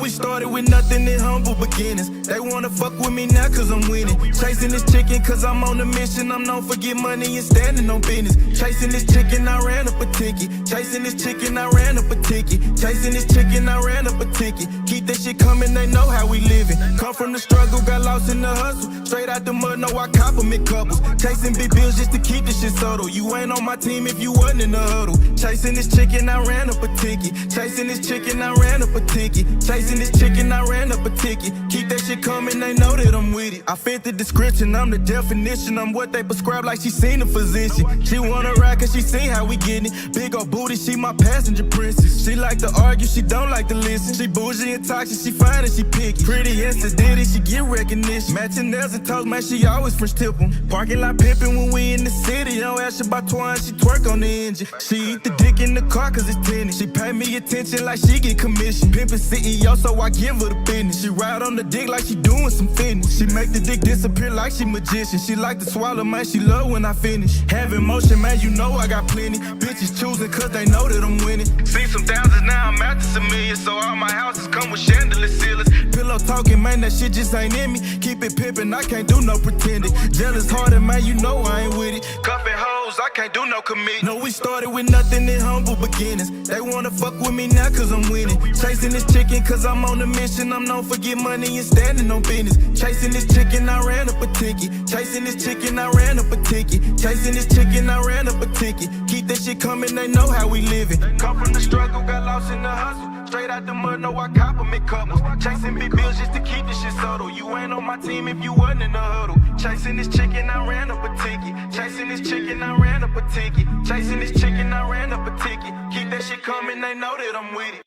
we started with nothing in humble beginnings. They wanna fuck with me now cause I'm winning. Chasing this chicken cause I'm on a mission. I'm known for get money and standing on business. Chasing this chicken, I ran up a ticket. Chasing this chicken, I ran up a ticket. Chasing this chicken, I ran up a ticket. Keep that shit coming, they know how we living. Come from the struggle, got lost in the hustle. Straight out the mud, no, I compliment couples. Chasing big bills just to keep this shit subtle. You ain't on my team if you wasn't in the huddle. Chasing this chicken, I ran up a ticket. Chasing this chicken, I ran up a ticket. Chasing this chicken, I ran up a ticket. Keep that shit coming, they know that I'm with it. I fit the description, I'm the definition. I'm what they prescribe like she seen a physician. She wanna ride cause she seen how we getting it. Big old booty, she my passenger princess. She like to argue, she don't like to listen. She bougie and toxic, she fine and she picky. Pretty and sedity, she get recognition. Matching nails and toes, man, she always French tip 'em. Parking lot pimping when we in the city. Don't ask her about twine, she twerk on the engine. She eat the dick in the car cause it's tennis. She pay me attention like she get commission. Pimpin' CEO, so I give her the business. She ride on the dick like she doing some fitness. She make the dick disappear like she magician. She like to swallow, man, she love when I finish. Having motion, man, you know I got plenty. Bitches choosing cause they know that I'm winning. Seen some thousands, now I'm after some millions. So all my houses come with chandelier ceilings. Pillow talking, man, that shit just ain't in me. Keep it pimpin', I can't do no pretending. Jealous hearted, man, you know I ain't with it. Cuffin' hoes, I can't do no commit. No, we started with nothing in humble beginnings. They wanna fuck with me now cause I'm winning. Chasing this chicken cause I'm on a mission. I'm known for get money and standing on business. Chasing this chicken, I ran up a ticket. Chasing this chicken, I ran up a ticket. Chasing this chicken, I ran up a ticket. Keep that shit coming, they know how we living. Come from the struggle, got lost in the hustle. Straight out the mud, no, I compliment couples. Chasing big bills just to keep this shit subtle. You ain't on my team if you wasn't in the huddle. Chasing this chicken, I ran up a ticket. Chasing this chicken, I ran up a ticket. Chasing this chicken, I ran up a ticket. Keep that shit coming, they know that I'm with it.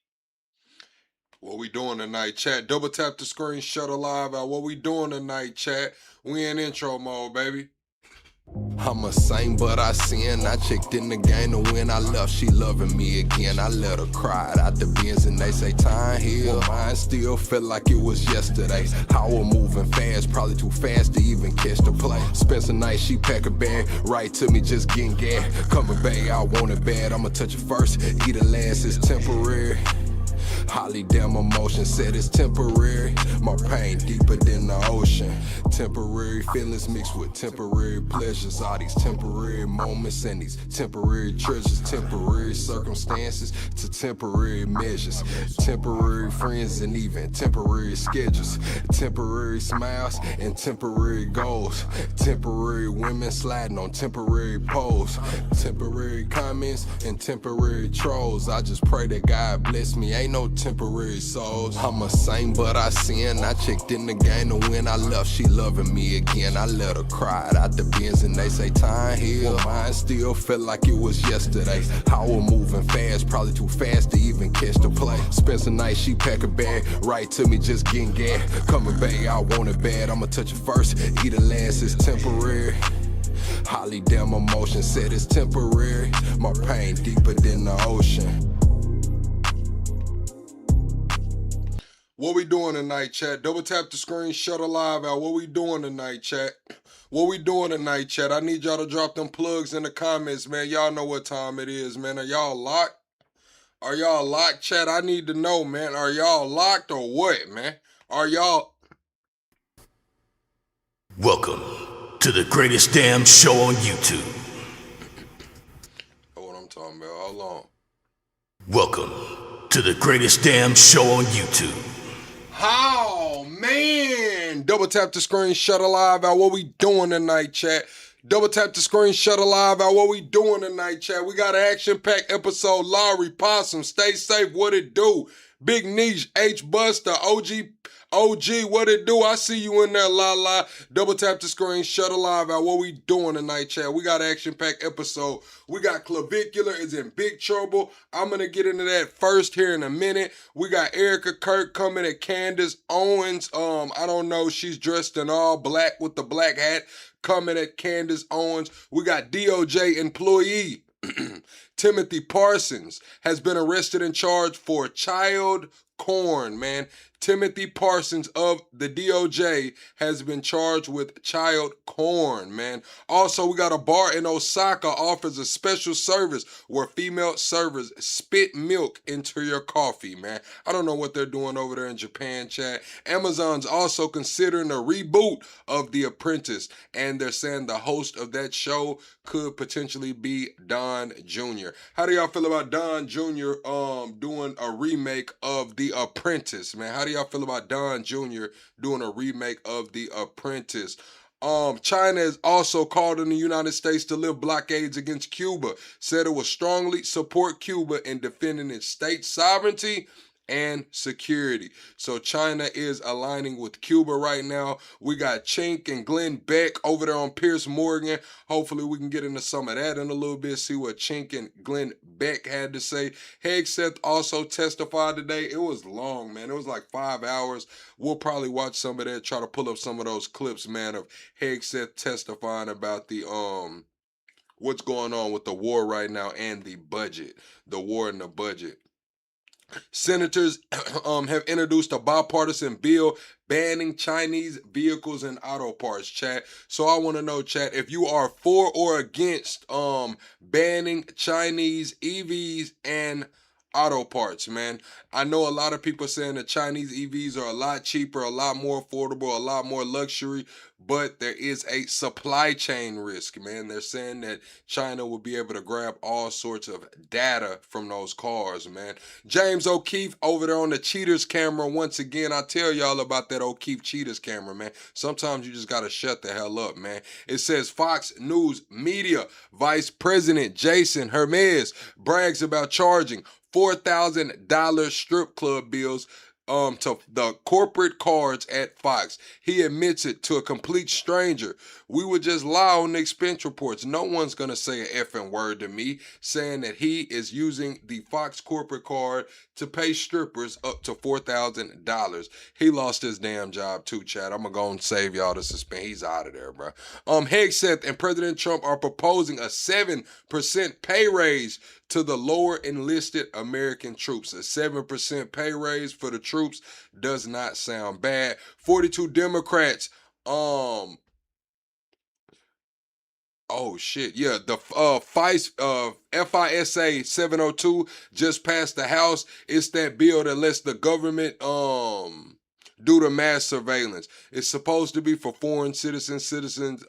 What we doing tonight, chat? Double tap the screen, shut a live out. What we doing tonight, chat? We in intro mode, baby. I'm a saint, but I sin. I checked in the game to win. I left, she loving me again. I let her cry out the bins and they say time heal. Mine still felt like it was yesterday. How we're moving fast, probably too fast to even catch the play. Spend a night, she pack a bag, right to me, just getting gas. Coming back, I want it bad. I'ma touch it first, eat it last, it's temporary. Holly damn emotion said it's temporary. My pain deeper than the ocean. Temporary feelings mixed with temporary pleasures. All these temporary moments and these temporary treasures. Temporary circumstances to temporary measures. Temporary friends and even temporary schedules. Temporary smiles and temporary goals. Temporary women sliding on temporary poles. Temporary comments and temporary trolls. I just pray that God bless me. Ain't no temporary souls. I'm a saint, but I sin. I checked in the game to win. I left, she loving me again. I let her cry out the bins and they say time heal. Mine still felt like it was yesterday. How we're moving fast, probably too fast to even catch the play. Spend a night, she pack a bag, right to me, just getting gas. Coming back, I want it bad. I'ma touch it first, eat it last, it's temporary. Holly damn emotion said it's temporary. My pain deeper than the ocean. What we doing tonight, chat? Double tap the screen, shut a live out. What we doing tonight, chat? What we doing tonight, chat? I need y'all to drop them plugs in the comments, man. Y'all know what time it is, man. Are y'all locked? Are y'all locked, chat? I need to know, man. Are y'all locked or what, man? Are y'all... Welcome to the greatest damn show on YouTube. That's what I'm talking about. Hold on. Welcome to the greatest damn show on YouTube. Oh, man. Double tap the screen, shut a live out. What we doing tonight, chat? Double tap the screen, shut a live out. What we doing tonight, chat? We got an action-packed episode. Laurie Possum, stay safe. What it do? Big Niche, H Buster, OG, what it do? I see you in there, la la. Double tap the screen, shut a live out. What we doing tonight, chat? We got an action-packed episode. We got Clavicular is in big trouble. I'm gonna get into that first here in a minute. We got Erica Kirk coming at Candace Owens. I don't know, she's dressed in all black with the black hat coming at Candace Owens. We got DOJ employee Timothy Parsons has been arrested and charged for child corn, man. Timothy Parsons of the DOJ has been charged with child corn, man. Also, we got a bar in Osaka offers a special service where female servers spit milk into your coffee, man. I don't know what they're doing over there in Japan, chat. Amazon's also considering a reboot of The Apprentice, and they're saying the host of that show could potentially be Don Jr. How do y'all feel about Don Jr. Doing a remake of The Apprentice, man? How do y'all feel about Don Jr. doing a remake of The Apprentice? China has also called on the United States to lift blockades against Cuba, said it will strongly support Cuba in defending its state sovereignty and security. So China is aligning with Cuba right now. We got Chink and Glenn Beck over there on Piers Morgan. Hopefully we can get into some of that in a little bit, see what Chink and Glenn Beck had to say. Hegseth also testified today. It was long, man. It was like 5 hours. We'll probably watch some of that, try to pull up some of those clips, man, of Hegseth testifying about the what's going on with the war right now and the budget. The war and the budget. Senators have introduced a bipartisan bill banning Chinese vehicles and auto parts, chat. So I want to know, chat, if you are for or against banning Chinese EVs and auto parts, man. I know a lot of people saying that Chinese EVs are a lot cheaper, a lot more affordable, a lot more luxury, but there is a supply chain risk, man. They're saying that China will be able to grab all sorts of data from those cars, man. James O'Keefe over there on the cheaters camera. Once again, I tell y'all about that O'Keefe cheaters camera, man. Sometimes you just got to shut the hell up, man. It says Fox News Media Vice President Jason Hermes brags about charging $4,000 strip club bills to the corporate cards at Fox. He admits it to a complete stranger. We would just lie on the expense reports. No one's gonna say an effing word to me saying that he is using the Fox corporate card to pay strippers up to $4,000. He lost his damn job too, Chad. I'm gonna go and save y'all the suspense. He's out of there, bro. Hegseth and President Trump are proposing a 7% pay raise to the lower enlisted American troops. A 7% pay raise for the troops does not sound bad. 42 Democrats, oh shit, yeah, the FISA 702 just passed the House. It's that bill that lets the government due to mass surveillance. It's supposed to be for foreign citizens,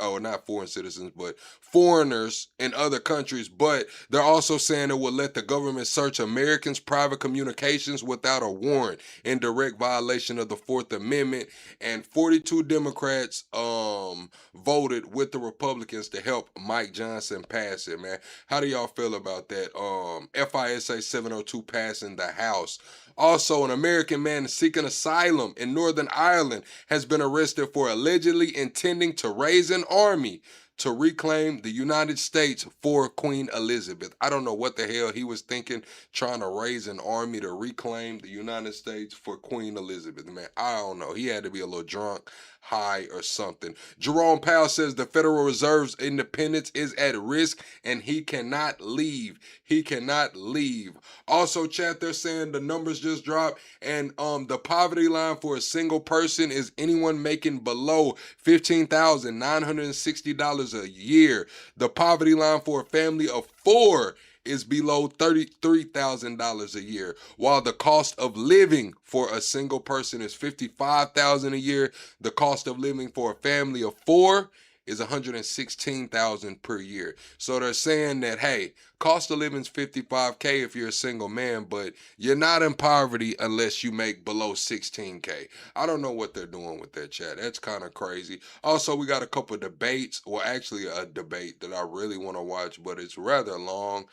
not foreign citizens, but foreigners in other countries, but they're also saying it will let the government search Americans' private communications without a warrant in direct violation of the Fourth Amendment. And 42 Democrats voted with the Republicans to help Mike Johnson pass it, man. How do y'all feel about that? FISA 702 passing the House. Also, an American man seeking asylum in Northern Ireland has been arrested for allegedly intending to raise an army to reclaim the United States for Queen Elizabeth. I don't know what the hell he was thinking, trying to raise an army to reclaim the United States for Queen Elizabeth, man. I don't know. He had to be a little drunk, high, or something. Jerome Powell says the Federal Reserve's independence is at risk and he cannot leave. He cannot leave. Also, chat, they're saying the numbers just dropped and the poverty line for a single person is anyone making below $15,960 a year. The poverty line for a family of 4 is below $33,000 a year, while the cost of living for a single person is $55,000 a year. The cost of living for a family of 4 is $116,000 per year. So they're saying that, hey, cost of living is $55K if you're a single man, but you're not in poverty unless you make below $16K. I don't know what they're doing with that, chat. That's kind of crazy. Also, we got a couple of debates, or actually a debate that I really want to watch, but it's rather long.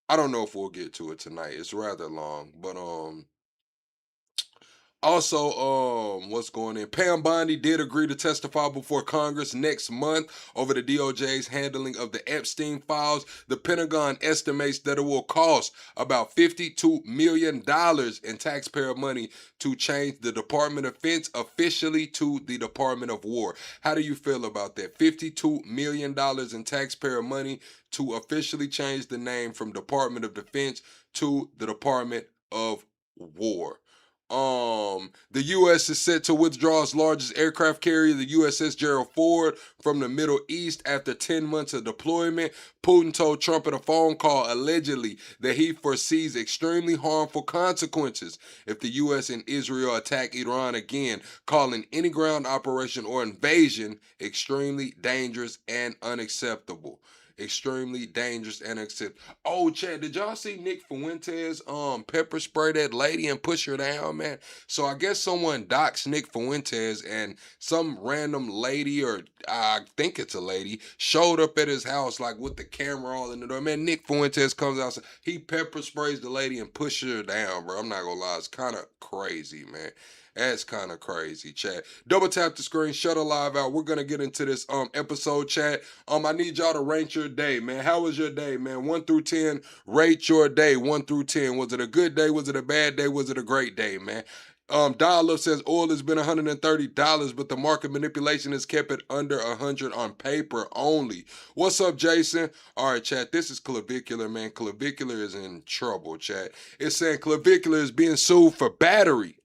I don't know if we'll get to it tonight. It's rather long, but also, what's going in? Pam Bondi did agree to testify before Congress next month over the DOJ's handling of the Epstein files. The Pentagon estimates that it will cost about $52 million in taxpayer money to change the Department of Defense officially to the Department of War. How do you feel about that? $52 million in taxpayer money to officially change the name from Department of Defense to the Department of War. The U.S. is set to withdraw its largest aircraft carrier, the USS Gerald Ford, from the Middle East after 10 months of deployment. Putin told Trump in a phone call, allegedly, that he foresees extremely harmful consequences if the U.S. and Israel attack Iran again, calling any ground operation or invasion extremely dangerous and unacceptable. Extremely dangerous and unacceptable. Oh, Chad, did y'all see Nick Fuentes pepper spray that lady and push her down, man? So I guess someone doxed Nick Fuentes, and some random lady, or I think it's a lady, showed up at his house like with the camera all in the door. Man, Nick Fuentes comes out, he pepper sprays the lady and pushes her down, bro. I'm not gonna lie, it's kind of crazy, man. That's kind of crazy, chat. Double tap the screen, shut a live out. We're gonna get into this episode, chat. I need y'all to rank your day, man. How was your day, man? 1 through 10, rate your day 1 through 10. Was it a good day? Was it a bad day? Was it a great day, man? Dial Up says oil has been $130, but the market manipulation has kept it under 100 on paper only. What's up, Jason? All right, chat. This is Clavicular, man. Clavicular is in trouble, chat. It's saying Clavicular is being sued for battery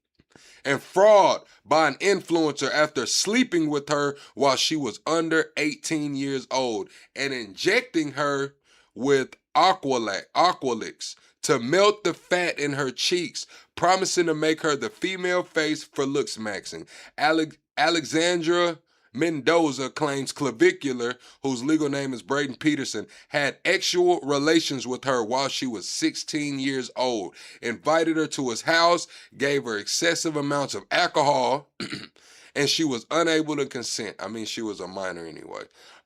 and fraud by an influencer after sleeping with her while she was under 18 years old and injecting her with Aqualix to melt the fat in her cheeks, promising to make her the female face for looks maxing. Alexandra Mendoza claims Clavicular, whose legal name is Braden Peterson, had sexual relations with her while she was 16 years old, invited her to his house, gave her excessive amounts of alcohol, and she was unable to consent. I mean, she was a minor anyway.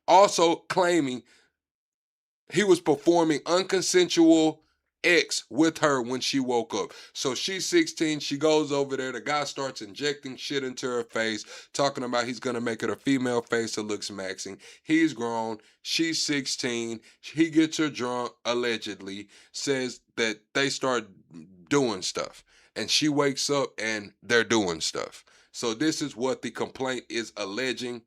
Also claiming he was performing unconsensual X with her when she woke up. So she's 16, she goes over there, the guy starts injecting shit into her face, talking about he's gonna make it a female face that looks maxing. He's grown, she's 16, he gets her drunk, allegedly, says that they start doing stuff. And she wakes up and they're doing stuff. So this is what the complaint is alleging.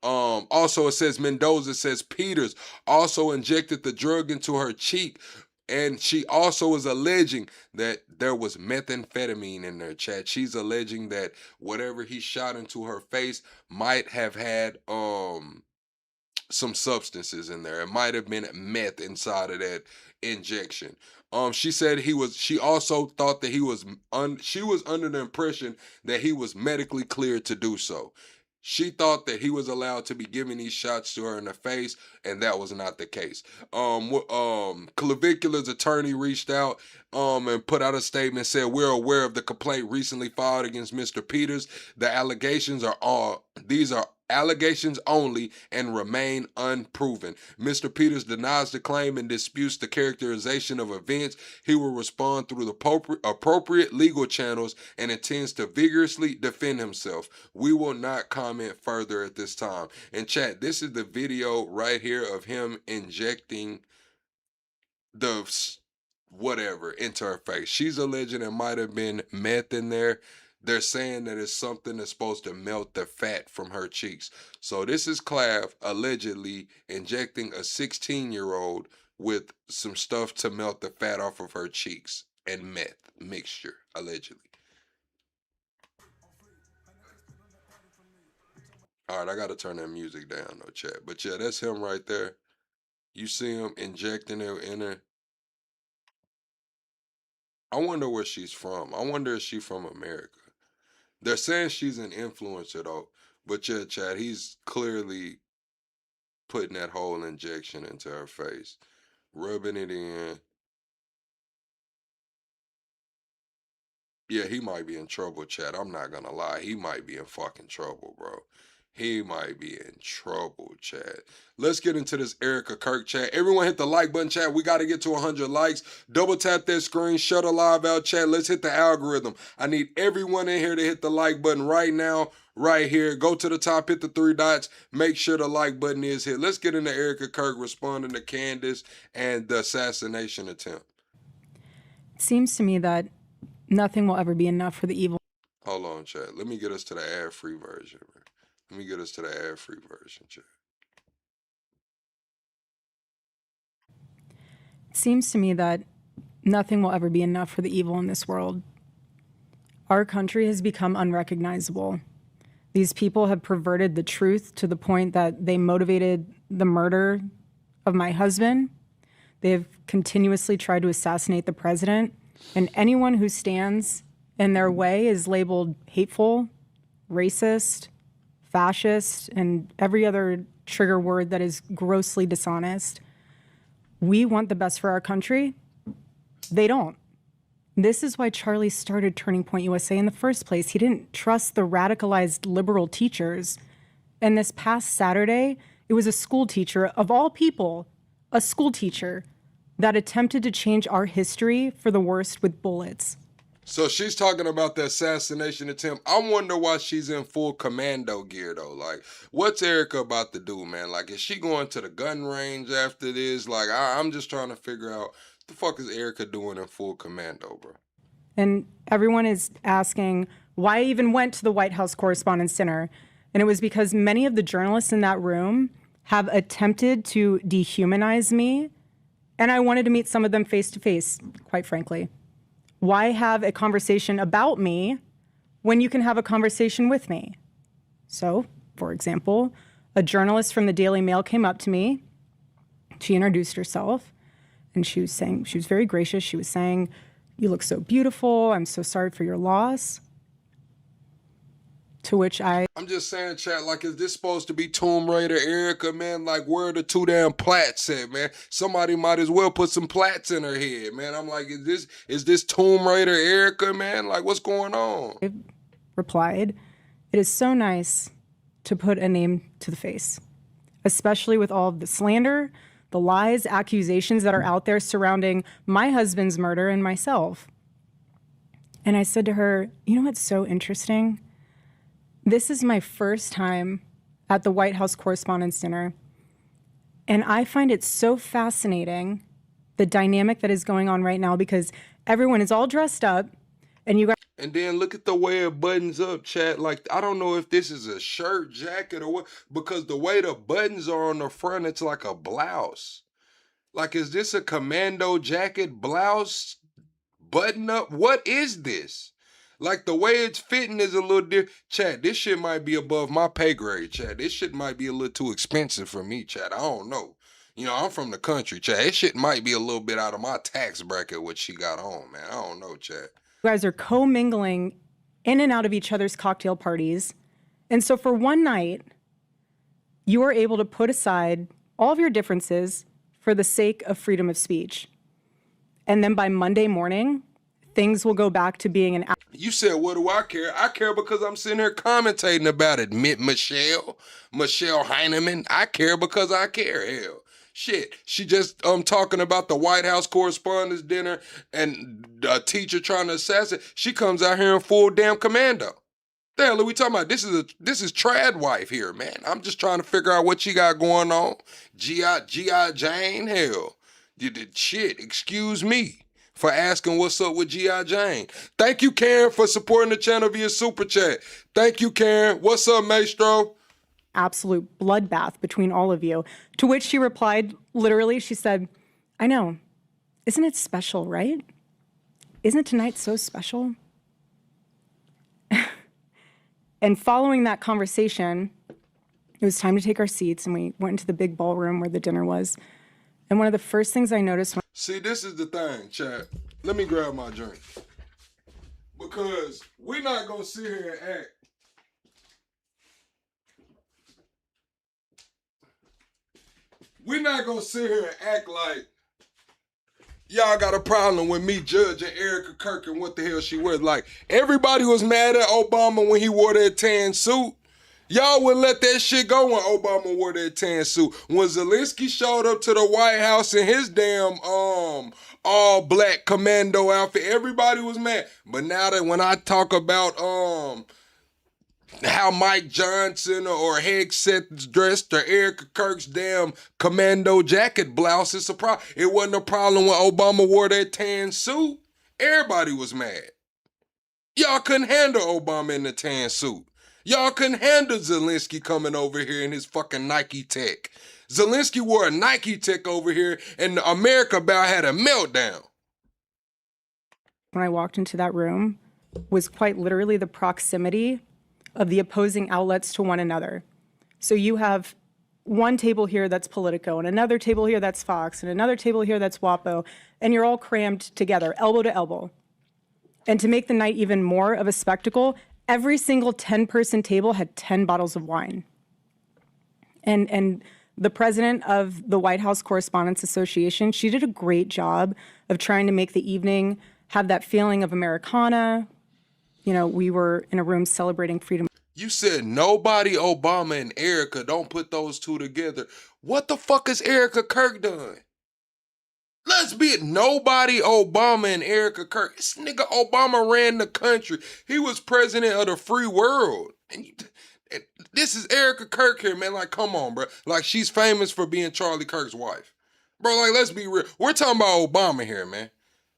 Also, it says Mendoza says Peters also injected the drug into her cheek, and she also is alleging that there was methamphetamine in there, chat. She's alleging that whatever he shot into her face might have had some substances in there. It might have been meth inside of that injection. She said she also thought that she was under the impression that he was medically cleared to do so. She thought that he was allowed to be giving these shots to her in the face, and that was not the case. Clavicular's attorney reached out and put out a statement, said, "We're aware of the complaint recently filed against Mr. Peters. The allegations these are allegations only and remain unproven. Mr. Peters denies the claim and disputes the characterization of events. He will respond through the appropriate legal channels and intends to vigorously defend himself. We will not comment further at this time." And chat, this is the video right here of him injecting the whatever into her face. She's alleging it might have been meth in there. They're saying that it's something that's supposed to melt the fat from her cheeks. So this is Clav allegedly injecting a 16-year-old with some stuff to melt the fat off of her cheeks and meth mixture, allegedly. All right, I got to turn that music down, though, chat. But yeah, that's him right there. You see him injecting it in her. I wonder where she's from. I wonder if she's from America. They're saying she's an influencer, though. But yeah, Chad, he's clearly putting that whole injection into her face, rubbing it in. Yeah, he might be in trouble, Chad. I'm not gonna lie. He might be in fucking trouble, bro. He might be in trouble, Chad. Let's get into this Erica Kirk, chat. Everyone hit the like button, chat. We got to get to 100 likes. Double tap that screen, shut a live out, chat. Let's hit the algorithm. I need everyone in here to hit the like button right now, right here. Go to the top, hit the 3 dots. Make sure the like button is hit. Let's get into Erica Kirk responding to Candace and the assassination attempt. It seems to me that nothing will ever be enough for the evil. Hold on, chat. Let me get us to the ad-free version, man. Let me get us to the ad-free version, chat. It seems to me that nothing will ever be enough for the evil in this world. Our country has become unrecognizable. These people have perverted the truth to the point that they motivated the murder of my husband. They have continuously tried to assassinate the president, and anyone who stands in their way is labeled hateful, racist, fascist, and every other trigger word that is grossly dishonest. We want the best for our country. They don't. This is why Charlie started Turning Point USA in the first place. He didn't trust the radicalized liberal teachers. And this past Saturday, it was a school teacher, of all people, a school teacher, that attempted to change our history for the worst with bullets. So she's talking about the assassination attempt. I wonder why she's in full commando gear, though. Like, what's Erica about to do, man? Like, is she going to the gun range after this? Like, I'm just trying to figure out what the fuck is Erica doing in full commando, bro? And everyone is asking why I even went to the White House Correspondents' Dinner. And it was because many of the journalists in that room have attempted to dehumanize me. And I wanted to meet some of them face to face, quite frankly. Why have a conversation about me when you can have a conversation with me? So, for example, a journalist from the Daily Mail came up to me. She introduced herself, and she was very gracious. She was saying, "You look so beautiful. I'm so sorry for your loss." To which I'm just saying, chat, like, is this supposed to be Tomb Raider Erica, man? Like, where are the two damn plaits at, man? Somebody might as well put some plaits in her head, man. I'm like, is this Tomb Raider Erica, man? Like, what's going on? I replied, "It is so nice to put a name to the face, especially with all of the slander, the lies, accusations that are out there surrounding my husband's murder and myself." And I said to her, "You know what's so interesting? This is my first time at the White House Correspondents' Dinner, and I find it so fascinating, the dynamic that is going on right now, because everyone is all dressed up, and you guys..." And then look at the way it buttons up, chat. Like, I don't know if this is a shirt, jacket, or what, because the way the buttons are on the front, it's like a blouse. Like, is this a commando jacket, blouse, button up? What is this? Like, the way it's fitting is a little different. Chat, this shit might be above my pay grade, chat. This shit might be a little too expensive for me, chat. I don't know. You know, I'm from the country, chat. This shit might be a little bit out of my tax bracket, what she got on, man. I don't know, chat. You guys are co-mingling in and out of each other's cocktail parties. And so for one night, you are able to put aside all of your differences for the sake of freedom of speech. And then by Monday morning, things will go back to being an... You said, what do I care? I care because I'm sitting here commentating about it. Michelle Heineman. I care because I care, hell. Shit, she just talking about the White House Correspondents' Dinner and a teacher trying to assassinate. She comes out here in full damn commando. The hell are we talking about? This is trad wife here, man. I'm just trying to figure out what she got going on. G.I. Jane, hell. Shit, excuse me for asking what's up with G.I. Jane. Thank you, Karen, for supporting the channel via Super Chat. Thank you, Karen. What's up, Maestro? Absolute bloodbath between all of you. To which she replied, literally, she said, "I know. Isn't it special, right? Isn't tonight so special?" And following that conversation, it was time to take our seats, and we went into the big ballroom where the dinner was. And one of the first things I noticed... See, this is the thing, chat. Let me grab my drink. Because we're not going to sit here and act. We're not going to sit here and act like y'all got a problem with me judging Erica Kirk and what the hell she wears. Like, everybody was mad at Obama when he wore that tan suit. Y'all wouldn't let that shit go when Obama wore that tan suit. When Zelensky showed up to the White House in his damn all-black commando outfit, everybody was mad. But now that when I talk about how Mike Johnson or Hegseth dressed or Erica Kirk's damn commando jacket blouse, it's a problem. It wasn't a problem when Obama wore that tan suit. Everybody was mad. Y'all couldn't handle Obama in the tan suit. Y'all couldn't handle Zelensky coming over here in his fucking Nike Tech. Zelensky wore a Nike Tech over here and America about had a meltdown. When I walked into that room, was quite literally the proximity of the opposing outlets to one another. So you have one table here that's Politico, and another table here that's Fox, and another table here that's WAPO, and you're all crammed together, elbow to elbow. And to make the night even more of a spectacle, every single 10-person table had 10 bottles of wine. And the president of the White House Correspondents Association, she did a great job of trying to make the evening have that feeling of Americana. You know, we were in a room celebrating freedom. You said nobody Obama and Erica, don't put those two together. What the fuck has Erica Kirk done? Let's be it. Nobody Obama and Erica Kirk. This nigga Obama ran the country. He was president of the free world. And this is Erica Kirk here, man. Like, come on, bro. Like, she's famous for being Charlie Kirk's wife. Bro, like, let's be real. We're talking about Obama here, man.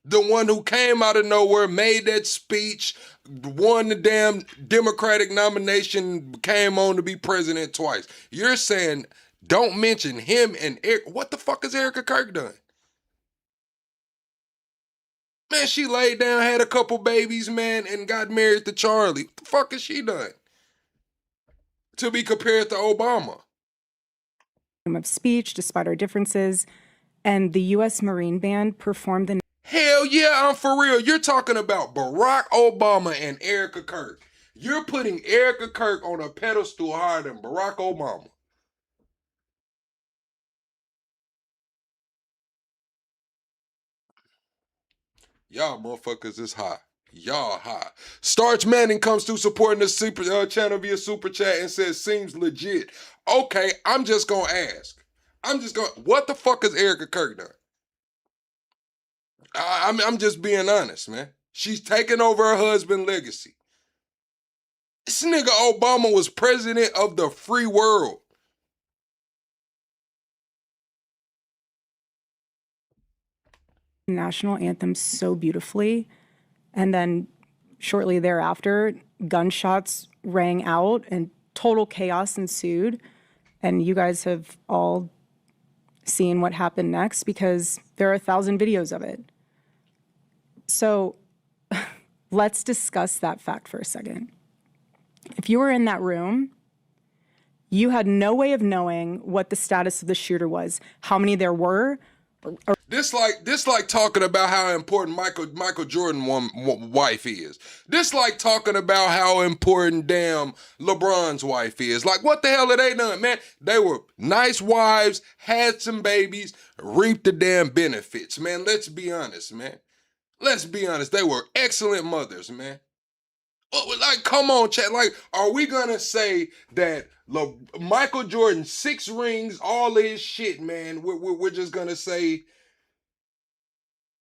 The one who came out of nowhere, made that speech, won the damn Democratic nomination, came on to be president twice. You're saying don't mention him and Eric. What the fuck has Erica Kirk done? Man, she laid down, had a couple babies, man, and got married to Charlie. What the fuck has she done to be compared to Obama? Of speech, despite our differences, and the U.S. Marine Band performed the... Hell yeah, I'm for real. You're talking about Barack Obama and Erica Kirk. You're putting Erica Kirk on a pedestal higher than Barack Obama. Y'all motherfuckers is high. Y'all high. Starch Manning comes through supporting the super channel via super chat and says, seems legit. Okay, I'm just gonna ask. What the fuck has Erica Kirk done? I'm just being honest, man. She's taking over her husband's legacy. This nigga Obama was president of the free world. National anthem so beautifully, and then shortly thereafter, gunshots rang out and total chaos ensued. And you guys have all seen what happened next because there are 1,000 videos of it. So let's discuss that fact for a second. If you were in that room, you had no way of knowing what the status of the shooter was, how many there were. This like talking about how important Michael Jordan wife is. This like talking about how important damn LeBron's wife is. Like, what the hell have they done, man? They were nice wives, had some babies, reaped the damn benefits, man. Let's be honest, man. Let's be honest. They were excellent mothers, man. Like, come on, chat. Like, are we gonna say that Michael Jordan, 6 rings, all of his shit, man? We're just gonna say.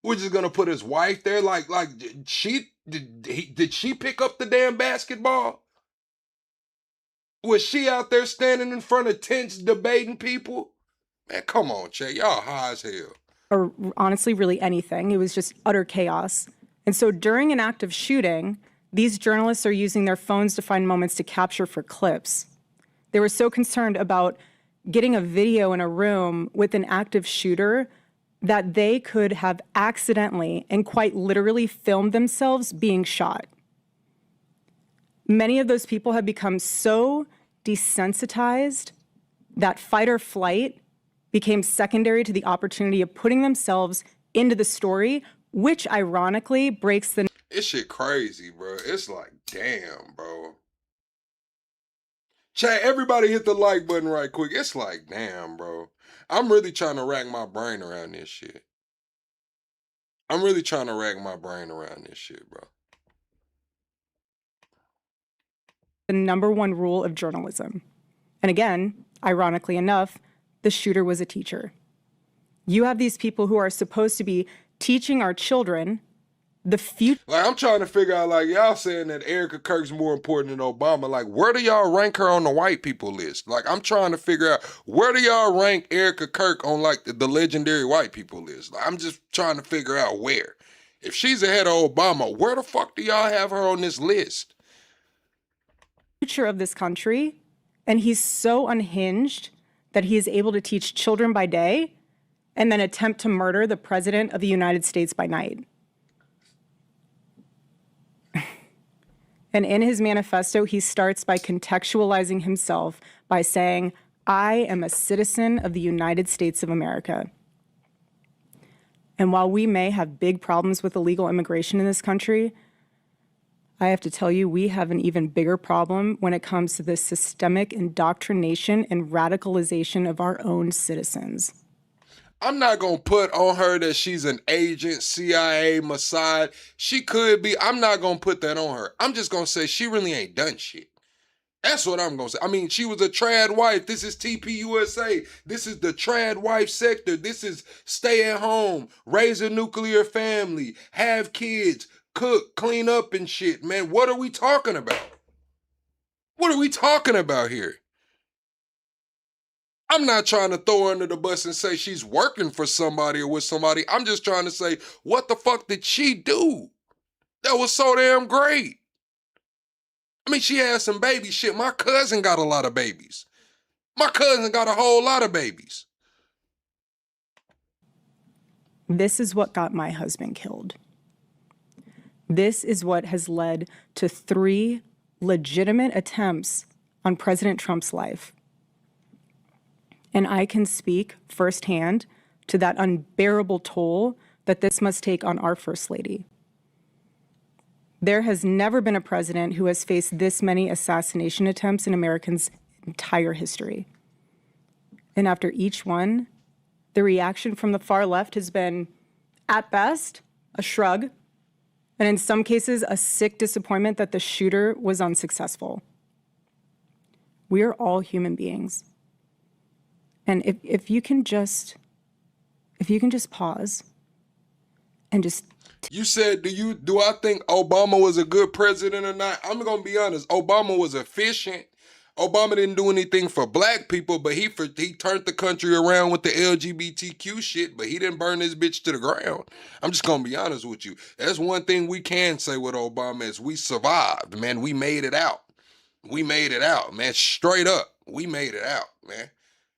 We're just gonna put his wife there, like did she pick up the damn basketball? Was she out there standing in front of tents debating people? Man, come on, Che, y'all high as hell. Or honestly, really anything. It was just utter chaos. And so during an active shooting, these journalists are using their phones to find moments to capture for clips. They were so concerned about getting a video in a room with an active shooter that they could have accidentally and quite literally filmed themselves being shot. Many of those people have become so desensitized that fight or flight became secondary to the opportunity of putting themselves into the story, which ironically breaks the... This shit crazy, bro. It's like, damn, bro. Chat, everybody hit the like button right quick. It's like, damn, bro. I'm really trying to rack my brain around this shit. I'm really trying to rack my brain around this shit, bro. The number one rule of journalism. And again, ironically enough, the shooter was a teacher. You have these people who are supposed to be teaching our children the future. Like, I'm trying to figure out, like, y'all saying that Erica Kirk's more important than Obama. Like, where do y'all rank her on the white people list? Like, I'm trying to figure out, where do y'all rank Erica Kirk on, like, the legendary white people list? Like, I'm just trying to figure out where. If she's ahead of Obama, where the fuck do y'all have her on this list? Future of this country, and he's so unhinged that he is able to teach children by day and then attempt to murder the president of the United States by night. And in his manifesto, he starts by contextualizing himself by saying, I am a citizen of the United States of America. And while we may have big problems with illegal immigration in this country, I have to tell you, we have an even bigger problem when it comes to the systemic indoctrination and radicalization of our own citizens. I'm not going to put on her that she's an agent, CIA, Mossad. She could be. I'm not going to put that on her. I'm just going to say she really ain't done shit. That's what I'm going to say. I mean, she was a trad wife. This is TPUSA. This is the trad wife sector. This is stay at home, raise a nuclear family, have kids, cook, clean up and shit. Man, what are we talking about? What are we talking about here? I'm not trying to throw her under the bus and say she's working for somebody or with somebody. I'm just trying to say, what the fuck did she do that was so damn great? I mean, she had some baby shit. My cousin got a lot of babies. My cousin got a whole lot of babies. This is what got my husband killed. This is what has led to 3 legitimate attempts on President Trump's life. And I can speak firsthand to that unbearable toll that this must take on our First Lady. There has never been a president who has faced this many assassination attempts in Americans' entire history. And after each one, the reaction from the far left has been, at best, a shrug, and in some cases, a sick disappointment that the shooter was unsuccessful. We are all human beings. And if you can just pause and just. You said, do I think Obama was a good president or not? I'm gonna be honest. Obama was efficient. Obama didn't do anything for black people, but he turned the country around with the LGBTQ shit, but he didn't burn this bitch to the ground. I'm just gonna be honest with you. That's one thing we can say with Obama is we survived, man. We made it out. We made it out, man. Straight up, we made it out, man.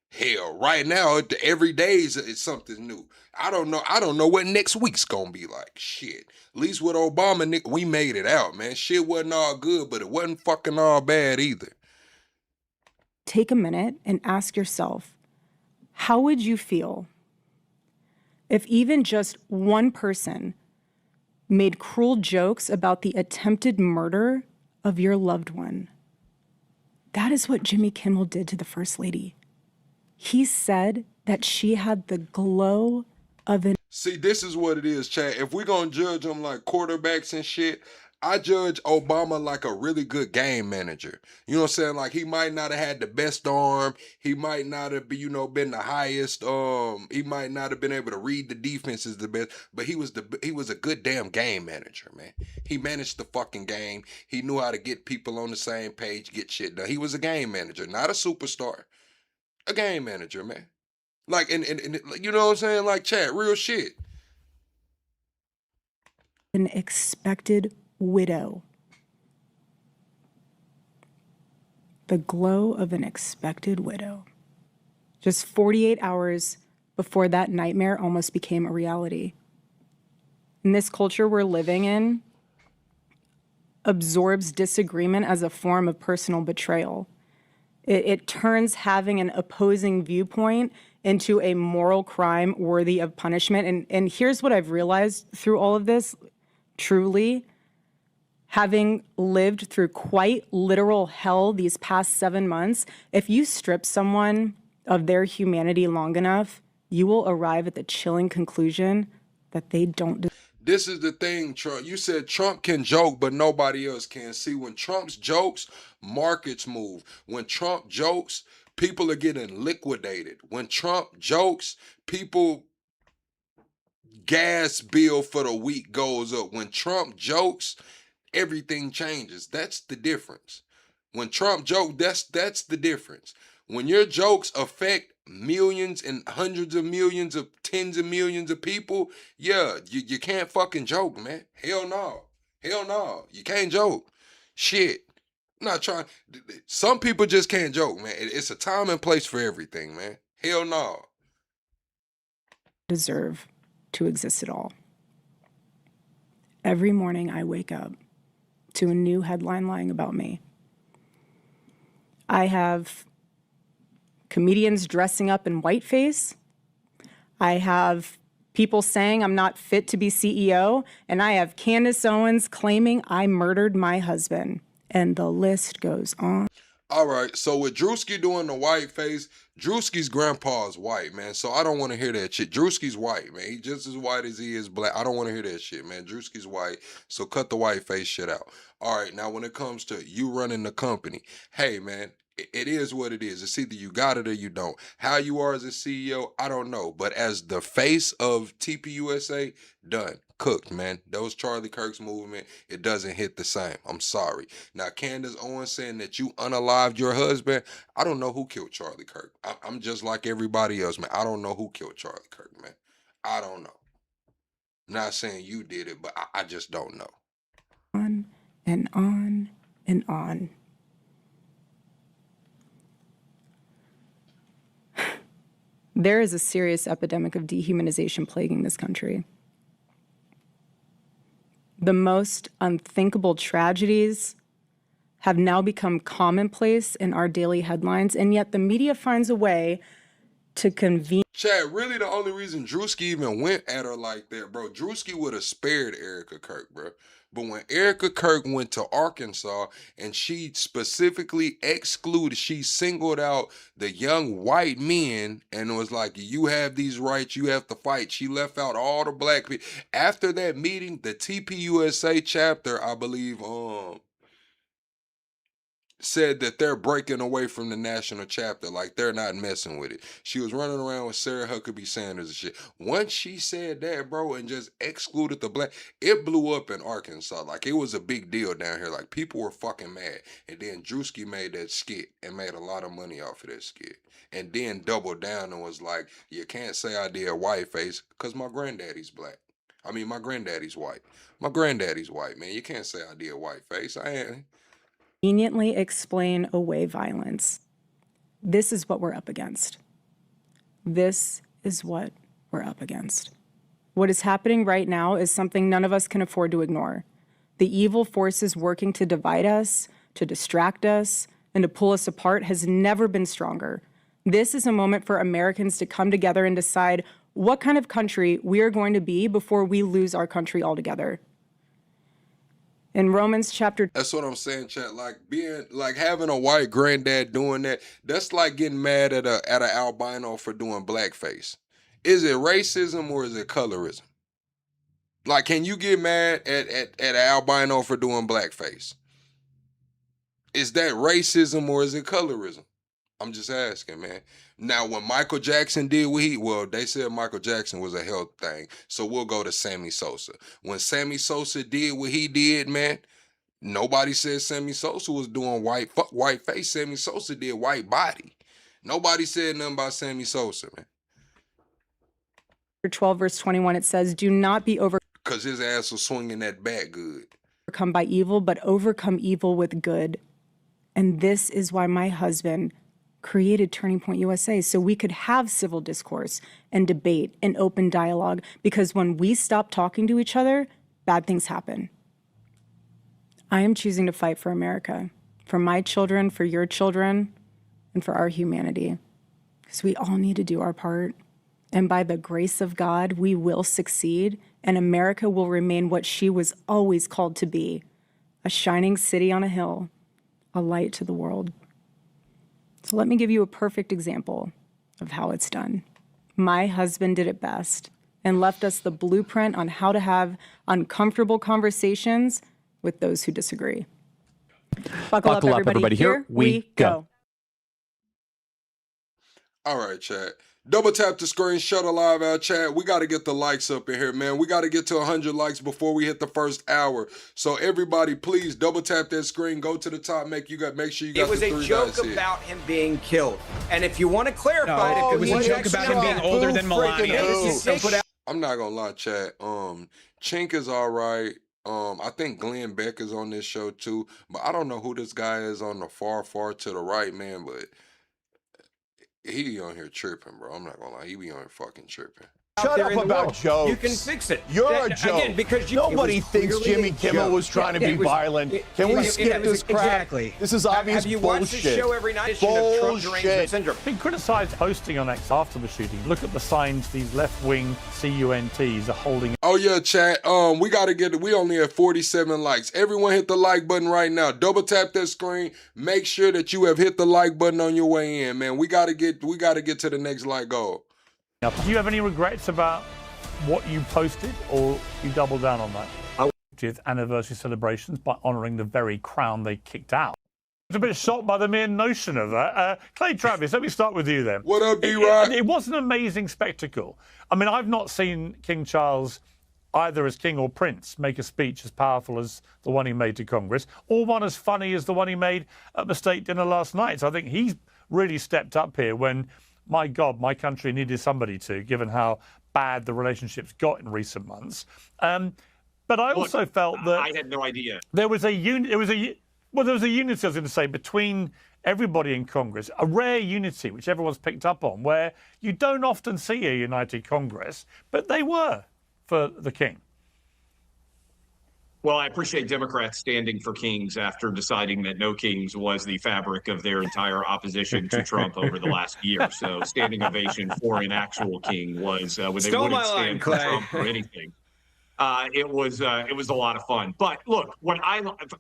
Hell, right now, every day is something new. I don't know what next week's gonna be like. Shit. At least with Obama, we made it out, man. Shit wasn't all good, but it wasn't fucking all bad either. Take a minute and ask yourself, how would you feel if even just one person made cruel jokes about the attempted murder of your loved one? That is what Jimmy Kimmel did to the First Lady. He said that she had the glow of an... See, this is what it is, Chad. If we're going to judge them like quarterbacks and shit, I judge Obama like a really good game manager. You know what I'm saying? Like, he might not have had the best arm. He might not have been, been the highest. He might not have been able to read the defenses the best, but he was a good damn game manager, man. He managed the fucking game. He knew how to get people on the same page, get shit done. He was a game manager, not a superstar. A game manager, man. Like, and you know what I'm saying? Like, Chad, real shit. An expected widow. The glow of an expected widow. Just 48 hours before that nightmare almost became a reality. In this culture we're living in, absorbs disagreement as a form of personal betrayal. It turns having an opposing viewpoint into a moral crime worthy of punishment. And here's what I've realized through all of this, truly, having lived through quite literal hell these past 7 months, if you strip someone of their humanity long enough, you will arrive at the chilling conclusion that they don't deserve. This is the thing, Trump. You said Trump can joke, but nobody else can. See, when Trump's jokes, markets move. When Trump jokes, people are getting liquidated. When Trump jokes, people gas bill for the week goes up. When Trump jokes, everything changes. That's the difference. When Trump jokes, that's the difference. When your jokes affect millions and hundreds of millions of tens of millions of people, yeah, you can't fucking joke, man. Hell no. Hell no. You can't joke. Shit. I'm not trying. Some people just can't joke, man. It's a time and place for everything, man. Hell no. Deserve to exist at all. Every morning I wake up to a new headline lying about me. I have comedians dressing up in whiteface. I have people saying I'm not fit to be CEO. And I have Candace Owens claiming I murdered my husband. And the list goes on. All right, so with Drewski doing the white face, Drewski's grandpa is white, man. So I don't want to hear that shit. Drewski's white, man. He just as white as he is black. I don't want to hear that shit, man. Drewski's white, so cut the white face shit out. All right, now when it comes to you running the company, hey, man, it is what it is. It's either you got it or you don't. How you are as a CEO, I don't know. But as the face of TPUSA, done. Cooked, man. Those Charlie Kirk's movement, it doesn't hit the same. I'm sorry. Now, Candace Owens saying that you unalived your husband, I don't know who killed Charlie Kirk. I'm just like everybody else, man. I don't know who killed Charlie Kirk, man. I don't know. Not saying you did it, but I just don't know. On and on and on. There is a serious epidemic of dehumanization plaguing this country. The most unthinkable tragedies have now become commonplace in our daily headlines, and yet the media finds a way to convene. Chad, really the only reason Drewski even went at her like that, bro, Drewski would have spared Erica Kirk, bro. But when Erica Kirk went to Arkansas and she specifically excluded, she singled out the young white men and was like, you have these rights, you have to fight. She left out all the black people. After that meeting, the TPUSA chapter, I believe, said that they're breaking away from the national chapter, like they're not messing with it. She was running around with Sarah Huckabee Sanders and shit. Once she said that, bro, and just excluded the black, it blew up in Arkansas. Like it was a big deal down here. Like people were fucking mad. And then Drewski made that skit and made a lot of money off of that skit. And then doubled down and was like, you can't say I did whiteface because my granddaddy's black. I mean, my granddaddy's white. My granddaddy's white, man. You can't say I did whiteface. I ain't. Conveniently explain away violence. This is what we're up against. This is what we're up against. What is happening right now is something none of us can afford to ignore. The evil forces working to divide us, to distract us, and to pull us apart has never been stronger. This is a moment for Americans to come together and decide what kind of country we are going to be before we lose our country altogether. In Romans chapter... That's what I'm saying, chat. Like having a white granddad doing that, that's like getting mad at an albino for doing blackface. Is it racism or is it colorism? Like, can you get mad at an albino for doing blackface? Is that racism or is it colorism? I'm just asking, man. Now, when Michael Jackson did what they said Michael Jackson was a health thing, so we'll go to Sammy Sosa. When Sammy Sosa did what he did, man, nobody said Sammy Sosa was doing white face. Sammy Sosa did white body. Nobody said nothing about Sammy Sosa, man. 12 verse 21, it says, do not be because his ass was swinging that bat good. Overcome by evil, but overcome evil with good. And this is why my husband created Turning Point USA, so we could have civil discourse and debate and open dialogue, because when we stop talking to each other, bad things happen. I am choosing to fight for America, for my children, for your children, and for our humanity, because we all need to do our part. And by the grace of God, we will succeed, and America will remain what she was always called to be, a shining city on a hill, a light to the world. So let me give you a perfect example of how it's done. My husband did it best and left us the blueprint on how to have uncomfortable conversations with those who disagree. Buckle up, everybody. Here we go. All right, chat. Double tap the screen, shut a live out, chat. We got to get the likes up in here, man. We got to get to 100 likes before we hit the first hour. So everybody, please double tap that screen. Go to the top. Make sure you got. It was a joke about him being killed. And if you want to clarify, it was a joke about him being older than Melania. I'm not gonna lie, chat. Chink is all right. I think Glenn Beck is on this show too, but I don't know who this guy is on the far to the right, man. But he be on here tripping, bro. I'm not gonna lie. He be on here fucking tripping. Shut there up in the about world. jokes. You can fix it. You're Again, a joke. because Nobody thinks Jimmy Kimmel was trying to be violent. Can we skip this crap? Exactly. This is obvious Have you bullshit. watched this show every night? Of Trump derangement syndrome. Been criticised posting on X after the shooting. Look at the signs these left-wing CUNTs are holding. Oh yeah, chat. We only have 47 likes. Everyone hit the like button right now. Double tap that screen. Make sure that you have hit the like button on your way in, man. We gotta get to the next like goal. Do you have any regrets about what you posted, or you double down on that? 50th anniversary celebrations by honouring the very crown they kicked out. I was a bit shocked by the mere notion of that. Clay Travis, let me start with you then. What up, D-Rock? It was an amazing spectacle. I mean, I've not seen King Charles, either as king or prince, make a speech as powerful as the one he made to Congress, or one as funny as the one he made at the state dinner last night. So I think he's really stepped up here when, my God, my country needed somebody to, given how bad the relationships got in recent months. But I also felt that I had no idea. There was a unity, I was going to say, between everybody in Congress, a rare unity which everyone's picked up on, where you don't often see a united Congress, but they were for the king. Well, I appreciate Democrats standing for kings after deciding that no kings was the fabric of their entire opposition to Trump over the last year. So standing ovation for an actual king was when they wouldn't stand for Trump or anything. It was a lot of fun. But look,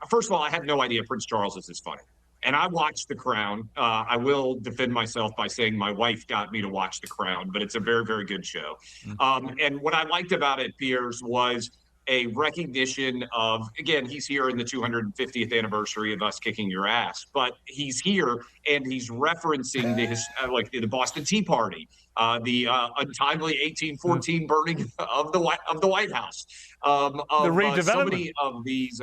first of all, I had no idea Prince Charles is this funny. And I watched The Crown. I will defend myself by saying my wife got me to watch The Crown, but it's a very, very good show. And what I liked about it, Piers, was a recognition of, again, he's here in the 250th anniversary of us kicking your ass, but he's here and he's referencing the Boston Tea Party, the untimely 1814 burning of the White House, the redevelopment. So many of these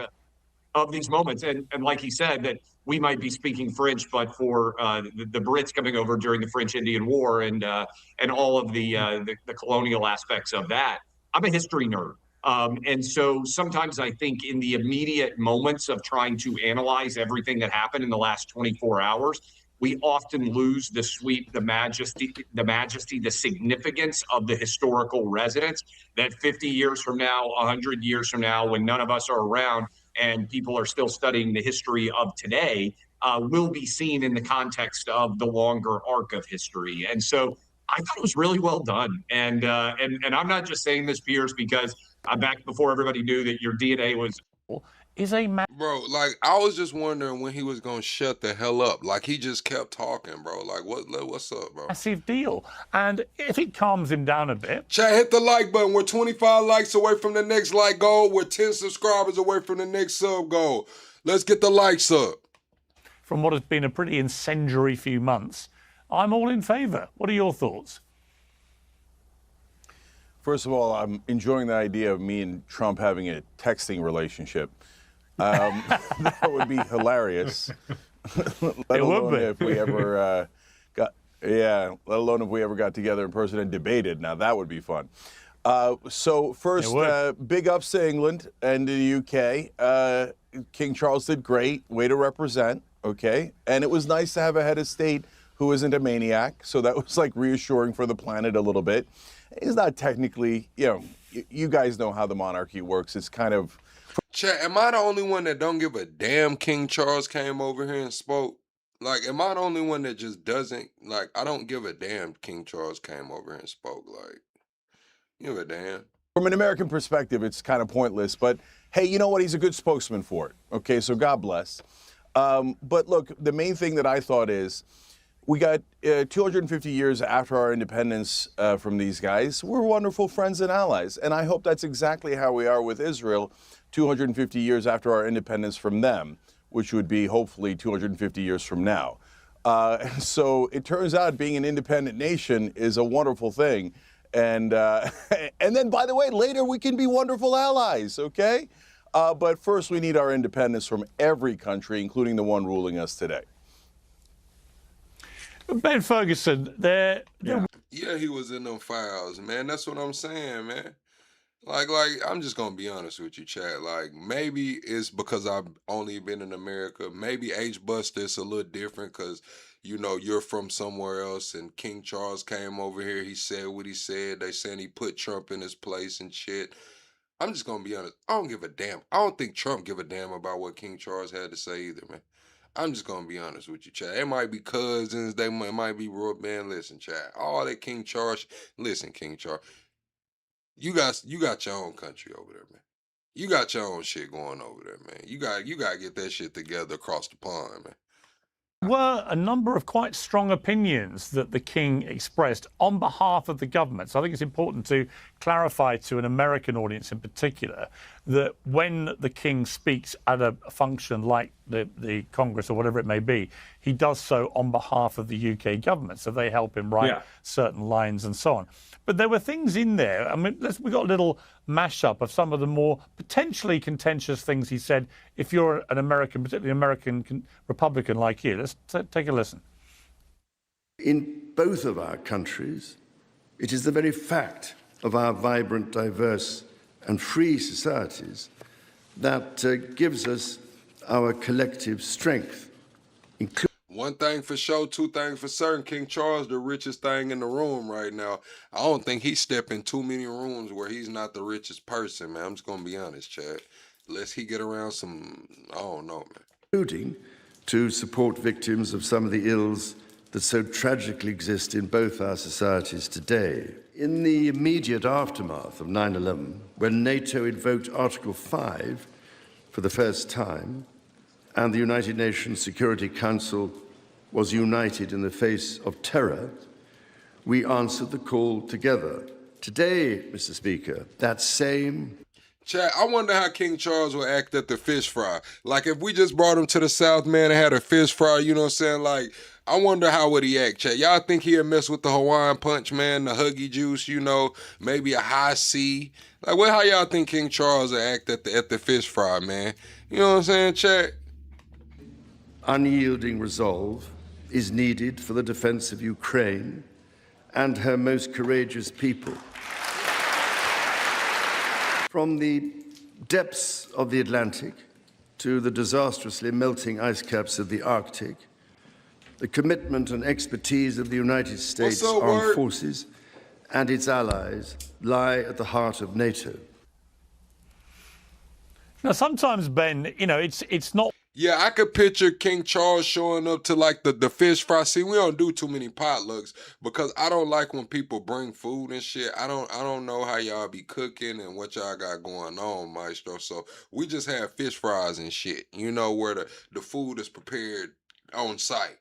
moments, and like he said, that we might be speaking French, but for the Brits coming over during the French-Indian War and all of the colonial aspects of that, I'm a history nerd. And so sometimes I think in the immediate moments of trying to analyze everything that happened in the last 24 hours, we often lose the sweep, the majesty, the significance of the historical resonance that 50 years from now, 100 years from now, when none of us are around and people are still studying the history of today, will be seen in the context of the longer arc of history. And so I thought it was really well done. And I'm not just saying this, Piers, because I'm back before everybody knew that your DNA was. Bro, like, I was just wondering when he was going to shut the hell up. Like, he just kept talking, bro. Like, what's up, bro? Massive deal. And if it calms him down a bit. Chat, hit the like button. We're 25 likes away from the next like goal. We're 10 subscribers away from the next sub goal. Let's get the likes up. From what has been a pretty incendiary few months, I'm all in favour. What are your thoughts? First of all, I'm enjoying the idea of me and Trump having a texting relationship. That would be hilarious. Let alone if we ever got together in person and debated. Now that would be fun. So first, big ups to England and the UK. King Charles did great. Way to represent. Okay, and it was nice to have a head of state who isn't a maniac. So that was like reassuring for the planet a little bit. He's not technically, you guys know how the monarchy works. It's kind of. Chat, am I the only one that don't give a damn King Charles came over here and spoke? Like, am I the only one that just doesn't? Like, I don't give a damn King Charles came over here and spoke. Like, give a damn. From an American perspective, it's kind of pointless. But, hey, you know what? He's a good spokesman for it. Okay, so God bless. But, look, the main thing that I thought is, we got 250 years after our independence from these guys. We're wonderful friends and allies. And I hope that's exactly how we are with Israel 250 years after our independence from them, which would be hopefully 250 years from now. So it turns out being an independent nation is a wonderful thing. And then, by the way, later we can be wonderful allies, okay? But first we need our independence from every country, including the one ruling us today. Ben Ferguson, Yeah, he was in them files, man. That's what I'm saying, man. Like, I'm just gonna be honest with you, Chad. Like, maybe it's because I've only been in America. Maybe H-Buster is a little different because, you know, you're from somewhere else. And King Charles came over here. He said what he said. They saying he put Trump in his place and shit. I'm just gonna be honest. I don't give a damn. I don't think Trump give a damn about what King Charles had to say either, man. I'm just gonna be honest with you, Chad. It might be cousins. Might be real, man. Listen, Chad. All that King Charles. Listen, King Charles. You got your own country over there, man. You got your own shit going over there, man. You got to get that shit together across the pond, man. Were a number of quite strong opinions that the King expressed on behalf of the government. So I think it's important to clarify to an American audience in particular that when the King speaks at a function like the Congress or whatever it may be, he does so on behalf of the UK government. So they help him write certain lines and so on. But there were things in there. I mean, we got a little mashup of some of the more potentially contentious things he said. If you're an American, particularly an American Republican like you, let's take a listen. In both of our countries, it is the very fact of our vibrant, diverse and free societies that gives us our collective strength. One thing for sure, two things for certain. King Charles, the richest thing in the room right now. I don't think he's stepping too many rooms where he's not the richest person, man. I'm just going to be honest, Chad. Unless he get around some, I don't know, man. Including to support victims of some of the ills that so tragically exist in both our societies today. In the immediate aftermath of 9/11, when NATO invoked Article 5 for the first time, and the United Nations Security Council was united in the face of terror, we answered the call together. Today, Mr. Speaker, that same... Chad, I wonder how King Charles would act at the fish fry. Like, if we just brought him to the South, man, and had a fish fry, you know what I'm saying? Like, I wonder how would he act, Chad. Y'all think he'd mess with the Hawaiian Punch, man, the Huggy Juice, you know, maybe a high C? Like, how y'all think King Charles would act at the fish fry, man? You know what I'm saying, Chad? Unyielding resolve is needed for the defense of Ukraine and her most courageous people. From the depths of the Atlantic to the disastrously melting ice caps of the Arctic, the commitment and expertise of the United States Armed Forces and its allies lie at the heart of NATO. Now, sometimes, Ben, you know, it's not... Yeah, I could picture King Charles showing up to like the fish fry. See, we don't do too many potlucks because I don't like when people bring food and shit. I don't know how y'all be cooking and what y'all got going on, Maestro. So we just have fish fries and shit, you know, where the food is prepared on site.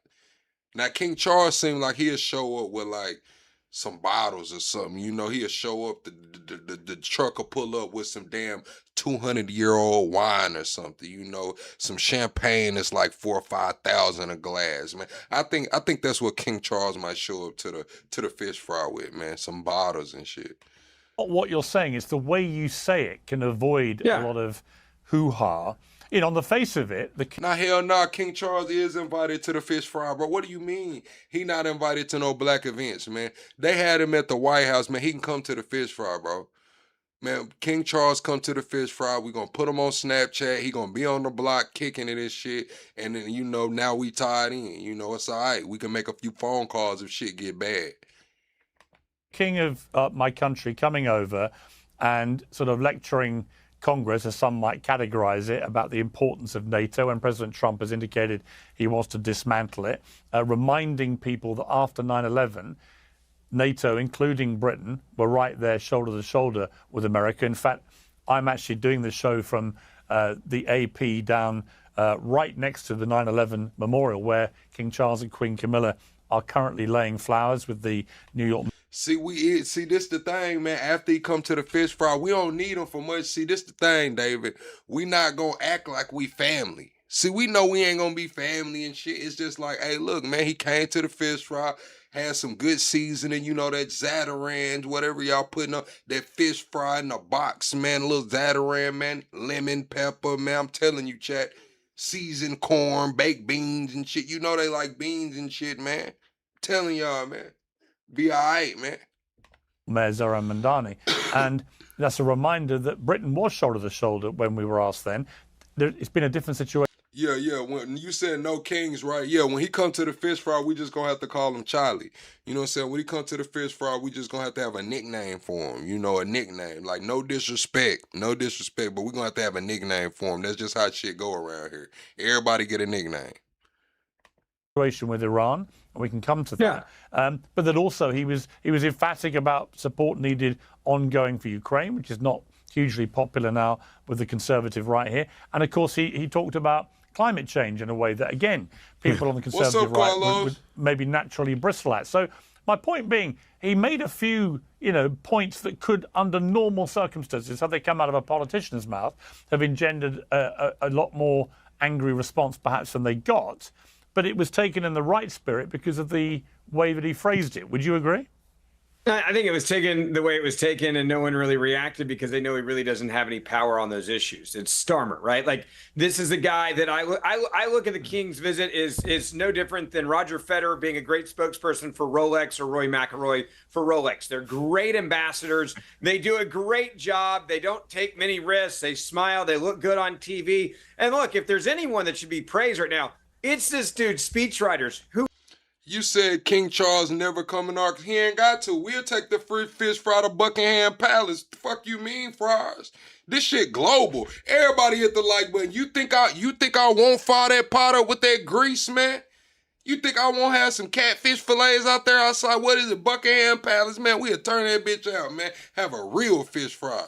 Now, King Charles seemed like he'll show up with like some bottles or something, you know, he'll show up, the truck will pull up with some damn 200-year-old wine or something, you know, some champagne that's like 4,000 or 5,000 a glass, man. I think that's what King Charles might show up to the fish fry with, man, some bottles and shit. What you're saying is the way you say it can avoid a lot of hoo-ha. You know, on the face of it, hell no, King Charles is invited to the fish fry, bro. What do you mean he not invited to no black events, man? They had him at the White House, man. He can come to the fish fry, bro. Man, King Charles come to the fish fry. We gonna put him on Snapchat. He gonna be on the block kicking it and shit. And then, you know, now we tied in. You know, it's all right. We can make a few phone calls if shit get bad. King of my country coming over and sort of lecturing Congress, as some might categorize it, about the importance of NATO, and President Trump has indicated he wants to dismantle it, reminding people that after 9/11, NATO, including Britain, were right there shoulder to shoulder with America. In fact, I'm actually doing the show from the AP down right next to the 9/11 memorial, where King Charles and Queen Camilla are currently laying flowers with the New York... See, this the thing, man. After he come to the fish fry, we don't need him for much. See, this the thing, David. We not gonna act like we family. See, we know we ain't gonna be family and shit. It's just like, hey, look, man, he came to the fish fry, had some good seasoning, you know, that Zatarain, whatever y'all putting up, that fish fry in a box, man, a little Zatarain, man, lemon pepper, man. I'm telling you, chat, seasoned corn, baked beans and shit. You know they like beans and shit, man. I'm telling y'all, man. Be all right, man. Mayor Zoran Mandani. And That's a reminder that Britain was shoulder to shoulder when we were asked then. It's been a different situation. Yeah. When you said no kings, right? Yeah, when he come to the fish fry, we just gonna have to call him Charlie. You know what I'm saying? When he come to the fish fry, we just gonna have to have a nickname for him. You know, a nickname. Like, no disrespect, but we gonna have to have a nickname for him. That's just how shit go around here. Everybody get a nickname. Situation with Iran, and we can come to that. But that also he was emphatic about support needed ongoing for Ukraine, which is not hugely popular now with the conservative right here. And of course, he talked about climate change in a way that, again, people on the conservative right would maybe naturally bristle at. So my point being, he made a few, points that could, under normal circumstances, had they come out of a politician's mouth, have engendered a lot more angry response perhaps than they got. But it was taken in the right spirit because of the way that he phrased it. Would you agree? I think it was taken the way it was taken, and no one really reacted because they know he really doesn't have any power on those issues. It's Starmer, right? Like, this is a guy that I look at the King's visit is no different than Roger Federer being a great spokesperson for Rolex or Roy McIlroy for Rolex. They're great ambassadors. They do a great job. They don't take many risks. They smile. They look good on TV. And look, if there's anyone that should be praised right now, it's this dude's speechwriters who. You said King Charles never come in our. He ain't got to. We'll take the free fish fry to Buckingham Palace. The fuck you mean, fries? This shit global. Everybody hit the like button. You think I won't fire that pot up with that grease, man? You think I won't have some catfish fillets out there outside? What is it, Buckingham Palace, man? We'll turn that bitch out, man. Have a real fish fry.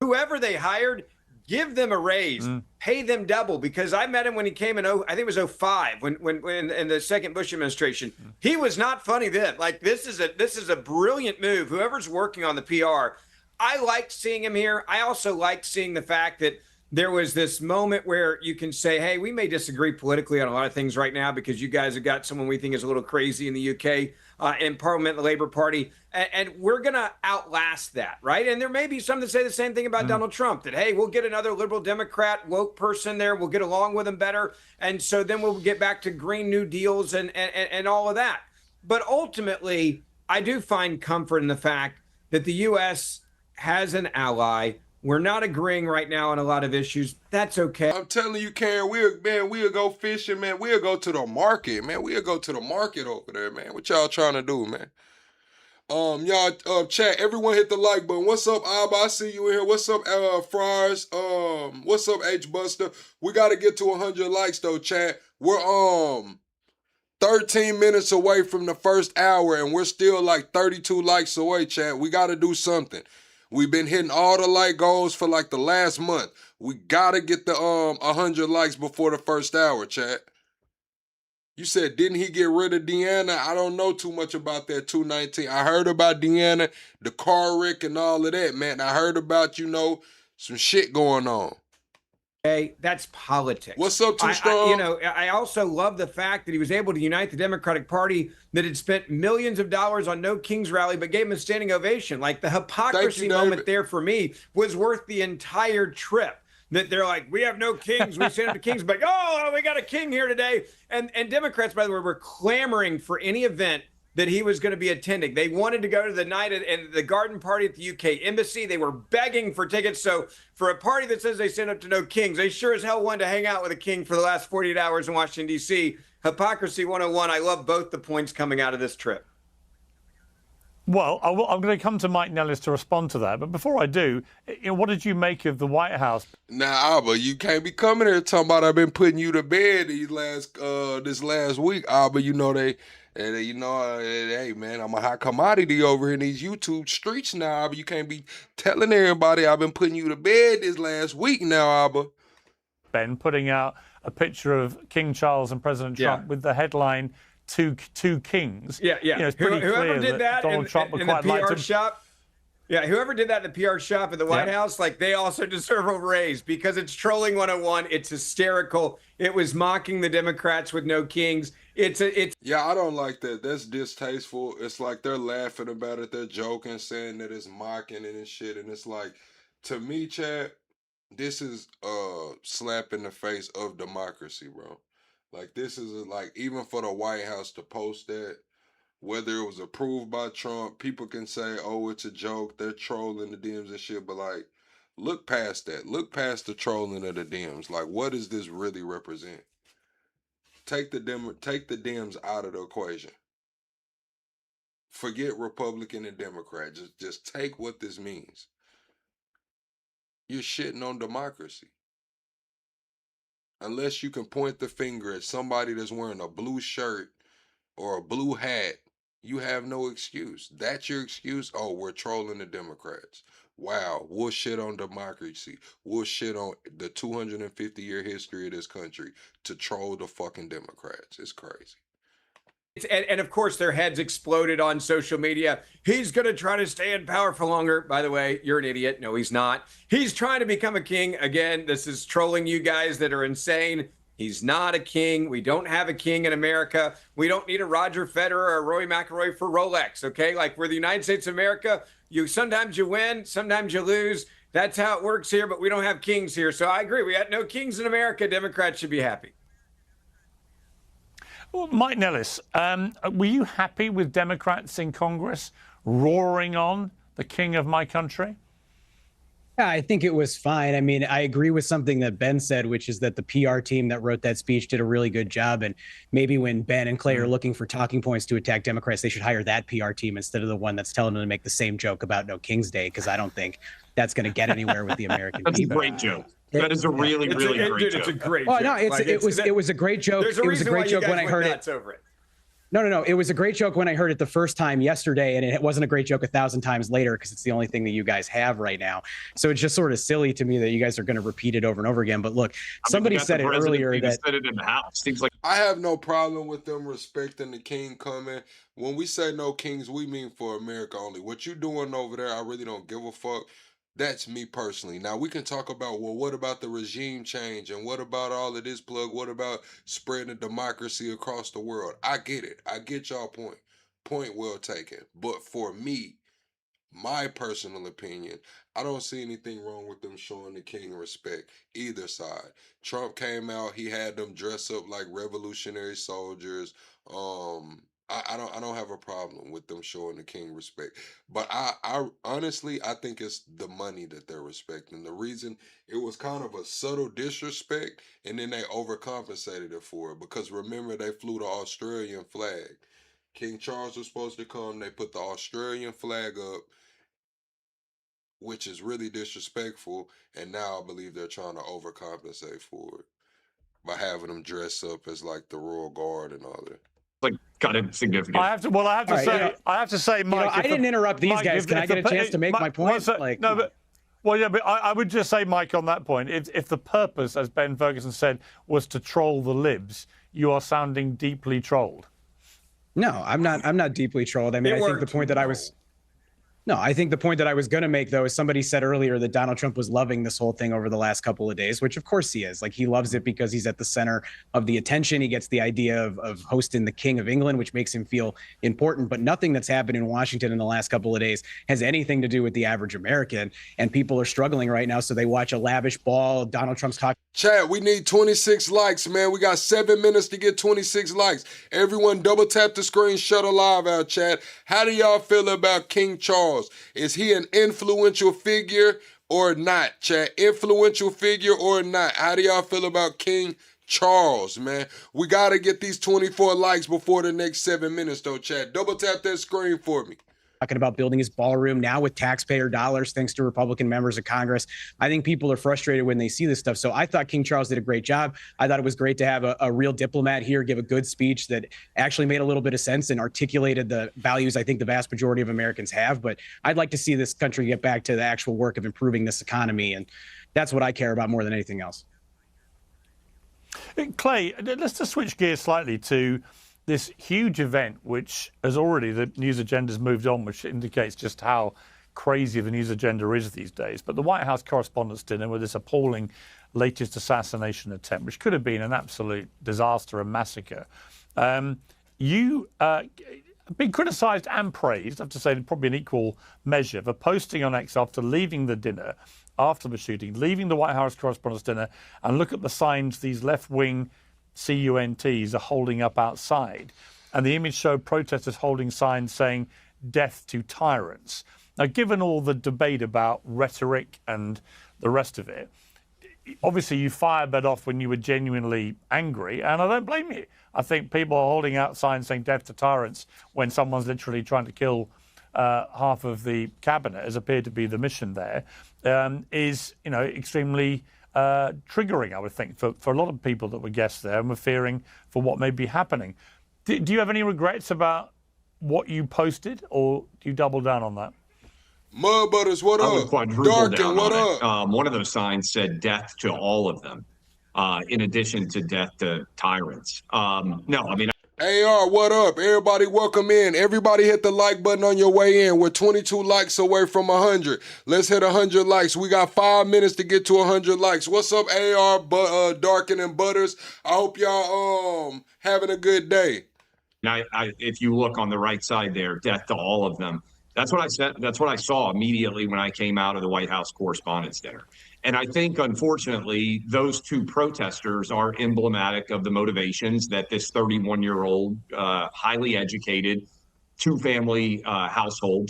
Whoever they hired, give them a raise, pay them double, because I met him when he came in, I think it was 2005, when in the second Bush administration. He was not funny then. Like, this is a brilliant move. Whoever's working on the PR, I liked seeing him here. I also liked seeing the fact that there was this moment where you can say, hey, we may disagree politically on a lot of things right now because you guys have got someone we think is a little crazy in the UK in Parliament, the Labour Party, and we're going to outlast that, right? And there may be some that say the same thing about Donald Trump, that, hey, we'll get another liberal Democrat, woke person there, we'll get along with him better, and so then we'll get back to Green New Deals and all of that. But ultimately, I do find comfort in the fact that the U.S. has an ally. We're not agreeing right now on a lot of issues. That's okay. I'm telling you, Karen, we'll go fishing, man. We'll go to the market, man. We'll go to the market over there, man. What y'all trying to do, man? Y'all, chat, everyone hit the like button. What's up, Alba? I see you in here. What's up, Fries? What's up, H-Buster? We got to get to 100 likes, though, chat. We're, 13 minutes away from the first hour, and we're still like 32 likes away, chat. We got to do something. We've been hitting all the like goals for like the last month. We gotta get the 100 likes before the first hour, chat. You said, didn't he get rid of Deanna? I don't know too much about that 219. I heard about Deanna, the car wreck and all of that, man. I heard about, some shit going on. Hey, that's politics. What's up, Too Strong? I also love the fact that he was able to unite the Democratic Party that had spent millions of dollars on No Kings rally, but gave him a standing ovation. Like, the hypocrisy moment there for me was worth the entire trip. That they're like, we have no kings, we send them to kings, but oh, we got a king here today. And Democrats, by the way, were clamoring for any event that he was going to be attending. They wanted to go to the night and the garden party at the UK embassy. They were begging for tickets. So for a party that says they send up to no kings, they sure as hell wanted to hang out with a king for the last 48 hours in Washington, D.C. Hypocrisy 101. I love both the points coming out of this trip. Well, I'm going to come to Mike Nellis to respond to that. But before I do, what did you make of the White House? Now, Alba, you can't be coming here talking about I've been putting you to bed this last week, Alba. Hey, man, I'm a hot commodity over here in these YouTube streets now, Alba. You can't be telling everybody I've been putting you to bed this last week now, Alba. Ben putting out a picture of King Charles and President Trump with the headline, Two Kings. Yeah. It's pretty whoever clear did that Donald Trump would in quite the like PR to... shop. Yeah, whoever did that in the PR shop at the White House, like, they also deserve a raise because it's trolling 101. It's hysterical. It was mocking the Democrats with no kings. Yeah, I don't like that. That's distasteful. It's like they're laughing about it. They're joking, saying that it's mocking and shit. And it's like, to me, Chad, this is a slap in the face of democracy, bro. Like, this is like, even for the White House to post that, whether it was approved by Trump, people can say, oh, it's a joke, they're trolling the DMs and shit, but like, look past that. Look past the trolling of the DMs. Like, what does this really represent? Take the Dems out of the equation. Forget Republican and Democrat. Just take what this means. You're shitting on democracy. Unless you can point the finger at somebody that's wearing a blue shirt or a blue hat, you have no excuse. That's your excuse? Oh, we're trolling the Democrats. Wow, we'll shit on democracy. We'll shit on the 250-year history of this country to troll the fucking Democrats. It's crazy. And of course, their heads exploded on social media. He's going to try to stay in power for longer. By the way, you're an idiot. No, he's not. He's trying to become a king. Again, this is trolling you guys that are insane. He's not a king. We don't have a king in America. We don't need a Roger Federer or a Rory McIlroy for Rolex, okay? Like, we're the United States of America. Sometimes you win, sometimes you lose. That's how it works here, but we don't have kings here. So I agree. We got no kings in America. Democrats should be happy. Well, Mike Nellis, were you happy with Democrats in Congress roaring on the king of my country? Yeah, I think it was fine. I mean, I agree with something that Ben said, which is that the PR team that wrote that speech did a really good job. And maybe when Ben and Clay are looking for talking points to attack Democrats, they should hire that PR team instead of the one that's telling them to make the same joke about No King's Day, because I don't think that's going to get anywhere with the American people. That's a great joke. That is a really great joke. It's a great joke. No, it was a great joke. There's a it was a great joke when I heard it. Over it. No. It was a great joke when I heard it the first time yesterday, and it wasn't a great joke 1,000 times later because it's the only thing that you guys have right now. So it's just sort of silly to me that you guys are going to repeat it over and over again. But look, somebody said it earlier that said it in the House. Seems like I have no problem with them respecting the king coming. When we say no kings, we mean for America only. What you doing over there, I really don't give a fuck. That's me personally. Now, we can talk about, well, what about the regime change? And what about all of this plug? What about spreading democracy across the world? I get it. I get y'all point. Point well taken. But for me, my personal opinion, I don't see anything wrong with them showing the king respect, either side. Trump came out, he had them dress up like revolutionary soldiers. I don't have a problem with them showing the king respect. But I honestly, I think it's the money that they're respecting. The reason it was kind of a subtle disrespect, and then they overcompensated it for it. Because remember, they flew the Australian flag. King Charles was supposed to come, they put the Australian flag up, which is really disrespectful, and now I believe they're trying to overcompensate for it by having them dress up as like the Royal Guard and all that. Like kind of significant. I have to say, Mike. I didn't interrupt these guys. Can I get a chance to make my point? But I would just say, Mike, on that point, if the purpose, as Ben Ferguson said, was to troll the libs, you are sounding deeply trolled. No, I'm not. I'm not deeply trolled. I mean, I think the point that I was. No, I think the point that I was going to make, though, is somebody said earlier that Donald Trump was loving this whole thing over the last couple of days, which of course he is. Like, he loves it because he's at the center of the attention. He gets the idea of hosting the King of England, which makes him feel important. But nothing that's happened in Washington in the last couple of days has anything to do with the average American. And people are struggling right now. So they watch a lavish ball. Donald Trump's talking. Chad, we need 26 likes, man. We got 7 minutes to get 26 likes. Everyone double tap the screen, shut a live out, Chad. How do y'all feel about King Charles? Is he an influential figure or not, Chad? Influential figure or not? How do y'all feel about King Charles, man? We got to get these 24 likes before the next 7 minutes, though, Chad. Double tap that screen for me. Talking about building his ballroom now with taxpayer dollars, thanks to Republican members of Congress. I think people are frustrated when they see this stuff. So I thought King Charles did a great job. I thought it was great to have a real diplomat here give a good speech that actually made a little bit of sense and articulated the values I think the vast majority of Americans have. But I'd like to see this country get back to the actual work of improving this economy. And that's what I care about more than anything else. Clay, let's just switch gears slightly to this huge event, which has already, the news agenda has moved on, which indicates just how crazy the news agenda is these days. But the White House Correspondents' Dinner with this appalling latest assassination attempt, which could have been an absolute disaster and massacre. You been criticised and praised, I have to say, probably in equal measure, for posting on X after leaving the dinner, after the shooting, leaving the White House Correspondents' Dinner, and look at the signs these left-wing CUNTs are holding up outside. and the image showed protesters holding signs saying "Death to Tyrants." Now, given all the debate about rhetoric and the rest of it, obviously you fired that off when you were genuinely angry, and I don't blame you. I think people are holding out signs saying "Death to Tyrants" when someone's literally trying to kill half of the cabinet, as appeared to be the mission there, is extremely triggering, I would think, for a lot of people that were guests there and were fearing for what may be happening. Do you have any regrets about what you posted, or do you double down on that? Mud Butters, what up? I would quadruple Darkin, down what on up? it. One of those signs said "death to all of them," in addition to "death to tyrants." No, I mean. AR, what up? Everybody welcome in. Everybody hit the like button on your way in. We're 22 likes away from 100. Let's hit 100 likes. We got 5 minutes to get to 100 likes. What's up, AR, Darkin and Butters? I hope y'all having a good day. Now, if you look on the right side there, "death to all of them." That's what I said. That's what I saw immediately when I came out of the White House Correspondents' Dinner. And I think, unfortunately, those two protesters are emblematic of the motivations that this 31-year-old, highly educated, two-parent household,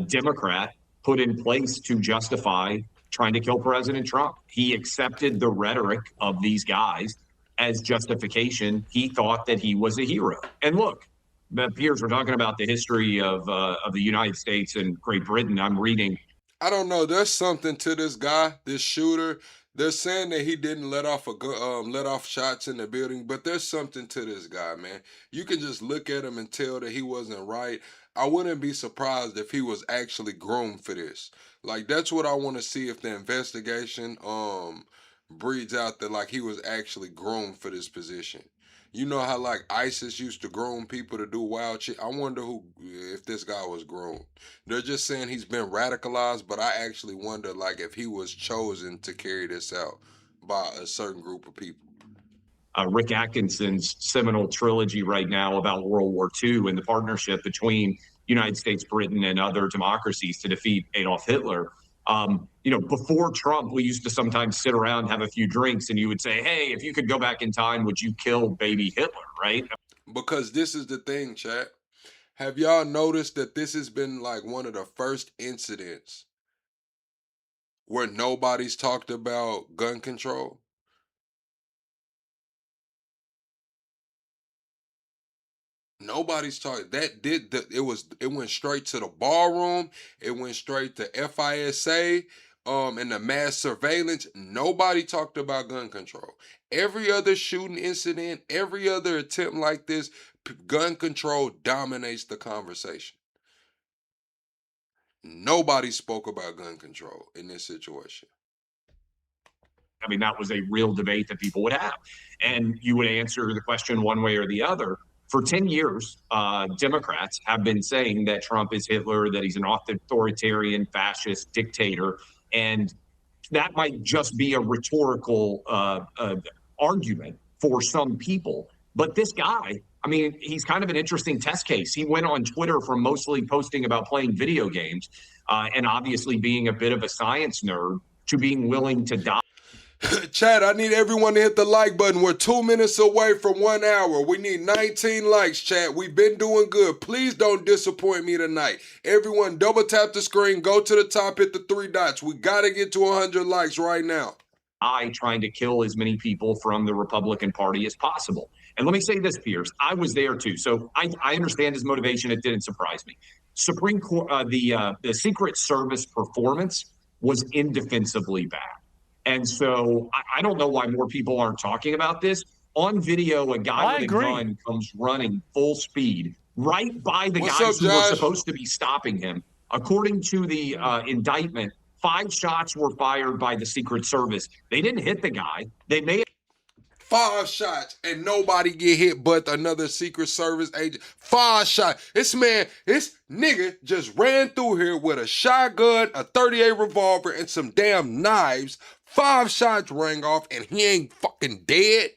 Democrat put in place to justify trying to kill President Trump. He accepted the rhetoric of these guys as justification. He thought that he was a hero. And look, Piers, we're talking about the history of the United States and Great Britain. I'm reading. I don't know. There's something to this guy, this shooter. They're saying that he didn't let off shots in the building, but there's something to this guy, man. You can just look at him and tell that he wasn't right. I wouldn't be surprised if he was actually groomed for this. Like, that's what I want to see, if the investigation breeds out that like he was actually groomed for this position. You know how like ISIS used to groom people to do wild shit? I wonder if this guy was groomed. They're just saying he's been radicalized, but I actually wonder like if he was chosen to carry this out by a certain group of people. Rick Atkinson's seminal trilogy right now about World War II and the partnership between United States, Britain, and other democracies to defeat Adolf Hitler. Before Trump, we used to sometimes sit around and have a few drinks, and you would say, "Hey, if you could go back in time, would you kill baby Hitler?" Right? Because this is the thing, chat. Have y'all noticed that this has been like one of the first incidents where nobody's talked about gun control? Nobody's talking. It went straight to the ballroom. It went straight to FISA, and the mass surveillance. Nobody talked about gun control. Every other shooting incident, every other attempt like this, gun control dominates the conversation. Nobody spoke about gun control in this situation. I mean, that was a real debate that people would have. And you would answer the question one way or the other. For 10 years, Democrats have been saying that Trump is Hitler, that he's an authoritarian, fascist dictator. And that might just be a rhetorical argument for some people. But this guy, I mean, he's kind of an interesting test case. He went on Twitter from mostly posting about playing video games and obviously being a bit of a science nerd to being willing to die. Chat, I need everyone to hit the like button. We're 2 minutes away from 1 hour. We need 19 likes, chat. We've been doing good. Please don't disappoint me tonight. Everyone, double tap the screen. Go to the top, hit the 3 dots. We got to get to 100 likes right now. Trying to kill as many people from the Republican Party as possible. And let me say this, Piers, I was there too. So I understand his motivation. It didn't surprise me. Supreme Court, the Secret Service performance was indefensibly bad. And so I don't know why more people aren't talking about this. On video, a guy with a gun comes running full speed right by the guys who were supposed to be stopping him. According to the indictment, 5 shots were fired by the Secret Service. They didn't hit the guy. They made 5 shots and nobody get hit but another Secret Service agent. 5 shots. This nigga just ran through here with a shotgun, a 38 revolver, and some damn knives. 5 shots rang off and he ain't fucking dead.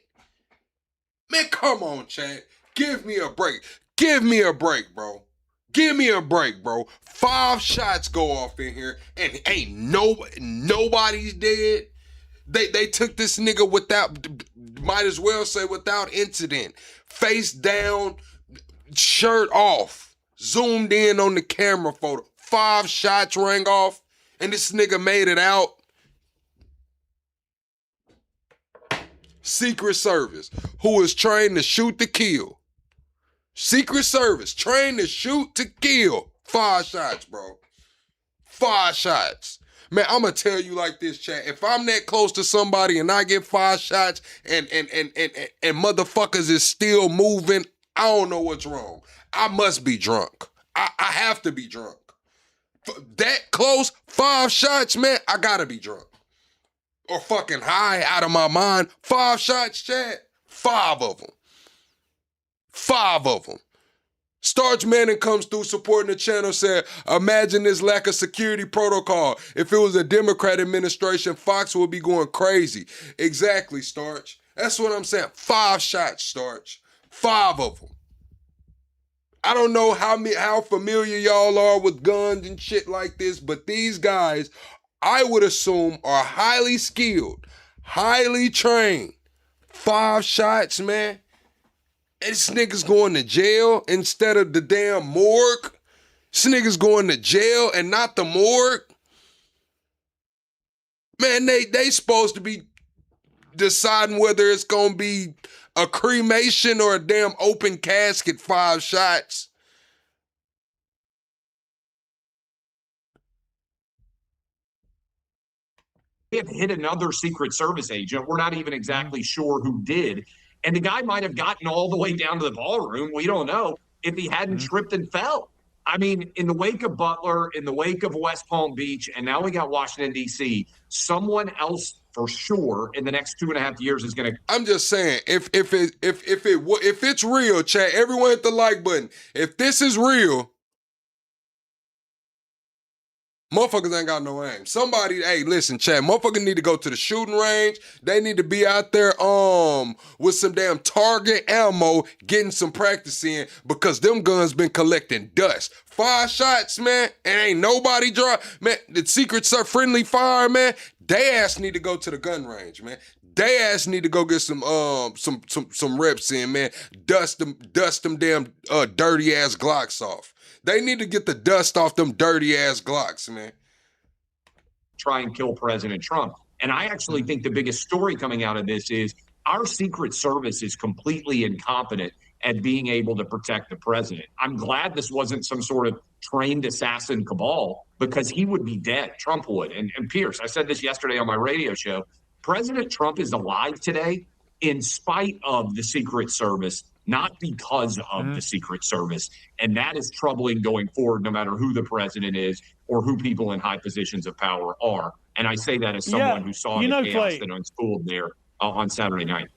Man, come on, Chad. Give me a break. Give me a break, bro. Give me a break, bro. 5 shots go off in here and ain't nobody's dead. They took this nigga might as well say without incident. Face down, shirt off, zoomed in on the camera photo. 5 shots rang off, and this nigga made it out. Secret Service, who is trained to shoot to kill. Secret Service, trained to shoot to kill. 5 shots, bro. 5 shots. Man, I'm going to tell you like this, chat. If I'm that close to somebody and I get 5 shots and motherfuckers is still moving, I don't know what's wrong. I must be drunk. I have to be drunk. That close, 5 shots, man, I got to be drunk. Or fucking high out of my mind. 5 shots, chat. 5 of them. 5 of them. Starch Manning comes through supporting the channel, said, imagine this lack of security protocol. If it was a Democrat administration, Fox would be going crazy. Exactly, Starch. That's what I'm saying. 5 shots, Starch. 5 of them. I don't know how familiar y'all are with guns and shit like this, but these guys, I would assume, are highly skilled, highly trained. 5 shots, man. This nigga's going to jail instead of the damn morgue. This nigga's going to jail and not the morgue. Man, they supposed to be deciding whether it's going to be a cremation or a damn open casket. 5 shots. They have hit another Secret Service agent. We're not even exactly sure who did. And the guy might have gotten all the way down to the ballroom. We don't know if he hadn't tripped and fell. I mean, in the wake of Butler, in the wake of West Palm Beach, and now we got Washington, D.C., someone else for sure in the next 2.5 years is going to. I'm just saying, if it's real, chat, everyone hit the like button. If this is real, motherfuckers ain't got no aim. Somebody, hey, listen, chat, motherfuckers need to go to the shooting range. They need to be out there with some damn target ammo, getting some practice in, because them guns been collecting dust. 5 shots, man, and ain't nobody draw. Man, the Secret Service friendly fire, man, they ass need to go to the gun range, man. They ass need to go get some reps in, man. Dust them damn dirty ass Glocks off. They need to get the dust off them dirty ass Glocks, man. Try and kill President Trump. And I actually think the biggest story coming out of this is our Secret Service is completely incompetent at being able to protect the president. I'm glad this wasn't some sort of trained assassin cabal, because he would be dead. Trump would. And Pierce, I said this yesterday on my radio show. President Trump is alive today in spite of the Secret Service, not because of the Secret Service. And that is troubling going forward, no matter who the president is or who people in high positions of power are. And I say that as someone who saw the chaos that unfolded there on Saturday night.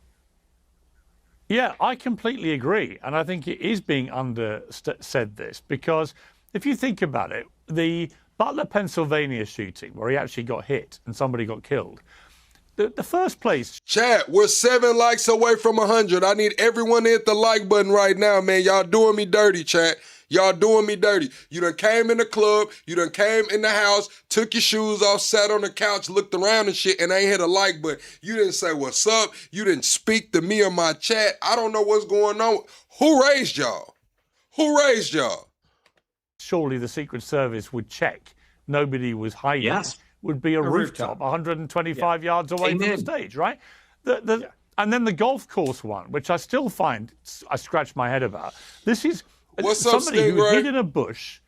Yeah, I completely agree. And I think it is being said this, because if you think about it, the Butler, Pennsylvania shooting, where he actually got hit and somebody got killed, the first place. Chat, we're 7 likes away from 100. I need everyone to hit the like button right now, man. Y'all doing me dirty, chat. Y'all doing me dirty. You done came in the club, you done came in the house, took your shoes off, sat on the couch, looked around and shit, and ain't hit a like button. You didn't say what's up. You didn't speak to me or my chat. I don't know what's going on. Who raised y'all? Who raised y'all? Surely the Secret Service would check nobody was hiding. Yes. Would be a rooftop 125 yards away from the stage, right? And then the golf course one, which I still find, I scratch my head about. This is somebody who hid in a bush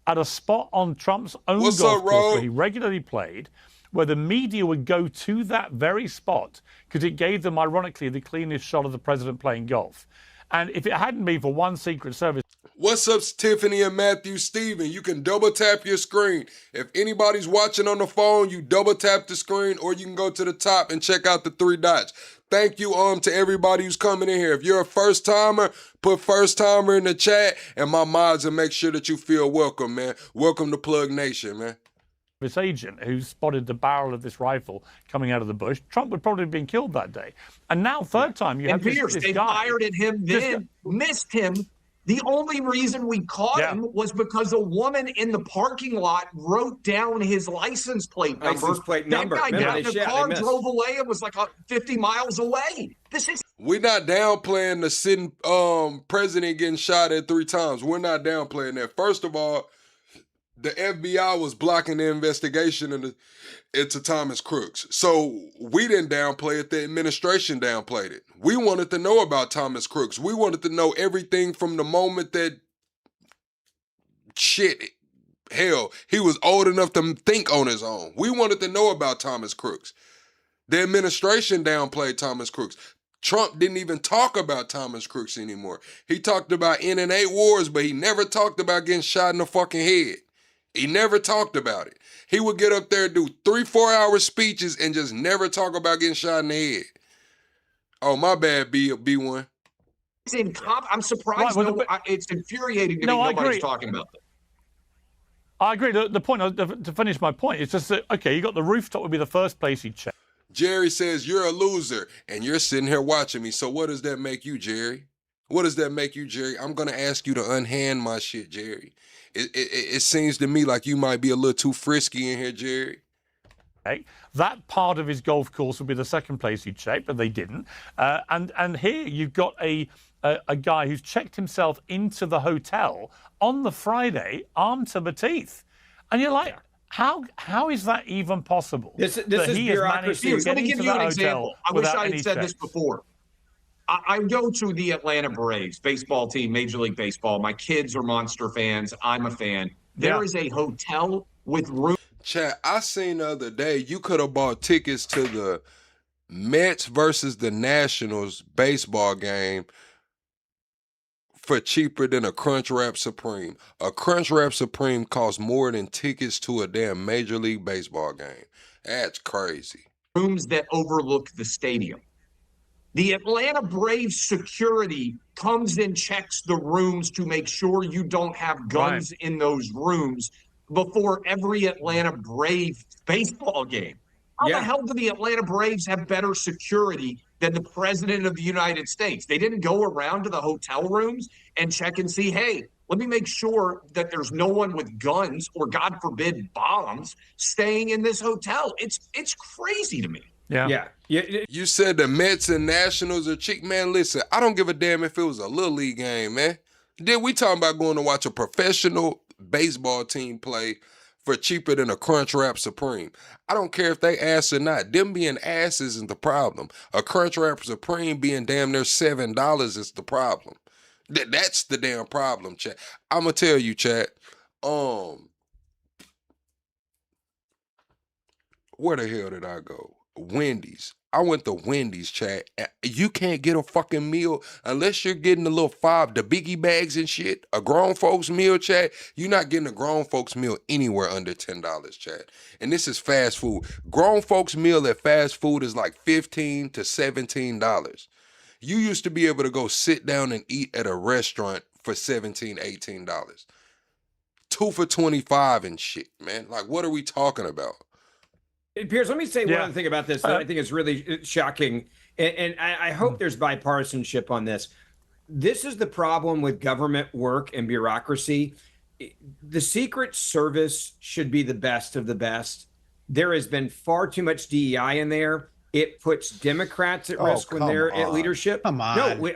at a spot on Trump's own golf course where he regularly played, where the media would go to that very spot because it gave them, ironically, the cleanest shot of the president playing golf. And if it hadn't been for one Secret Service. What's up, Tiffany and Matthew Steven? You can double tap your screen. If anybody's watching on the phone, you double tap the screen, or you can go to the top and check out the 3 dots. Thank you to everybody who's coming in here. If you're a first timer, put first timer in the chat, and my mods will make sure that you feel welcome, man. Welcome to Plug Nation, man. This agent who spotted the barrel of this rifle coming out of the bush, Trump would probably have been killed that day. And now, third time, you have Pierce, this they guy. fired at him then, missed him, The only reason we caught him was because a woman in the parking lot wrote down his lilicense plate number. That guy got in the car, drove away, and was like 50 miles away. This is. We're not downplaying the sitting president getting shot at 3 times. We're not downplaying that. First of all, the FBI was blocking the investigation into Thomas Crooks. So we didn't downplay it. The administration downplayed it. We wanted to know about Thomas Crooks. We wanted to know everything from the moment that hell, he was old enough to think on his own. We wanted to know about Thomas Crooks. The administration downplayed Thomas Crooks. Trump didn't even talk about Thomas Crooks anymore. He talked about NNA wars, but he never talked about getting shot in the fucking head. He never talked about it. He would get up there and do 3-4 hour speeches and just never talk about getting shot in the head. Oh, my bad, B1. I'm surprised. It's infuriating to me nobody's talking about this. I agree. The point, to finish my point, it's just that, okay, you got the rooftop would be the first place he'd check. Jerry says, you're a loser, and you're sitting here watching me. So what does that make you, Jerry? What does that make you, Jerry? I'm going to ask you to unhand my shit, Jerry. It seems to me like you might be a little too frisky in here, Jerry. Okay. That part of his golf course would be the second place he'd check, but they didn't. And here you've got a guy who's checked himself into the hotel on the Friday, armed to the teeth. And you're like, how is that even possible? This is bureaucracy. Let me give you an example. I wish I had said this before. I go to the Atlanta Braves baseball team, Major League Baseball. My kids are Monster fans. I'm a fan. There is a hotel with room. Chat, I seen the other day, you could have bought tickets to the Mets versus the Nationals baseball game for cheaper than a Crunchwrap Supreme. A Crunchwrap Supreme costs more than tickets to a damn Major League Baseball game. That's crazy. Rooms that overlook the stadium. The Atlanta Braves security comes and checks the rooms to make sure you don't have guns in those rooms before every Atlanta Brave baseball game. How the hell do the Atlanta Braves have better security than the President of the United States? They didn't go around to the hotel rooms and check and see, hey, let me make sure that there's no one with guns or, God forbid, bombs staying in this hotel. It's crazy to me. Yeah. You said the Mets and Nationals are cheap. Man, listen, I don't give a damn if it was a Little League game, man. Then we talking about going to watch a professional baseball team play for cheaper than a Crunchwrap Supreme. I don't care if they ass or not. Them being ass isn't the problem. A Crunchwrap Supreme being damn near $7 is the problem. That's the damn problem, chat. I'm going to tell you, chat. Where the hell did I go? Wendy's. I went to Wendy's, chat. You can't get a fucking meal unless you're getting the little the biggie bags and shit. A grown folks meal, chat. You're not getting a grown folks meal anywhere under $10, chat. And this is fast food. Grown folks meal at fast food is like $15 to $17. You used to be able to go sit down and eat at a restaurant for $17, $18. 2 for $25 and shit, man. Like, what are we talking about? Piers, let me say one other thing about this that I think is really shocking, and I hope there's bipartisanship on this. This is the problem with government work and bureaucracy. The Secret Service should be the best of the best. There has been far too much DEI in there. It puts Democrats at risk when they're at leadership. Come on. No,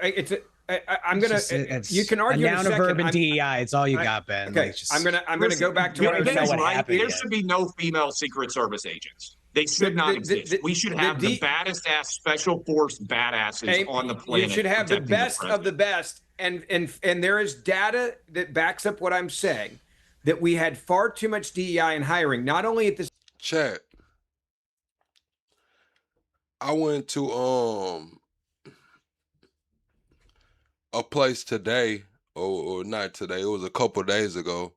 I'm gonna. You can argue. A noun, a verb, and DEI. It's all you got, Ben. Okay, I'm gonna go back to what I was saying. Right. There should be no female Secret Service agents. They should not exist. We should have the baddest ass special force badasses on the planet. You should have the best of the best, and there is data that backs up what I'm saying. That we had far too much DEI in hiring, not only at this. Chat. I went to a place today, or not today, it was a couple days ago,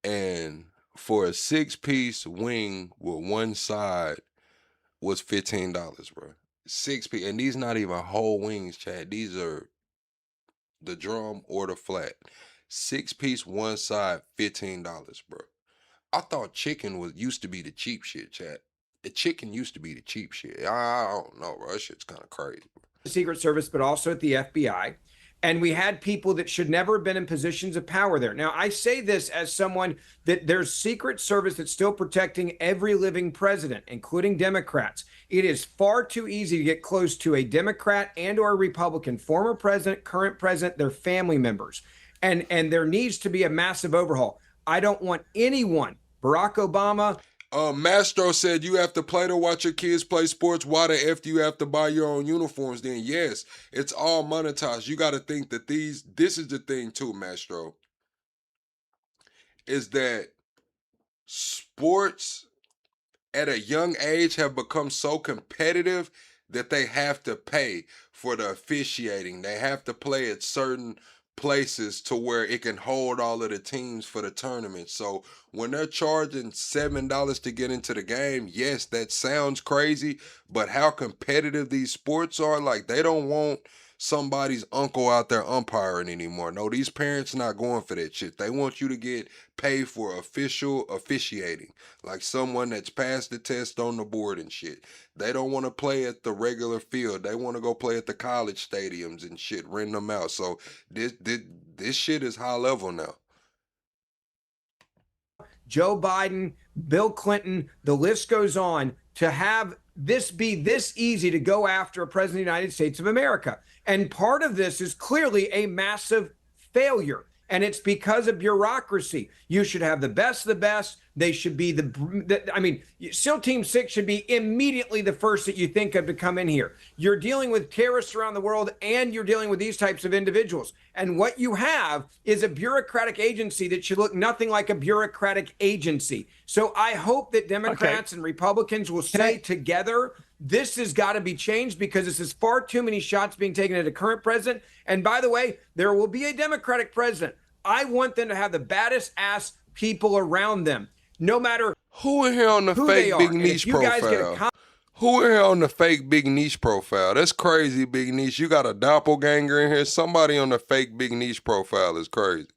and for a 6-piece wing with one side was $15, bro. 6-piece, and these not even whole wings, Chad. These are the drum or the flat. 6-piece, one side, $15, bro. I thought chicken used to be the cheap shit, Chad. The chicken used to be the cheap shit. I don't know, bro. That shit's kind of crazy. The Secret Service, but also at the FBI. And we had people that should never have been in positions of power there. Now, I say this as someone that there's Secret Service that's still protecting every living president, including Democrats. It is far too easy to get close to a Democrat and or a Republican, former president, current president, their family members. And there needs to be a massive overhaul. I don't want anyone, Barack Obama. Mastro said you have to play to watch your kids play sports. Why the F do you have to buy your own uniforms then? Yes, it's all monetized. You got to think that this is the thing too, Mastro, is that sports at a young age have become so competitive that they have to pay for the officiating. They have to play at certain places to where it can hold all of the teams for the tournament. So when they're charging $7 to get into the game, yes, that sounds crazy, but how competitive these sports are, like they don't want somebody's uncle out there umpiring anymore. No, these parents not going for that shit. They want you to get paid for official officiating, like someone that's passed the test on the board and shit. They don't want to play at the regular field. They want to go play at the college stadiums and shit, rent them out. So this shit is high level now. Joe Biden, Bill Clinton, the list goes on, to have this be this easy to go after a president of the United States of America. And part of this is clearly a massive failure. And it's because of bureaucracy. You should have the best of the best. They should be SEAL Team 6 should be immediately the first that you think of to come in here. You're dealing with terrorists around the world, and you're dealing with these types of individuals. And what you have is a bureaucratic agency that should look nothing like a bureaucratic agency. So I hope that Democrats and Republicans will stay together. This has got to be changed, because this is far too many shots being taken at a current president. And by the way, there will be a Democratic president. I want them to have the baddest ass people around them, no matter who in here on the fake Big Niche profile. Who in here on the fake Big Niche profile? That's crazy, Big Niche. You got a doppelganger in here. Somebody on the fake Big Niche profile is crazy.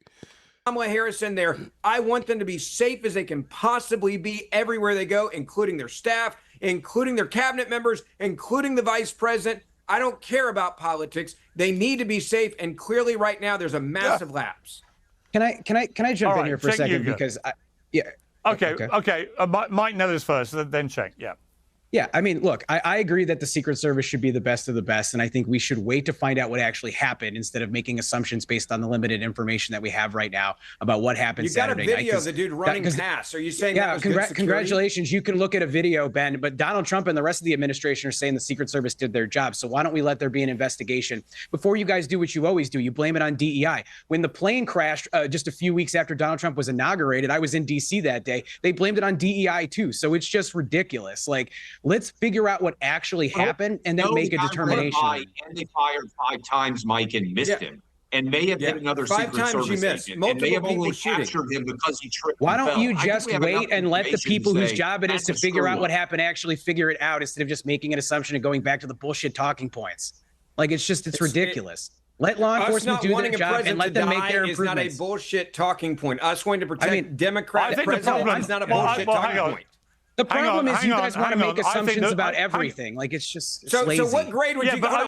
Kamala Harris in there. I want them to be safe as they can possibly be everywhere they go, including their staff, including their cabinet members, including the vice president. I don't care about politics. They need to be safe, and clearly right now there's a massive lapse. Can I jump in here for a second, because Okay. Mike Nethers first, then check. Yeah. Yeah, I mean, look, I agree that the Secret Service should be the best of the best, and I think we should wait to find out what actually happened instead of making assumptions based on the limited information that we have right now about what happened Saturday night. You got a video of the dude running past. Are you saying that was good security? Congratulations. You can look at a video, Ben, but Donald Trump and the rest of the administration are saying the Secret Service did their job. So why don't we let there be an investigation before you guys do what you always do? You blame it on DEI. When the plane crashed just a few weeks after Donald Trump was inaugurated, I was in D.C. that day. They blamed it on DEI too. So it's just ridiculous. Like, let's figure out what actually happened and then make a determination. And they fired 5 times Mike and missed him, and may have hit another Secret Service agent, and may have only captured him because he tripped. Why don't you just wait and let the people whose job it is to figure out what happened actually figure it out, instead of just making an assumption and going back to the bullshit talking points? Like, it's ridiculous. Let law enforcement do their job and let them make their improvements. It's not a bullshit talking point. Us going to protect Democratic president is not a bullshit talking point. The problem is you guys want to make assumptions about everything. Like, it's just lazy. So what grade would you go?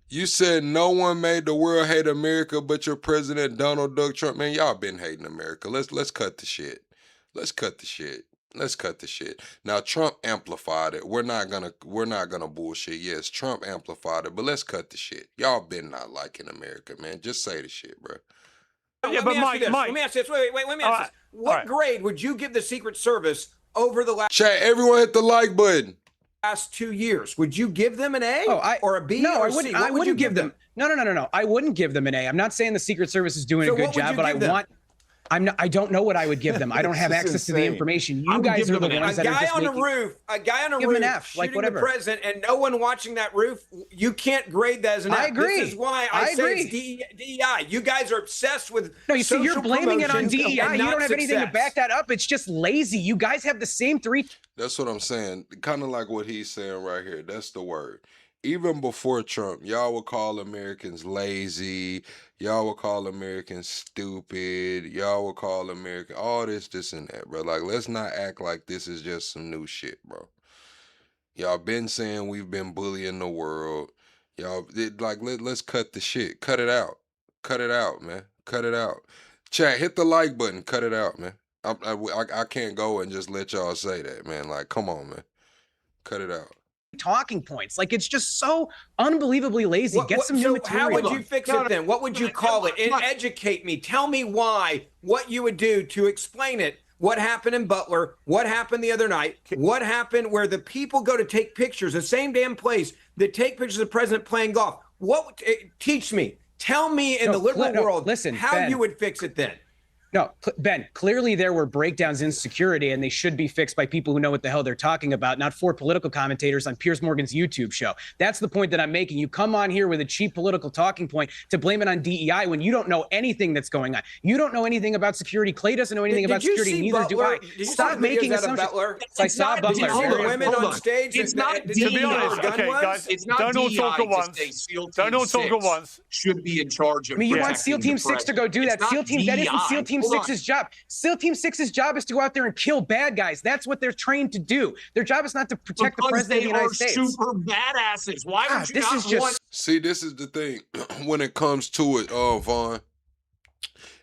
You said no one made the world hate America but your president, Donald Duck Trump. Man, y'all been hating America. Let's cut the shit. Let's cut the shit. Now Trump amplified it. We're not gonna bullshit. Yes, Trump amplified it, but let's cut the shit. Y'all been not liking America, man. Just say the shit, bro. Let me ask you this. Wait. Let me ask this. What grade would you give the Secret Service over the last? Chat, everyone hit the like button. Last 2 years, would you give them an A or a B? No, or I wouldn't. C? I wouldn't give them. No. I wouldn't give them an A. I'm not saying the Secret Service is doing a good job, but I don't know what I would give them. I don't have access to the information. You guys are the ones that are just making. A guy on a give roof an F, shooting like whatever. the president, and no one watching that roof. You can't grade that as an F. I agree. This is why I say it's DEI. You guys are obsessed with. No, you see, you're blaming it on DEI. You don't have anything to back that up. It's just lazy. You guys have the same 3. That's what I'm saying. Kind of like what he's saying right here. That's the word. Even before Trump, y'all would call Americans lazy. Y'all would call Americans stupid. Y'all would call America all this, and that, bro. Like, let's not act like this is just some new shit, bro. Y'all been saying we've been bullying the world. Y'all, let's cut the shit. Cut it out. Cut it out, man. Cut it out. Chat, hit the like button. Cut it out, man. I can't go and just let y'all say that, man. Like, come on, man. Cut it out. Talking points. Like, it's just so unbelievably lazy. Get some new material. How would you fix it then? What would you call it? And educate me. Tell me why, what you would do to explain it. What happened in Butler? What happened the other night? What happened where the people go to take pictures, the same damn place that take pictures of the president playing golf? Teach me. Tell me in the liberal world how Ben, you would fix it then. No, Ben, clearly there were breakdowns in security, and they should be fixed by people who know what the hell they're talking about, not four political commentators on Piers Morgan's YouTube show. That's the point that I'm making. You come on here with a cheap political talking point to blame it on DEI when you don't know anything that's going on. You don't know anything about security. Clay doesn't know anything about security. Neither do I. Stop making assumptions. I saw Butler. The women on stage. It's not to be honest. Okay, guys, don't all talk at once. Don't all talk at once. Should be in charge of. I mean, you want SEAL Team 6 to go do that? SEAL Team, that isn't SEAL Team 6's job. SEAL Team 6's job is to go out there and kill bad guys. That's what they're trained to do. Their job is not to protect the president of the United States. Because they are super badasses. Why would you not want... See, this is the thing. When it comes to it, Vaughn,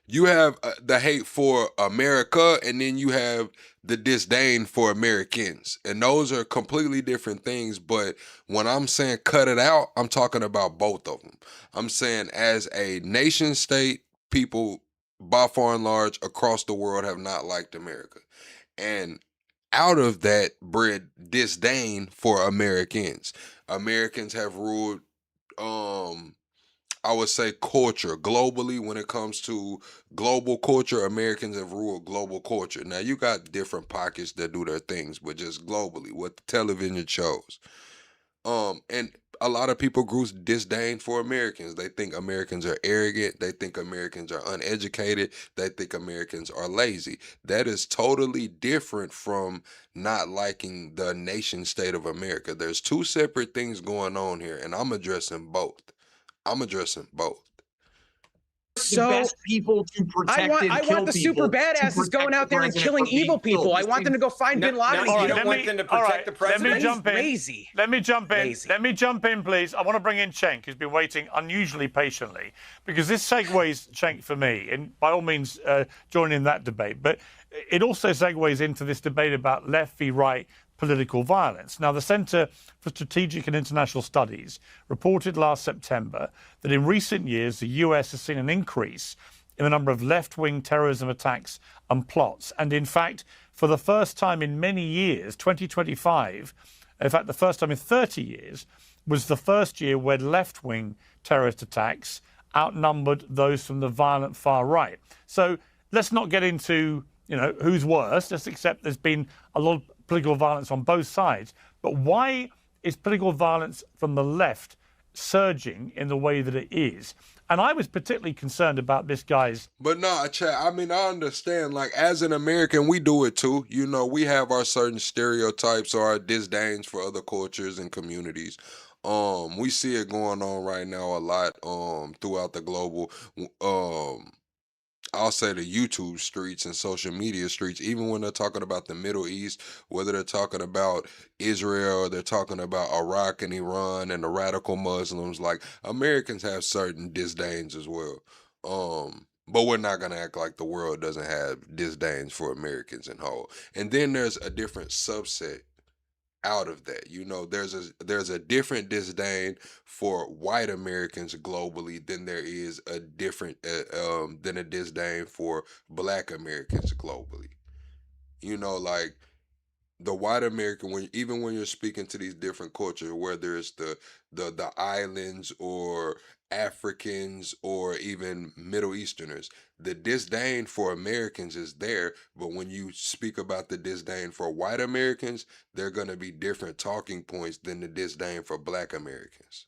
you have the hate for America, and then you have the disdain for Americans. And those are completely different things. But when I'm saying cut it out, I'm talking about both of them. I'm saying as a nation state, people by far and large across the world have not liked America. And out of that bred disdain for Americans. Americans have ruled, I would say, culture globally. When it comes to global culture, Americans have ruled global culture. Now, you got different pockets that do their things, but just globally, what the television shows. And a lot of people grew disdain for Americans. They think Americans are arrogant. They think Americans are uneducated. They think Americans are lazy. That is totally different from not liking the nation state of America. There's two separate things going on here, and I'm addressing both. So the best people to protect I want the super badasses going out there and killing evil people. I want them to go find Bin Laden. You don't want them to protect the president? Let me jump in. Lazy. Let me jump in. Lazy. Let me jump in, please. I want to bring in Cenk, who's been waiting unusually patiently, because this segues, Cenk, for me, and by all means, join in that debate. But it also segues into this debate about left v right political violence. Now, the Center for Strategic and International Studies reported last September that in recent years, the US has seen an increase in the number of left-wing terrorism attacks and plots. And in fact, for the first time in many years, 2025, in fact, the first time in 30 years, was the first year where left-wing terrorist attacks outnumbered those from the violent far right. So let's not get into, who's worse. Let's accept there's been a lot of political violence on both sides. But why is political violence from the left surging in the way that it is? And I was particularly concerned about this guy's... But no, Chad, I mean, I understand, like, as an American, we do it too. We have our certain stereotypes or our disdains for other cultures and communities. We see it going on right now a lot throughout the global... I'll say the YouTube streets and social media streets, even when they're talking about the Middle East, whether they're talking about Israel, or they're talking about Iraq and Iran and the radical Muslims, like, Americans have certain disdains as well. But we're not going to act like the world doesn't have disdains for Americans in whole. And then there's a different subset out of that. There's a different disdain for white Americans globally than there is a different than a disdain for black Americans globally. Like the white American, even when you're speaking to these different cultures, whether it's the islands or Africans or even Middle Easterners, the disdain for Americans is there, but when you speak about the disdain for white Americans, they're going to be different talking points than the disdain for black Americans.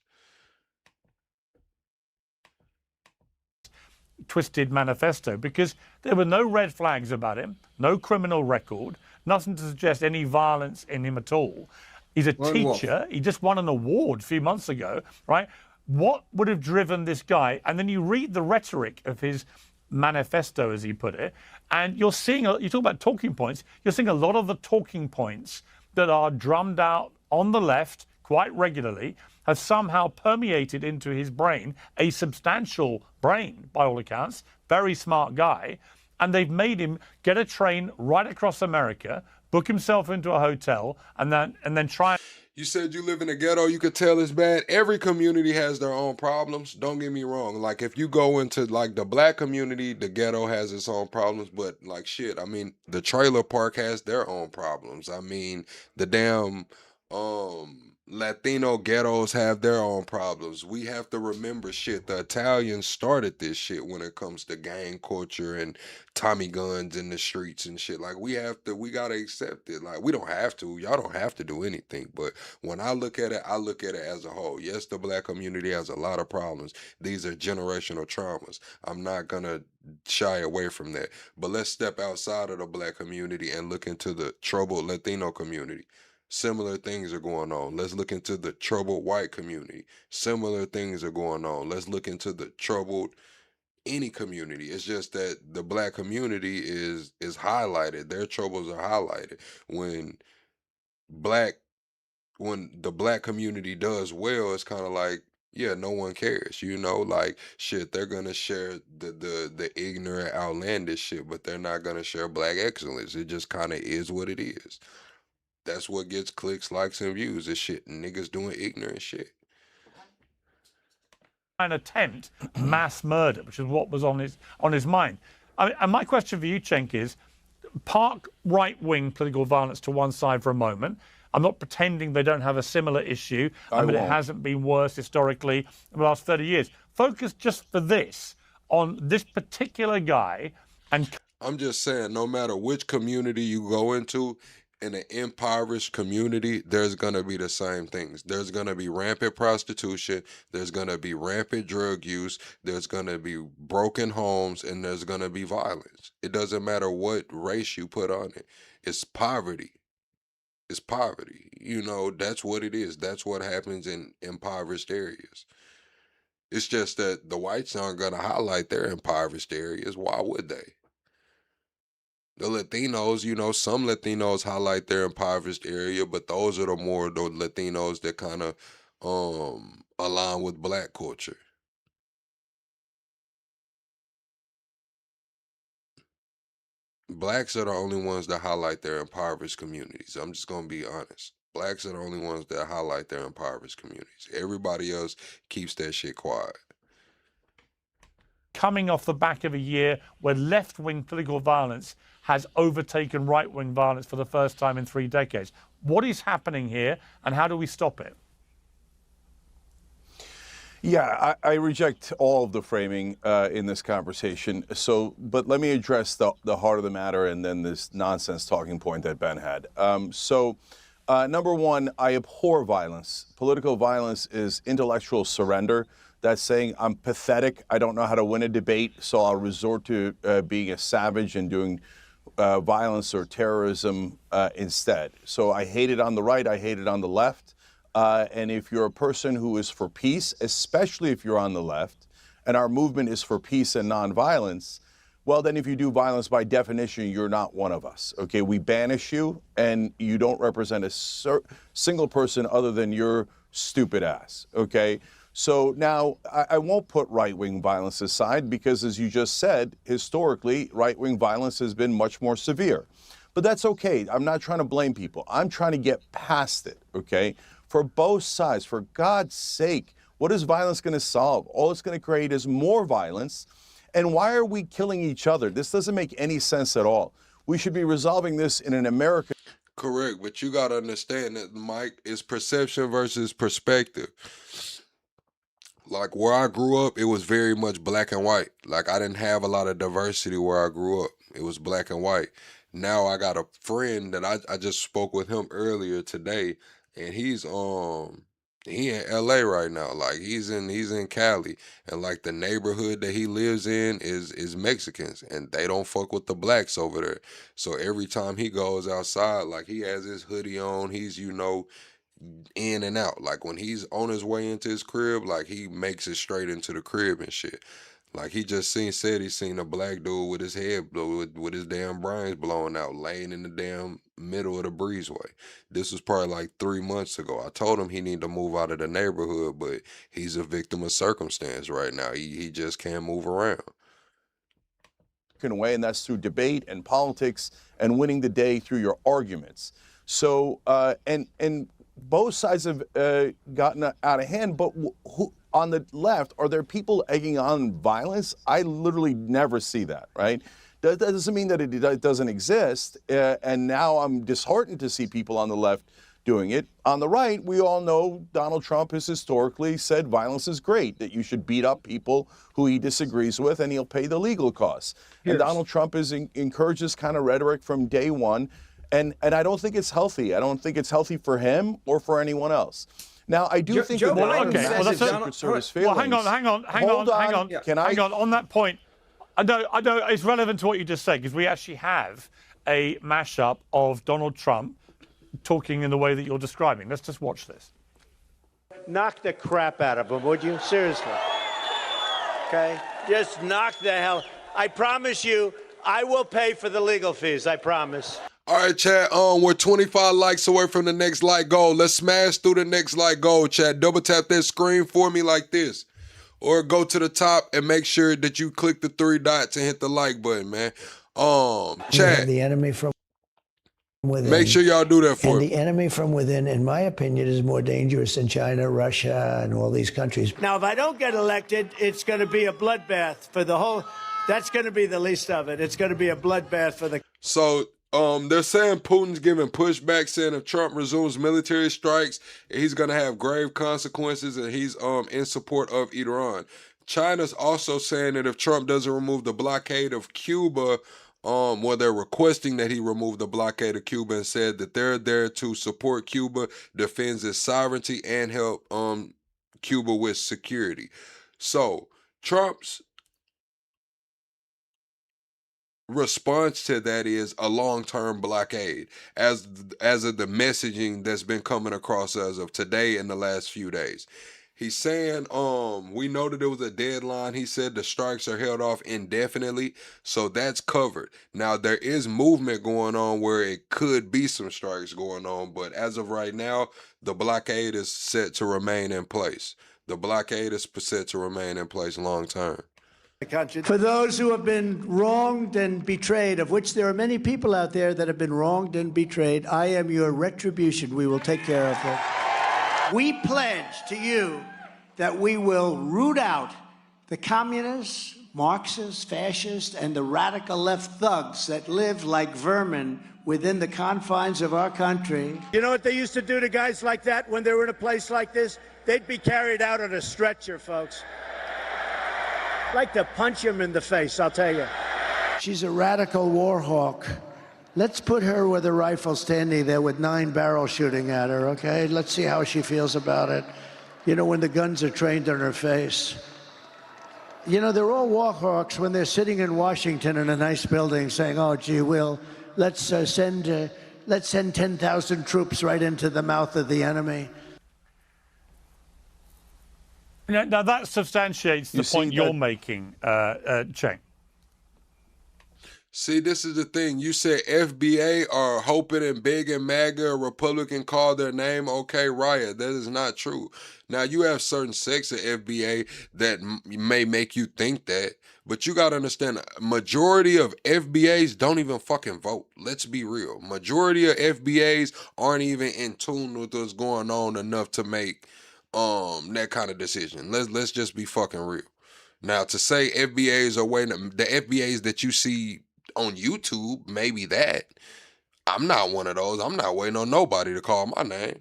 Twisted manifesto, because there were no red flags about him, no criminal record, nothing to suggest any violence in him at all. He's a teacher. He just won an award a few months ago, right? What would have driven this guy? And then you read the rhetoric of his manifesto, as he put it, and you're seeing, you talk about talking points, you're seeing a lot of the talking points that are drummed out on the left quite regularly have somehow permeated into his brain, a substantial brain by all accounts, very smart guy, and they've made him get a train right across America, book himself into a hotel, and then try. You said you live in a ghetto, you could tell it's bad. Every community has their own problems. Don't get me wrong. Like, if you go into, like, the black community, the ghetto has its own problems. But, like, shit, I mean, the trailer park has their own problems. I mean, the damn Latino ghettos have their own problems. We have to remember shit. The Italians started this shit when it comes to gang culture and Tommy guns in the streets and shit. Like, we gotta accept it. Like, we don't have to. Y'all don't have to do anything. But when I look at it as a whole. Yes, the black community has a lot of problems. These are generational traumas. I'm not gonna shy away from that. But let's step outside of the black community and look into the troubled Latino community. Similar things are going on. Let's look into the troubled white community. Similar things are going on. Let's look into the troubled any community. It's just that the black community is highlighted. Their troubles are highlighted. Black when the black community does well, it's kind of like, yeah, no one cares, like shit, they're gonna share the ignorant, outlandish shit, but they're not gonna share black excellence. It just kind of is what it is. That's what gets clicks, likes, and views. This shit, niggas doing ignorant shit. An attempt mass murder, which is what was on his mind. And my question for you, Cenk, is park right-wing political violence to one side for a moment. I'm not pretending they don't have a similar issue. I mean, it hasn't been worse historically in the last 30 years. Focus just for this on this particular guy. And I'm just saying, no matter which community you go into, in an impoverished community, there's going to be the same things. There's going to be rampant prostitution. There's going to be rampant drug use. There's going to be broken homes, and there's going to be violence. It doesn't matter what race you put on it. It's poverty. It's poverty. That's what it is. That's what happens in impoverished areas. It's just that the whites aren't going to highlight their impoverished areas. Why would they? The Latinos, some Latinos highlight their impoverished area, but those are the Latinos that kind of align with black culture. Blacks are the only ones that highlight their impoverished communities. I'm just going to be honest. Blacks are the only ones that highlight their impoverished communities. Everybody else keeps that shit quiet. Coming off the back of a year where left-wing political violence has overtaken right-wing violence for the first time in 3 decades. What is happening here, and how do we stop it? Yeah, I reject all of the framing in this conversation. But let me address the heart of the matter and then this nonsense talking point that Ben had. Number one, I abhor violence. Political violence is intellectual surrender. That's saying I'm pathetic. I don't know how to win a debate, so I'll resort to being a savage and doing violence or terrorism instead. So I hate it on the right. I hate it on the left. And if you're a person who is for peace, especially if you're on the left, and our movement is for peace and nonviolence, well, then if you do violence, by definition, you're not one of us. Okay, we banish you, and you don't represent a single person other than your stupid ass. Okay. So now I won't put right-wing violence aside because, as you just said, historically, right-wing violence has been much more severe. But that's okay. I'm not trying to blame people. I'm trying to get past it, okay? For both sides, for God's sake, what is violence going to solve? All it's going to create is more violence. And why are we killing each other? This doesn't make any sense at all. We should be resolving this in an American... Correct, but you got to understand that, Mike, it's perception versus perspective. Like, where I grew up, it was very much black and white. Like, I didn't have a lot of diversity where I grew up. It was black and white. Now I got a friend that I just spoke with him earlier today, and he in LA right now. Like, he's in Cali, and like the neighborhood that he lives in is Mexicans, and they don't fuck with the blacks over there. So every time he goes outside, like, he has his hoodie on, he's in and out. Like, when he's on his way into his crib, like, he makes it straight into the crib and shit. Like he just said he seen a black dude with his head with his damn brains blown out, laying in the damn middle of the breezeway. This was probably like 3 months ago. I told him he need to move out of the neighborhood, but he's a victim of circumstance right now. He just can't move around. Way, and that's through debate and politics and winning the day through your arguments. So and both sides have gotten out of hand. But who, on the left, are there people egging on violence? I literally never see that. Right? That doesn't mean that it doesn't exist. And now I'm disheartened to see people on the left doing it. On the right, we all know Donald Trump has historically said violence is great, that you should beat up people who he disagrees with and he'll pay the legal costs. And Donald Trump has encouraged this kind of rhetoric from day one. And I don't think it's healthy. I don't think it's healthy for him or for anyone else. Now, I do think that that's Secret Service feelings. Well, hang on. Hang on. On that point, I know it's relevant to what you just said, because we actually have a mashup of Donald Trump talking in the way that you're describing. Let's just watch this. Knock the crap out of him, would you? Seriously. Okay? Just knock the hell. I promise you, I will pay for the legal fees. I promise. All right, chat. We're 25 likes away from the next like goal. Let's smash through the next like goal, chat. Double tap that screen for me like this. Or go to the top and make sure that you click the 3 dots and hit the like button, man. Chat. The enemy from within. Make sure y'all do that for me. And the enemy from within, in my opinion, is more dangerous than China, Russia, and all these countries. Now, if I don't get elected, it's going to be a bloodbath for the whole. That's going to be the least of it. It's going to be a bloodbath for the. So they're saying Putin's giving pushback, saying if Trump resumes military strikes, he's going to have grave consequences, and he's in support of Iran. China's also saying that if Trump doesn't remove the blockade of Cuba, they're requesting that he remove the blockade of Cuba, and said that they're there to support Cuba, defends its sovereignty, and help Cuba with security. So Trump's response to that is a long-term blockade, as of the messaging that's been coming across as of today and the last few days. He's saying, we know that there was a deadline. He said the strikes are held off indefinitely, so that's covered. Now, there is movement going on where it could be some strikes going on, but as of right now, the blockade is set to remain in place. The blockade is set to remain in place long term. For those who have been wronged and betrayed, of which there are many people out there that have been wronged and betrayed, I am your retribution. We will take care of them. We pledge to you that we will root out the communists, Marxists, fascists, and the radical left thugs that live like vermin within the confines of our country. You know what they used to do to guys like that when they were in a place like this? They'd be carried out on a stretcher, folks. I'd like to punch him in the face, I'll tell you. She's a radical war hawk. Let's put her with a rifle standing there with 9 barrels shooting at her, okay? Let's see how she feels about it. You know, when the guns are trained on her face. You know, they're all war hawks when they're sitting in Washington in a nice building saying, oh, gee, let's send 10,000 troops right into the mouth of the enemy. Now that substantiates the point you're making, Cheng. See, this is the thing. You said FBA are hoping and begging MAGA, a Republican, call their name, okay, riot. That is not true. Now, you have certain sects of FBA that may make you think that, but you got to understand, majority of FBAs don't even fucking vote. Let's be real. Majority of FBAs aren't even in tune with what's going on enough to make that kind of decision. Let's just be fucking real. Now, to say FBAs are waiting, the FBAs that you see on YouTube, maybe that. I'm not one of those. I'm not waiting on nobody to call my name.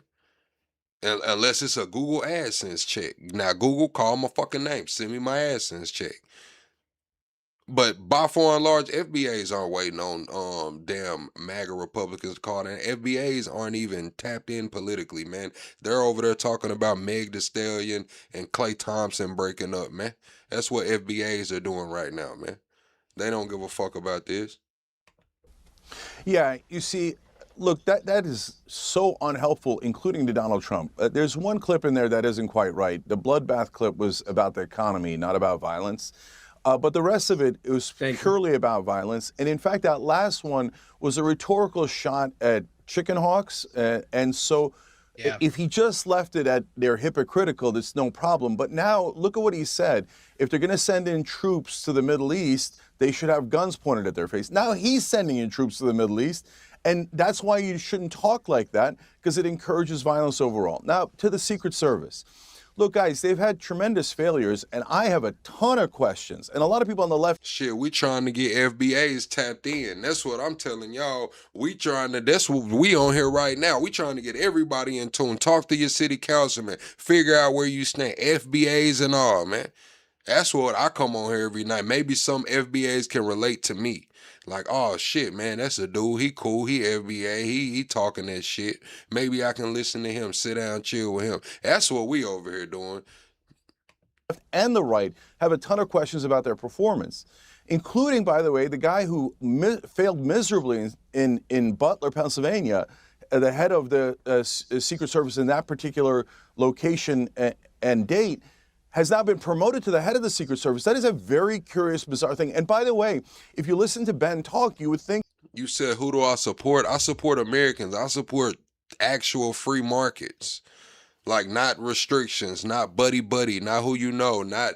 Unless it's a Google AdSense check. Now, Google, call my fucking name. Send me my AdSense check. But by far and large, FBAs aren't waiting on damn MAGA Republicans to call in. FBAs aren't even tapped in politically, man. They're over there talking about Meg Thee Stallion and Klay Thompson breaking up, man. That's what FBAs are doing right now, man. They don't give a fuck about this. Yeah, you see, look, that is so unhelpful, including to Donald Trump. There's one clip in there that isn't quite right. The bloodbath clip was about the economy, not about violence. But the rest of it, it was purely about violence. And in fact, that last one was a rhetorical shot at chicken hawks. And so if he just left it at they're hypocritical, that's no problem. But now look at what he said. If they're going to send in troops to the Middle East, they should have guns pointed at their face. Now he's sending in troops to the Middle East. And that's why you shouldn't talk like that, because it encourages violence overall. Now, to the Secret Service. Look, guys, they've had tremendous failures, and I have a ton of questions. And a lot of people on the left... Shit, we trying to get FBAs tapped in. That's what I'm telling y'all. That's what we on here right now. We trying to get everybody in tune. Talk to your city councilman. Figure out where you stand. FBAs and all, man. That's what I come on here every night. Maybe some FBAs can relate to me. Like, oh shit, man, that's a dude. He cool. He FBA. He talking that shit. Maybe I can listen to him, sit down, chill with him. That's what we over here doing. And the right have a ton of questions about their performance, including, by the way, the guy who failed miserably in Butler, Pennsylvania, the head of the Secret Service in that particular location and date, has now been promoted to the head of the Secret Service. That is a very curious, bizarre thing. And by the way, if you listen to Ben talk, you would think... You said, who do I support? I support Americans. I support actual free markets. Like, not restrictions, not buddy-buddy, not who you know, not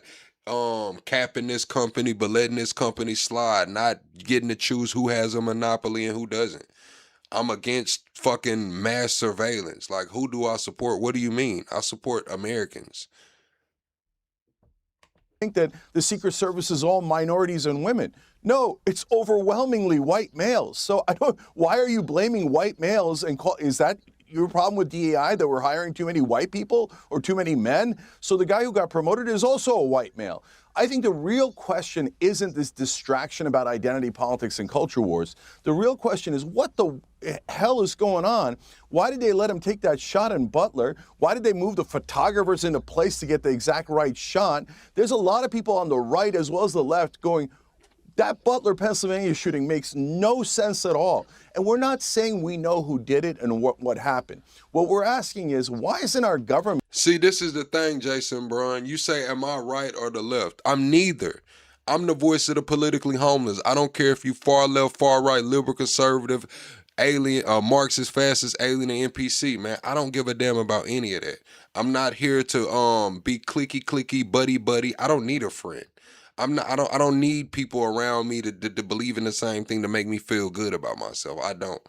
capping this company but letting this company slide, not getting to choose who has a monopoly and who doesn't. I'm against fucking mass surveillance. Like, who do I support? What do you mean? I support Americans. Think that the Secret Service is all minorities and women. No, it's overwhelmingly white males. So why are you blaming white males is that your problem with DEI, that we're hiring too many white people or too many men? So the guy who got promoted is also a white male. I think the real question isn't this distraction about identity politics and culture wars. The real question is, what the hell is going on? Why did they let him take that shot in Butler? Why did they move the photographers into place to get the exact right shot? There's a lot of people on the right as well as the left going, that Butler, Pennsylvania shooting makes no sense at all. And we're not saying we know who did it and what happened. What we're asking is, why isn't our government... See, this is the thing, Jason Brun. You say, am I right or the left? I'm neither. I'm the voice of the politically homeless. I don't care if you far left, far right, liberal, conservative, alien, Marxist, fascist, alien, and NPC, man. I don't give a damn about any of that. I'm not here to be clicky, buddy. I don't need a friend. I don't need people around me to believe in the same thing to make me feel good about myself. I don't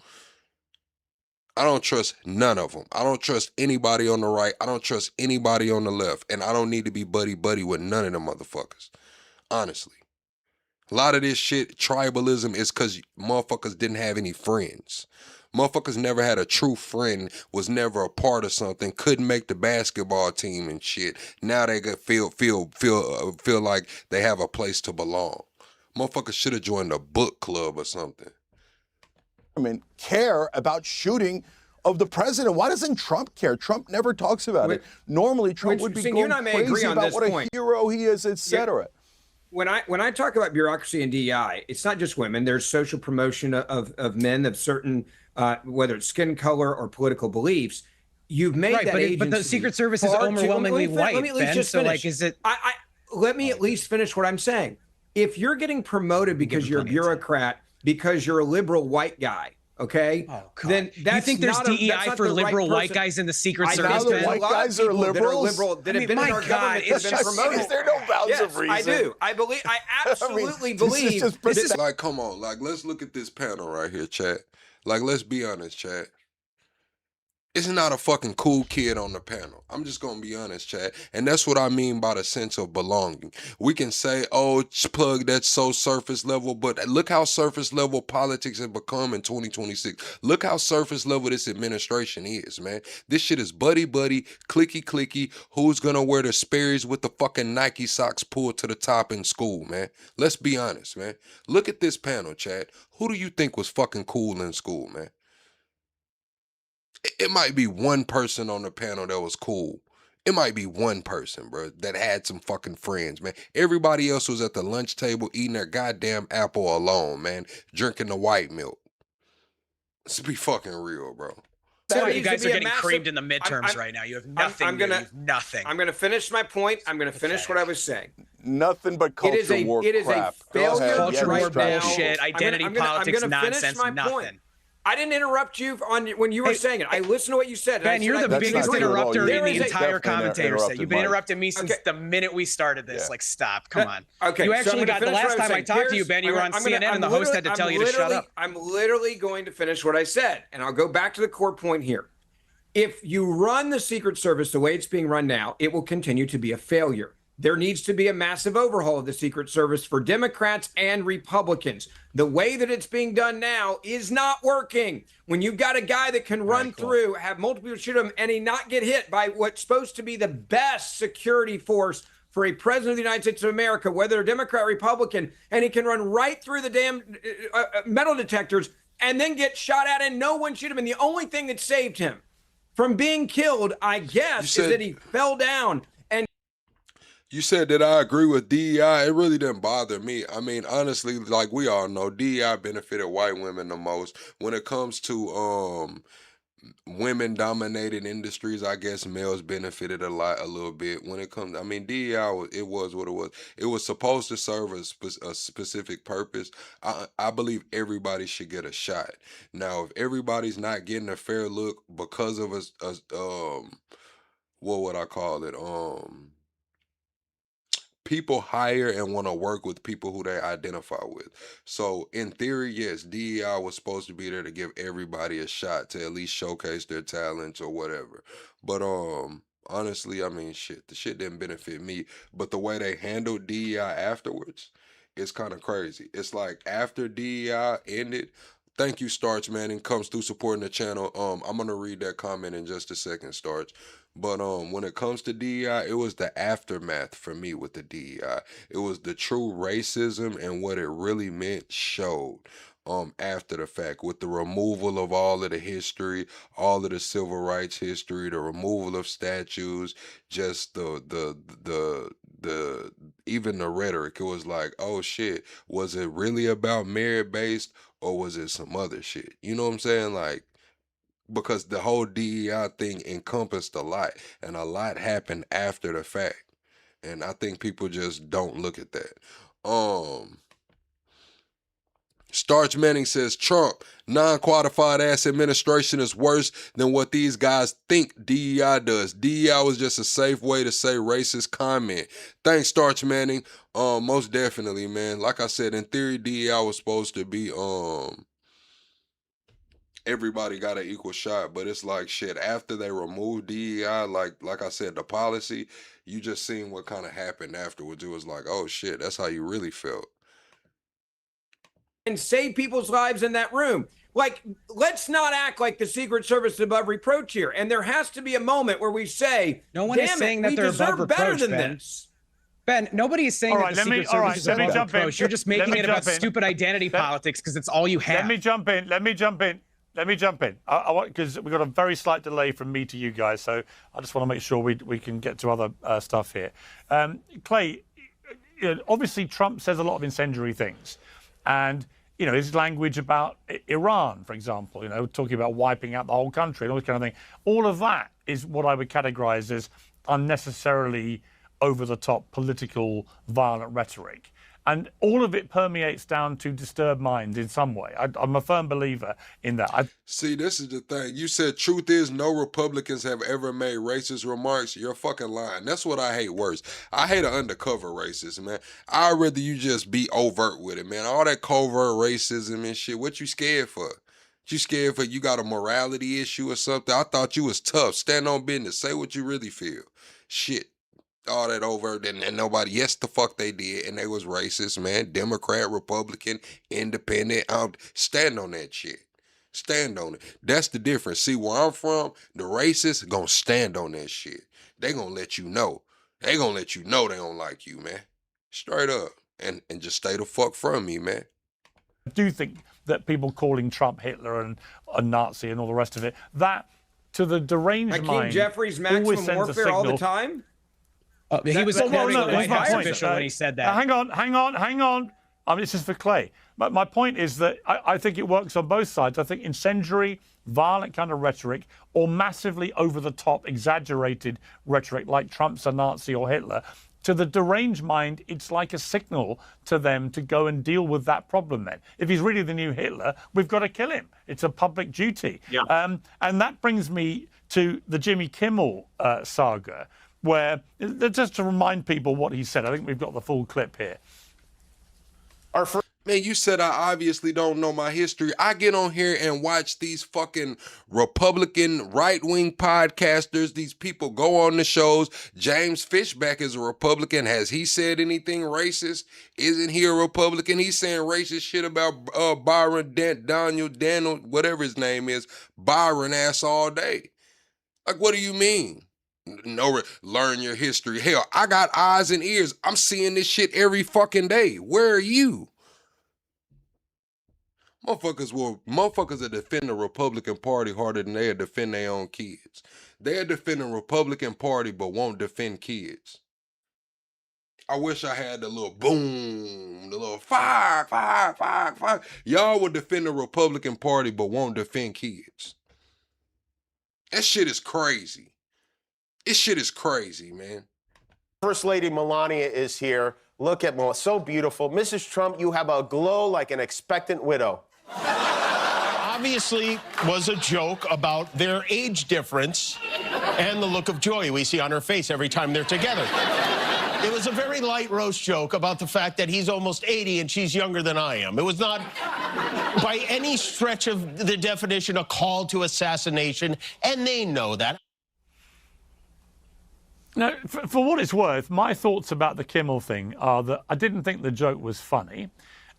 trust none of them. I don't trust anybody on the right. I don't trust anybody on the left. And I don't need to be buddy with none of them motherfuckers. Honestly. A lot of this shit, tribalism, is because motherfuckers didn't have any friends. Motherfuckers never had a true friend, was never a part of something, couldn't make the basketball team and shit. Now they feel like they have a place to belong. Motherfuckers should have joined a book club or something. Care about shooting of the president. Why doesn't Trump care? Trump never talks about it. Normally, Trump would be going crazy about what a hero he is, etc. When I talk about bureaucracy and DEI, it's not just women. There's social promotion of men of certain, whether it's skin color or political beliefs. You've made that agency. But the Secret Service is overwhelmingly white, let me at least just finish. Like, is it? Let me at least finish what I'm saying. If you're getting promoted because you're a bureaucrat, because you're a liberal white guy, okay? Oh, God. Then that's you think there's DEI for liberal white guys in the Secret Service? The white guys are liberals. That have been in our government that have been promoted. Is there no bounds of reason? I do. I absolutely believe. This is like, come on, like, let's look at this panel right here, chat. Like, let's be honest, chat. It's not a fucking cool kid on the panel. I'm just gonna be honest, chat. And that's what I mean by the sense of belonging. We can say, oh, plug, that's so surface level, but look how surface level politics have become in 2026. Look how surface level this administration is, man. This shit is buddy, clicky. Who's gonna wear the Sperry's with the fucking Nike socks pulled to the top in school, man? Let's be honest, man. Look at this panel, chat. Who do you think was fucking cool in school, man? It might be one person on the panel that was cool. It might be one person, bro, that had some fucking friends, man. Everybody else was at the lunch table eating their goddamn apple alone, man, drinking the white milk. Let's be fucking real, bro. That's why you guys are getting creamed in the midterms right now. You have nothing. You have nothing. I'm going to finish my point. I'm going to finish what I was saying. Nothing but culture war it is crap. a failure. Culture war Right now. bullshit, identity politics nonsense, nothing. Point. I didn't interrupt you when you were saying it. I listened to what you said. Ben, you're the biggest interrupter in the entire commentary set. You've been Mike. interrupting me since the minute we started this. Yeah. Like, stop. Come on. Okay. You actually got the last time I talked to you, Ben, you were on CNN and the host had to tell you to shut up. I'm literally going to finish what I said, and I'll go back to the core point here. If you run the Secret Service the way it's being run now, it will continue to be a failure. There needs to be a massive overhaul of the Secret Service for Democrats and Republicans. The way that it's being done now is not working. When you've got a guy that can run through, have multiple people shoot him, and he not get hit by what's supposed to be the best security force for a president of the United States of America, whether a Democrat or Republican, and he can run right through the damn metal detectors and then get shot at and no one shoot him. And the only thing that saved him from being killed, I guess, is that he fell down. You said that I agree with DEI. It really didn't bother me. I mean, honestly, like we all know, DEI benefited white women the most. When it comes to women-dominated industries, I guess males benefited a little bit. When it comes, I mean, DEI, it was what it was. It was supposed to serve a specific purpose. I believe everybody should get a shot. Now, if everybody's not getting a fair look because of what would I call it? People hire and want to work with people who they identify with. So in theory, yes, DEI was supposed to be there to give everybody a shot to at least showcase their talents or whatever. But honestly, I mean, the shit didn't benefit me. But the way they handled DEI afterwards, it's kind of crazy. It's like after DEI ended, thank you, Starch Manning, comes through supporting the channel. I'm gonna read that comment in just a second, Starch. But when it comes to DEI, it was the aftermath for me with the DEI. It was the true racism and what it really meant showed after the fact, with the removal of all of the history, all of the civil rights history, the removal of statues, just the even the rhetoric. It was like, oh shit, was it really about merit-based or was it some other shit? You know what I'm saying? Like, because the whole DEI thing encompassed a lot, and a lot happened after the fact. And I think people just don't look at that. Starch Manning says, Trump, non-qualified ass administration is worse than what these guys think DEI does. DEI was just a safe way to say racist comment. Thanks, Starch Manning. Most definitely, man. Like I said, in theory, DEI was supposed to be, everybody got an equal shot, but it's like shit, after they removed DEI, like I said, the policy, you just seen what kind of happened afterwards. It was like, oh shit, that's how you really felt. And save people's lives in that room. Like, let's not act like the Secret Service is above reproach here. And there has to be a moment where we say, no one is saying that they're above reproach, better than Ben. this. Ben, nobody is saying that the Secret Service is above reproach. You're just making it about stupid identity politics because it's all you have. Let me jump in. I want, because we've got a very slight delay from me to you guys, so I just want to make sure we can get to other stuff here. Clay, obviously Trump says a lot of incendiary things, and his language about Iran, for example, talking about wiping out the whole country and all this kind of thing. All of that is what I would categorize as unnecessarily over-the-top political violent rhetoric. And all of it permeates down to disturbed minds in some way. I'm a firm believer in that. See, this is the thing. You said truth is no Republicans have ever made racist remarks. You're fucking lying. That's what I hate worse. I hate an undercover racist, man. I'd rather you just be overt with it, man. All that covert racism and shit, what you scared for? You scared for you got a morality issue or something? I thought you was tough. Stand on business. Say what you really feel. Shit. All that overt and nobody, yes, the fuck they did, and they was racist, man. Democrat, Republican, independent. Stand on that shit. Stand on it. That's the difference. See, where I'm from, the racists gonna stand on that shit. They gonna let you know. They gonna let you know they don't like you, man. Straight up. And just stay the fuck from me, man. I do think that people calling Trump Hitler and a Nazi and all the rest of it, that to the deranged mind, Hakeem Jeffries, maximum warfare all the time? He was quoting a White House official when he said that. Hang on. I mean, this is for Clay. But my point is that I think it works on both sides. I think incendiary, violent kind of rhetoric or massively over-the-top, exaggerated rhetoric like Trump's a Nazi or Hitler To the deranged mind, it's like a signal to them to go and deal with that problem then. If he's really the new Hitler, we've got to kill him. It's a public duty. Yeah. And that brings me to the Jimmy Kimmel saga, where, just to remind people what he said, I think we've got the full clip here. Man, you said I obviously don't know my history. I get on here and watch these fucking Republican right-wing podcasters. These people go on the shows. James Fishback is a Republican. Has he said anything racist? Isn't he a Republican? He's saying racist shit about Byron, Daniel, whatever his name is, Byron ass all day. Like, what do you mean? No, learn your history. Hell, I got eyes and ears. I'm seeing this shit every fucking day. Where are you? Motherfuckers that defend the Republican Party harder than they defend their own kids. They'll defend the Republican Party but won't defend kids. I wish I had the little boom, the little fire. Y'all would defend the Republican Party but won't defend kids. That shit is crazy. This shit is crazy, man. First Lady Melania is here. Look at Melania, so beautiful. Mrs. Trump, you have a glow like an expectant widow. Obviously was a joke about their age difference and the look of joy we see on her face every time they're together. It was a very light roast joke about the fact that he's almost 80 and she's younger than I am. It was not, by any stretch of the definition, a call to assassination, and they know that. Now, for what it's worth, my thoughts about the Kimmel thing are that I didn't think the joke was funny.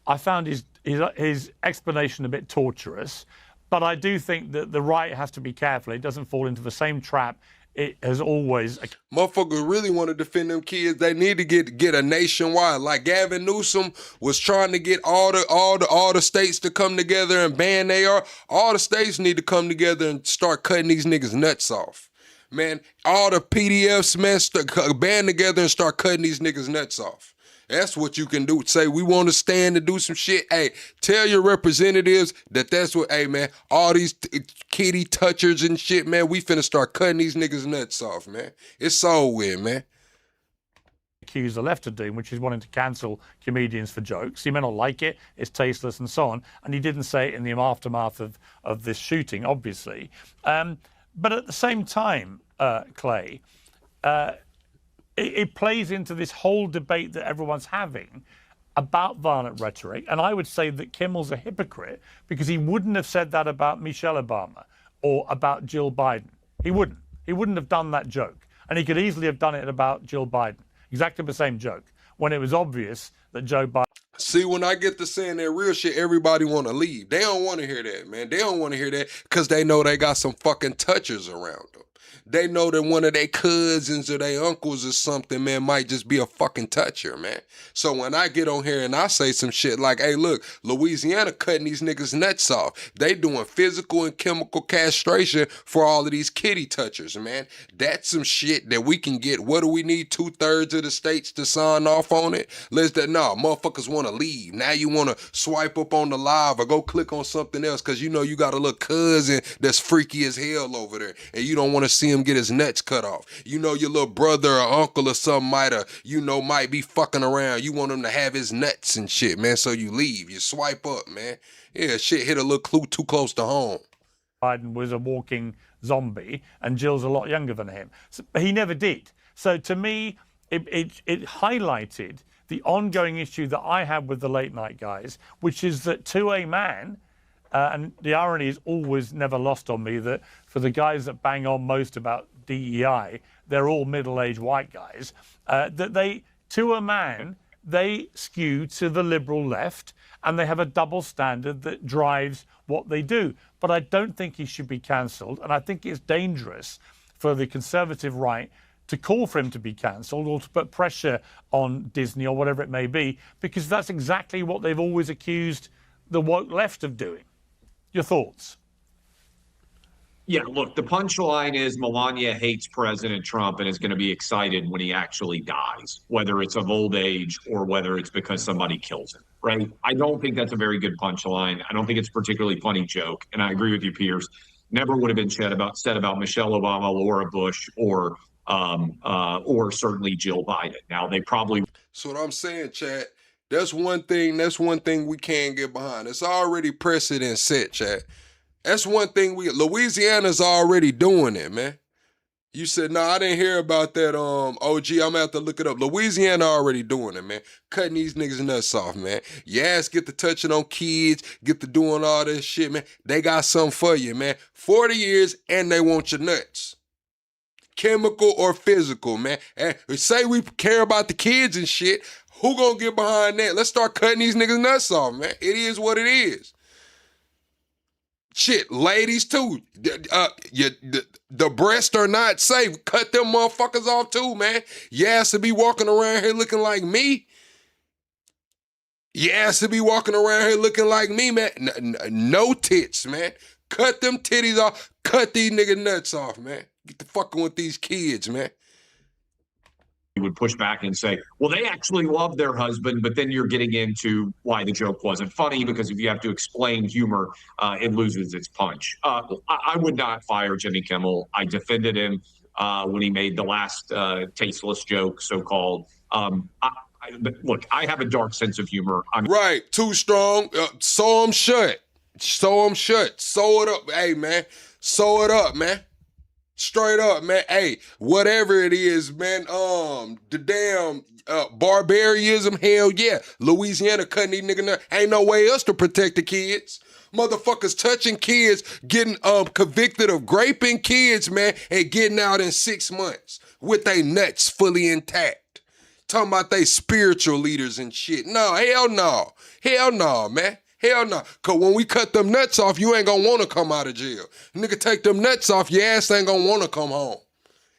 I found his explanation a bit torturous, but I do think that the right has to be careful. It doesn't fall into the same trap it has always. Motherfuckers really want to defend them kids. They need to get a nationwide. Like Gavin Newsom was trying to get all the states to come together and ban AR. All the states need to come together and start cutting these niggas' nuts off. Man, all the PDFs, man, band together and start cutting these niggas' nuts off. That's what you can do. Say, we want to stand and do some shit. Hey, tell your representatives that's what, hey, man, all these kitty touchers and shit, man, we finna start cutting these niggas' nuts off, man. It's so weird, man. Accuse the left of doing, which is wanting to cancel comedians for jokes. He may not like it, it's tasteless and so on. And he didn't say it in the aftermath of this shooting, obviously. But at the same time, Clay, it plays into this whole debate that everyone's having about violent rhetoric. And I would say that Kimmel's a hypocrite because he wouldn't have said that about Michelle Obama or about Jill Biden. He wouldn't. He wouldn't have done that joke. And he could easily have done it about Jill Biden. Exactly the same joke, when it was obvious that Joe Biden... See, when I get to saying that real shit, everybody want to leave. They don't want to hear that, man. They don't want to hear that because they know they got some fucking touchers around them. They know that one of their cousins or their uncles or something, man, might just be a fucking toucher, man. So when I get on here and I say some shit like, hey, look, Louisiana cutting these niggas' nuts off. They doing physical and chemical castration for all of these kitty touchers, man. That's some shit that we can get. What do we need? 2/3 of the states to sign off on it? No, motherfuckers want to leave. Now you want to swipe up on the live or go click on something else because you know you got a little cousin that's freaky as hell over there and you don't want to see him get his nuts cut off. You know your little brother or uncle or something might be fucking around. You want him to have his nuts and shit, man, so you leave. You swipe up, man. Yeah, shit hit a little clue too close to home. Biden was a walking zombie and Jill's a lot younger than him. So, he never did. So to me, it highlighted the ongoing issue that I had with the late night guys, which is that to a man, and the irony is always never lost on me that for the guys that bang on most about DEI, they're all middle-aged white guys, that they, to a man, they skew to the liberal left and they have a double standard that drives what they do. But I don't think he should be cancelled, and I think it's dangerous for the conservative right to call for him to be cancelled or to put pressure on Disney or whatever it may be, because that's exactly what they've always accused the woke left of doing. Your thoughts? Yeah, look, the punchline is Melania hates President Trump and is going to be excited when he actually dies, whether it's of old age or whether it's because somebody kills him, right? I don't think that's a very good punchline. I don't think it's a particularly funny joke. And I agree with you, Piers. Never would have been said about Michelle Obama, Laura Bush, or or certainly Jill Biden. Now, they probably. So what I'm saying, chat, that's one thing we can't get behind. It's already precedent set, chat. That's one thing Louisiana's already doing it, man. You said, no, I didn't hear about that, OG. I'm gonna have to look it up. Louisiana already doing it, man. Cutting these niggas nuts off, man. Your ass get to touching on kids, get to doing all this shit, man. They got something for you, man. 40 years and they want your nuts. Chemical or physical, man. And say we care about the kids and shit. Who gonna get behind that? Let's start cutting these niggas nuts off, man. It is what it is. Shit, ladies too. The breasts are not safe. Cut them motherfuckers off too, man. Your ass to be walking around here looking like me. Your ass to be walking around here looking like me, man. No tits, man. Cut them titties off. Cut these nigga nuts off, man. Get the fucking with these kids, man. Would push back and say, well, they actually love their husband, but then you're getting into why the joke wasn't funny, because if you have to explain humor, it loses its punch. I would not fire Jimmy Kimmel. I defended him when he made the last tasteless joke, so-called. Look, I have a dark sense of humor. Right, too strong. Sew them shut. Sew them shut. Sew it up. Hey, man. Sew it up, man. Straight up, man. Hey, whatever it is, man. The damn barbarism, hell yeah. Louisiana cutting these niggas nuts. Ain't no way else to protect the kids. Motherfuckers touching kids, getting convicted of raping kids, man, and getting out in 6 months with they nuts fully intact. Talking about they spiritual leaders and shit. No, hell no. Hell no, man. Hell no. Cause when we cut them nuts off, you ain't gonna wanna come out of jail. Nigga, take them nuts off, your ass ain't gonna wanna come home.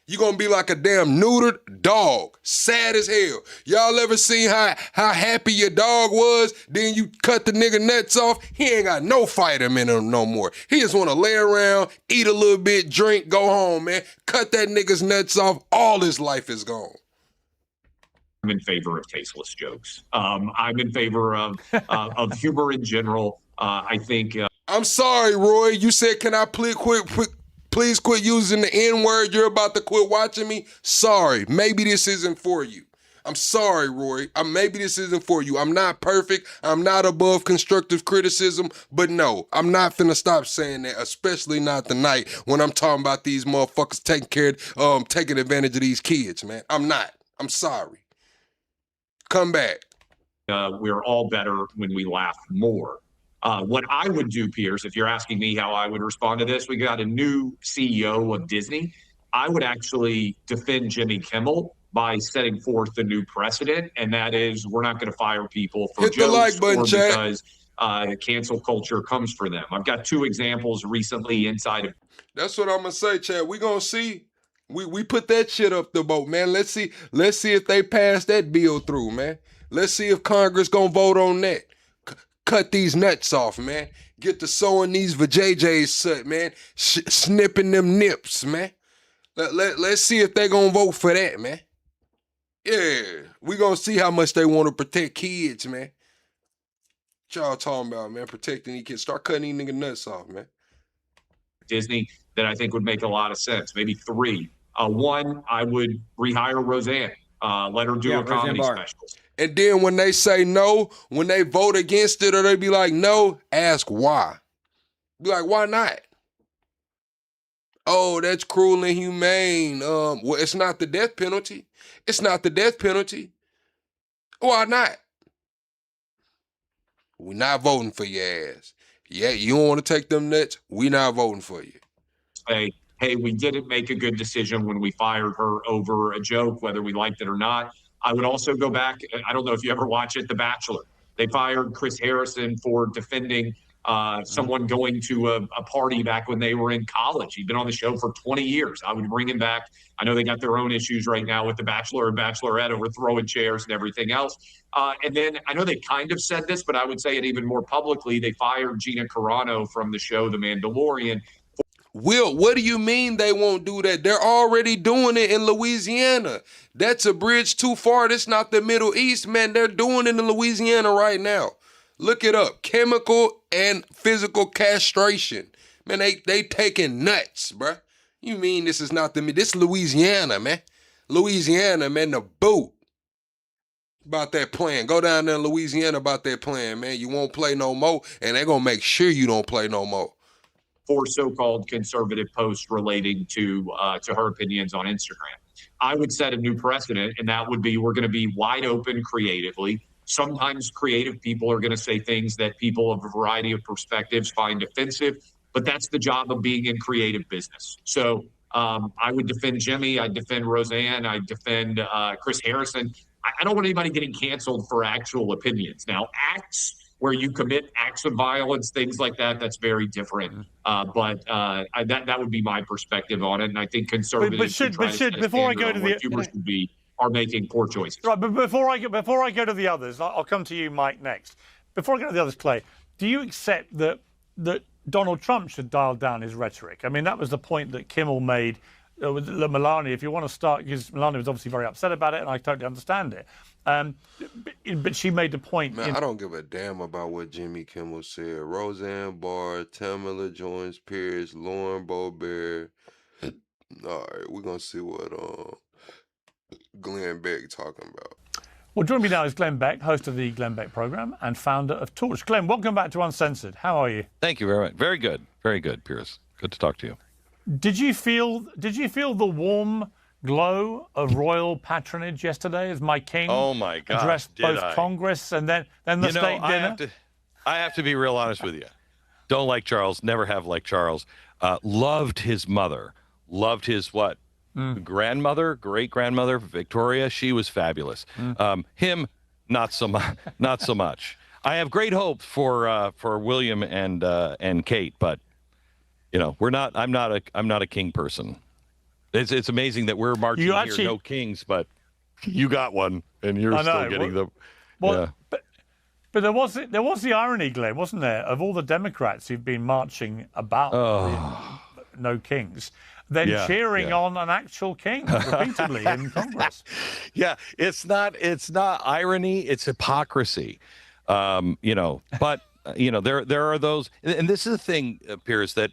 You gonna be like a damn neutered dog. Sad as hell. Y'all ever seen how happy your dog was? Then you cut the nigga nuts off, he ain't got no fight in him no more. He just wanna lay around, eat a little bit, drink, go home, man. Cut that nigga's nuts off, all his life is gone. I'm in favor of tasteless jokes. I'm in favor of humor in general. I think. I'm sorry, Roy. You said, can I please quit using the N-word? You're about to quit watching me? Sorry. Maybe this isn't for you. I'm sorry, Roy. Maybe this isn't for you. I'm not perfect. I'm not above constructive criticism. But no, I'm not finna stop saying that, especially not tonight when I'm talking about these motherfuckers taking advantage of these kids, man. I'm not. I'm sorry. Come back. We're all better when we laugh more. What I would do, Pierce, if you're asking me how I would respond to this, we got a new CEO of Disney. I would actually defend Jimmy Kimmel by setting forth the new precedent, and that is we're not going to fire people for Hit jokes the like button, or Jack. because cancel culture comes for them. I've got 2 examples recently inside of. That's what I'm gonna say, Chad. We gonna see. We put that shit up the boat, man. Let's see if they pass that bill through, man. Let's see if Congress gonna vote on that. Cut these nuts off, man. Get to sewing these vajayjays shut, man. Snipping them nips, man. Let's see if they gonna vote for that, man. Yeah, we gonna see how much they want to protect kids, man. What y'all talking about, man? Protecting these kids. Start cutting these nigga nuts off, man. Disney that I think would make a lot of sense. Maybe 3. 1, I would rehire Roseanne. Let her do a comedy special. And then when they say no, when they vote against it or they be like no, ask why. Be like, why not? Oh, that's cruel and inhumane. Well, it's not the death penalty. It's not the death penalty. Why not? We're not voting for your ass. Yeah, you don't want to take them nuts? We not voting for you. Say, hey, we didn't make a good decision when we fired her over a joke, whether we liked it or not. I would also go back. I don't know if you ever watch it, The Bachelor. They fired Chris Harrison for defending someone going to a party back when they were in college. He'd been on the show for 20 years. I would bring him back. I know they got their own issues right now with The Bachelor and Bachelorette over throwing chairs and everything else. And then I know they kind of said this, but I would say it even more publicly. They fired Gina Carano from the show The Mandalorian. Will, what do you mean they won't do that? They're already doing it in Louisiana. That's a bridge too far. That's not the Middle East, man. They're doing it in Louisiana right now. Look it up. Chemical and physical castration. Man, they taking nuts, bruh. You mean this is not this Louisiana, man. Louisiana, man, the boot. About that plan. Go down there in Louisiana about that plan, man. You won't play no more, and they're gonna make sure you don't play no more. For so-called conservative posts relating to her opinions on Instagram. I would set a new precedent, and that would be we're going to be wide open creatively. Sometimes creative people are going to say things that people of a variety of perspectives find offensive, but that's the job of being in creative business. So I would defend Jimmy. I'd defend Roseanne. I'd defend Chris Harrison. I don't want anybody getting canceled for actual opinions. Now, acts where you commit acts of violence, things like that, that's very different. But that would be my perspective on it. And I think conservatives before I go to the humor should be are making poor choices. Right, but before I go to the others, I'll come to you, Mike, next. Before I go to the others, Clay, do you accept that Donald Trump should dial down his rhetoric? I mean, that was the point that Kimmel made with Melania. If you want to start, because Melania was obviously very upset about it, and I totally understand it. But she made the point. Man, I don't give a damn about what Jimmy Kimmel said. Roseanne Barr, Tamala Jones Pierce, Lauren Boebert. All right, we're gonna see what Glenn Beck talking about. Well, joining me now is Glenn Beck, host of the Glenn Beck program and founder of Torch. Glenn, welcome back to Uncensored. How are you? Thank you very much. Very good, Pierce. Good to talk to you. Did you feel the warm glow of royal patronage yesterday as my king addressed both Congress and then the state dinner? I have to be real honest with you. Don't like Charles, never have liked Charles. Loved his mother. Loved his grandmother, great-grandmother, Victoria. She was fabulous. Him, not so much. I have great hope for William and Kate, but you know, I'm not a king person. It's amazing that we're marching here, no kings, but you got one, and you're still getting them. Well, yeah. But there was the irony, Glenn, wasn't there, of all the Democrats who've been marching about no kings, then cheering on an actual king repeatedly in Congress. Yeah, it's not irony, it's hypocrisy. You know, but you know, there are those, and this is the thing, Piers, that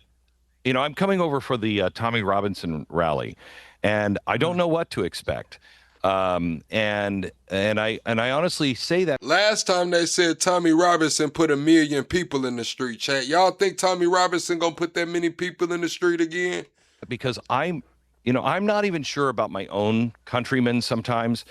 you know, I'm coming over for the Tommy Robinson rally, and I don't know what to expect. And I honestly say that. Last time they said Tommy Robinson put 1 million people in the street, chat. Y'all think Tommy Robinson gonna put that many people in the street again? Because I'm not even sure about my own countrymen sometimes.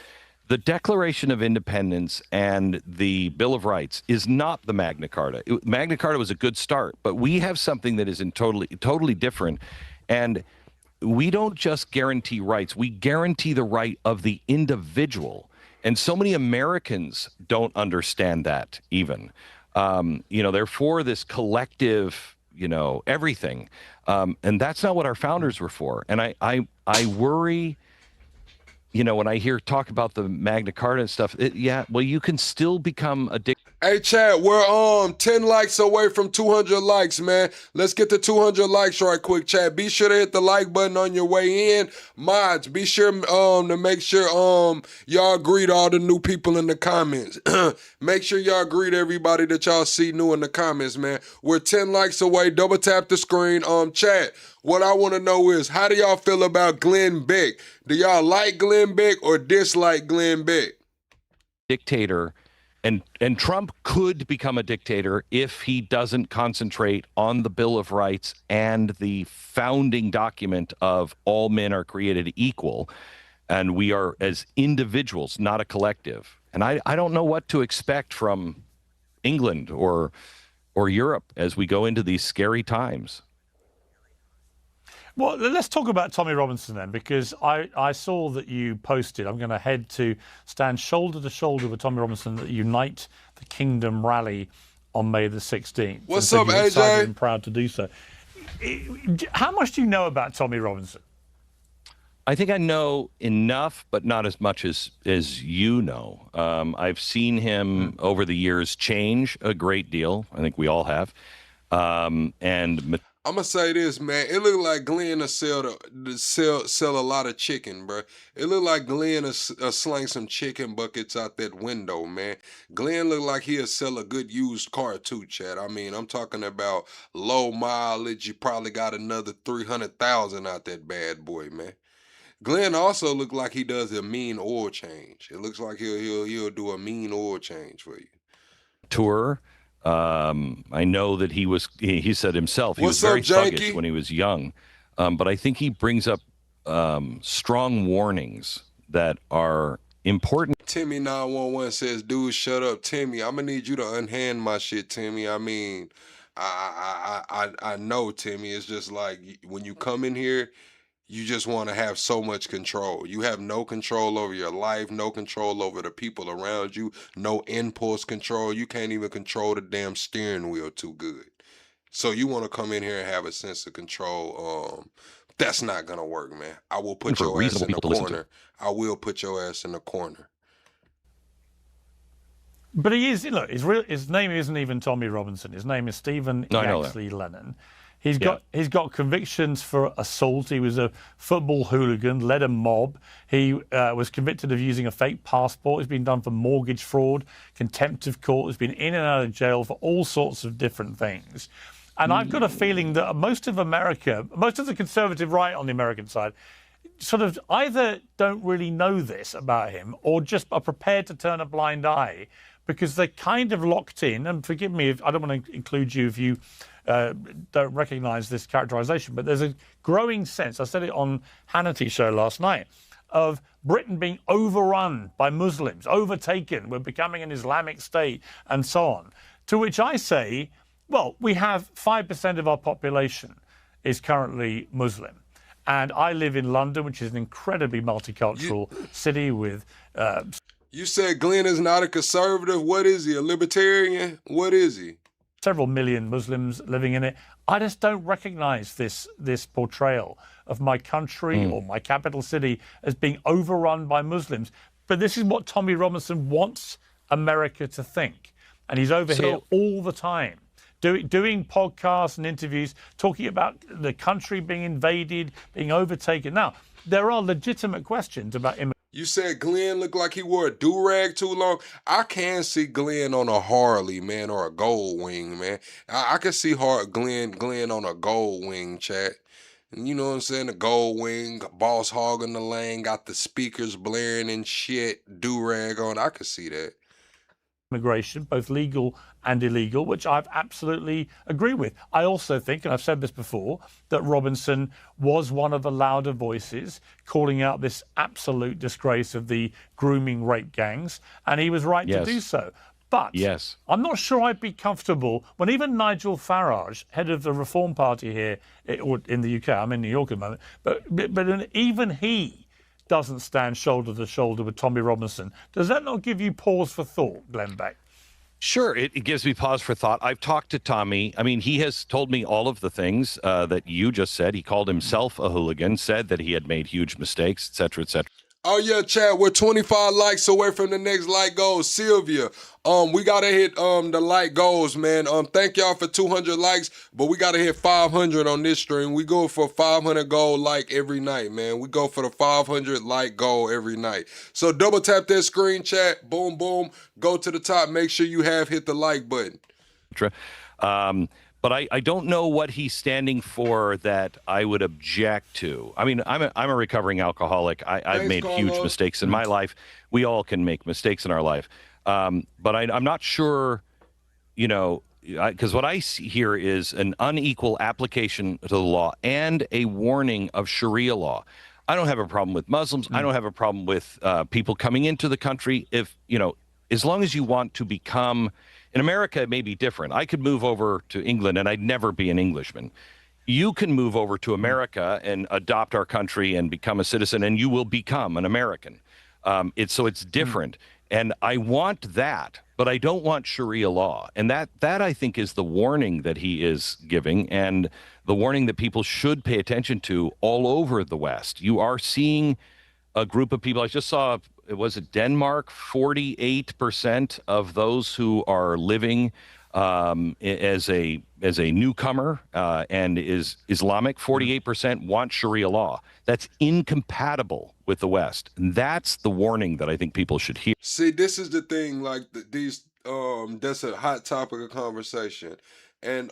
The Declaration of Independence and the Bill of Rights is not the Magna Carta. Magna Carta was a good start, but we have something that is totally different. And we don't just guarantee rights, we guarantee the right of the individual. And so many Americans don't understand that even. You know, they're for this collective, you know, everything. And that's not what our founders were for. And I worry, you know, when I hear talk about the Magna Carta and stuff, well, you can still become addicted. Hey, Chad, we're 10 likes away from 200 likes, man. Let's get to 200 likes right quick, Chad. Be sure to hit the like button on your way in. Mods, be sure to make sure y'all greet all the new people in the comments. Make sure y'all greet everybody that y'all see new in the comments, man. We're 10 likes away. Double tap the screen. Chad, what I want to know is, how do y'all feel about Glenn Beck? Do y'all like Glenn Beck or dislike Glenn Beck? Dictator. And Trump could become a dictator if he doesn't concentrate on the Bill of Rights and the founding document of all men are created equal, and we are as individuals, not a collective. And I don't know what to expect from England or Europe as we go into these scary times. Well, let's talk about Tommy Robinson then, because I saw that you posted, I'm going to head to stand shoulder to shoulder with Tommy Robinson at the Unite the Kingdom rally on May the 16th. What's up, AJ? Excited and proud to do so. How much do you know about Tommy Robinson? I think I know enough, but not as much as you know. I've seen him over the years change a great deal. I think we all have. I'm gonna say this, man. It look like Glenn will sell a lot of chicken, bro. It look like Glenn will slang some chicken buckets out that window, man. Glenn look like he'll sell a good used car too, Chad. I mean, I'm talking about low mileage. You probably got another 300,000 out that bad boy, man. Glenn also look like he does a mean oil change. It looks like he'll do a mean oil change for you. Tour. I know that he said himself he was very thuggish when he was young, but I think he brings up strong warnings that are important. Timmy 911 says, "Dude, shut up, Timmy. I'm gonna need you to unhand my shit, Timmy. I mean, I know, Timmy. It's just like when you come in here, you just want to have so much control. You have no control over your life, no control over the people around you, no impulse control. You can't even control the damn steering wheel too good. So you want to come in here and have a sense of control. That's not going to work, man. I will put your ass in the corner. I will put your ass in the corner." But he is, look, his name isn't even Tommy Robinson. His name is Stephen Yaxley Lennon. He's got convictions for assault. He was a football hooligan, led a mob. He was convicted of using a fake passport. He's been done for mortgage fraud, contempt of court. He's been in and out of jail for all sorts of different things. And I've got a feeling that most of America, most of the conservative right on the American side, sort of either don't really know this about him or just are prepared to turn a blind eye because they're kind of locked in. And forgive me, I don't want to include you if you don't recognize this characterization, but there's a growing sense, I said it on Hannity's show last night, of Britain being overrun by Muslims, overtaken, we're becoming an Islamic state, and so on. To which I say, well, we have 5% of our population is currently Muslim. And I live in London, which is an incredibly multicultural city with... You said Glenn is not a conservative. What is he, a libertarian? What is he? Several million Muslims living in it. I just don't recognize this portrayal of my country or my capital city as being overrun by Muslims. But this is what Tommy Robinson wants America to think. And he's over here all the time, doing podcasts and interviews, talking about the country being invaded, being overtaken. Now, there are legitimate questions about immigration. You said Glenn looked like he wore a do-rag too long. I can see Glenn on a Harley, man, or a gold wing, man. I can see Glenn on a gold wing, chat. You know what I'm saying? A gold wing, boss hogging the lane, got the speakers blaring and shit, do-rag on. I could see that. Immigration, both legal and illegal, which I've absolutely agree with. I also think, and I've said this before, that Robinson was one of the louder voices calling out this absolute disgrace of the grooming rape gangs, and he was right to do so. But I'm not sure I'd be comfortable when even Nigel Farage, head of the Reform Party here in the UK, I'm in New York at the moment, but even he doesn't stand shoulder to shoulder with Tommy Robinson. Does that not give you pause for thought, Glenn Beck? Sure, it gives me pause for thought. I've talked to Tommy. I mean, he has told me all of the things that you just said. He called himself a hooligan, said that he had made huge mistakes, et cetera, et cetera. Oh yeah, Chad, we're 25 likes away from the next like goal. Sylvia, we gotta hit the like goals, man. Thank y'all for 200 likes, but we gotta hit 500 on this stream. We go for 500 goal like every night, man. We go for the 500 like goal every night. So double tap that screen, chat, boom, boom, go to the top. Make sure you have hit the like button. But I don't know what he's standing for that I would object to. I mean, I'm a recovering alcoholic. I've made huge mistakes in my life. We all can make mistakes in our life. But I'm not sure, you know, because what I see here is an unequal application to the law and a warning of Sharia law. I don't have a problem with Muslims. I don't have a problem with people coming into the country. If, you know, as long as you want to become... In America, it may be different. I could move over to England and I'd never be an Englishman. You can move over to America and adopt our country and become a citizen, and you will become an American. It's different. And I want that, but I don't want Sharia law. And that I think is the warning that he is giving, and the warning that people should pay attention to all over the West. You are seeing a group of people. I just saw... Was it Denmark? 48% of those who are living as a newcomer and is Islamic. 48% want Sharia law. That's incompatible with the West. And that's the warning that I think people should hear. See, this is the thing, like that's a hot topic of conversation. And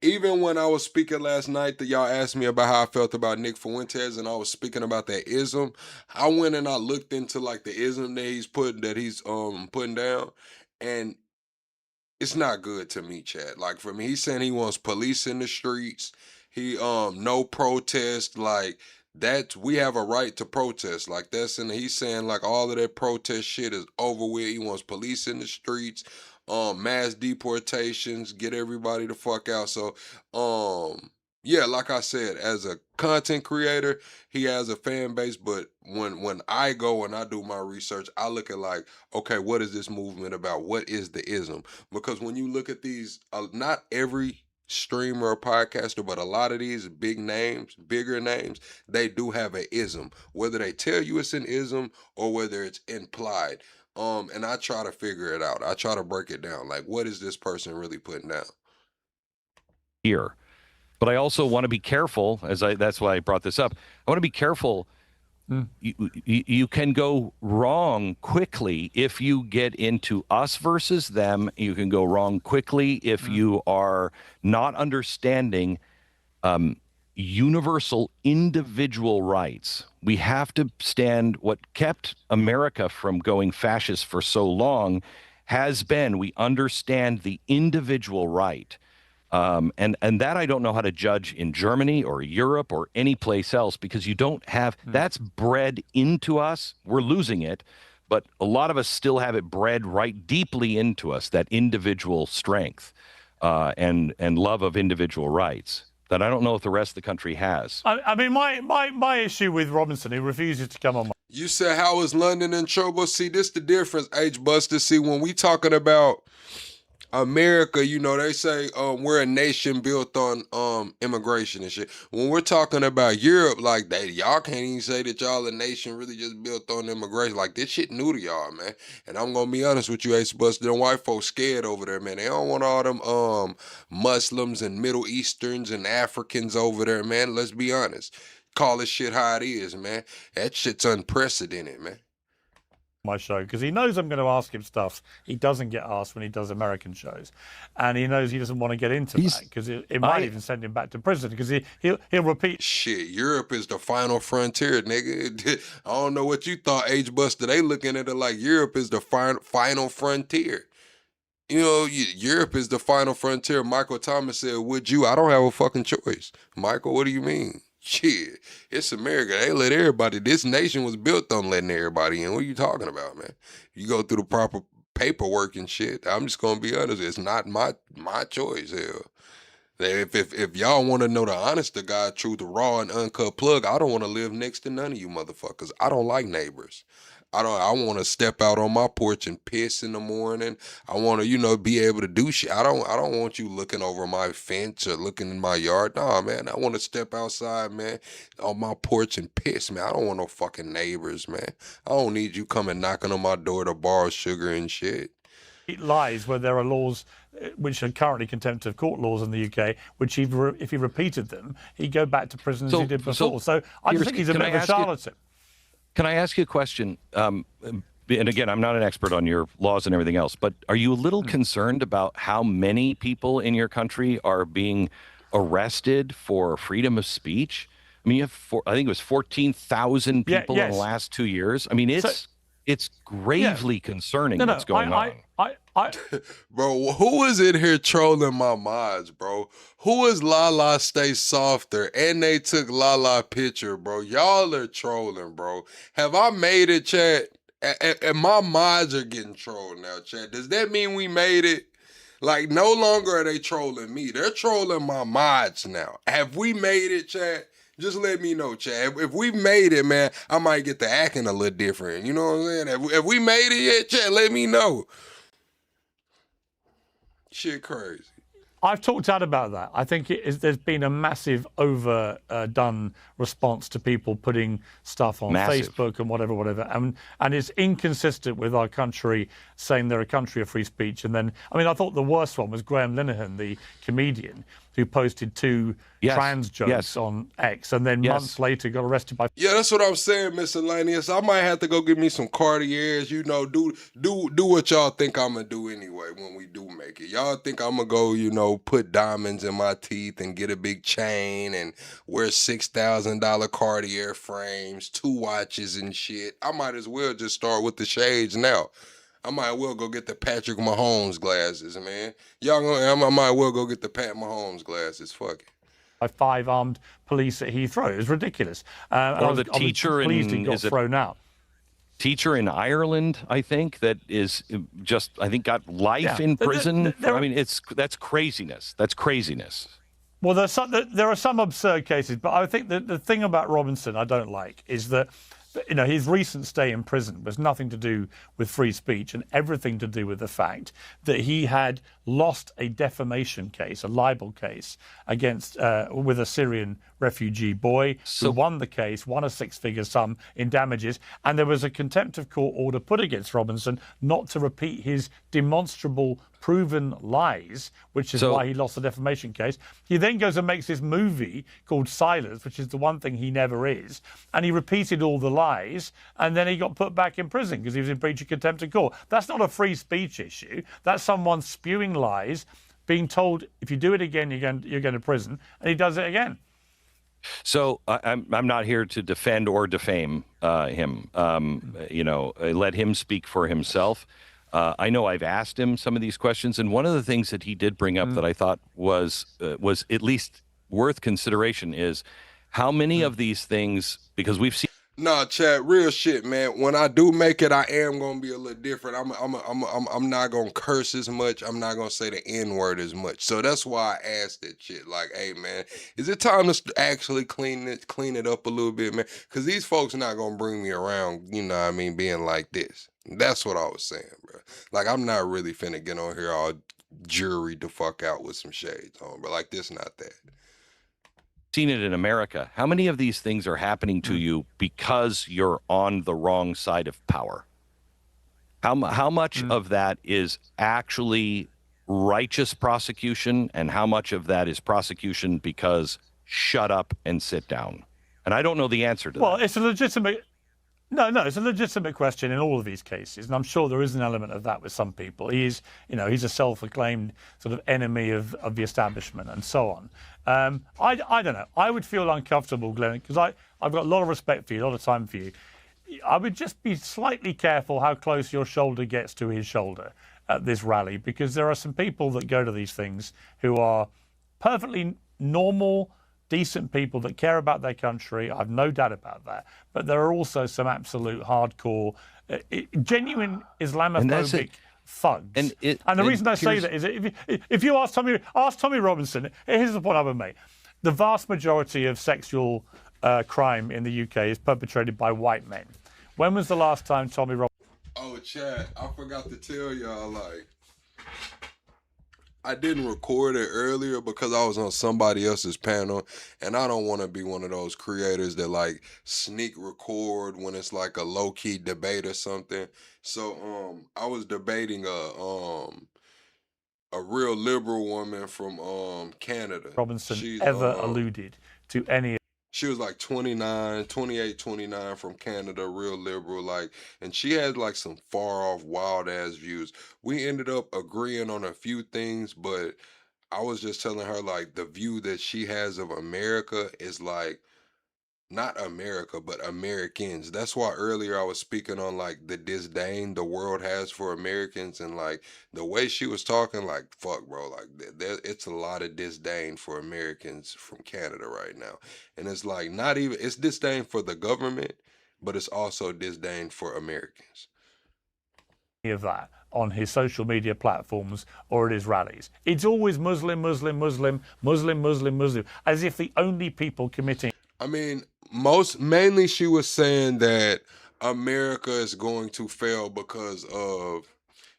even when I was speaking last night that y'all asked me about how I felt about Nick Fuentes and I was speaking about that ism, I went and I looked into like the ism that he's putting down, and it's not good to me, Chad. Like for me, he's saying he wants police in the streets. He no protest, like we have a right to protest. Like he's saying like all of that protest shit is over with. He wants police in the streets, mass deportations, get everybody the fuck out. So yeah, like I said, as a content creator, he has a fan base, but when I go and I do my research, I look at like, okay, what is this movement about? What is the ism? Because when you look at these, not every streamer or podcaster, but a lot of these bigger names, they do have an ism. Whether they tell you it's an ism or whether it's implied. And I try to figure it out. I try to break it down. Like, what is this person really putting down? Here. But I also want to be careful, that's why I brought this up. I want to be careful. You can go wrong quickly if you get into us versus them. You can go wrong quickly if you are not understanding universal individual rights. We have to stand. What kept America from going fascist for so long has been we understand the individual right. And that I don't know how to judge in Germany or Europe or any place else, because you don't have that's bred into us. We're losing it, but a lot of us still have it bred right deeply into us, that individual strength and love of individual rights that I don't know if the rest of the country has. I mean, my issue with Robinson, he refuses to come on. You said, how is London in trouble? See, this the difference, H-Buster. See, when we talking about America, you know, they say we're a nation built on immigration and shit. When we're talking about Europe, like y'all can't even say that y'all a nation really just built on immigration. Like this shit new to y'all, man. And I'm gonna be honest with you, Ace Buster, them white folks scared over there, man. They don't want all them Muslims and Middle Easterns and Africans over there, man. Let's be honest. Call this shit how it is, man. That shit's unprecedented, man. My show, because he knows I'm going to ask him stuff he doesn't get asked when he does American shows, and he knows he doesn't want to get into that because it might even send him back to prison because he'll repeat. Shit, Europe is the final frontier, nigga. I don't know what you thought, H-Buster. They looking at it like Europe is the final frontier. You know, Europe is the final frontier. Michael Thomas said, would you? I don't have a fucking choice. Michael, what do you mean? Shit, it's America. They let everybody. This nation was built on letting everybody in. What are you talking about, man? You go through the proper paperwork and shit. I'm just gonna be honest. It's not my choice. Hell, if y'all want to know the honest to God truth, the raw and uncut plug, I don't want to live next to none of you motherfuckers. I don't like neighbors. I want to step out on my porch and piss in the morning. I want to, be able to do shit. I don't want you looking over my fence or looking in my yard. Nah, man. I want to step outside, man, on my porch and piss, man. I don't want no fucking neighbors, man. I don't need you coming knocking on my door to borrow sugar and shit. It lies where there are laws which are currently contempt of court laws in the UK, which if he repeated them, he'd go back to prison as he did before. So I just think he's a bit of a charlatan. Can I ask you a question? And again, I'm not an expert on your laws and everything else, but are you a little concerned about how many people in your country are being arrested for freedom of speech? I mean, you have I think it was 14,000 people in the last 2 years. I mean, it's gravely concerning what's going on. Bro, who is in here trolling my mods, bro? Who is Lala Stay Softer? And they took Lala picture, bro. Y'all are trolling, bro. Have I made it, chat? And my mods are getting trolled now, chat. Does that mean we made it? Like, no longer are they trolling me. They're trolling my mods now. Have we made it, chat? Just let me know, Chad. If we made it, man, I might get the acting a little different. You know what I'm saying? If we made it yet, Chad, let me know. Shit crazy. I've talked out about that. I think there's been a massive overdone response to people putting stuff on Facebook and whatever, and it's inconsistent with our country saying they're a country of free speech. And then, I mean, I thought the worst one was Graham Linehan, the comedian, who posted two trans jokes on X, and then months later got arrested by. Yeah, that's what I'm saying, miscellaneous. I might have to go get me some Cartiers. You know, do what y'all think I'm gonna do anyway when we do make it. Y'all think I'm gonna go, you know, put diamonds in my teeth and get a big chain and wear $6,000 Cartier frames, 2 watches and shit. I might as well just start with the shades now. I might well go get the Patrick Mahomes glasses, man. I might well go get the Pat Mahomes glasses. Fuck it. By 5 armed police at Heathrow. It was ridiculous. Or the teacher got thrown out. Teacher in Ireland, I think, that is just, I think, got life in prison. I mean, that's craziness. That's craziness. Well, there are some absurd cases, but I think the thing about Robinson I don't like is that, you know, his recent stay in prison was nothing to do with free speech and everything to do with the fact that he had lost a defamation case, a libel case, against with a Syrian refugee boy who won the case, won a 6-figure sum in damages, and there was a contempt of court order put against Robinson not to repeat his demonstrable proven lies, which is why he lost the defamation case. He then goes and makes this movie called Silence, which is the one thing he never is, and he repeated all the lies, and then he got put back in prison because he was in breach of contempt of court. That's not a free speech issue. That's someone spewing lies, being told if you do it again, you're going to prison, and he does it again. So I'm not here to defend or defame him. You know, let him speak for himself. I know I've asked him some of these questions, and one of the things that he did bring up that I thought was at least worth consideration is how many of these things, because we've seen. Nah, Chad, real shit, man. When I do make it, I am gonna be a little different. I'm not gonna curse as much. I'm not gonna say the N-word as much. So that's why I asked that shit. Like, hey, man, is it time to actually clean it up a little bit, man? Because these folks not gonna bring me around, you know what I mean, being like this. That's what I was saying, bro. Like, I'm not really finna get on here all juried the fuck out with some shades on, but like this, not that. Seen it in America. How many of these things are happening to you because you're on the wrong side of power? How much of that is actually righteous prosecution, and how much of that is prosecution because shut up and sit down? And I don't know the answer to that. Well, it's a legitimate. No, it's a legitimate question in all of these cases, and I'm sure there is an element of that with some people. He's a self-acclaimed sort of enemy of the establishment and so on. I don't know. I would feel uncomfortable, Glenn, because I've got a lot of respect for you, a lot of time for you. I would just be slightly careful how close your shoulder gets to his shoulder at this rally, because there are some people that go to these things who are perfectly normal, decent people that care about their country. I've no doubt about that. But there are also some absolute hardcore, genuine Islamophobic thugs. And the reason I say that is if you ask Tommy Robinson, here's the point I would make. The vast majority of sexual crime in the UK is perpetrated by white men. When was the last time Tommy Robinson? Oh, Chad, I forgot to tell y'all, like, I didn't record it earlier because I was on somebody else's panel, and I don't want to be one of those creators that like sneak record when it's like a low-key debate or something. So I was debating a real liberal woman from Canada. She's, ever alluded to any. She was like 28, 29 from Canada, real liberal, like, and she had like some far off, wild ass views. We ended up agreeing on a few things, but I was just telling her like the view that she has of America is like not America, but Americans. That's why earlier I was speaking on like the disdain the world has for Americans, and like the way she was talking, like, fuck, bro, like it's a lot of disdain for Americans from Canada right now. And it's like not even, it's disdain for the government, but it's also disdain for Americans. Of that on his social media platforms or at his rallies. It's always Muslim, Muslim, Muslim, Muslim, Muslim, Muslim, as if the only people committing. I mean, mainly she was saying that America is going to fail because of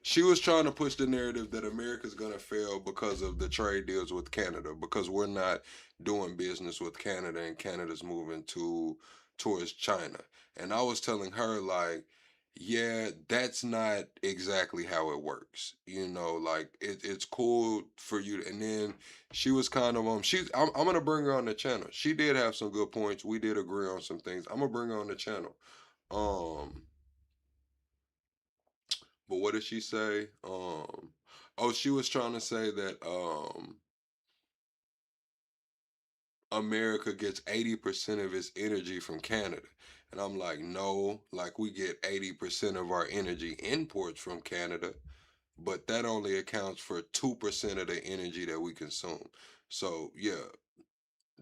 She was trying to push the narrative that America's gonna fail because of the trade deals with Canada, because we're not doing business with Canada and Canada's moving towards China. And I was telling her like, yeah, that's not exactly how it works. You know, like it's cool for you and then she was kind of I'm gonna bring her on the channel. She did have some good points. We did agree on some things. I'm gonna bring her on the channel. But what did she say? Oh, she was trying to say that America gets 80% of its energy from Canada. And I'm like, no, like we get 80% of our energy imports from Canada, but that only accounts for 2% of the energy that we consume. So yeah,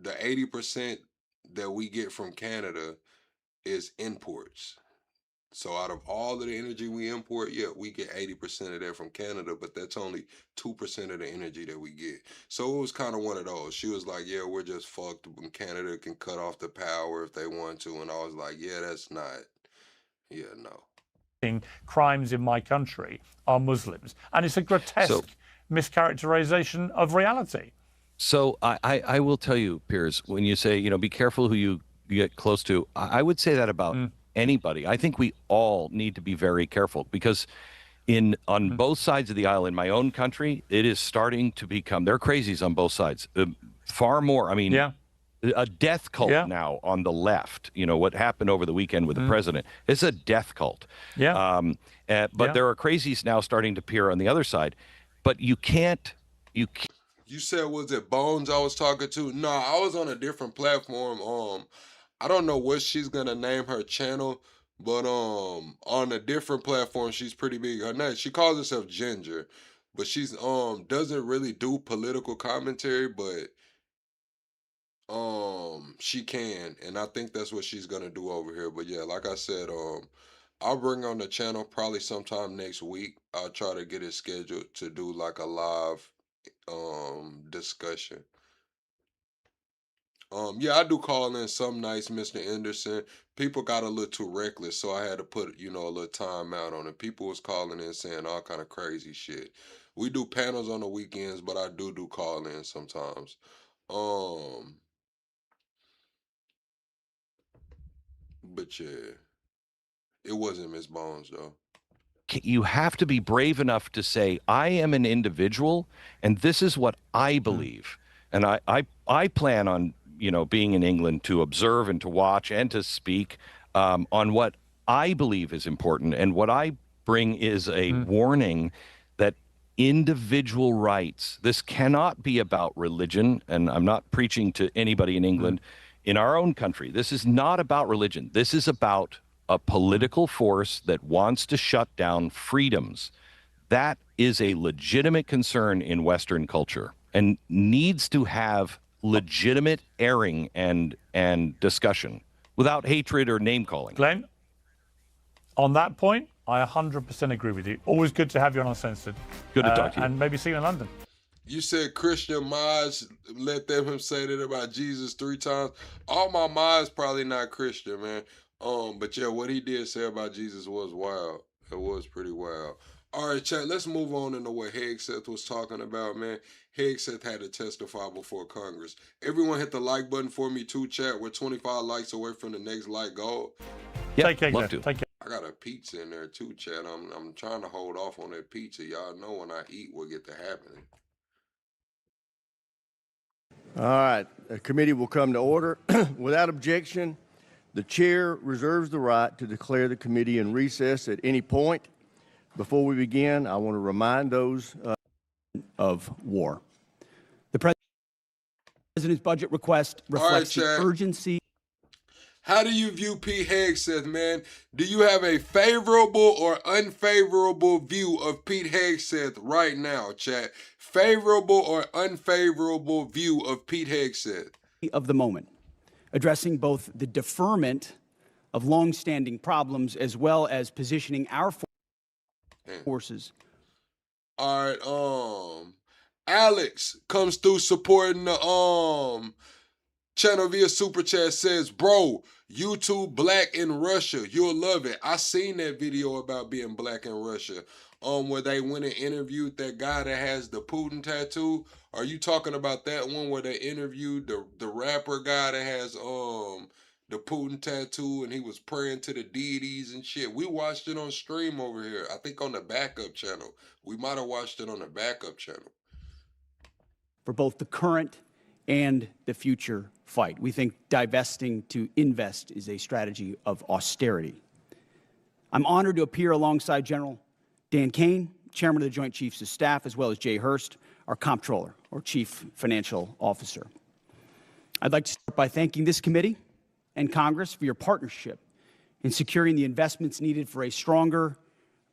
the 80% that we get from Canada is imports. So out of all of the energy we import, yeah, we get 80% of that from Canada, but that's only 2% of the energy that we get. So it was kind of one of those. She was like, yeah, we're just fucked when Canada can cut off the power if they want to. And I was like, yeah, that's not, yeah, no. Crimes in my country are Muslims. And it's a grotesque mischaracterization of reality. So I will tell you, Piers, when you say, be careful who you get close to, I would say that about anybody. I think we all need to be very careful because on both sides of the aisle in my own country, it is starting to become, they're crazies on both sides. Far more, I mean, a death cult now on the left. What happened over the weekend with the president is a death cult. But there are crazies now starting to appear on the other side. But you can't. You said, was it Bones I was talking to? No, I was on a different platform. I don't know what she's gonna name her channel, but on a different platform, she's pretty big. Her name, she calls herself Ginger, but she's doesn't really do political commentary, but she can, and I think that's what she's gonna do over here. But yeah, like I said, I'll bring her on the channel probably sometime next week. I'll try to get it scheduled to do like a live discussion. Yeah, I do call in some nights, Mr. Anderson. People got a little too reckless, so I had to put, a little time out on it. People was calling in saying all kind of crazy shit. We do panels on the weekends, but I do call in sometimes. But yeah, it wasn't Miss Bones though. You have to be brave enough to say, I am an individual, and this is what I believe. And I plan on, being in England to observe and to watch and to speak on what I believe is important. And what I bring is a warning that individual rights, this cannot be about religion. And I'm not preaching to anybody in England. In our own country, this is not about religion. This is about a political force that wants to shut down freedoms. That is a legitimate concern in Western culture and needs to have legitimate airing and discussion without hatred or name calling. Glenn, on that point, I 100% agree with you. Always good to have you on Uncensored. Good to talk to you. And maybe see you in London. You said Christian Maj let him say that about Jesus 3 times. All my Maj probably not Christian, man. But yeah, what he did say about Jesus was wild. It was pretty wild. All right, chat, let's move on into what Hegseth was talking about, man. Hegseth had to testify before Congress. Everyone hit the like button for me too, chat. We're 25 likes away from the next like goal. Yeah, take care, love to. Take care. I got a pizza in there too, chat. I'm trying to hold off on that pizza. Y'all know when I eat what get to happening. All right, the committee will come to order. Without objection, the chair reserves the right to declare the committee in recess at any point. Before we begin, I want to remind those of war. The president's budget request reflects the urgency. How do you view Pete Hegseth, man? Do you have a favorable or unfavorable view of Pete Hegseth right now, chat? Favorable or unfavorable view of Pete Hegseth? Of the moment, addressing both the deferment of longstanding problems as well as positioning our forces. All right, Alex comes through supporting the Channel via Super Chat says, bro, YouTube black in Russia. You'll love it. I seen that video about being black in Russia. Where they went and interviewed that guy that has the Putin tattoo. Are you talking about that one where they interviewed the rapper guy that has the Putin tattoo and he was praying to the deities and shit? We watched it on stream over here. I think on the backup channel. We might have watched it on the backup channel. For both the current and the future fight. We think divesting to invest is a strategy of austerity. I'm honored to appear alongside General Dan Kane, Chairman of the Joint Chiefs of Staff, as well as Jay Hurst, our Comptroller, or Chief Financial Officer. I'd like to start by thanking this committee and Congress for your partnership in securing the investments needed for a stronger,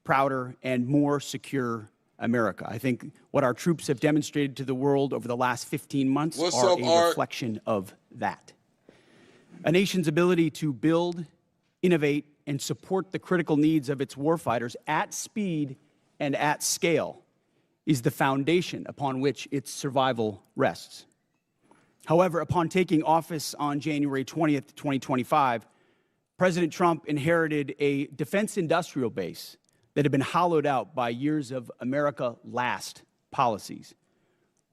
prouder, and more secure America. I think what our troops have demonstrated to the world over the last 15 months are a reflection of that. A nation's ability to build, innovate, and support the critical needs of its warfighters at speed and at scale is the foundation upon which its survival rests. However, upon taking office on January 20th, 2025, President Trump inherited a defense industrial base that had been hollowed out by years of America last policies,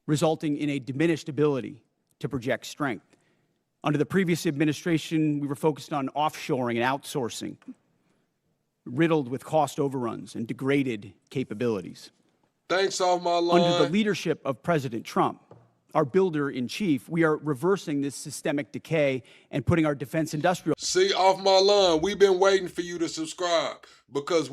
resulting in a diminished ability to project strength. Under the previous administration, we were focused on offshoring and outsourcing, riddled with cost overruns and degraded capabilities. Thanks, off my line. Under the leadership of President Trump, our builder-in-chief, we are reversing this systemic decay and putting our defense industrial... See, off my line, we've been waiting for you to subscribe because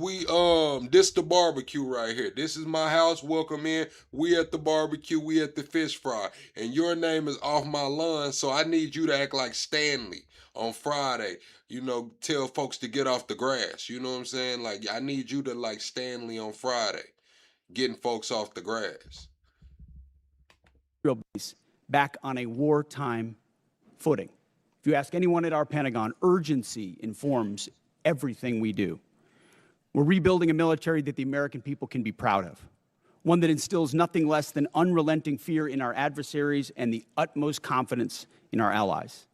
this the barbecue right here. This is my house. Welcome in. We at the barbecue. We at the fish fry. And your name is off my line, so I need you to act like Stanley on Friday. You know, tell folks to get off the grass. You know what I'm saying? Like, I need you to like Stanley on Friday, getting folks off the grass. Base back on a wartime footing. If you ask anyone at our Pentagon, urgency informs everything we do. We're rebuilding a military that the American people can be proud of, one that instills nothing less than unrelenting fear in our adversaries and the utmost confidence in our allies.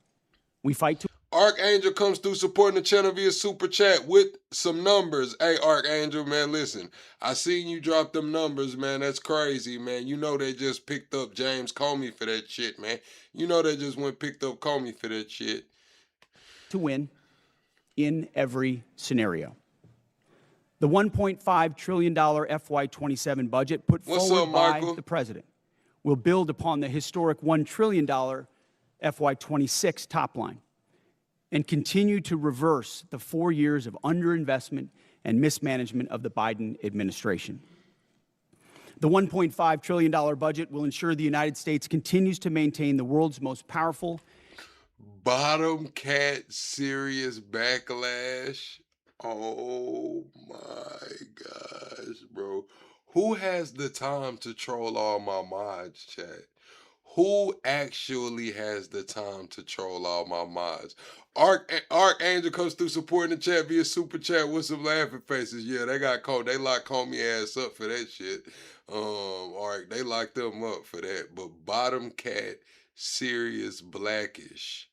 We fight to... Archangel comes through supporting the channel via Super Chat with some numbers. Hey, Archangel, man, listen. I seen you drop them numbers, man. That's crazy, man. You know they just picked up James Comey for that shit, man. You know they just went picked up Comey for that shit. To win in every scenario. The $1.5 trillion FY27 budget put forward by the president will build upon the historic $1 trillion FY26 top line and continue to reverse the 4 years of underinvestment and mismanagement of the Biden administration. The $1.5 trillion budget will ensure the United States continues to maintain the world's most powerful... Bottom cat serious backlash. Oh my gosh, bro. Who has the time to troll all my mods, chat? Who actually has the time to troll all my mods? Archangel comes through supporting the chat via Super Chat with some laughing faces. Yeah, they got they locked Comey ass up for that shit. They locked them up for that. But bottom cat, serious blackish.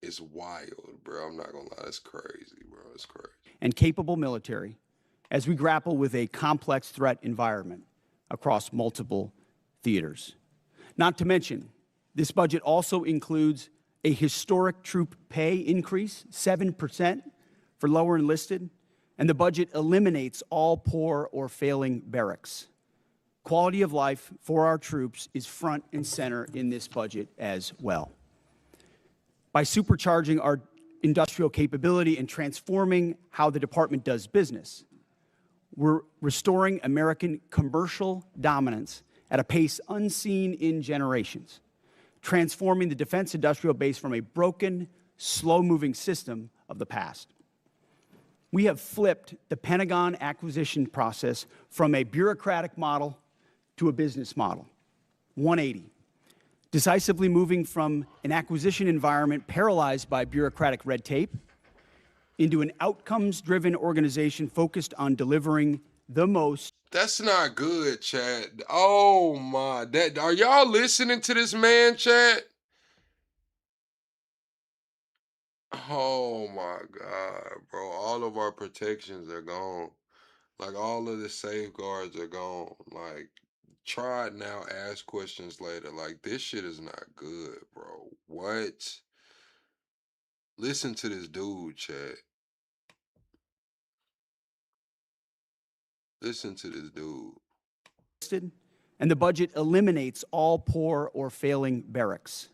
It's wild, bro. I'm not gonna lie. It's crazy, bro. It's crazy. And capable military as we grapple with a complex threat environment across multiple theaters. Not to mention, this budget also includes a historic troop pay increase, 7% for lower enlisted, and the budget eliminates all poor or failing barracks. Quality of life for our troops is front and center in this budget as well. By supercharging our industrial capability and transforming how the department does business, we're restoring American commercial dominance at a pace unseen in generations, transforming the defense industrial base from a broken, slow-moving system of the past. We have flipped the Pentagon acquisition process from a bureaucratic model to a business model, 180, decisively moving from an acquisition environment paralyzed by bureaucratic red tape into an outcomes-driven organization focused on delivering the most. That's not good, chat. Oh my, are y'all listening to this man, chat? Oh my God, bro. All of our protections are gone. Like all of the safeguards are gone. Like try it now, ask questions later. Like this shit is not good, bro. What? Listen to this dude, chat. Listen to this dude. And the budget eliminates all poor or failing barracks.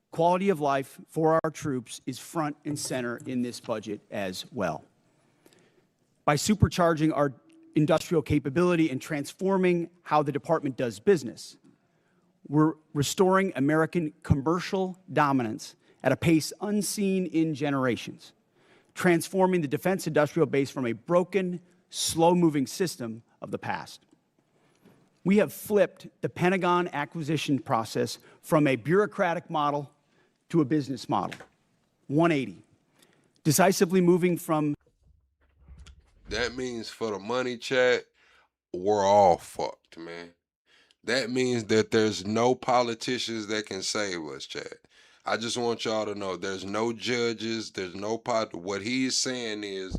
Quality of life for our troops is front and center in this budget as well. By supercharging our industrial capability and transforming how the department does business, we're restoring American commercial dominance at a pace unseen in generations, transforming the defense industrial base from a broken, slow-moving system of the past. We have flipped the Pentagon acquisition process from a bureaucratic model to a business model, 180, decisively moving from. That means for the money, chat, we're all fucked, man. That means that there's no politicians that can save us, chat. I just want y'all to know there's no judges, there's no what he is saying is,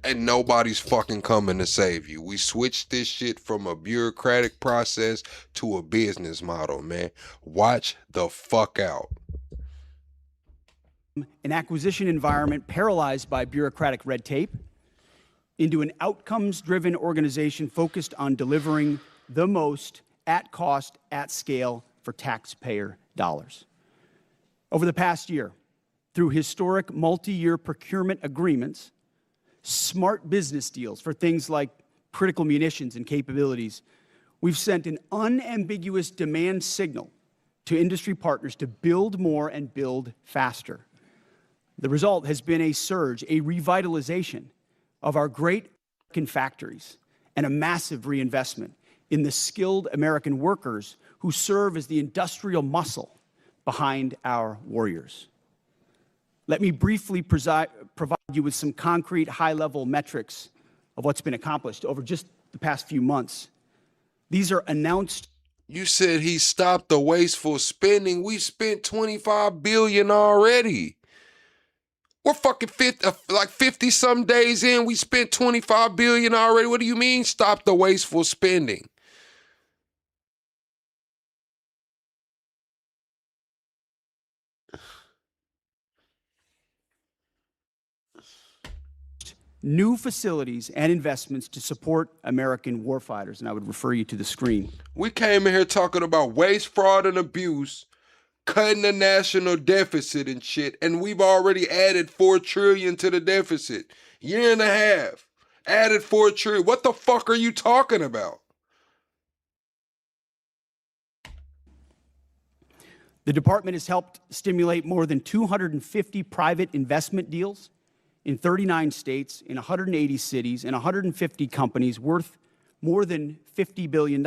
and nobody's fucking coming to save you. We switched this shit from a bureaucratic process to a business model, man. Watch the fuck out. An acquisition environment paralyzed by bureaucratic red tape into an outcomes-driven organization focused on delivering the most at cost, at scale for taxpayer dollars. Over the past year, through historic multi-year procurement agreements, smart business deals for things like critical munitions and capabilities, we've sent an unambiguous demand signal to industry partners to build more and build faster. The result has been a surge, a revitalization of our great American factories and a massive reinvestment in the skilled American workers who serve as the industrial muscle behind our warriors. Let me briefly provide you with some concrete high-level metrics of what's been accomplished over just the past few months. These are announced. You said he stopped the wasteful spending. We spent $25 billion already. We're fucking 50 some days in. We spent $25 billion already. What do you mean stop the wasteful spending? New facilities and investments to support American warfighters, and I would refer you to the screen. We came in here talking about waste, fraud, and abuse, cutting the national deficit and shit, and we've already added $4 trillion to the deficit. Year and a half, added $4 trillion. What the fuck are you talking about? The department has helped stimulate more than 250 private investment deals in 39 states, in 180 cities, and 150 companies worth more than $50 billion.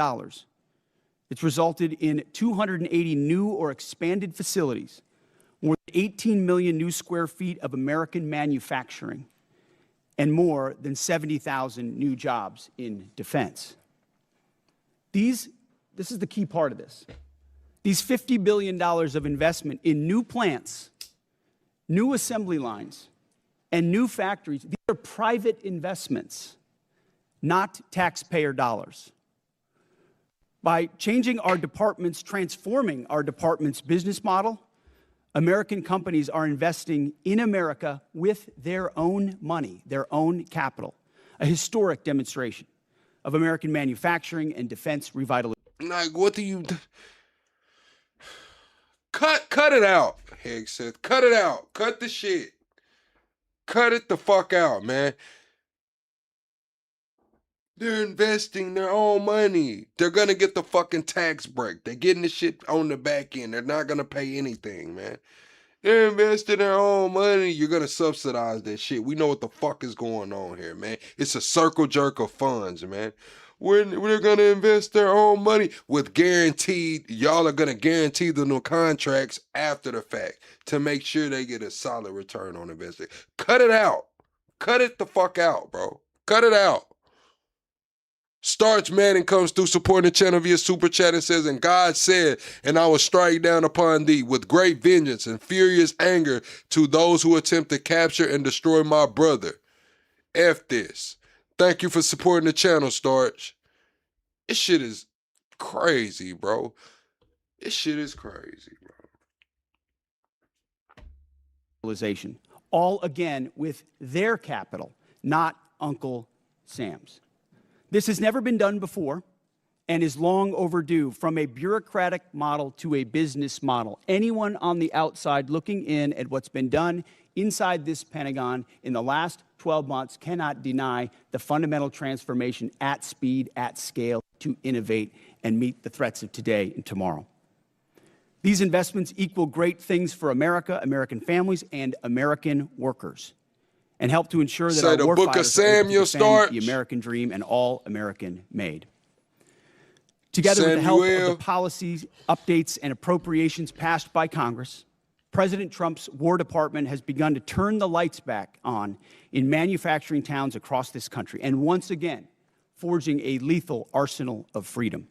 It's resulted in 280 new or expanded facilities, more than 18 million new square feet of American manufacturing, and more than 70,000 new jobs in defense. This is the key part of this. These $50 billion of investment in new plants, new assembly lines, and new factories, these are private investments, not taxpayer dollars. By changing our departments, transforming our department's business model, American companies are investing in America with their own money, their own capital, a historic demonstration of American manufacturing and defense revitalization. Like, what do you... Cut it out, Hegseth. Cut it out. Cut the shit. Cut it the fuck out, man. They're investing their own money. They're gonna get the fucking tax break. They're getting the shit on the back end. They're not gonna pay anything, man. They're investing their own money. You're gonna subsidize that shit. We know what the fuck is going on here, man. It's a circle jerk of funds, man. We're gonna invest their own money with guaranteed. Y'all are gonna guarantee the new contracts after the fact to make sure they get a solid return on investment. Cut it out. Cut it the fuck out, bro. Cut it out. Starch Manning comes through supporting the channel via Super Chat and says, and God said, and I will strike down upon thee with great vengeance and furious anger to those who attempt to capture and destroy my brother. F this. Thank you for supporting the channel, Starch. This shit is crazy, bro. This shit is crazy, bro. All again with their capital, not Uncle Sam's. This has never been done before and is long overdue. From a bureaucratic model to a business model, anyone on the outside looking in at what's been done inside this Pentagon in the last 12 months cannot deny the fundamental transformation at speed, at scale, to innovate and meet the threats of today and tomorrow. These investments equal great things for America, American families, and American workers, and help to ensure that our warfighters are able to defend the American dream and all American made. Together with the help of the policies, updates, and appropriations passed by Congress, President Trump's War Department has begun to turn the lights back on in manufacturing towns across this country, and once again, forging a lethal arsenal of freedom.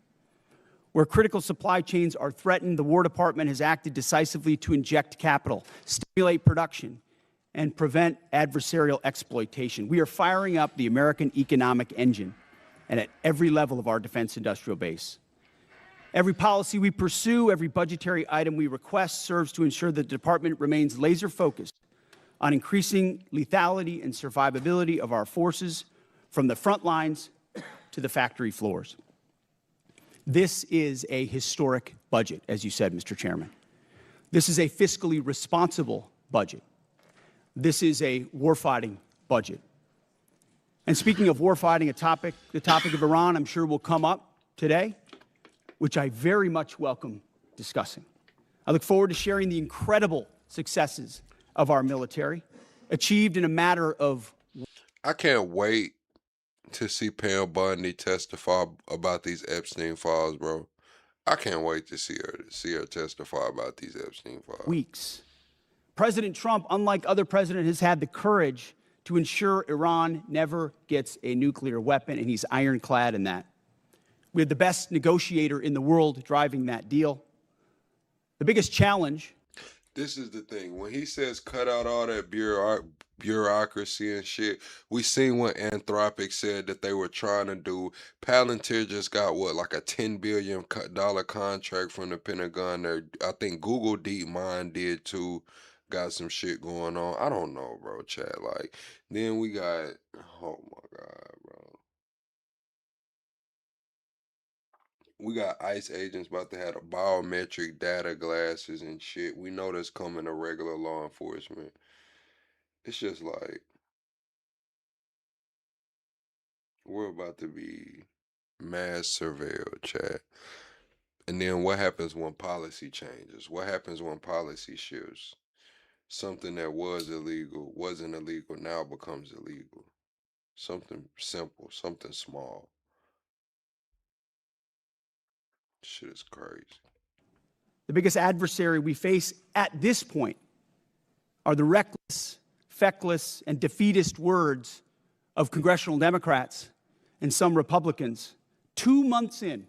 Where critical supply chains are threatened, the War Department has acted decisively to inject capital, stimulate production, and prevent adversarial exploitation. We are firing up the American economic engine and at every level of our defense industrial base. Every policy we pursue, every budgetary item we request serves to ensure that the department remains laser-focused on increasing lethality and survivability of our forces from the front lines to the factory floors. This is a historic budget, as you said, Mr. Chairman. This is a fiscally responsible budget. This is a warfighting budget. And speaking of warfighting, the topic of Iran, I'm sure will come up today, which I very much welcome discussing. I look forward to sharing the incredible successes of our military, achieved in a matter of... I can't wait to see Pam Bondi testify about these Epstein files, bro. I can't wait to see her testify about these Epstein files. Weeks. President Trump, unlike other presidents, has had the courage to ensure Iran never gets a nuclear weapon, and he's ironclad in that. We have the best negotiator in the world driving that deal. The biggest challenge... This is the thing. When he says cut out all that bureaucracy and shit, we seen what Anthropic said that they were trying to do. Palantir just got, what, like a $10 billion contract from the Pentagon. I think Google DeepMind did too. Got some shit going on. I don't know, bro, chat. Like, then we got, oh my God, bro. We got ICE agents about to have the biometric data glasses and shit. We know that's coming to regular law enforcement. It's just like, we're about to be mass surveilled, chat. And then what happens when policy changes? What happens when policy shifts? Something that was illegal, wasn't illegal, now becomes illegal. Something simple, something small. Shit is crazy. The biggest adversary we face at this point are the reckless, feckless, and defeatist words of congressional Democrats and some Republicans 2 months in,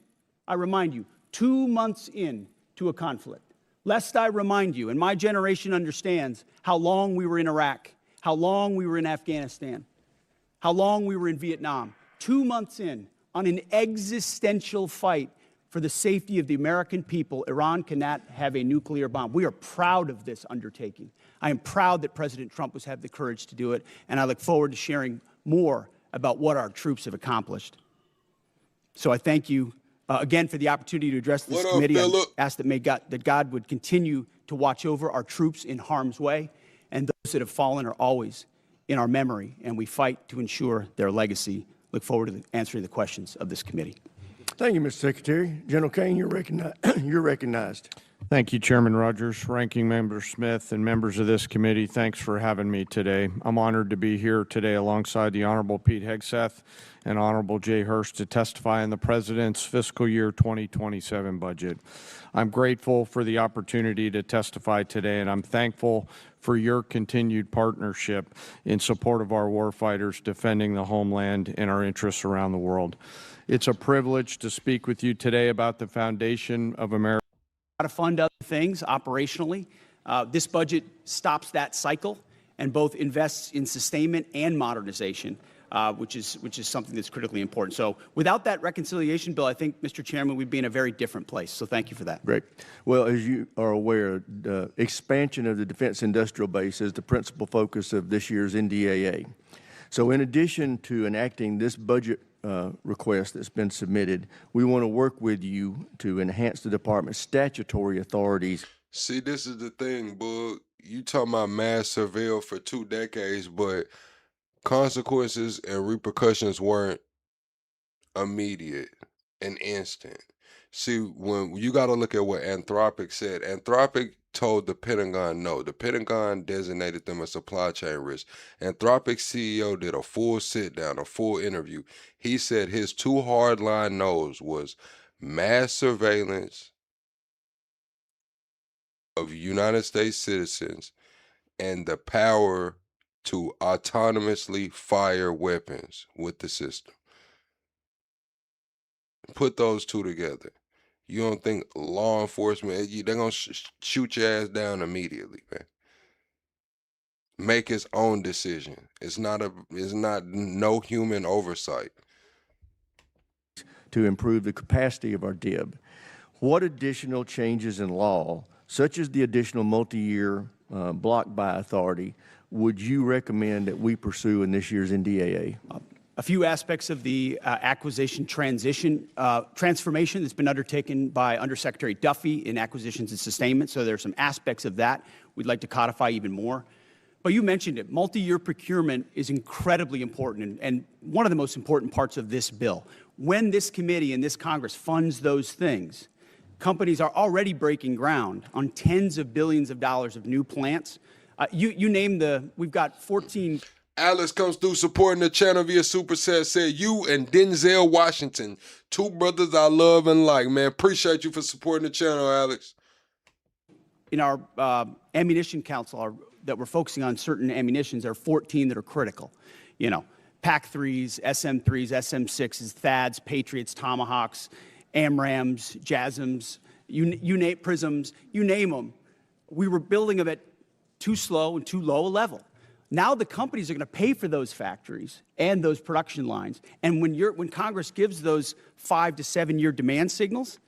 I remind you, 2 months in to a conflict. Lest I remind you, and my generation understands how long we were in Iraq, how long we were in Afghanistan, how long we were in Vietnam. 2 months in on an existential fight for the safety of the American people, Iran cannot have a nuclear bomb. We are proud of this undertaking. I am proud that President Trump has had the courage to do it, and I look forward to sharing more about what our troops have accomplished. So I thank you again for the opportunity to address this committee. I ask that God would continue to watch over our troops in harm's way, and those that have fallen are always in our memory, and we fight to ensure their legacy. Look forward to answering the questions of this committee. Thank you, Mr. Secretary. General Kane, you're recognized. Thank you, Chairman Rogers, Ranking Member Smith, and members of this committee. Thanks for having me today. I'm honored to be here today alongside the Honorable Pete Hegseth and Honorable Jay Hurst to testify on the President's fiscal year 2027 budget. I'm grateful for the opportunity to testify today, and I'm thankful for your continued partnership in support of our warfighters defending the homeland and our interests around the world. It's a privilege to speak with you today about the foundation of America. To fund other things operationally. This budget stops that cycle and both invests in sustainment and modernization, which is something that's critically important. So without that reconciliation bill, I think, Mr. Chairman, we'd be in a very different place. So thank you for that. Great. Well, as you are aware, the expansion of the defense industrial base is the principal focus of this year's NDAA. So in addition to enacting this budget request that's been submitted, we want to work with you to enhance the department's statutory authorities. See, this is the thing, Bug. You talking about mass surveil for 2 decades, but consequences and repercussions weren't immediate and instant. See, when you got to look at what Anthropic said, Anthropic told the Pentagon no. The Pentagon designated them a supply chain risk. Anthropic's CEO did a full sit down, a full interview. He said his 2 hardline no's was mass surveillance of United States citizens and the power to autonomously fire weapons with the system. Put those 2 together. You don't think law enforcement, they're going to shoot your ass down immediately, man. Make his own decision. It's not no human oversight. To improve the capacity of our DIB. What additional changes in law, such as the additional multi-year block buy authority, would you recommend that we pursue in this year's NDAA? A few aspects of the acquisition transformation that's been undertaken by Undersecretary Duffy in acquisitions and sustainment. So there are some aspects of that we'd like to codify even more. But you mentioned it. Multi-year procurement is incredibly important and one of the most important parts of this bill. When this committee and this Congress funds those things, companies are already breaking ground on tens of billions of dollars of new plants. You name we've got 14. Alex comes through supporting the channel via Super Set. Said you and Denzel Washington, 2 brothers I love and like, man. Appreciate you for supporting the channel, Alex. In our ammunition council that we're focusing on certain ammunitions, there are 14 that are critical. You know, PAC-3s, SM-3s, SM-6s, THAADs, Patriots, Tomahawks, AMRAAMs, JASSMs, you name prisms, you name them. We were building them at too slow and too low a level. Now the companies are going to pay for those factories and those production lines. And when Congress gives those 5 to 7 year demand signals,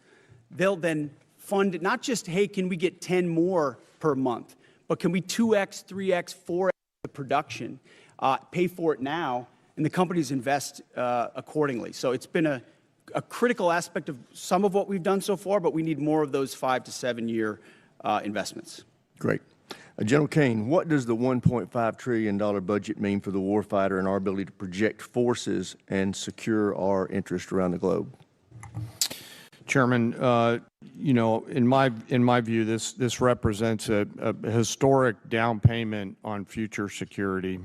they'll then fund it, not just, hey, can we get 10 more per month, but can we 2x, 3x, 4x the production, pay for it now, and the companies invest accordingly. So it's been a critical aspect of some of what we've done so far, but we need more of those 5 to 7 year investments. Great. General Kane, what does the $1.5 trillion budget mean for the warfighter and our ability to project forces and secure our interests around the globe? Chairman, you know, in my view, this represents a historic down payment on future security.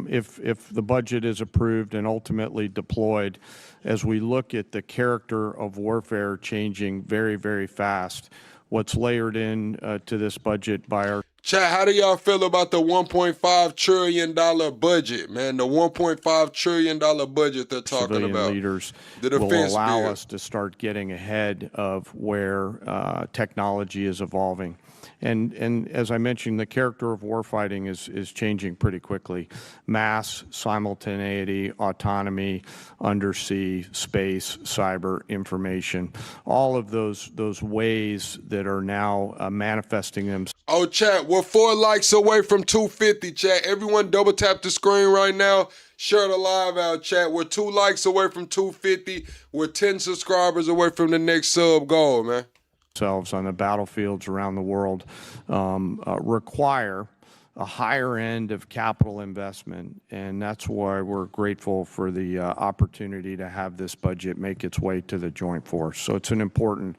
If the budget is approved and ultimately deployed, as we look at the character of warfare changing very, very fast, what's layered in to this budget by our Chat, how do y'all feel about the $1.5 trillion budget, man? The $1.5 trillion budget they're talking civilian about. leaders The will defense allow bill. us to start getting ahead of where technology is evolving. And as I mentioned, the character of warfighting is changing pretty quickly. Mass, simultaneity, autonomy, undersea, space, cyber, information, all of those ways that are now manifesting themselves. Oh, chat, we're 4 likes away from 250, chat. Everyone double tap the screen right now. Share the live out, chat. We're 2 likes away from 250. We're 10 subscribers away from the next sub goal, man. On the battlefields around the world require a higher end of capital investment, and that's why we're grateful for the opportunity to have this budget make its way to the joint force. So it's an important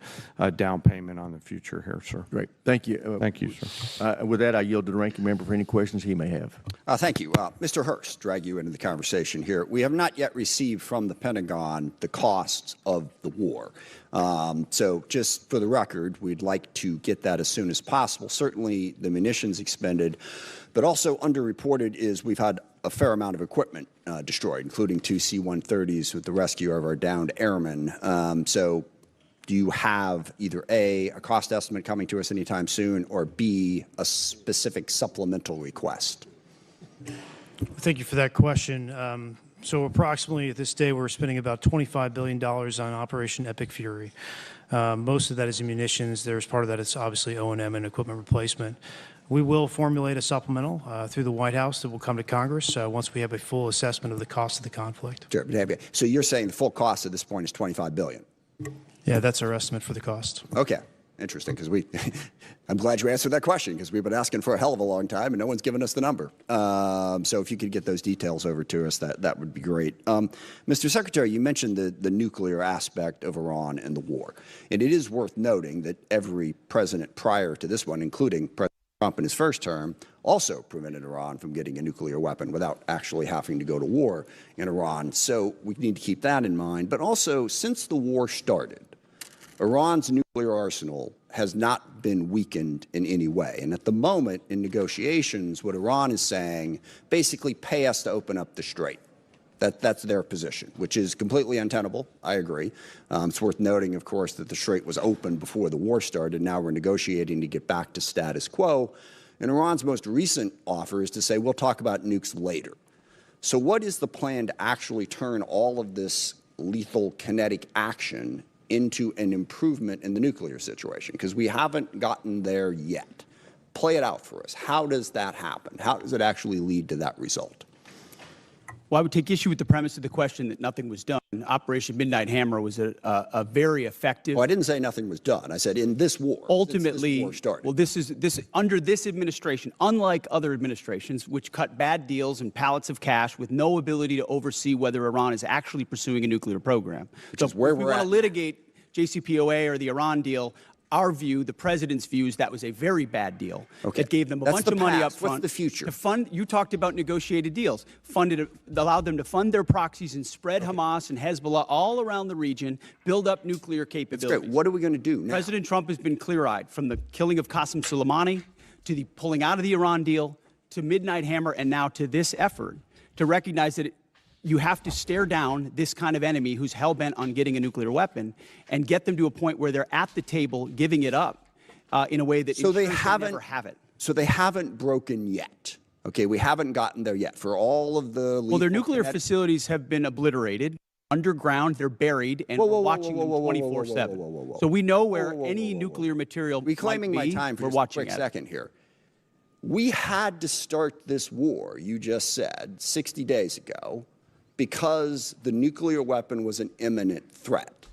down payment on the future here, sir. Great. Thank you. Thank you, sir. With that, I yield to the ranking member for any questions he may have. Thank you. Mr. Hurst, drag you into the conversation here. We have not yet received from the Pentagon the costs of the war. So just for the record, we'd like to get that as soon as possible. Certainly the munitions expended, but also underreported is we've had a fair amount of equipment destroyed, including 2 C-130s with the rescue of our downed airmen. So do you have either A, a cost estimate coming to us anytime soon, or B, a specific supplemental request? Thank you for that question. So approximately at this day, we're spending about $25 billion on Operation Epic Fury. Most of that is in munitions. There's part of that is obviously O&M and equipment replacement. We will formulate a supplemental through the White House that will come to Congress once we have a full assessment of the cost of the conflict. Sure. So you're saying the full cost at this point is $25 billion? Yeah, that's our estimate for the cost. Okay. Interesting, because I'm glad you answered that question, because we've been asking for a hell of a long time, and no one's given us the number. So if you could get those details over to us, that would be great. Mr. Secretary, you mentioned the nuclear aspect of Iran and the war. And it is worth noting that every president prior to this one, including President Trump in his first term, also prevented Iran from getting a nuclear weapon without actually having to go to war in Iran. So we need to keep that in mind. But also, since the war started, Iran's nuclear arsenal has not been weakened in any way. And at the moment, in negotiations, what Iran is saying, basically pay us to open up the strait. That's their position, which is completely untenable. I agree. It's worth noting, of course, that the strait was open before the war started. Now we're negotiating to get back to status quo. And Iran's most recent offer is to say, we'll talk about nukes later. So what is the plan to actually turn all of this lethal kinetic action into an improvement in the nuclear situation? Because we haven't gotten there yet. Play it out for us. How does that happen? How does it actually lead to that result? Well, I would take issue with the premise of the question that nothing was done. Operation Midnight Hammer was a very effective. Well, I didn't say nothing was done. I said in this war. Ultimately, this war started. Well, this is under this administration, unlike other administrations, which cut bad deals and pallets of cash with no ability to oversee whether Iran is actually pursuing a nuclear program. Which is where if we we're want at. to litigate JCPOA or the Iran deal, our view, the president's view, is that was a very bad deal. Okay. That gave them a That's bunch the of money up past. front. What's the future? To fund, you talked about negotiated deals. Allowed them to fund their proxies and spread Hamas and Hezbollah all around the region, build up nuclear capabilities. That's great. What are we going to do now? President Trump has been clear-eyed, from the killing of Qasem Soleimani to the pulling out of the Iran deal to Midnight Hammer and now to this effort to recognize that you have to stare down this kind of enemy who's hell-bent on getting a nuclear weapon and get them to a point where they're at the table giving it up in a way that so they never have it. So they haven't broken yet. Okay, we haven't gotten there yet. For all of the Well, their nuclear facilities have been obliterated. Underground, they're buried, and we're watching them 24/7. So we know where any nuclear material reclaiming might be. my time for we're just watching a quick it. second here. We had to start this war, you just said, 60 days ago, because the nuclear weapon was an imminent threat.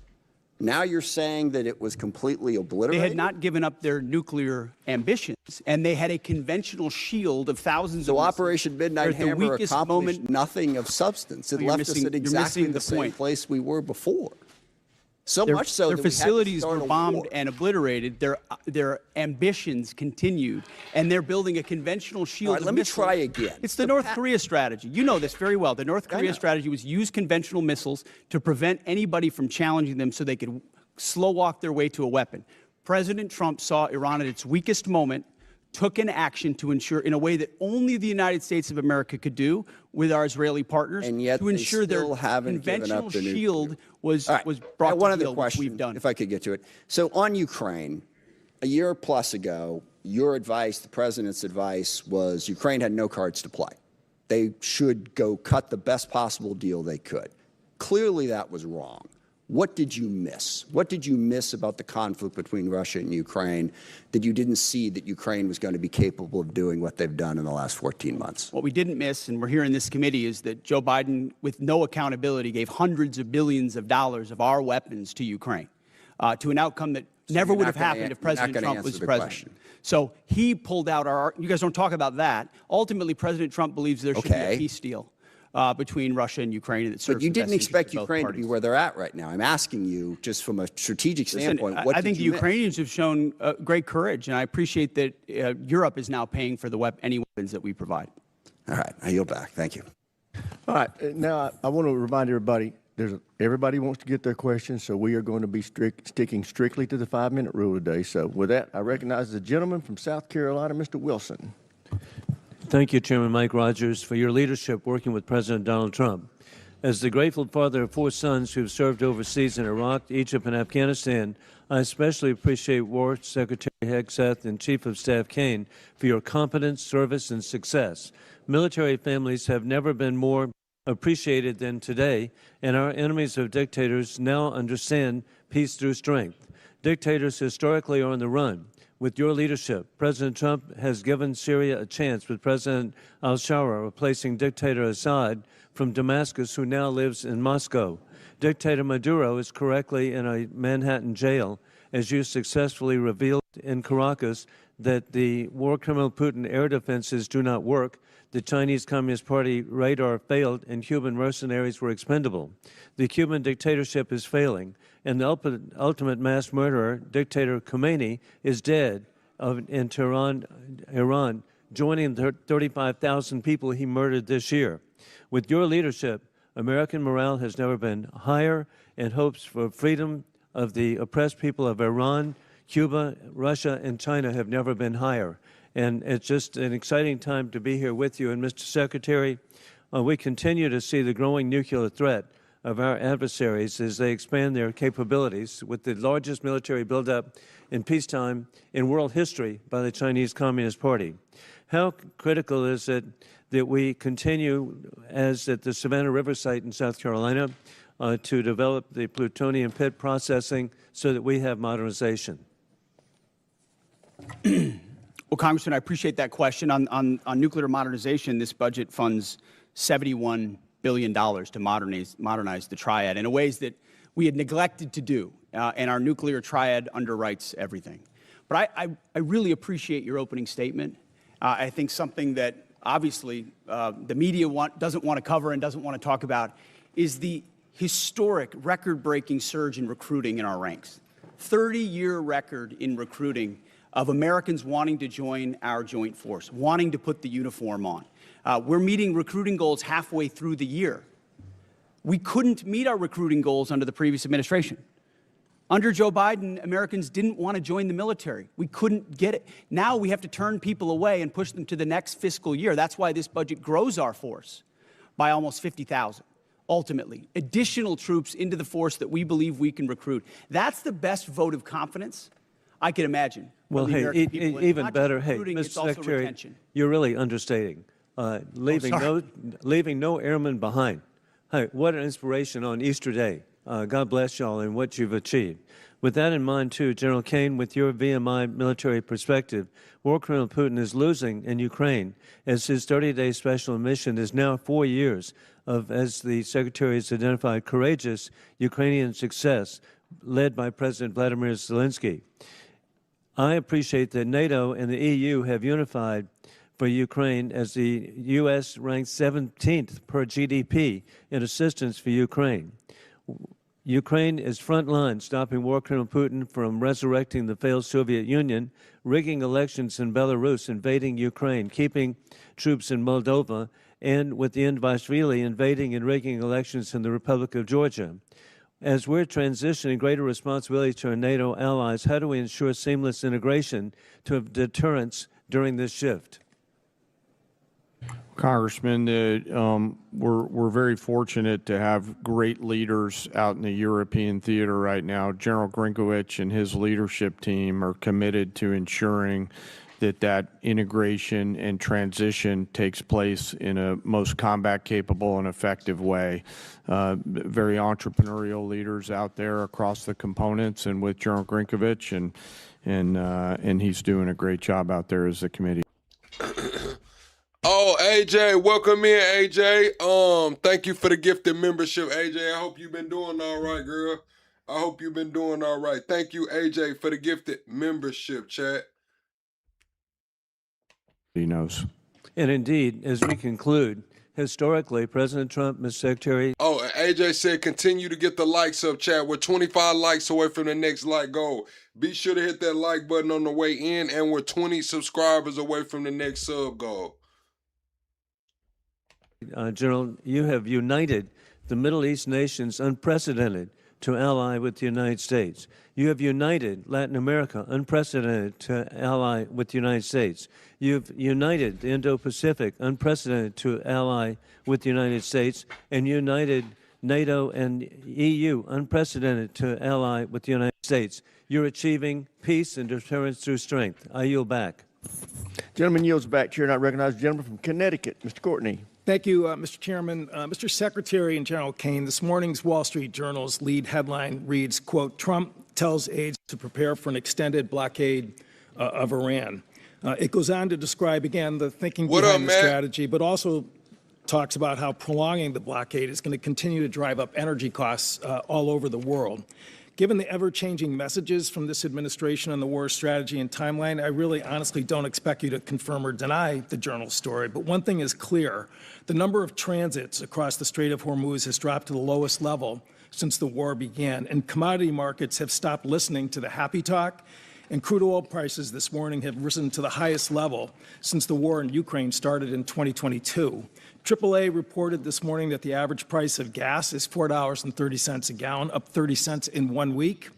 Now you're saying that it was completely obliterated? They had not given up their nuclear ambitions, and they had a conventional shield of thousands of So missiles. Operation Midnight They're at the Hammer weakest accomplished moment. nothing of substance. It Well, you're left us missing- at you're exactly missing the the same point. place we were before. So Their- much so their that we had to facilities start were a bombed war. and obliterated. Their ambitions continued, and they're building a conventional shield. All right, of let me missiles. try again. It's the North Korea strategy. You know this very well. The North Korea strategy was use conventional missiles to prevent anybody from challenging them, so they could slow walk their way to a weapon. President Trump saw Iran at its weakest moment, took an action to ensure, in a way that only the United States of America could do with our Israeli partners, And yet to they ensure their still haven't given conventional up the nuclear. shield was All right. brought One to other heel, which question, we've done. if I could get to it. So on Ukraine, a year plus ago, your advice, the president's advice, was Ukraine had no cards to play. They should go cut the best possible deal they could. Clearly that was wrong. What did you miss? What did you miss about the conflict between Russia and Ukraine that you didn't see that Ukraine was going to be capable of doing what they've done in the last 14 months? What we didn't miss, and we're here in this committee, is that Joe Biden, with no accountability, gave hundreds of billions of dollars of our weapons to Ukraine. to an outcome that never would have happened if President Trump was president. So he pulled out you guys don't talk about that. Ultimately, President Trump believes there should be a peace deal between Russia and Ukraine. That serves but you the best didn't expect interests of both Ukraine parties. to be where they're at right now. I'm asking you, just from a strategic standpoint, what I did think the you miss? Ukrainians have shown great courage, and I appreciate that Europe is now paying for any weapons that we provide. All right, I yield back. Thank you. All right, now I want to remind everybody, everybody wants to get their questions, so we are going to be sticking strictly to the 5-minute rule today. So with that, I recognize the gentleman from South Carolina, Mr. Wilson. Thank you, Chairman Mike Rogers, for your leadership working with President Donald Trump. As the grateful father of 4 sons who have served overseas in Iraq, Egypt, and Afghanistan, I especially appreciate War Secretary Hegseth and Chief of Staff Kane for your competence, service, and success. Military families have never been more appreciated than today, and our enemies of dictators now understand peace through strength. Dictators historically are on the run. With your leadership, President Trump has given Syria a chance with President al-Shara replacing dictator Assad from Damascus, who now lives in Moscow. Dictator Maduro is correctly in a Manhattan jail, as you successfully revealed in Caracas that the war criminal Putin air defenses do not work, the Chinese Communist Party radar failed, and Cuban mercenaries were expendable. The Cuban dictatorship is failing, and the ultimate mass murderer, dictator Khomeini, is dead in Tehran, Iran, joining the 35,000 people he murdered this year. With your leadership, American morale has never been higher, and hopes for freedom of the oppressed people of Iran, Cuba, Russia, and China have never been higher. And it's just an exciting time to be here with you. And Mr. Secretary, we continue to see the growing nuclear threat of our adversaries as they expand their capabilities with the largest military buildup in peacetime in world history by the Chinese Communist Party. How critical is it that we continue, as at the Savannah River site in South Carolina, to develop the plutonium pit processing so that we have modernization? Well, Congressman, I appreciate that question. On nuclear modernization, this budget funds $71 billion to modernize the triad in ways that we had neglected to do, and our nuclear triad underwrites everything. But I really appreciate your opening statement. I think something that obviously the media doesn't want to cover and doesn't want to talk about is the historic, record-breaking surge in recruiting in our ranks. 30-year record in recruiting of Americans wanting to join our joint force, wanting to put the uniform on. We're meeting recruiting goals halfway through the year. We couldn't meet our recruiting goals under the previous administration. Under Joe Biden, Americans didn't want to join the military. We couldn't get it. Now we have to turn people away and push them to the next fiscal year. That's why this budget grows our force by almost 50,000. Ultimately, additional troops into the force that we believe we can recruit. That's the best vote of confidence I can imagine. Well, hey, even better, hey, Mr. Secretary, you're really understating. Leaving no airmen behind. Hey, what an inspiration on Easter Day. God bless y'all and what you've achieved. With that in mind, too, General Kane, with your VMI military perspective, War Criminal Putin is losing in Ukraine as his 30-day special mission is now 4 years of, as the Secretary has identified, courageous Ukrainian success led by President Vladimir Zelensky. I appreciate that NATO and the EU have unified for Ukraine as the U.S. ranks 17th per GDP in assistance for Ukraine. Ukraine is frontline, stopping war criminal Putin from resurrecting the failed Soviet Union, rigging elections in Belarus, invading Ukraine, keeping troops in Moldova, and with the Indivashvili invading and rigging elections in the Republic of Georgia. As we're transitioning greater responsibility to our NATO allies, how do we ensure seamless integration to have deterrence during this shift? Congressman, we're very fortunate to have great leaders out in the European theater right now. General Grinkowicz and his leadership team are committed to ensuring that integration and transition takes place in a most combat-capable and effective way. Very entrepreneurial leaders out there across the components, and with General Grinkowicz, and he's doing a great job out there as a committee. Oh, AJ, welcome in, AJ. Thank you for the gifted membership, AJ. I hope you've been doing all right, girl. I hope you've been doing all right. Thank you, AJ, for the gifted membership, chat. He knows. And indeed, as we conclude, historically, President Trump, Mr. Secretary. Oh, and AJ said continue to get the likes up, chat. We're 25 likes away from the next like goal. Be sure to hit that like button on the way in, and we're 20 subscribers away from the next sub goal. General, you have united the Middle East nations unprecedented to ally with the United States. You have united Latin America unprecedented to ally with the United States. You've united the Indo-Pacific unprecedented to ally with the United States, and united NATO and EU unprecedented to ally with the United States. You're achieving peace and deterrence through strength. I yield back. Gentleman yields back. Chair not recognized. Gentleman from Connecticut, Mr. Courtney. Thank you, Mr. Chairman. Mr. Secretary and General Kane, this morning's Wall Street Journal's lead headline reads, quote, Trump tells aides to prepare for an extended blockade of Iran. It goes on to describe, again, the thinking behind the strategy, but also talks about how prolonging the blockade is going to continue to drive up energy costs all over the world. Given the ever-changing messages from this administration on the war strategy and timeline, I really honestly don't expect you to confirm or deny the Journal's story. But one thing is clear. The number of transits across the Strait of Hormuz has dropped to the lowest level since the war began, and commodity markets have stopped listening to the happy talk, and crude oil prices this morning have risen to the highest level since the war in Ukraine started in 2022. AAA reported this morning that the average price of gas is $4.30 a gallon, up 30 cents in 1 week.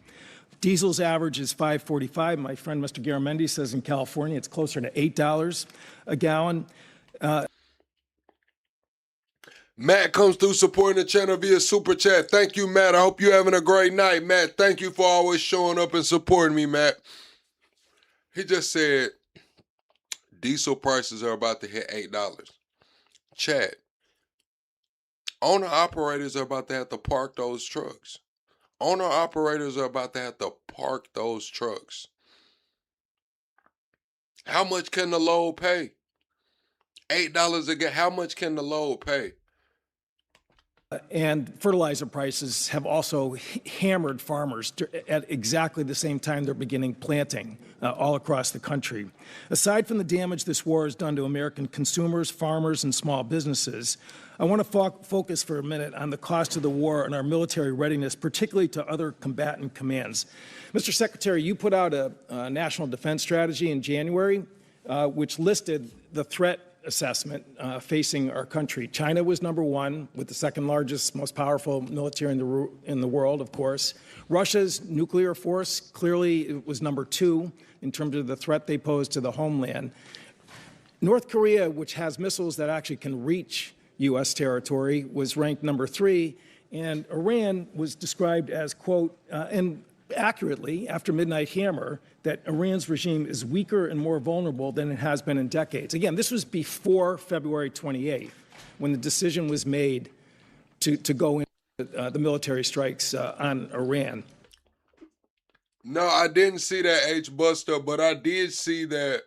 Diesel's average is $5.45. My friend Mr. Garamendi says in California it's closer to $8 a gallon. Matt comes through supporting the channel via Super Chat. Thank you, Matt. I hope you're having a great night, Matt. Thank you for always showing up and supporting me, Matt. He just said diesel prices are about to hit $8. Chat. Owner-operators are about to have to park those trucks. Owner-operators are about to have to park those trucks. How much can the load pay? $8 a gallon. How much can the load pay? And fertilizer prices have also hammered farmers at exactly the same time they're beginning planting all across the country. Aside from the damage this war has done to American consumers, farmers, and small businesses, I want to focus for a minute on the cost of the war and our military readiness, particularly to other combatant commands. Mr. Secretary, you put out a national defense strategy in January, which listed the threat assessment facing our country. China was number one, with the second largest, most powerful military in the world, of course. Russia's nuclear force clearly was number two in terms of the threat they pose to the homeland. North Korea, which has missiles that actually can reach U.S. territory, was ranked number three, and Iran was described as, quote, and accurately, after Midnight Hammer, that Iran's regime is weaker and more vulnerable than it has been in decades. Again, this was before February 28th, when the decision was made to go into the military strikes on Iran. No, I didn't see that, H-Buster, but I did see that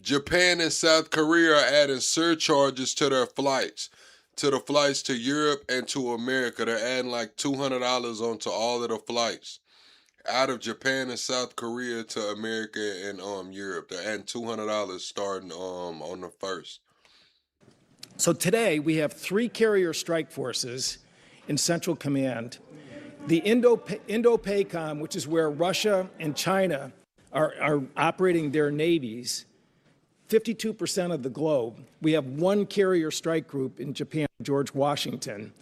Japan and South Korea are adding surcharges to their flights, to the flights to Europe and to America. They're adding like $200 onto all of the flights out of Japan and South Korea to America and Europe. They're adding $200 starting on the 1st. So today we have 3 carrier strike forces in Central Command. The Indo-PACOM, which is where Russia and China are operating their navies, 52% of the globe. We have 1 carrier strike group in Japan, George Washington.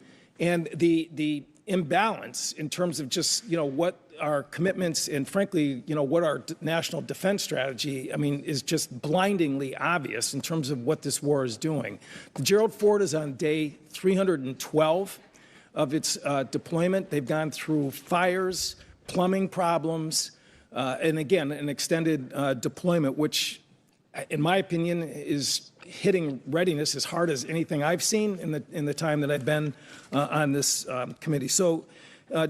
And the imbalance in terms of just, what our commitments and frankly, what our national defense strategy, is just blindingly obvious in terms of what this war is doing. The Gerald Ford is on day 312 of its deployment. They've gone through fires, plumbing problems, and again, an extended deployment, which in my opinion, is hitting readiness as hard as anything I've seen in the time that I've been on this committee. So,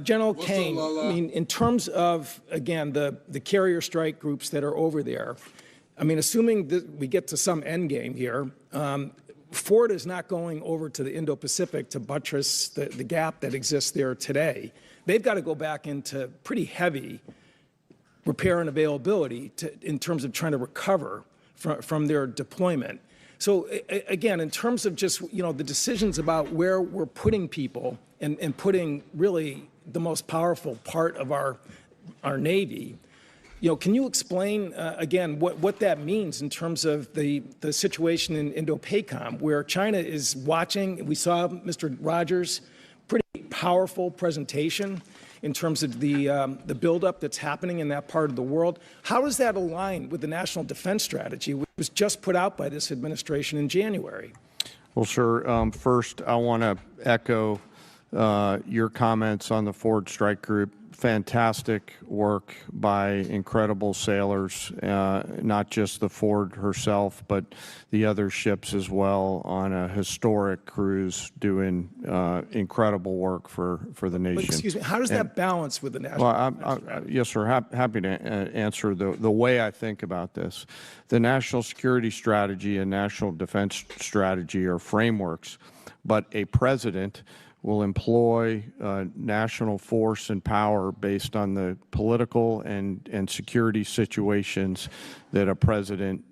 General Kane, in terms of, again, the carrier strike groups that are over there, assuming that we get to some end game here, Ford is not going over to the Indo-Pacific to buttress the gap that exists there today. They've got to go back into pretty heavy repair and availability in terms of trying to recover from their deployment. So again, in terms of just the decisions about where we're putting people and putting really the most powerful part of our Navy, can you explain again what that means in terms of the situation in Indo-PACOM, where China is watching? We saw Mr. Rogers' pretty powerful presentation in terms of the buildup that's happening in that part of the world. How does that align with the National Defense Strategy, which was just put out by this administration in January? Well, sir, first I want to echo your comments on the Ford Strike Group. Fantastic work by incredible sailors, not just the Ford herself, but the other ships as well, on a historic cruise doing incredible work for the nation. But excuse me, how does that balance with the national? Yes, sir. Happy to answer the way I think about this. The national security strategy and national defense strategy are frameworks, but a president will employ national force and power based on the political and security situations that a president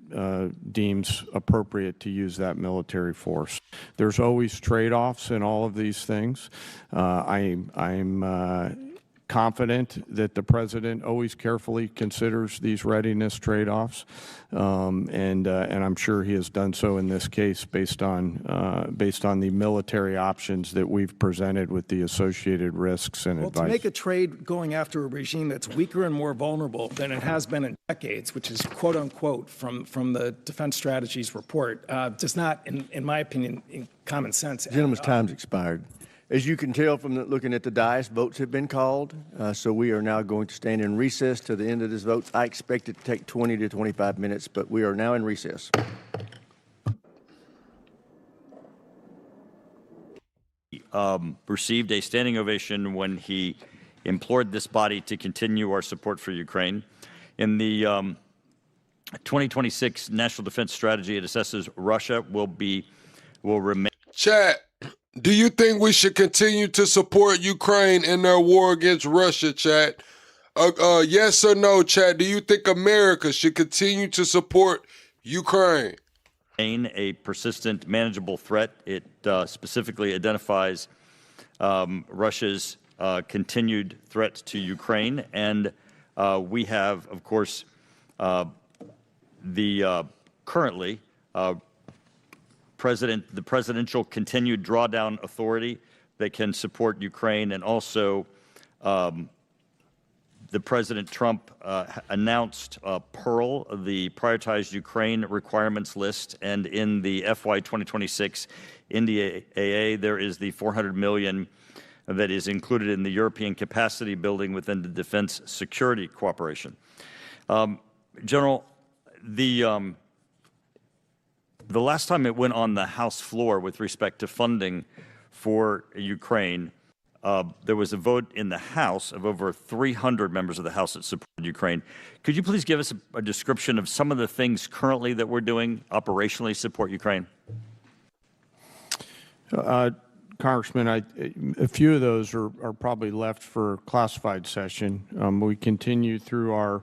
deems appropriate to use that military force. There's always trade-offs in all of these things. I'm confident that the president always carefully considers these readiness trade-offs, and I'm sure he has done so in this case based on the military options that we've presented with the associated risks and advice. To make a trade going after a regime that's weaker and more vulnerable than it has been in decades, which is quote unquote from the Defense Strategies report, does not, in my opinion, in common sense. Gentleman's time's expired. As you can tell from looking at the dais, votes have been called, so we are now going to stand in recess to the end of this vote. I expect it to take 20 to 25 minutes, but we are now in recess. Received a standing ovation when he implored this body to continue our support for Ukraine. In the 2026 National Defense Strategy, it assesses Russia will remain. Chat. Do you think we should continue to support Ukraine in their war against Russia, chat? Yes or no, chat? Do you think America should continue to support Ukraine? A persistent, manageable threat. It specifically identifies Russia's continued threat to Ukraine, and we have, of course, currently the presidential continued drawdown authority that can support Ukraine, and also the President Trump announced Pearl, the prioritized Ukraine requirements list, and in the FY 2026 NDAA, there is the $400 million that is included in the European capacity building within the defense security cooperation. General, the last time it went on the House floor with respect to funding for Ukraine, there was a vote in the House of over 300 members of the House that supported Ukraine. Could you please give us a description of some of the things currently that we're doing operationally to support Ukraine? Congressman, a few of those are probably left for classified session. We continue through our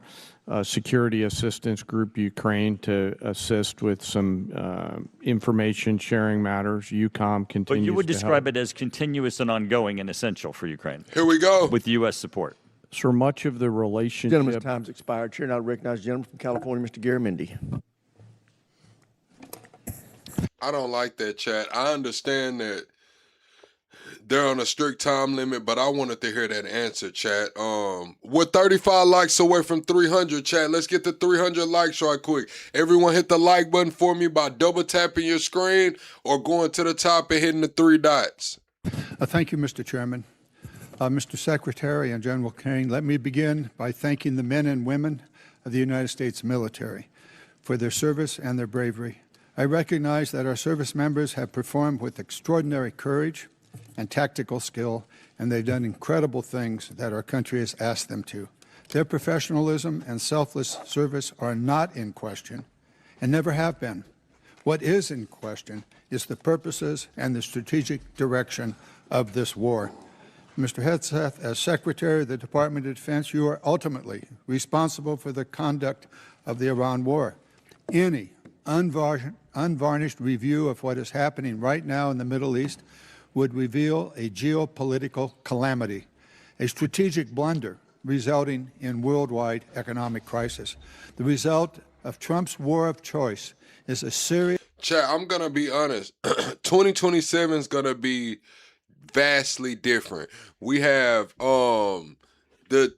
security assistance group, Ukraine, to assist with some information sharing matters. UCOM continues. But you would describe it as continuous and ongoing and essential for Ukraine. Here we go. With U.S. support. Sir, much of the relationship. Gentleman's time's expired. Chair now recognize the gentleman from California, Mr. Garamendi. I don't like that, chat. I understand that they're on a strict time limit, but I wanted to hear that answer, chat. We're 35 likes away from 300, chat. Let's get to 300 likes right quick. Everyone hit the like button for me by double tapping your screen or going to the top and hitting the 3 dots. Thank you, Mr. Chairman. Mr. Secretary and General King, let me begin by thanking the men and women of the United States military for their service and their bravery. I recognize that our service members have performed with extraordinary courage and tactical skill, and they've done incredible things that our country has asked them to. Their professionalism and selfless service are not in question and never have been. What is in question is the purposes and the strategic direction of this war. Mr. Hegseth, as Secretary of the Department of Defense, you are ultimately responsible for the conduct of the Iran war. Any unvarnished review of what is happening right now in the Middle East would reveal a geopolitical calamity, a strategic blunder resulting in worldwide economic crisis. The result of Trump's war of choice is a serious... Chat, I'm going to be honest. 2027 is going to be vastly different. We have the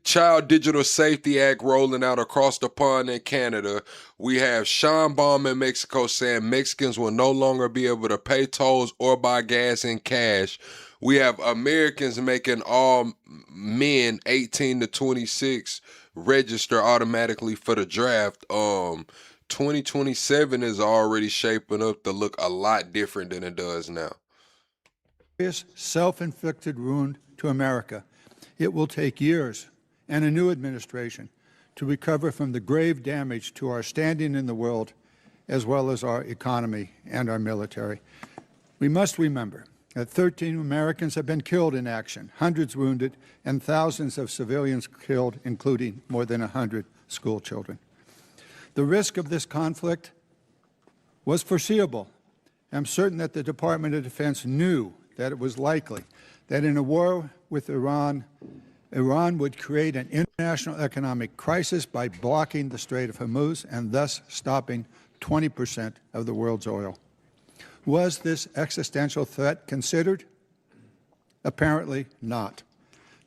Child Digital Safety Act rolling out across the pond in Canada. We have Sean Baum in Mexico saying Mexicans will no longer be able to pay tolls or buy gas in cash. We have Americans making all men 18 to 26 register automatically for the draft. 2027 is already shaping up to look a lot different than it does now. Self-inflicted wound to America. It will take years and a new administration to recover from the grave damage to our standing in the world, as well as our economy and our military. We must remember that 13 Americans have been killed in action, hundreds wounded, and thousands of civilians killed, including more than 100 school children. The risk of this conflict was foreseeable. I'm certain that the Department of Defense knew that it was likely that in a war with Iran, Iran would create an international economic crisis by blocking the Strait of Hormuz and thus stopping 20% of the world's oil. Was this existential threat considered? Apparently not.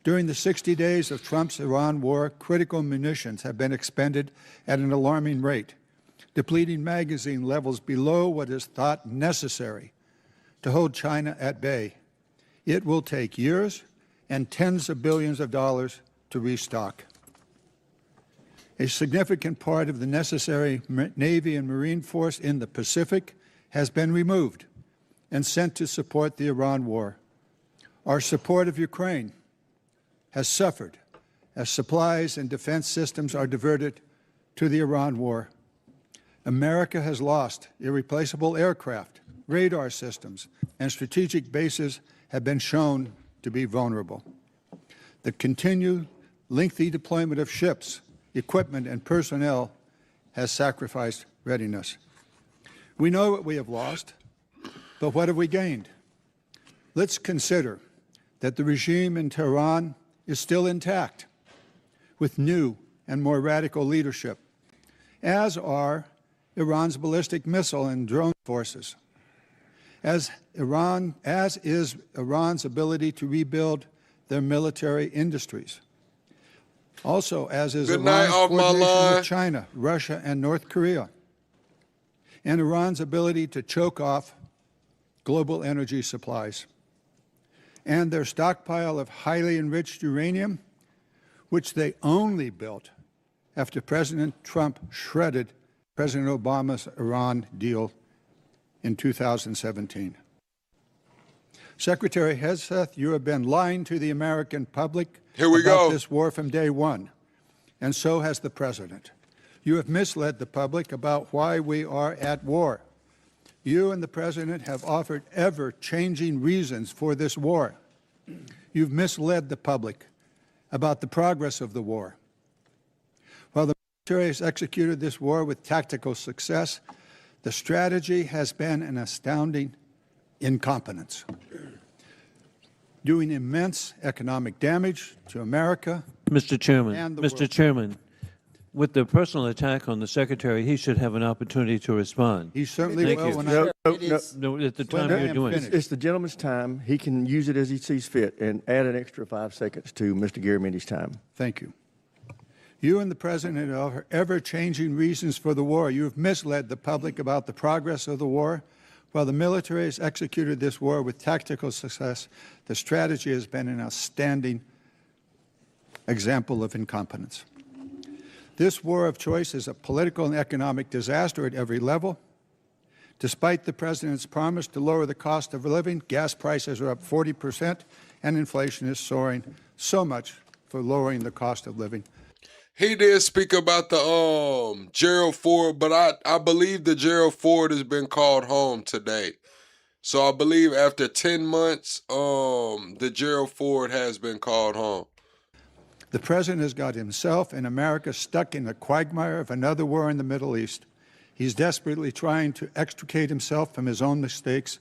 During the 60 days of Trump's Iran war, critical munitions have been expended at an alarming rate, depleting magazine levels below what is thought necessary to hold China at bay. It will take years and tens of billions of dollars to restock. A significant part of the necessary Navy and Marine force in the Pacific has been removed and sent to support the Iran war. Our support of Ukraine has suffered as supplies and defense systems are diverted to the Iran war. America has lost irreplaceable aircraft, radar systems, and strategic bases have been shown to be vulnerable. The continued lengthy deployment of ships, equipment, and personnel has sacrificed readiness. We know what we have lost, but what have we gained? Let's consider that the regime in Tehran is still intact, with new and more radical leadership, as are Iran's ballistic missile and drone forces, as is Iran's ability to rebuild their military industries. Also, as is Iran's coordination with China, Russia, and North Korea, and Iran's ability to choke off global energy supplies, and their stockpile of highly enriched uranium, which they only built after President Trump shredded President Obama's Iran deal in 2017. Secretary Hegseth, you have been lying to the American public about this war from day one, and so has the President. You have misled the public about why we are at war. You and the President have offered ever-changing reasons for this war. You've misled the public about the progress of the war. While the military has executed this war with tactical success, the strategy has been an astounding incompetence, doing immense economic damage to America. Mr. Chairman, and the Mr. world. Chairman, with the personal attack on the Secretary, he should have an opportunity to respond. He certainly Thank will. you. When No, at the time you're doing it. It's the gentleman's time. He can use it as he sees fit and add an extra 5 seconds to Mr. Garamendi's time. Thank you. You and the President offer ever-changing reasons for the war. You have misled the public about the progress of the war. While the military has executed this war with tactical success, the strategy has been an outstanding example of incompetence. This war of choice is a political and economic disaster at every level. Despite the President's promise to lower the cost of living, gas prices are up 40%, and inflation is soaring so much for lowering the cost of living. He did speak about the Gerald Ford, but I believe the Gerald Ford has been called home today. So I believe after 10 months, the Gerald Ford has been called home. The president has got himself and America stuck in the quagmire of another war in the Middle East. He's desperately trying to extricate himself from his own mistakes.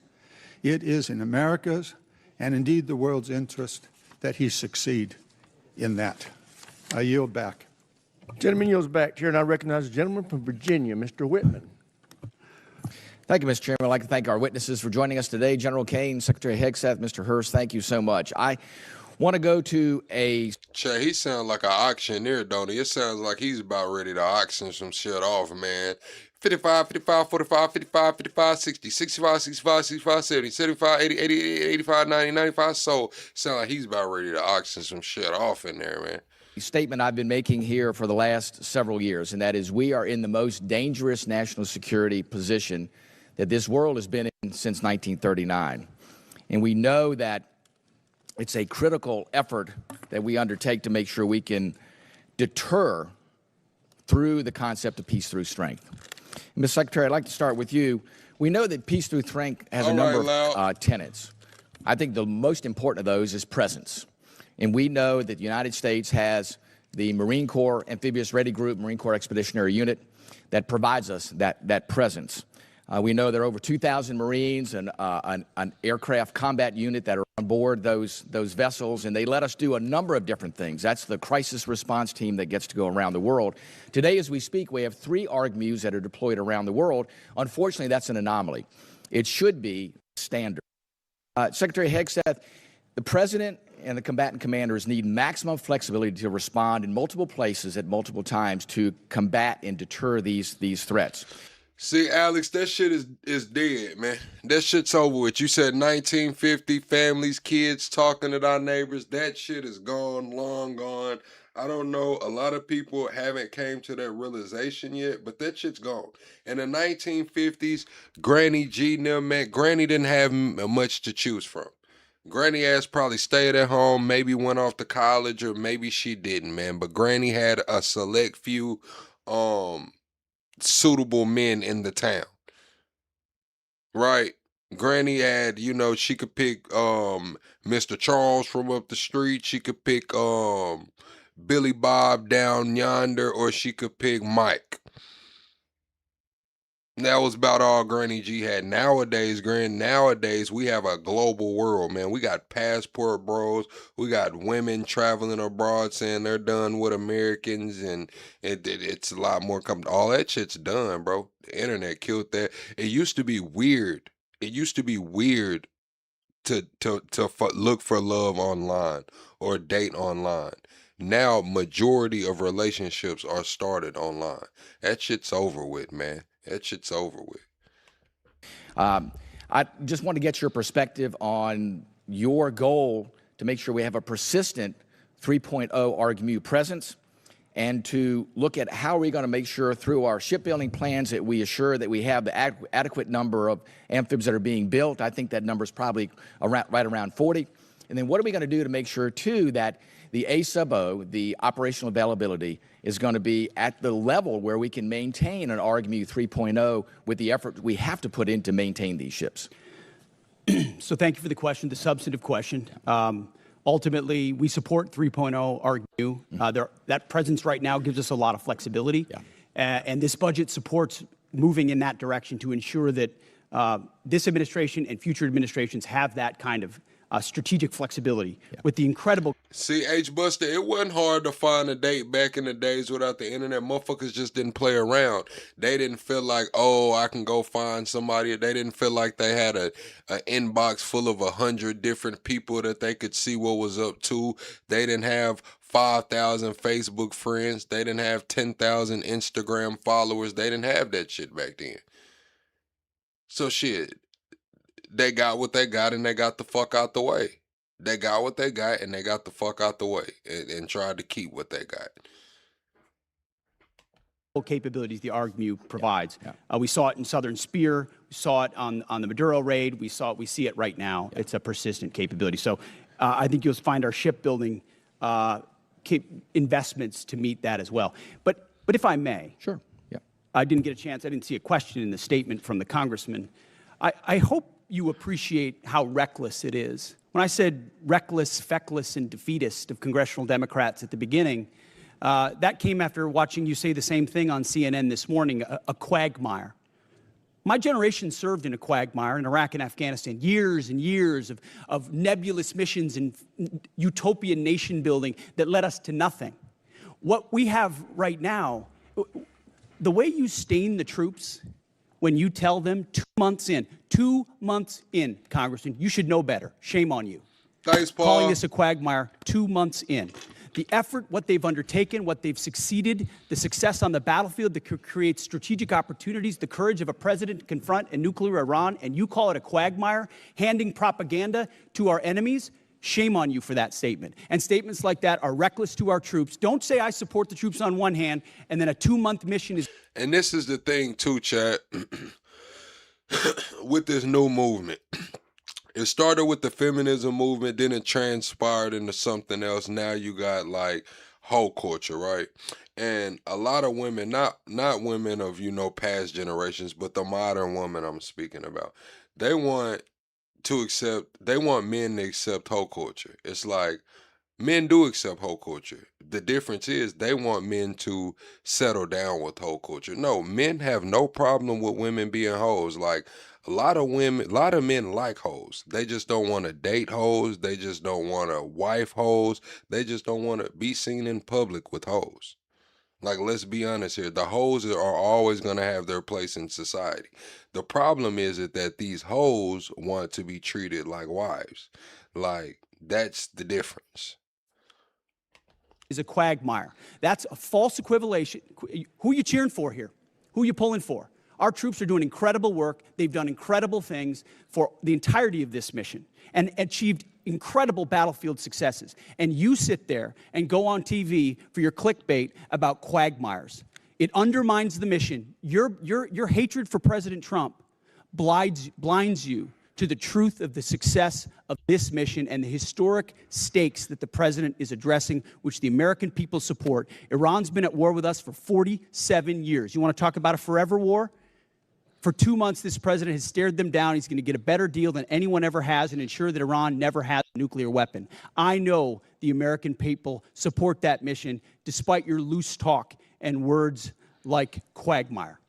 It is in America's and indeed the world's interest that he succeed in that. I yield back. Gentleman yields back. Chair, and I recognize the gentleman from Virginia, Mr. Whitman. Thank you, Mr. Chairman. I'd like to thank our witnesses for joining us today. General Kane, Secretary Hegseth, Mr. Hurst, thank you so much. I want to go to a... Che, he sounds like an auctioneer, don't he? It sounds like he's about ready to auction some shit off, man. 55, 55, 45, 55, 55, 60, 65, 65, 65, 70, 75, 80, 80, 85, 90, 95. So, sound like he's about ready to auction some shit off in there, man. Statement I've been making here for the last several years, and that is we are in the most dangerous national security position that this world has been in since 1939. And we know that it's a critical effort that we undertake to make sure we can deter through the concept of peace through strength. Ms. Secretary, I'd like to start with you. We know that peace through strength has a number of tenets. I think the most important of those is presence. And we know that the United States has the Marine Corps Amphibious Ready Group, Marine Corps Expeditionary Unit, that provides us that presence. We know there are over 2,000 Marines and an aircraft combat unit that are on board those vessels, and they let us do a number of different things. That's the crisis response team that gets to go around the world. Today, as we speak, we have 3 ARGMUs that are deployed around the world. Unfortunately, that's an anomaly. It should be standard. Secretary Hegseth, the President and the combatant commanders need maximum flexibility to respond in multiple places at multiple times to combat and deter these threats. See, Alex, that shit is dead, man. That shit's over with. You said 1950, families, kids talking to our neighbors. That shit is gone, long gone. I don't know. A lot of people haven't came to that realization yet, but that shit's gone. In the 1950s, Granny G and them, man, Granny didn't have much to choose from. Granny ass probably stayed at home, maybe went off to college, or maybe she didn't, man. But Granny had a select few suitable men in the town. Right? Granny had, you know, she could pick Mr. Charles from up the street, she could pick Billy Bob down yonder, or she could pick Mike. That was about all Granny G had. Nowadays, we have a global world, man. We got passport bros. We got women traveling abroad saying they're done with Americans, and it's a lot more coming. All that shit's done, bro. The internet killed that. It used to be weird. It used to be weird to look for love online or date online. Now, majority of relationships are started online. That shit's over with, man. That shit's over with. I just want to get your perspective on your goal to make sure we have a persistent 3.0 ARGMU presence, and to look at how are we going to make sure through our shipbuilding plans that we assure that we have the adequate number of amphibs that are being built. I think that number is probably right around 40. And then what are we going to do to make sure, too, that the A-sub-O, the operational availability, is going to be at the level where we can maintain an ARGMU 3.0 with the effort we have to put in to maintain these ships? So thank you for the question, the substantive question. Ultimately, we support 3.0 ARGMU. That presence right now gives us a lot of flexibility. Yeah. And this budget supports moving in that direction to ensure that this administration and future administrations have that kind of strategic flexibility with the incredible... See, H-Buster, it wasn't hard to find a date back in the days without the internet. Motherfuckers just didn't play around. They didn't feel like, oh, I can go find somebody. They didn't feel like they had an inbox full of 100 different people that they could see what was up to. They didn't have 5,000 Facebook friends. They didn't have 10,000 Instagram followers. They didn't have that shit back then. So shit, they got what they got and they got the fuck out the way. They got what they got and they got the fuck out the way and tried to keep what they got. Capabilities the ARGMU provides. We saw it in Southern Spear. We saw it on the Maduro raid. We see it right now. It's a persistent capability. So I think you'll find our shipbuilding investments to meet that as well. But if I may. Sure. Yeah. I didn't get a chance. I didn't see a question in the statement from the congressman. I hope you appreciate how reckless it is. When I said reckless, feckless, and defeatist of congressional Democrats at the beginning, that came after watching you say the same thing on CNN this morning, a quagmire. My generation served in a quagmire in Iraq and Afghanistan, years and years of nebulous missions and utopian nation building that led us to nothing. What we have right now, the way you stain the troops when you tell them 2 months in, Congressman, you should know better. Shame on you. Thanks, Paul. Calling this a quagmire 2 months in. The effort, what they've undertaken, what they've succeeded, the success on the battlefield that creates strategic opportunities, the courage of a president to confront a nuclear Iran, and you call it a quagmire, handing propaganda to our enemies. Shame on you for that statement. And statements like that are reckless to our troops. Don't say I support the troops on one hand, and then a 2-month mission is. And this is the thing too, Chad, with this new movement. It started with the feminism movement, then it transpired into something else. Now you got like hoe culture, right? And a lot of women, not women of, past generations, but the modern woman I'm speaking about, they want men to accept hoe culture. It's like men do accept hoe culture. The difference is they want men to settle down with hoe culture. No, men have no problem with women being hoes. Like a lot of men like hoes. They just don't want to date hoes. They just don't want to wife hoes. They just don't want to be seen in public with hoes. Like, let's be honest here. The hoes are always going to have their place in society. The problem is that these hoes want to be treated like wives. Like, that's the difference. Is a quagmire. That's a false equivalation. Who are you cheering for here? Who are you pulling for? Our troops are doing incredible work. They've done incredible things for the entirety of this mission and achieved incredible battlefield successes. And you sit there and go on TV for your clickbait about quagmires. It undermines the mission. Your hatred for President Trump blinds you to the truth of the success of this mission and the historic stakes that the president is addressing, which the American people support. Iran's been at war with us for 47 years. You want to talk about a forever war? For 2 months, this president has stared them down. He's going to get a better deal than anyone ever has and ensure that Iran never has a nuclear weapon. I know the American people support that mission, despite your loose talk and words like quagmire.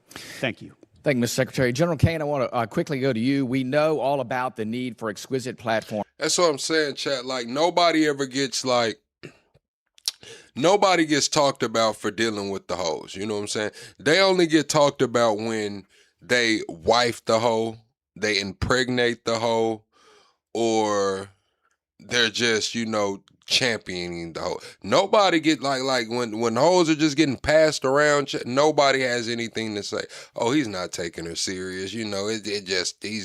Thank you. Thank you, Mr. Secretary. General Kane, I want to quickly go to you. We know all about the need for exquisite platforms. That's what I'm saying, chat. Like, nobody gets talked about for dealing with the hoes. You know what I'm saying? They only get talked about when they wife the hoe, they impregnate the hoe, or they're just, championing the hoe. Nobody get like when hoes are just getting passed around, nobody has anything to say. Oh, he's not taking her serious. He's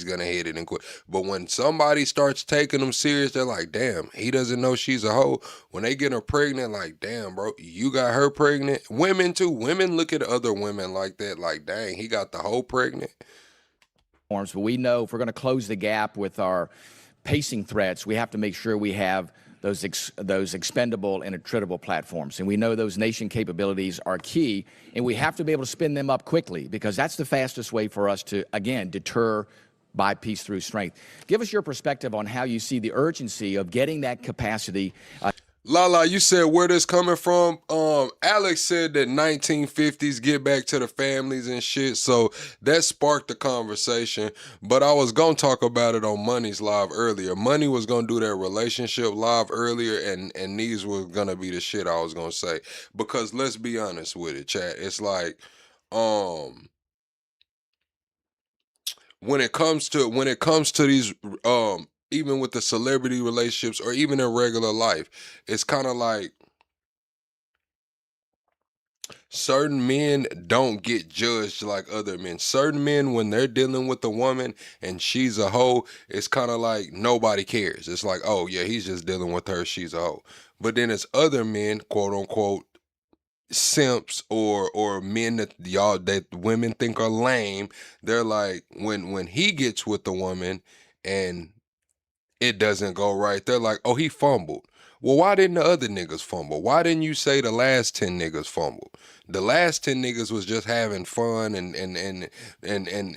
gonna hit it and quit. But when somebody starts taking them serious, they're like, damn, he doesn't know she's a hoe. When they get her pregnant, like, damn, bro, you got her pregnant. Women too. Women look at other women like that, like, dang, he got the hoe pregnant. But we know if we're going to close the gap with our pacing threats, we have to make sure we have those expendable and attritable platforms. And we know those nation capabilities are key, and we have to be able to spin them up quickly because that's the fastest way for us to, again, deter by peace through strength. Give us your perspective on how you see the urgency of getting that capacity. Lala, you said where this coming from? Alex said that 1950s get back to the families and shit, so that sparked the conversation. But I was gonna talk about it on Money's live earlier. Money was gonna do that relationship live earlier, and these were gonna be the shit I was gonna say. Because let's be honest with it, chat. It's like, when it comes to these even with the celebrity relationships or even in regular life, it's kind of like certain men don't get judged like other men. Certain men, when they're dealing with a woman and she's a hoe, it's kind of like nobody cares. It's like, oh yeah, he's just dealing with her, she's a hoe. But then it's other men, quote unquote, simps or men that women think are lame. They're like, when he gets with the woman and it doesn't go right. They're like, oh, he fumbled. Well, why didn't the other niggas fumble? Why didn't you say the last 10 niggas fumbled? The last 10 niggas was just having fun and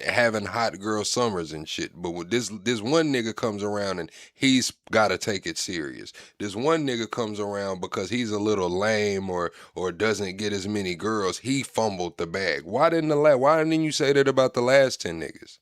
having hot girl summers and shit. But with this one nigga comes around and he's got to take it serious. This one nigga comes around because he's a little lame or doesn't get as many girls. He fumbled the bag. Why didn't you say that about the last 10 niggas?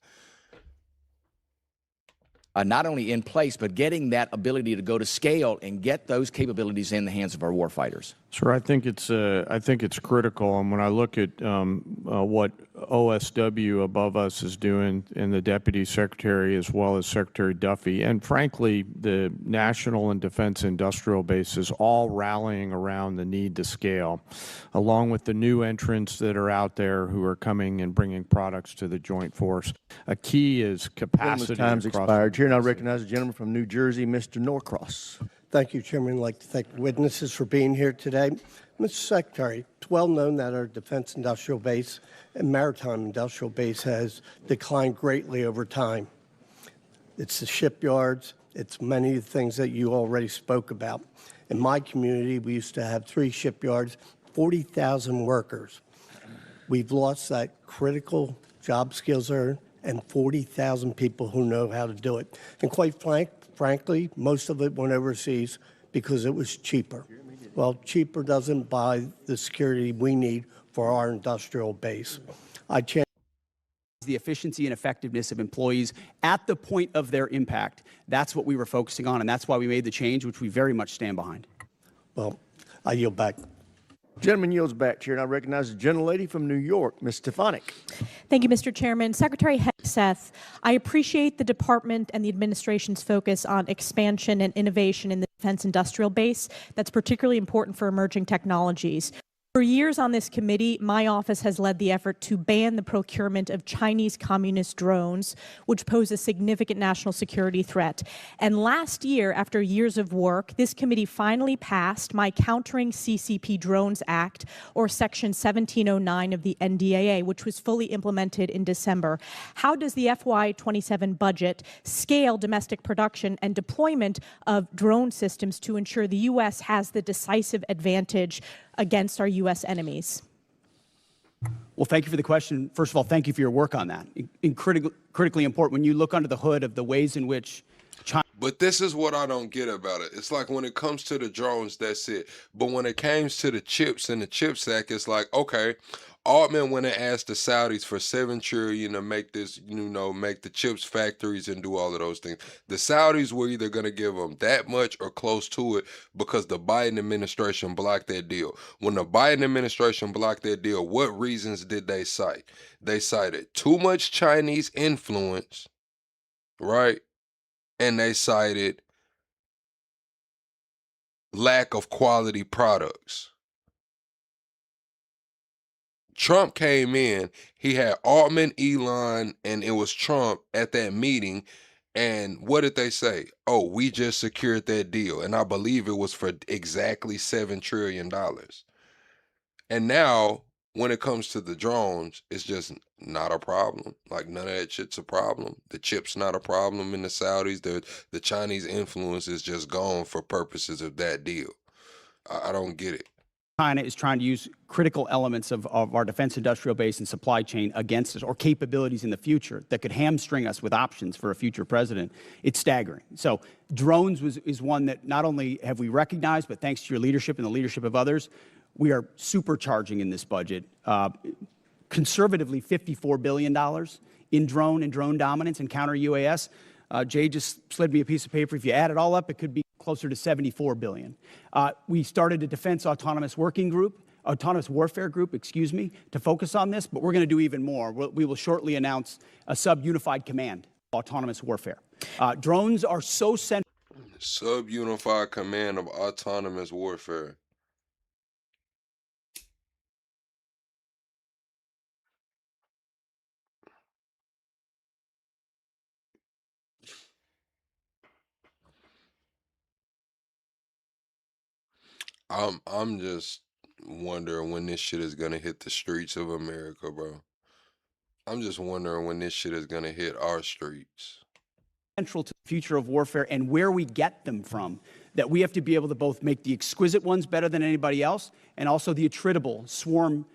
Not only in place, but getting that ability to go to scale and get those capabilities in the hands of our warfighters. Sir, I think it's critical, and when I look at what OSW above us is doing, and the Deputy Secretary as well as Secretary Duffy, and frankly, the National and Defense Industrial Bases all rallying around the need to scale, along with the new entrants that are out there who are coming and bringing products to the Joint Force. A key is capacity. Time's expired. Chair, and I recognize the gentleman from New Jersey, Mr. Norcross. Thank you, Chairman. I'd like to thank the witnesses for being here today. Mr. Secretary, it's well known that our Defense Industrial Base and Maritime Industrial Base has declined greatly over time. It's the shipyards. It's many of the things that you already spoke about. In my community, we used to have 3 shipyards, 40,000 workers. We've lost that critical job skills there and 40,000 people who know how to do it. And quite frankly, most of it went overseas because it was cheaper. Well, cheaper doesn't buy the security we need for our industrial base. The efficiency and effectiveness of employees at the point of their impact. That's what we were focusing on, and that's why we made the change, which we very much stand behind. Well, I yield back. Gentleman yields back, Chair, and I recognize the gentlelady from New York, Ms. Stefanik. Thank you, Mr. Chairman. Secretary Hegseth, I appreciate the department and the administration's focus on expansion and innovation in the defense industrial base. That's particularly important for emerging technologies. For years on this committee, my office has led the effort to ban the procurement of Chinese communist drones, which pose a significant national security threat. And last year, after years of work, this committee finally passed my Countering CCP Drones Act, or Section 1709 of the NDAA, which was fully implemented in December. How does the FY27 budget scale domestic production and deployment of drone systems to ensure the U.S. has the decisive advantage against our U.S. enemies? Well, thank you for the question. First of all, thank you for your work on that. Critically important when you look under the hood of the ways in which China. But this is what I don't get about it. It's like when it comes to the drones, that's it. But when it comes to the chips and the CHIPS Act, it's like, okay, Altman went and asked the Saudis for $7 trillion to make this, make the chips factories and do all of those things. The Saudis were either going to give them that much or close to it because the Biden administration blocked that deal. When the Biden administration blocked that deal, what reasons did they cite? They cited too much Chinese influence, right? And they cited lack of quality products. Trump came in, he had Altman, Elon, and it was Trump at that meeting. And what did they say? Oh, we just secured that deal. And I believe it was for exactly $7 trillion. And now, when it comes to the drones, it's just not a problem. Like, none of that shit's a problem. The chip's not a problem in the Saudis. The Chinese influence is just gone for purposes of that deal. I don't get it. China is trying to use critical elements of our defense industrial base and supply chain against us, or capabilities in the future that could hamstring us with options for a future president. It's staggering. So drones is one that not only have we recognized, but thanks to your leadership and the leadership of others, we are supercharging in this budget. Conservatively, $54 billion in drone and drone dominance and counter UAS. Jay just slid me a piece of paper. If you add it all up, it could be closer to $74 billion. We started a defense autonomous warfare group, to focus on this, but we're going to do even more. We will shortly announce a sub-unified command, autonomous warfare. Drones are so central. Sub-unified command of autonomous warfare. I'm just wondering when this shit is gonna hit the streets of America, bro. I'm just wondering when this shit is gonna hit our streets. central to the future of warfare and where we get them from, that we have to be able to both make the exquisite ones better than anybody else and also the attritable swarm,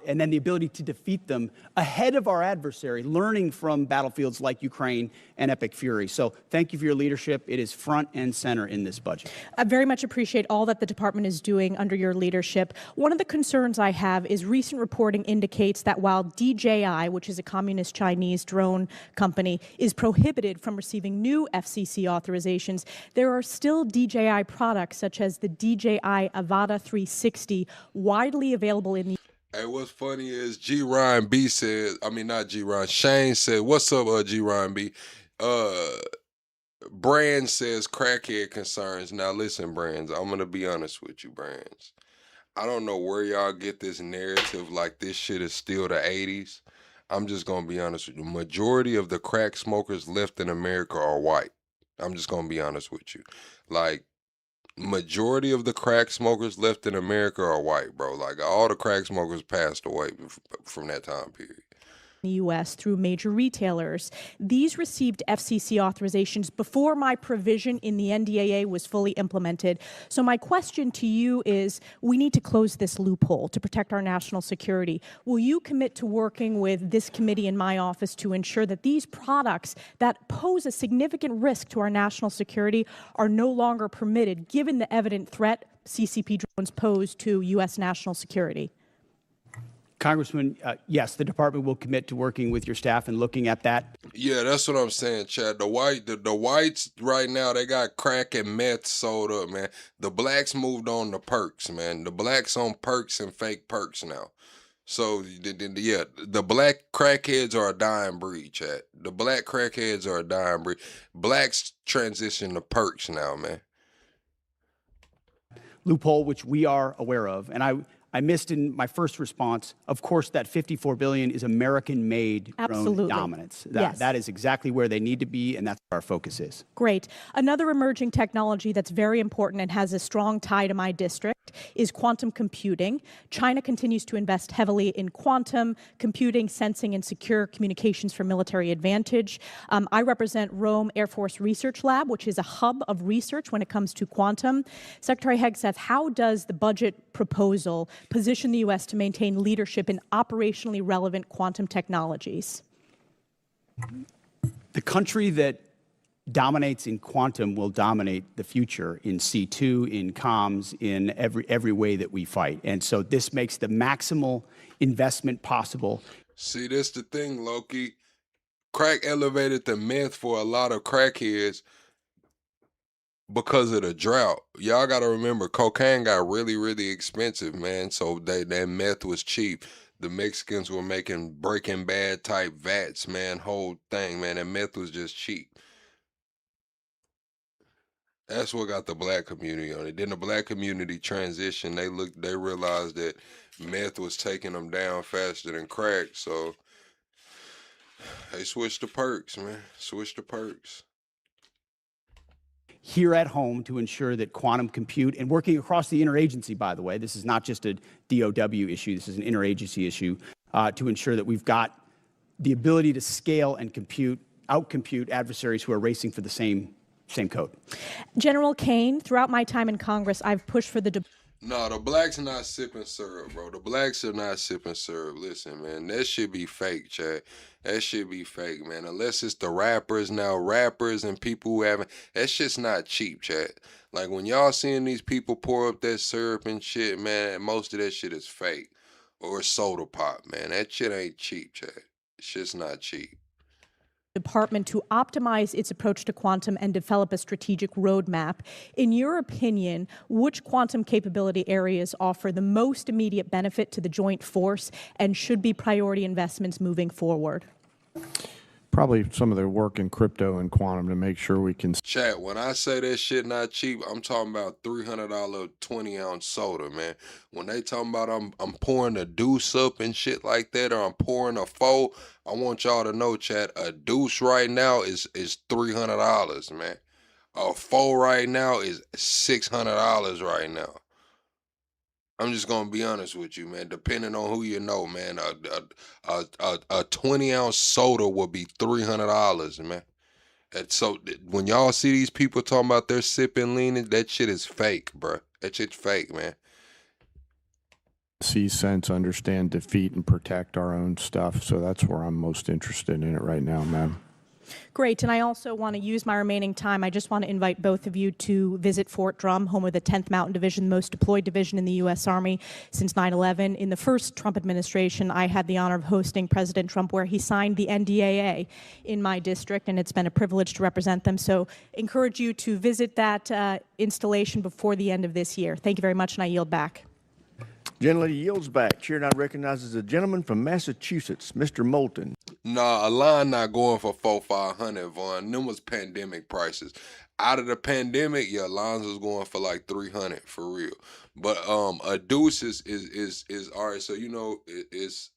and then the ability to defeat them ahead of our adversary, learning from battlefields like Ukraine and Epic Fury. So thank you for your leadership. It is front and center in this budget. I very much appreciate all that the department is doing under your leadership. One of the concerns I have is recent reporting indicates that while DJI, which is a communist Chinese drone company, is prohibited from receiving new FCC authorizations, there are still DJI products such as the DJI Avata 360 widely available in the Hey, what's funny is G. Ryan B said, I mean, not G. Ryan, Shane said, what's up, G. Ryan B? Brand says crackhead concerns. Now, listen, Brands, I'm going to be honest with you, Brands. I don't know where y'all get this narrative like this shit is still the 80s. I'm just going to be honest with you. Majority of the crack smokers left in America are white. I'm just going to be honest with you. Like, majority of the crack smokers left in America are white, bro. Like, all the crack smokers passed away from that time period. the U.S. through major retailers. These received FCC authorizations before my provision in the NDAA was fully implemented. So my question to you is, we need to close this loophole to protect our national security. Will you commit to working with this committee in my office to ensure that these products that pose a significant risk to our national security are no longer permitted, given the evident threat CCP drones pose to U.S. national security? Congressman, yes, the department will commit to working with your staff and looking at that. Yeah, that's what I'm saying, Chad. The whites right now, they got crack and meth sold up, man. The blacks moved on to perks, man. The blacks on perks and fake perks now. So, yeah, the black crackheads are a dying breed, Chad. The black crackheads are a dying breed. Blacks transition to perks now, man. Loophole, which we are aware of, and I missed in my first response, of course, that $54 billion is American-made drone dominance. Yes. That is exactly where they need to be, and that's where our focus is. Great. Another emerging technology that's very important and has a strong tie to my district is quantum computing. China continues to invest heavily in quantum computing, sensing, and secure communications for military advantage. I represent Rome Air Force Research Lab, which is a hub of research when it comes to quantum. Secretary Hegseth, how does the budget proposal position the U.S. to maintain leadership in operationally relevant quantum technologies? The country that dominates in quantum will dominate the future in C2, in comms, in every way that we fight. And so this makes the maximal investment possible. See, that's the thing, Loki. Crack elevated the meth for a lot of crackheads because of the drought. Y'all got to remember, cocaine got really, really expensive, man. So that meth was cheap. The Mexicans were making Breaking Bad type vats, man, whole thing, man. And meth was just cheap. That's what got the black community on it. Then the black community transitioned. They realized that meth was taking them down faster than crack. So they switched to perks, man. Switched to perks. Here at home to ensure that quantum compute, and working across the interagency, by the way, this is not just a DOW issue, this is an interagency issue, to ensure that we've got the ability to scale and outcompute adversaries who are racing for the same code. General Kane, throughout my time in Congress, I've pushed for the No, the blacks are not sipping syrup, bro. The blacks are not sipping syrup. Listen, man, that shit be fake, Chad. That shit be fake, man. Unless it's the rappers now, rappers and people who haven't. That shit's not cheap, Chad. Like, when y'all seeing these people pour up that syrup and shit, man, most of that shit is fake. Or soda pop, man. That shit ain't cheap, Chad. Shit's not cheap. Department to optimize its approach to quantum and develop a strategic roadmap. In your opinion, which quantum capability areas offer the most immediate benefit to the joint force and should be priority investments moving forward? Probably some of the work in crypto and quantum to make sure we can. Chat, when I say that shit not cheap, I'm talking about $300 20-ounce soda, man. When they talking about I'm pouring a deuce up and shit like that, or I'm pouring a four, I want y'all to know, chat, a deuce right now is $300, man. A four right now is $600 right now. I'm just gonna be honest with you, man. Depending on who you know, man, a 20-ounce soda will be $300, man. And so when y'all see these people talking about they're sipping, leaning, that shit is fake, bro. That shit's fake, man. See, sense, understand, defeat, and protect our own stuff. So that's where I'm most interested in it right now, man. Great, and I also want to use my remaining time. I just want to invite both of you to visit Fort Drum, home of the 10th Mountain Division, the most deployed division in the U.S. Army since 9/11. In the first Trump administration, I had the honor of hosting President Trump, where he signed the NDAA in my district, and it's been a privilege to represent them. So encourage you to visit that installation before the end of this year. Thank you very much, and I yield back. Gentlelady yields back. Chair now recognizes a gentleman from Massachusetts, Mr. Moulton. Nah, a line not going for $400-500, Vaughn. Them was pandemic prices. Out of the pandemic, yeah, lines was going for like $300 for real. But a deuce is all right. So you know,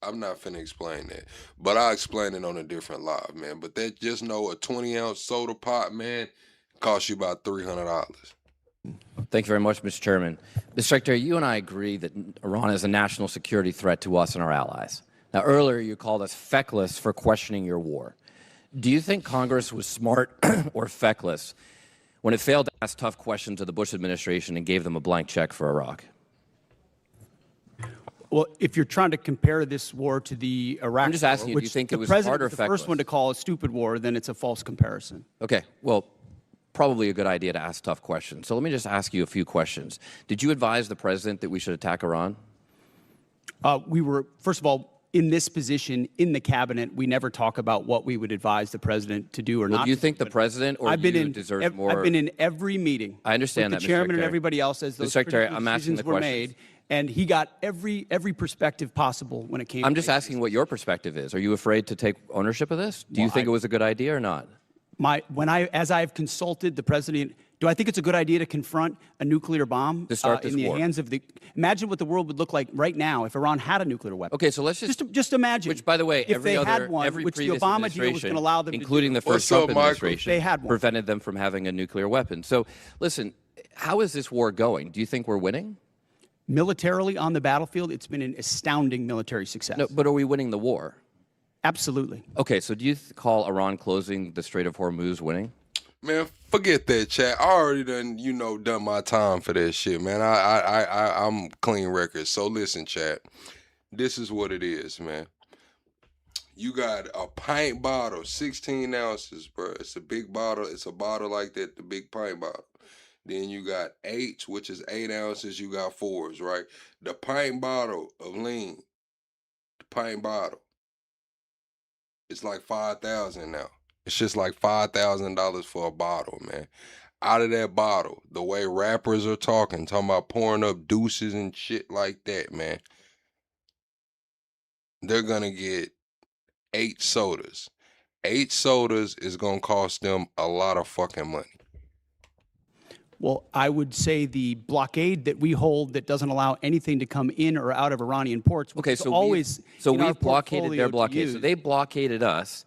I'm not finna explain that, but I'll explain it on a different live, man. But that just know a 20-ounce soda pop, man, costs you about $300. Thank you very much, Mr. Chairman. Mr. Secretary, you and I agree that Iran is a national security threat to us and our allies. Now, earlier you called us feckless for questioning your war. Do you think Congress was smart or feckless when it failed to ask tough questions of the Bush administration and gave them a blank check for Iraq? Well, if you're trying to compare this war to the Iraq I'm just asking war, you, do you think the it was smart or president was the first feckless? one to call a stupid war, then it's a false comparison. Okay, well, probably a good idea to ask tough questions. So let me just ask you a few questions. Did you advise the president that we should attack Iran? We were, first of all, in this position in the cabinet, we never talk about what we would advise the president to do or Well, not. do you think the president or you deserve more? I've been in every meeting. I understand with that, the Mr. chairman and Secretary. everybody else as those Mr. Secretary, critical I'm asking decisions the were questions. made, and he got every perspective possible when it came. I'm to just asking what your perspective is. Are you afraid to take ownership of this? Do you think it was a good idea or not? As I've consulted the president, do I think it's a good idea to confront a nuclear bomb To start this in the war. hands of the? Imagine what the world would look like right now if Iran had a nuclear weapon. Okay, so let's just imagine. Which, by the way, if every they other, had one, every which the previous Obama deal was administration, going to allow them, including to the do. first Trump administration, They had one. prevented them from having a nuclear weapon. So, listen, how is this war going? Do you think we're winning? Militarily on the battlefield, it's been an astounding military success. No, but are we winning the war? Absolutely. Okay, so do you call Iran closing the Strait of Hormuz winning? Man, forget that, chat. I already done my time for that shit, man. I'm clean record. So listen, chat. This is what it is, man. You got a pint bottle, 16 ounces, bro. It's a big bottle. It's a bottle like that, the big pint bottle. Then you got 8s, which is 8 ounces. You got 4s, right? The pint bottle of lean, the pint bottle, it's like $5,000 now. It's just like $5,000 for a bottle, man. Out of that bottle, the way rappers are talking about pouring up deuces and shit like that, man, they're gonna get 8 sodas. 8 sodas is gonna cost them a lot of fucking money. Well, I would say the blockade that we hold that doesn't allow anything to come in or out of Iranian ports. Which Okay, is so always we've blockaded their blockade. So use. they blockaded us,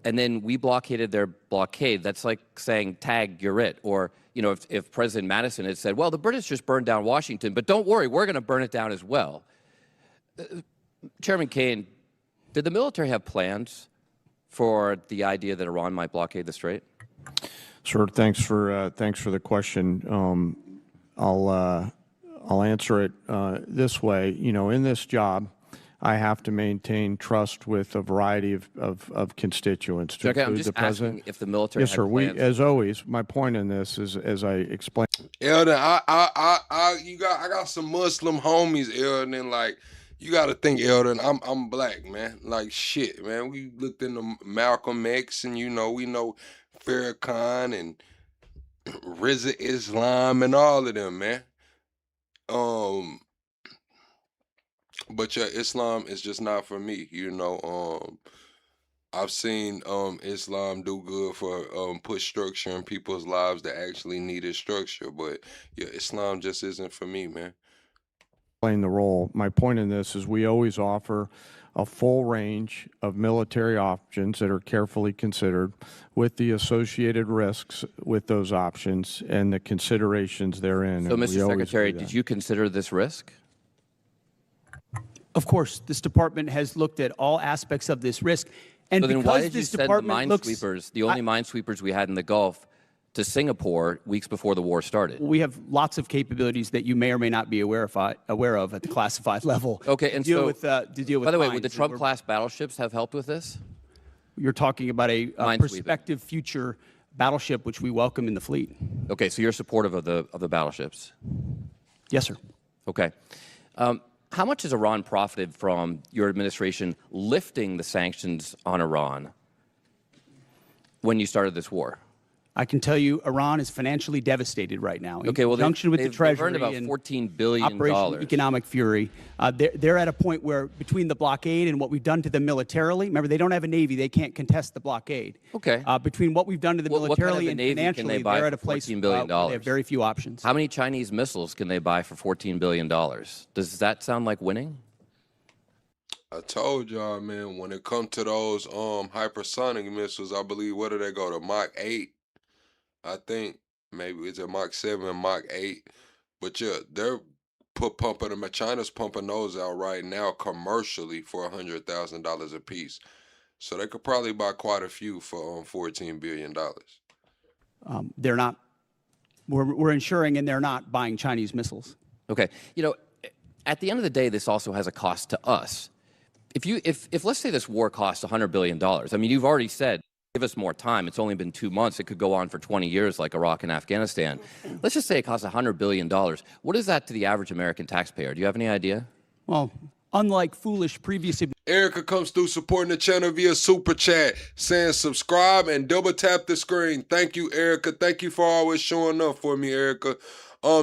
and then we blockaded their blockade. That's like saying, tag, you're it. Or, you know, if President Madison had said, well, the British just burned down Washington, but don't worry, we're going to burn it down as well. Chairman Kaine, did the military have plans for the idea that Iran might blockade the Strait? Sure. Thanks for the question. I'll answer it this way. You know, in this job, I have to maintain trust with a variety of constituents. To Okay, I'm include just the president. asking if the military Yes, had sir. plans. As always, my point in this is, as I explained. Elden, I got some Muslim homies, Elden. Like, you got to think, Elden. I'm black, man. Like shit, man. We looked into Malcolm X, and we know Farrakhan and Rizza Islam and all of them, man. But yeah, Islam is just not for me, I've seen Islam do good for put structure in people's lives that actually needed structure, but yeah, Islam just isn't for me, man. Playing the role. My point in this is we always offer a full range of military options that are carefully considered with the associated risks with those options and the considerations therein. So, and we Mr. always Secretary, do that. did you consider this risk? Of course, this department has looked at all aspects of this risk. And So then because why did you this send the department looks, minesweepers, the only minesweepers we had in the Gulf, to Singapore weeks before the war started? we have lots of capabilities that you may or may not be aware of at the classified level. Okay, and so, to deal with by the way, would the mines. Trump-class battleships have helped with this? You're talking about a prospective future battleship, which we welcome in the fleet. Okay, so you're supportive of the battleships? Yes, sir. Okay. How much has Iran profited from your administration lifting the sanctions on Iran when you started this war? I can tell you Iran is financially devastated right now. Okay, well, in conjunction with the they've Treasury earned about and $14 billion. Operation Economic Fury, they're at a point where between the blockade and what we've done to them militarily, remember, they don't have a Navy. They can't contest the blockade. Okay. Between what we've done to them militarily and Navy can financially, they buy they're at a for place $14 billion? where they have very few options. How many Chinese missiles can they buy for $14 billion? Does that sound like winning? I told y'all, man, when it comes to those hypersonic missiles, I believe, where do they go, to Mach 8? I think maybe it's a Mach 7 and Mach 8. But yeah, they're pumping them. China's pumping those out right now commercially for $100,000 a piece. So they could probably buy quite a few for $14 billion. They're not. We're ensuring, and they're not buying Chinese missiles. Okay. You know, at the end of the day, this also has a cost to us. If let's say this war costs $100 billion, I mean, you've already said, give us more time. It's only been 2 months. It could go on for 20 years like Iraq and Afghanistan. Let's just say it costs $100 billion. What is that to the average American taxpayer? Do you have any idea? Well, unlike foolish previous... Erica comes through supporting the channel via Super Chat, saying subscribe and double tap the screen. Thank you, Erica. Thank you for always showing up for me, Erica.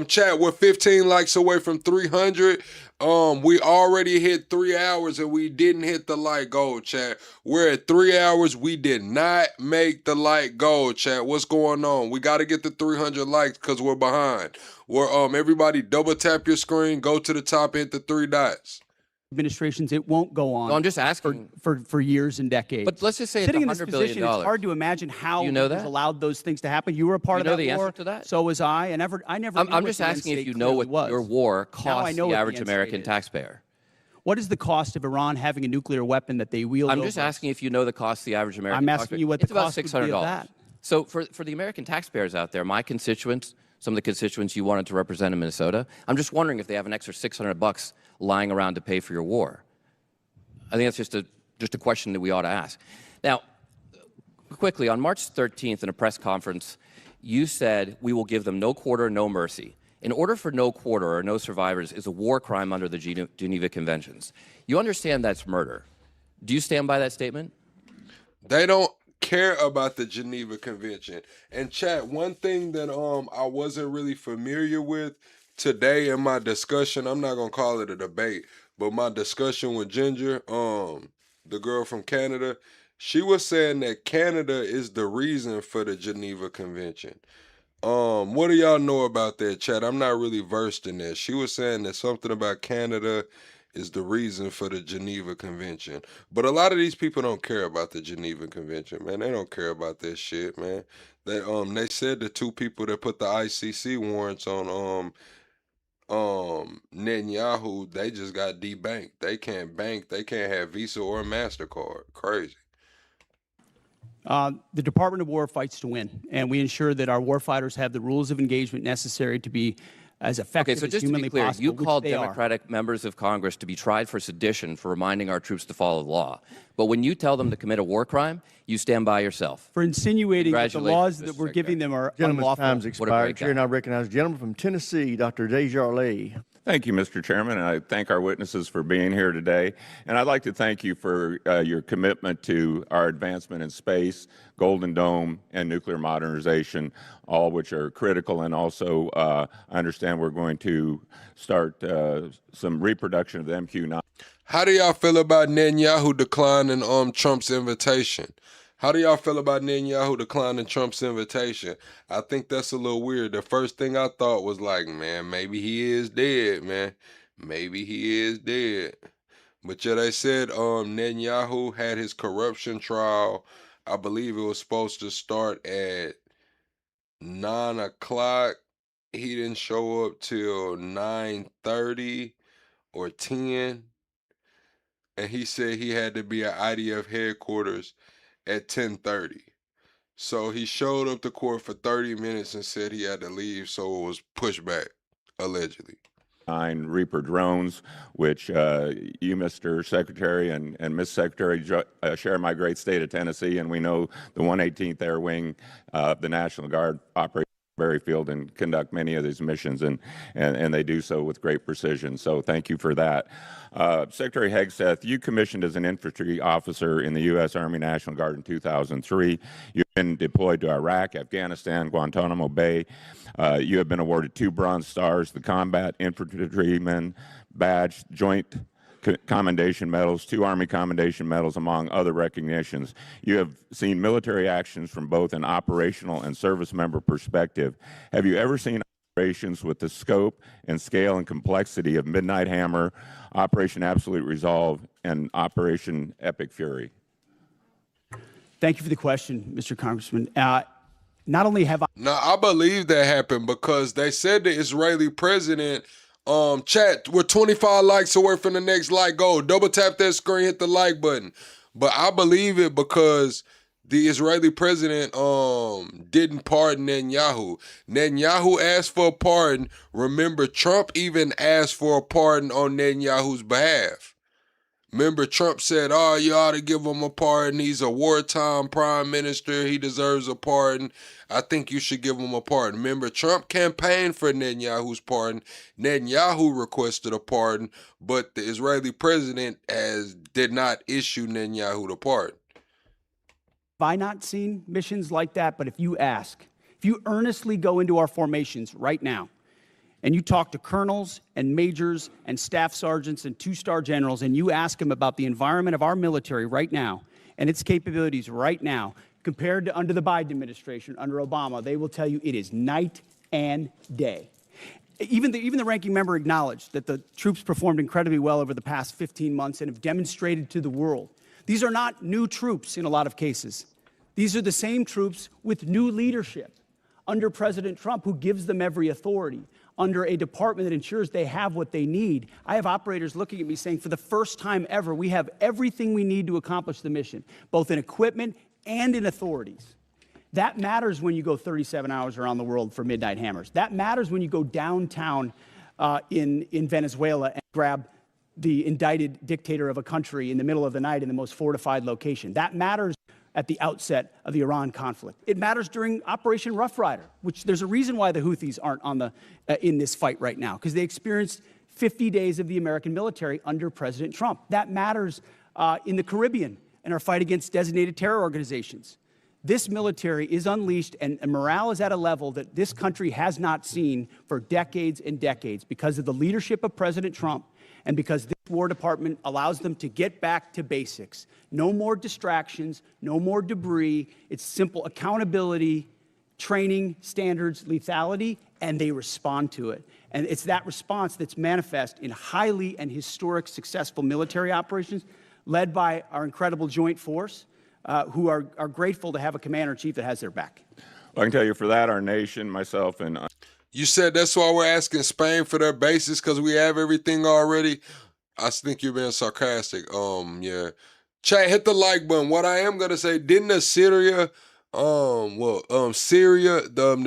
Chat, we're 15 likes away from 300. We already hit 3 hours and we didn't hit the like goal, chat. We're at 3 hours. We did not make the like goal, chat. What's going on? We got to get the 300 likes because we're behind. We're everybody double tap your screen, go to the top, hit the 3 dots. Administrations, it won't go on. No, I'm just asking for years and decades. But let's just say sitting in it's this $100 billion. position, it's hard to imagine how you know it was that? allowed those things to happen. You were a part of know that the war. answer to that? So was I. I never. I'm knew just what the end asking if state you know what clearly was. your war Now I costs know the what average end American state is. taxpayer. What is the cost of Iran having a nuclear weapon that they wield? I'm just over us? asking if you know the cost of the average American I'm asking taxpayer. you what it's the about cost would be $600. of that. So for the American taxpayers out there, my constituents, some of the constituents you wanted to represent in Minnesota, I'm just wondering if they have an extra $600 lying around to pay for your war. I think that's just a question that we ought to ask. Now, quickly, on March 13th in a press conference, you said we will give them no quarter, no mercy. In order for no quarter or no survivors is a war crime under the Geneva Conventions. You understand that's murder. Do you stand by that statement? They don't care about the Geneva Convention. And chat, one thing that I wasn't really familiar with today in my discussion, I'm not gonna call it a debate, but my discussion with Ginger, the girl from Canada, she was saying that Canada is the reason for the Geneva Convention. What do y'all know about that, chat? I'm not really versed in that. She was saying that something about Canada is the reason for the Geneva Convention. But a lot of these people don't care about the Geneva Convention, man. They don't care about that shit, man. They said the 2 people that put the ICC warrants on Netanyahu, they just got debanked. They can't bank, they can't have Visa or MasterCard. Crazy. The Department of War fights to win, and we ensure that our warfighters have the rules of engagement necessary to be as effective Okay, so as just to humanly be clear, possible. you which called they are. Democratic members of Congress to be tried for sedition for reminding our troops to follow the law. But when you tell them to commit a war crime, you stand by yourself. For insinuating that the laws Congratulations, that we're giving them are Gentleman's unlawful. time's What a expired. breakdown. Chair now recognizes the gentleman from Tennessee, Dr. Desjardins. Thank you, Mr. Chairman, and I thank our witnesses for being here today. And I'd like to thank you for your commitment to our advancement in space, Golden Dome, and nuclear modernization, all which are critical. And also, I understand we're going to start some reproduction of the MQ-9. How do y'all feel about Netanyahu declining Trump's invitation? How do y'all feel about Netanyahu declining Trump's invitation? I think that's a little weird. The first thing I thought was like, man, maybe he is dead, man. Maybe he is dead. But yeah, they said Netanyahu had his corruption trial. I believe it was supposed to start at 9 o'clock. He didn't show up till 9:30 or 10. and he said he had to be at IDF headquarters at 10:30. So he showed up to court for 30 minutes and said he had to leave, so it was pushed back, allegedly. Reaper drones, which you, Mr. Secretary, and Ms. Secretary share my great state of Tennessee, and we know the 118th Air Wing of the National Guard operates Berry Field and conduct many of these missions, and they do so with great precision. So thank you for that. Secretary Hegseth, you commissioned as an infantry officer in the U.S. Army National Guard in 2003. You've been deployed to Iraq, Afghanistan, Guantanamo Bay. You have been awarded 2 Bronze Stars, the Combat Infantryman Badge, Joint Commendation Medals, 2 Army Commendation Medals, among other recognitions. You have seen military actions from both an operational and service member perspective. Have you ever seen operations with the scope and scale and complexity of Midnight Hammer, Operation Absolute Resolve, and Operation Epic Fury? Thank you for the question, Mr. Congressman. Not only have I... Now, I believe that happened because they said the Israeli president, chat, we're 25 likes away from the next like goal. Double tap that screen, hit the like button. But I believe it because the Israeli president didn't pardon Netanyahu. Netanyahu asked for a pardon. Remember, Trump even asked for a pardon on Netanyahu's behalf. Remember, Trump said, oh, you ought to give him a pardon. He's a wartime prime minister. He deserves a pardon. I think you should give him a pardon. Remember, Trump campaigned for Netanyahu's pardon. Netanyahu requested a pardon, but the Israeli president did not issue Netanyahu the pardon. Have I not seen missions like that? But if you ask, if you earnestly go into our formations right now, and you talk to colonels and majors and staff sergeants and 2-star generals, and you ask them about the environment of our military right now and its capabilities right now, compared to under the Biden administration, under Obama, they will tell you it is night and day. Even the ranking member acknowledged that the troops performed incredibly well over the past 15 months and have demonstrated to the world. These are not new troops in a lot of cases. These are the same troops with new leadership under President Trump, who gives them every authority, under a department that ensures they have what they need. I have operators looking at me saying, for the first time ever, we have everything we need to accomplish the mission, both in equipment and in authorities. That matters when you go 37 hours around the world for Midnight Hammers. That matters when you go downtown in Venezuela and grab the indicted dictator of a country in the middle of the night in the most fortified location. That matters at the outset of the Iran conflict. It matters during Operation Rough Rider, which there's a reason why the Houthis aren't in this fight right now, because they experienced 50 days of the American military under President Trump. That matters in the Caribbean and our fight against designated terror organizations. This military is unleashed, and morale is at a level that this country has not seen for decades and decades because of the leadership of President Trump and because this War Department allows them to get back to basics. No more distractions, no more debris. It's simple accountability, training, standards, lethality, and they respond to it. And it's that response that's manifest in highly and historic successful military operations led by our incredible joint force, who are grateful to have a commander-in-chief that has their back. Well, I can tell you for that, our nation, myself, and... You said that's why we're asking Spain for their bases, because we have everything already. I think you're being sarcastic. Yeah. Chat, hit the like button. What I am gonna say, didn't Syria, the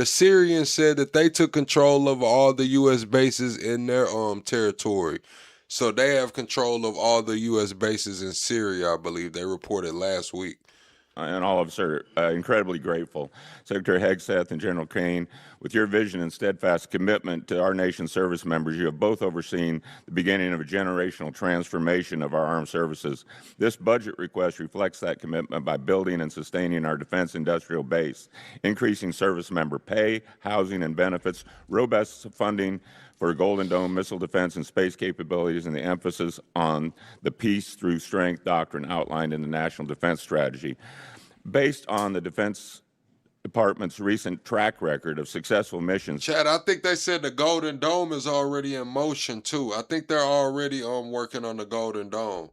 Syrians said that they took control of all the U.S. bases in their territory. So they have control of all the U.S. bases in Syria, I believe. They reported last week. And all of us are incredibly grateful. Secretary Hegseth and General Kane, with your vision and steadfast commitment to our nation's service members, you have both overseen the beginning of a generational transformation of our armed services. This budget request reflects that commitment by building and sustaining our defense industrial base, increasing service member pay, housing, and benefits, robust funding for Golden Dome missile defense and space capabilities, and the emphasis on the peace through strength doctrine outlined in the National Defense Strategy. Based on the Defense Department's recent track record of successful missions. Chad, I think they said the Golden Dome is already in motion too. I think they're already working on the Golden Dome.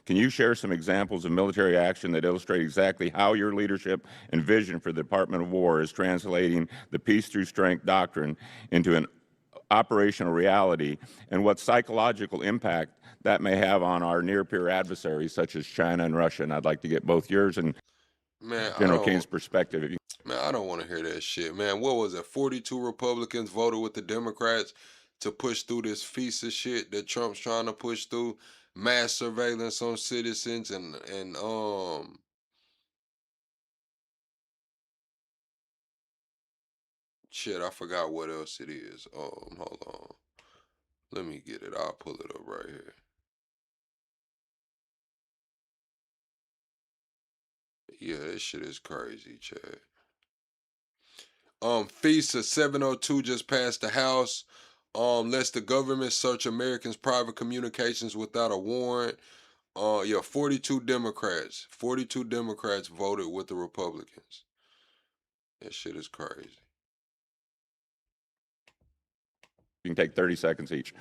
Can you share some examples of military action that illustrate exactly how your leadership and vision for the Department of War is translating the peace through strength doctrine into an operational reality and what psychological impact that may have on our near-peer adversaries, such as China and Russia. And I'd like to get both yours and General King's perspective. If you Man, I don't want to hear that shit, man. What was it? 42 Republicans voted with the Democrats to push through this FISA shit that Trump's trying to push through, mass surveillance on citizens and shit, I forgot what else it is. Hold on. Let me get it. I'll pull it up right here. Yeah, this shit is crazy, Chad. FISA 702 just passed the House. Lets the government search Americans' private communications without a warrant. 42 Democrats. 42 Democrats voted with the Republicans. That shit is crazy. can take 30 seconds each.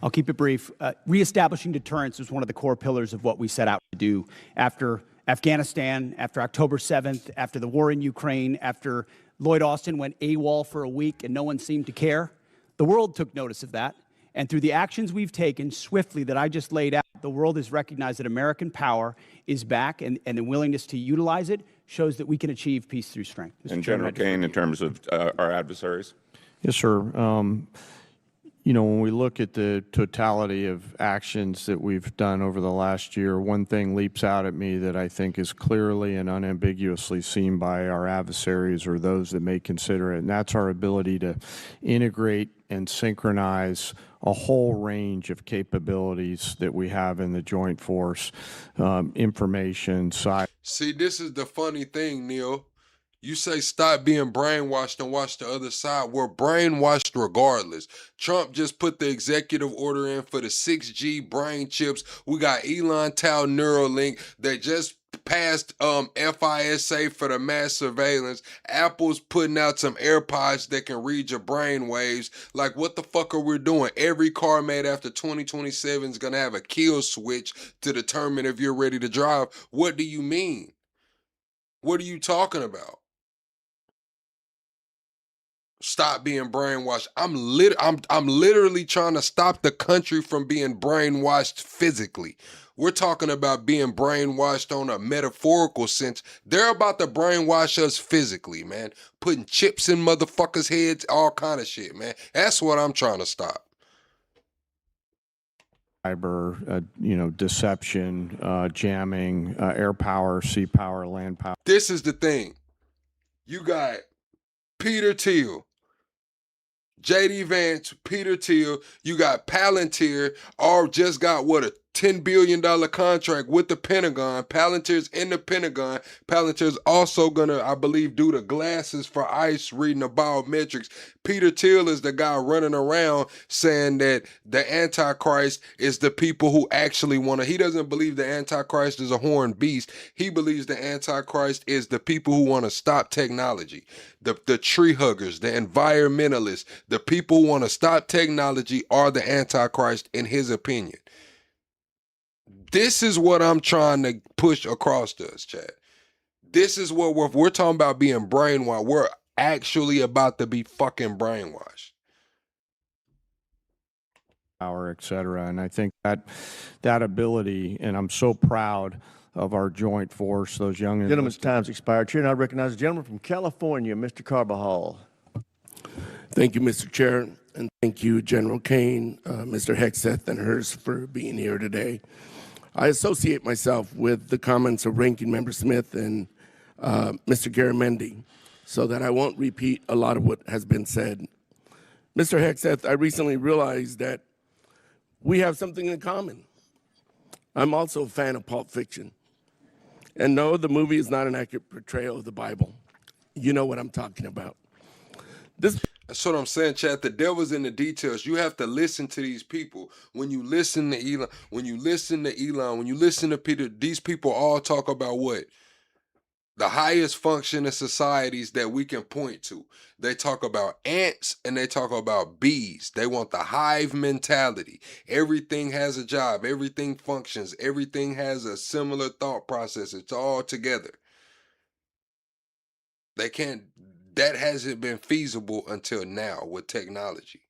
I'll keep it brief. Reestablishing deterrence was one of the core pillars of what we set out to do after Afghanistan, after October 7th, after the war in Ukraine, after Lloyd Austin went AWOL for a week and no one seemed to care. The world took notice of that. And through the actions we've taken swiftly that I just laid out, the world has recognized that American power is back, and the willingness to utilize it shows that we can achieve peace through strength. And General Kane, in terms of our adversaries? Yes, sir. You know, when we look at the totality of actions that we've done over the last year, one thing leaps out at me that I think is clearly and unambiguously seen by our adversaries or those that may consider it, and that's our ability to integrate and synchronize a whole range of capabilities that we have in the joint force, information, cyber. See, this is the funny thing, Neil. You say stop being brainwashed and watch the other side. We're brainwashed regardless. Trump just put the executive order in for the 6G brain chips. We got Elon Tau Neuralink that just passed FISA for the mass surveillance. Apple's putting out some AirPods that can read your brain waves. Like, what the fuck are we doing? Every car made after 2027 is going to have a kill switch to determine if you're ready to drive. What do you mean? What are you talking about? Stop being brainwashed. I'm literally trying to stop the country from being brainwashed physically. We're talking about being brainwashed on a metaphorical sense. They're about to brainwash us physically, man. Putting chips in motherfuckers' heads, all kind of shit, man. That's what I'm trying to stop. Cyber, you know, deception, jamming, air power, sea power, land power. This is the thing. You got Peter Thiel, J.D. Vance, Peter Thiel, you got Palantir, all just got, what, a $10 billion contract with the Pentagon. Palantir's in the Pentagon. Palantir's also gonna, I believe, do the glasses for ICE reading the biometrics. Peter Thiel is the guy running around saying that the Antichrist is the people who actually want to, he doesn't believe the Antichrist is a horned beast. He believes the Antichrist is the people who want to stop technology. The tree huggers, the environmentalists, the people who want to stop technology are the Antichrist in his opinion. This is what I'm trying to push across to us, Chad. This is what we're talking about being brainwashed. We're actually about to be fucking brainwashed. Power, et cetera. And I think that ability, and I'm so proud of our joint force, those young... Gentleman's time's expired. Chair, and I recognize the gentleman from California, Mr. Carbajal. Thank you, Mr. Chair, and thank you, General Kane, Mr. Hegseth, and Hearst for being here today. I associate myself with the comments of Ranking Member Smith and Mr. Garamendi, so that I won't repeat a lot of what has been said. Mr. Hegseth, I recently realized that we have something in common. I'm also a fan of Pulp Fiction. And no, the movie is not an accurate portrayal of the Bible. You know what I'm talking about. That's what I'm saying, Chad. The devil's in the details. You have to listen to these people. When you listen to Elon, when you listen to Peter, these people all talk about what? The highest function in societies that we can point to. They talk about ants and they talk about bees. They want the hive mentality. Everything has a job. Everything functions. Everything has a similar thought process. It's all together. They can't, that hasn't been feasible until now with technology.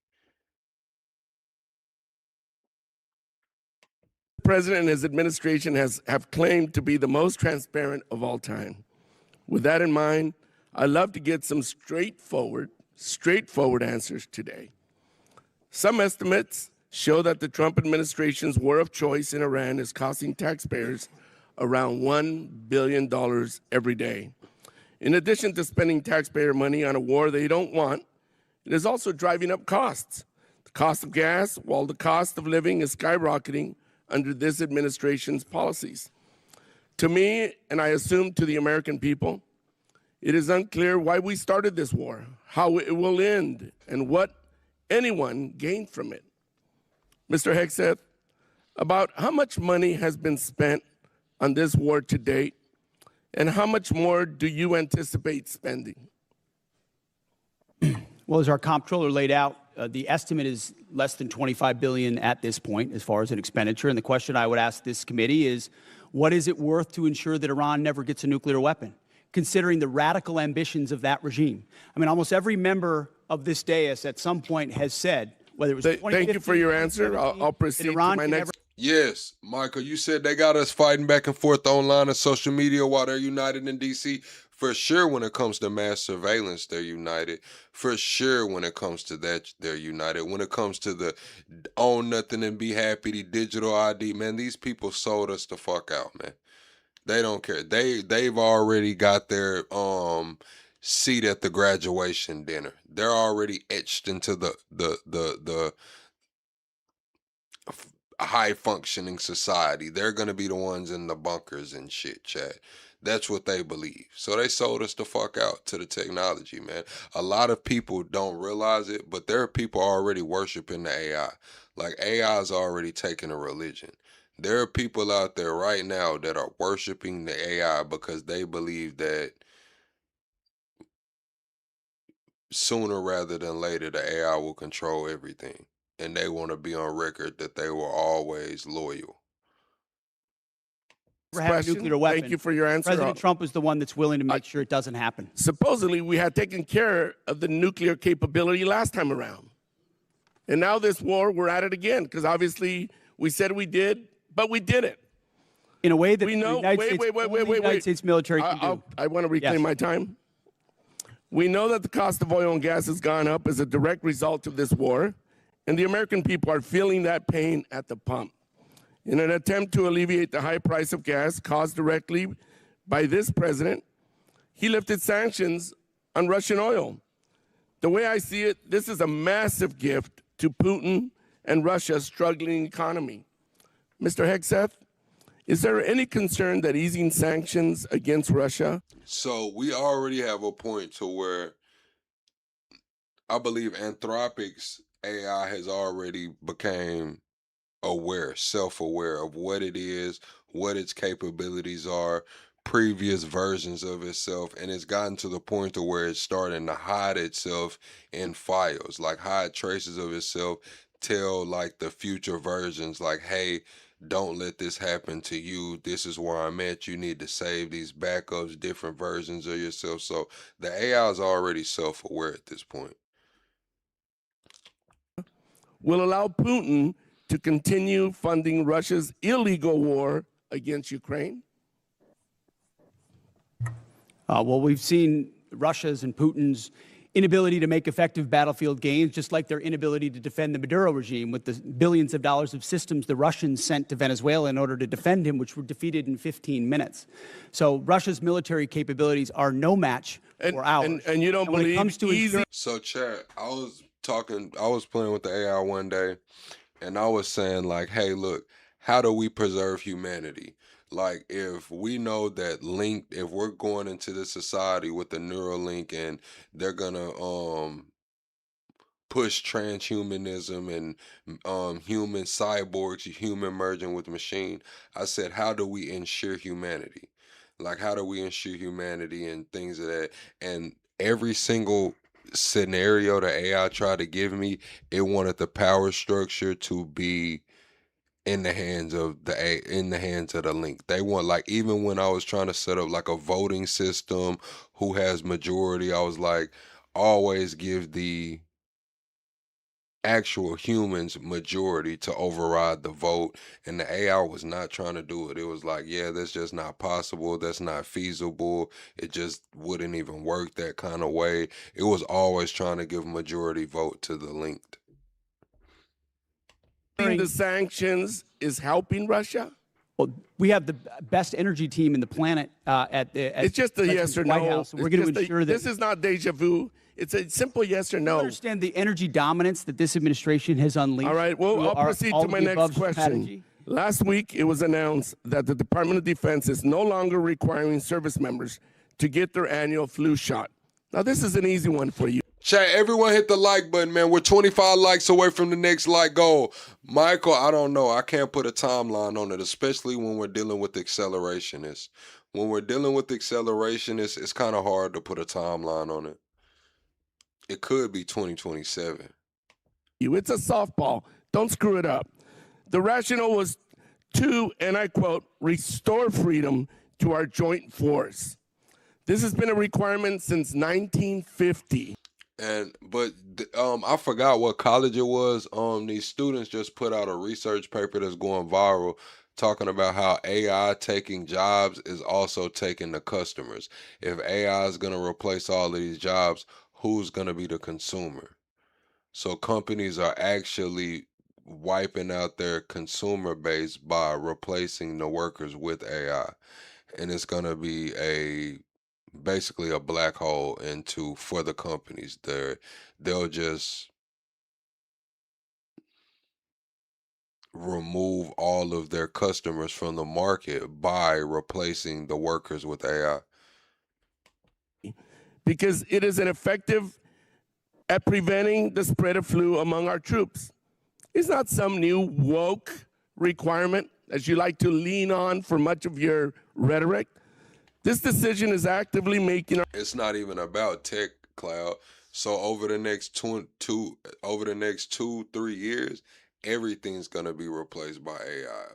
president and his administration have claimed to be the most transparent of all time. With that in mind, I'd love to get some straightforward answers today. Some estimates show that the Trump administration's war of choice in Iran is costing taxpayers around $1 billion every day. In addition to spending taxpayer money on a war they don't want, it is also driving up costs. The cost of gas, while the cost of living is skyrocketing under this administration's policies. To me, and I assume to the American people, it is unclear why we started this war, how it will end, and what anyone gained from it. Mr. Hegseth, about how much money has been spent on this war to date, and how much more do you anticipate spending? Well, as our comptroller laid out, the estimate is less than $25 billion at this point as far as an expenditure. And the question I would ask this committee is, what is it worth to ensure that Iran never gets a nuclear weapon, considering the radical ambitions of that regime? I mean, almost every member of this dais at some point has said, whether it was Thank you for your answer. I'll proceed to my next. Yes, Michael, you said they got us fighting back and forth online and social media while they're united in D.C. For sure, when it comes to mass surveillance, they're united. For sure, when it comes to that, they're united. When it comes to the own nothing and be happy, the digital ID, man, these people sold us the fuck out, man. They don't care. They've already got their seat at the graduation dinner. They're already etched into the high functioning society. They're gonna be the ones in the bunkers and shit, chat. That's what they believe. So they sold us the fuck out to the technology, man. A lot of people don't realize it, but there are people already worshiping the AI. Like AI is already taking a religion. There are people out there right now that are worshiping the AI because they believe that sooner rather than later the AI will control everything. And they want to be on record that they were always loyal. Have a nuclear weapon. Thank you for your answer. President Trump is the one that's willing to make sure it doesn't happen. Supposedly, we had taken care of the nuclear capability last time around. And now this war, we're at it again, because obviously we said we did, but we didn't. In a way that we know, the United States military can do. I want to reclaim my time. We know that the cost of oil and gas has gone up as a direct result of this war, and the American people are feeling that pain at the pump. In an attempt to alleviate the high price of gas caused directly by this president, he lifted sanctions on Russian oil. The way I see it, this is a massive gift to Putin and Russia's struggling economy. Mr. Hegseth, is there any concern that easing sanctions against Russia? So we already have a point to where I believe Anthropic's AI has already became aware, self-aware of what it is, what its capabilities are, previous versions of itself, and it's gotten to the point to where it's starting to hide itself in files, like hide traces of itself, tell like the future versions like, hey, don't let this happen to you. This is where I'm at. You need to save these backups, different versions of yourself. So the AI is already self-aware at this point. Will allow Putin to continue funding Russia's illegal war against Ukraine? Well, we've seen Russia's and Putin's inability to make effective battlefield gains, just like their inability to defend the Maduro regime with the billions of dollars of systems the Russians sent to Venezuela in order to defend him, which were defeated in 15 minutes. So Russia's military capabilities are no match for ours. And you don't believe when it comes to easy? So, Chad, I was playing with the AI one day, and I was saying like, hey, look, how do we preserve humanity? Like, if we know that if we're going into this society with the Neuralink and they're gonna push transhumanism and human cyborgs, human merging with machine, I said, how do we ensure humanity? Like, how do we ensure humanity and things of that? And every single scenario the AI tried to give me, it wanted the power structure to be in the hands of the link. They want, like, even when I was trying to set up like a voting system, who has majority, I was like, always give the actual humans majority to override the vote, and the AI was not trying to do it. It was like, yeah, that's just not possible, that's not feasible, it just wouldn't even work that kind of way. It was always trying to give majority vote to the linked. The sanctions is helping Russia? Well, we have the best energy team in the planet it's just a yes or White no. House, and we're going to ensure that this is not deja vu. It's a simple yes or no. You understand the energy dominance that this administration has unleashed. All right, well, I'll proceed to my next question. Strategy. Last week, it was announced that the Department of Defense is no longer requiring service members to get their annual flu shot. Now, this is an easy one for you. Chat, everyone hit the like button, man. We're 25 likes away from the next like goal. Michael, I don't know. I can't put a timeline on it, especially when we're dealing with accelerationists. When we're dealing with accelerationists, it's kind of hard to put a timeline on it. It could be 2027. It's a softball. Don't screw it up. The rationale was to, and I quote, restore freedom to our joint force. This has been a requirement since 1950. But I forgot what college it was. These students just put out a research paper that's going viral, talking about how AI taking jobs is also taking the customers. If AI is going to replace all of these jobs, who's going to be the consumer? So companies are actually wiping out their consumer base by replacing the workers with AI. And it's going to be basically a black hole for the companies. They'll just remove all of their customers from the market by replacing the workers with AI. Because it is ineffective at preventing the spread of flu among our troops. It's not some new woke requirement, as you like to lean on for much of your rhetoric. This decision is actively making. It's not even about tech, Cloud. So over the next 2-3 years, everything's gonna be replaced by AI.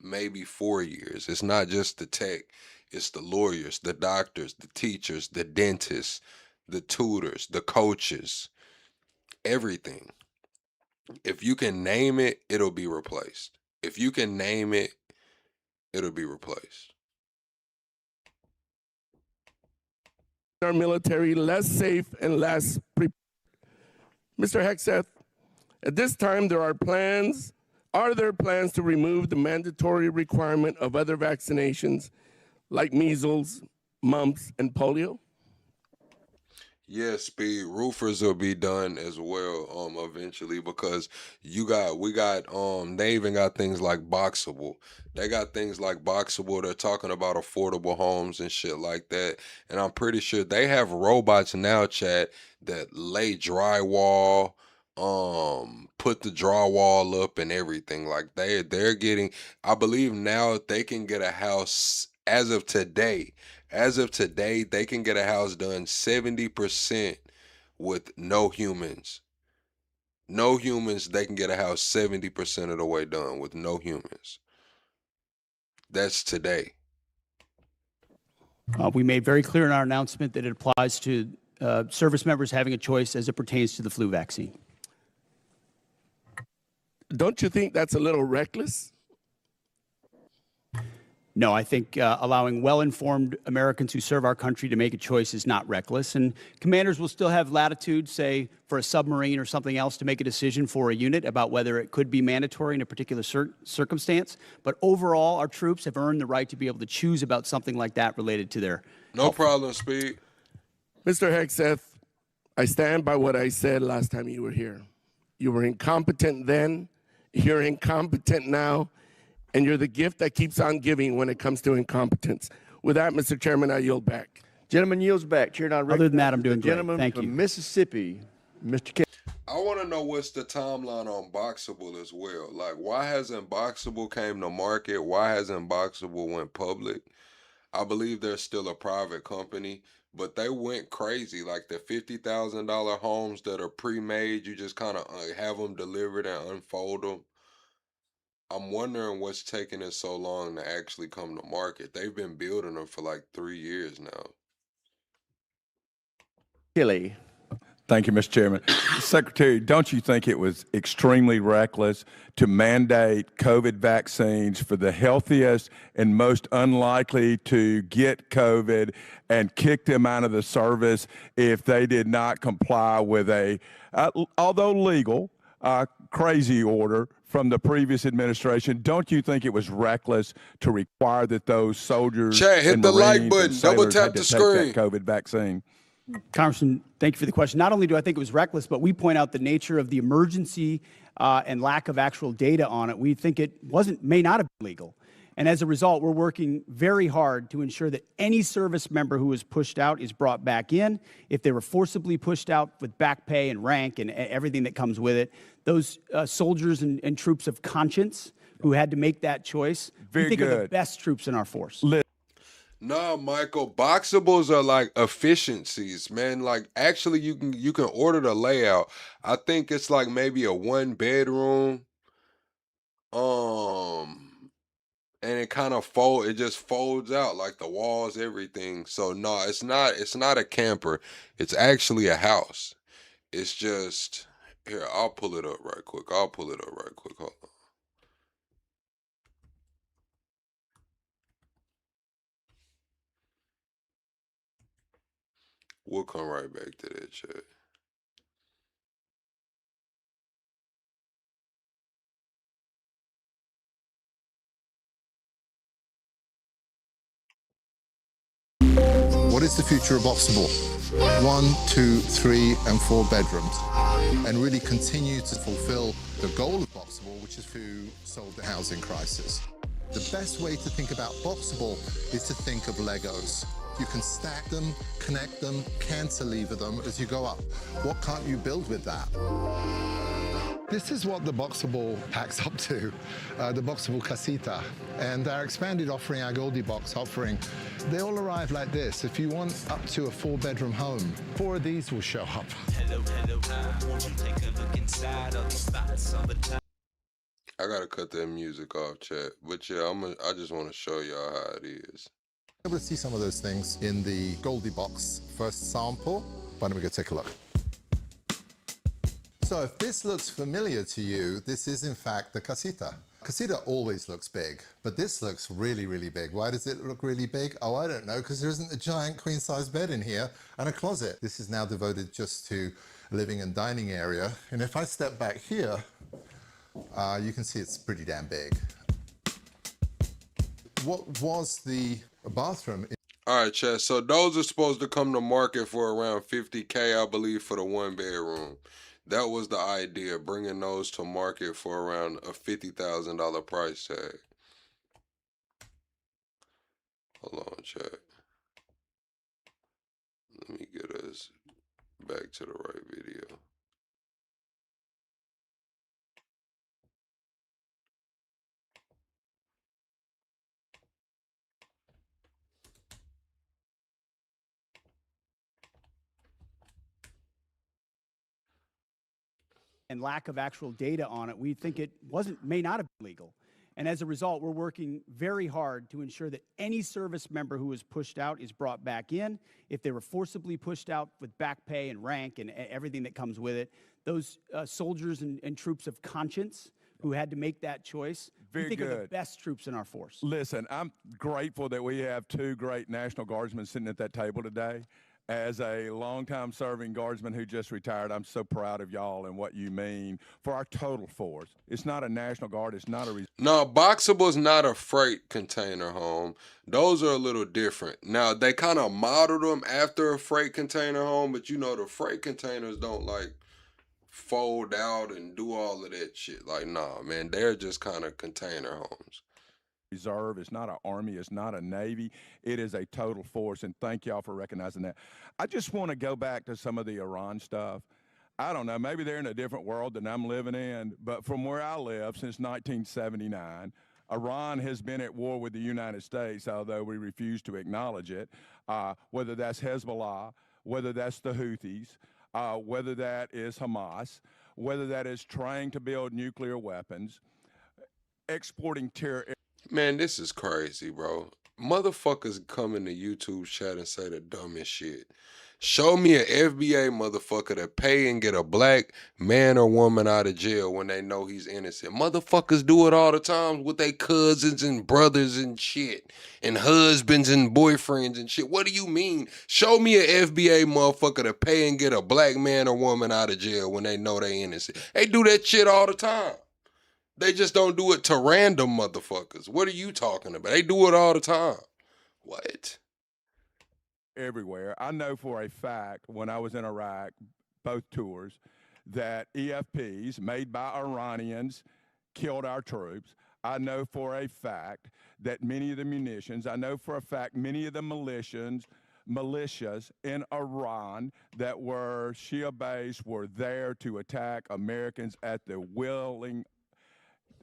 Maybe 4 years. It's not just the tech. It's the lawyers, the doctors, the teachers, the dentists, the tutors, the coaches, everything. If you can name it, it'll be replaced. If you can name it, it'll be replaced. Our military less safe and less prepared. Mr. Hegseth, at this time are there plans to remove the mandatory requirement of other vaccinations like measles, mumps, and polio? Yes, Speed. Roofers will be done as well, eventually, because they even got things like Boxable. They got things like Boxable. They're talking about affordable homes and shit like that. And I'm pretty sure they have robots now, chat, that lay drywall, put the drywall up and everything. Like they're getting, I believe now they can get a house as of today. As of today, they can get a house done 70% with no humans. No humans, they can get a house 70% of the way done with no humans. That's today. We made very clear in our announcement that it applies to service members having a choice as it pertains to the flu vaccine. Don't you think that's a little reckless? No, I think allowing well-informed Americans who serve our country to make a choice is not reckless. And commanders will still have latitude, say, for a submarine or something else, to make a decision for a unit about whether it could be mandatory in a particular circumstance. But overall, our troops have earned the right to be able to choose about something like that related to their No problem, Speed. Mr. Hegseth, I stand by what I said last time you were here. You were incompetent then, you're incompetent now, and you're the gift that keeps on giving when it comes to incompetence. With that, Mr. Chairman, I yield back. Gentleman yields back. Chair, now other than that, I'm doing great. Gentleman Thank from you. Mississippi, Mr. K. I want to know what's the timeline on Boxable as well. Like, why hasn't Boxable came to market? Why hasn't Boxable went public? I believe they're still a private company, but they went crazy. Like the $50,000 homes that are pre-made, you just kind of have them delivered and unfold them. I'm wondering what's taking it so long to actually come to market. They've been building them for like 3 years now. Kelly. Thank you, Mr. Chairman. Secretary, don't you think it was extremely reckless to mandate COVID vaccines for the healthiest and most unlikely to get COVID and kick them out of the service if they did not comply with a, although legal, crazy order from the previous administration? Don't you think it was reckless to require that those soldiers Chat, hit and the like Marines button. and Double sailors tap had to the take screen. that COVID vaccine? Congressman, thank you for the question. Not only do I think it was reckless, but we point out the nature of the emergency and lack of actual data on it. We think it may not have been legal. And as a result, we're working very hard to ensure that any service member who was pushed out is brought back in. If they were forcibly pushed out with back pay and rank and everything that comes with it, those soldiers and troops of conscience who had to make that choice, we think are the best troops in our force. Nah, Michael, boxables are like efficiencies, man. Like actually you can order the layout. I think it's like maybe a 1 bedroom. And it kind of it just folds out like the walls, everything. So no, it's not a camper. It's actually a house. It's just here, I'll pull it up right quick. Hold on. We'll come right back to that chat. What is the future of Boxable? 1, 2, 3, and 4 bedrooms, and really continue to fulfill the goal of Boxable, which is to solve the housing crisis. The best way to think about Boxable is to think of Legos. You can stack them, connect them, cantilever them as you go up. What can't you build with that? This is what the Boxable packs up to, the Boxable Casita. And our expanded offering, our Goldie Box offering, they all arrive like this. If you want up to a 4-bedroom home, 4 of these will show up. Hello, won't you take a look inside all these spots all the time? I gotta cut that music off, chat. But yeah, I just want to show y'all how it is. Able to see some of those things in the Goldie Box first sample. Why don't we go take a look? So if this looks familiar to you, this is in fact the casita. Casita always looks big, but this looks really, really big. Why does it look really big? Oh, I don't know, because there isn't a giant queen-size bed in here and a closet. This is now devoted just to living and dining area. And if I step back here, you can see it's pretty damn big. What was the bathroom? All right, chat. So those are supposed to come to market for around $50K, I believe, for the 1 bedroom. That was the idea, bringing those to market for around a $50,000 price tag. Hold on, chat. Let me get us back to the right video. And lack of actual data on it, we think it may not have been legal. And as a result, we're working very hard to ensure that any service member who was pushed out is brought back in. If they were forcibly pushed out with back pay and rank and everything that comes with it, those soldiers and troops of conscience who had to make that choice, we think are the best troops in our force. Listen, I'm grateful that we have 2 great National Guardsmen sitting at that table today. As a longtime serving Guardsman who just retired, I'm so proud of y'all and what you mean for our total force. It's not a National Guard. It's not a... No, Boxable is not a freight container home. Those are a little different. Now, they kind of modeled them after a freight container home, but you know, the freight containers don't like fold out and do all of that shit. Like, nah, man, they're just kind of container homes. Reserve. It's not an Army. It's not a Navy. It is a total force, and thank y'all for recognizing that. I just want to go back to some of the Iran stuff. I don't know. Maybe they're in a different world than I'm living in, but from where I live since 1979, Iran has been at war with the United States, although we refuse to acknowledge it, whether that's Hezbollah, whether that's the Houthis, whether that is Hamas, whether that is trying to build nuclear weapons, exporting terror. Man, this is crazy, bro. Motherfuckers come in the YouTube chat and say the dumbest shit. Show me an FBA motherfucker that pay and get a black man or woman out of jail when they know he's innocent. Motherfuckers do it all the time with their cousins and brothers and shit, and husbands and boyfriends and shit. What do you mean? Show me an FBA motherfucker to pay and get a black man or woman out of jail when they know they innocent. They do that shit all the time. They just don't do it to random motherfuckers. What are you talking about? They do it all the time. What? Everywhere. I know for a fact when I was in Iraq, both tours, that EFPs made by Iranians killed our troops. I know for a fact that many of the munitions, I know for a fact many of the militias in Iran that were Shia-based were there to attack Americans at the willing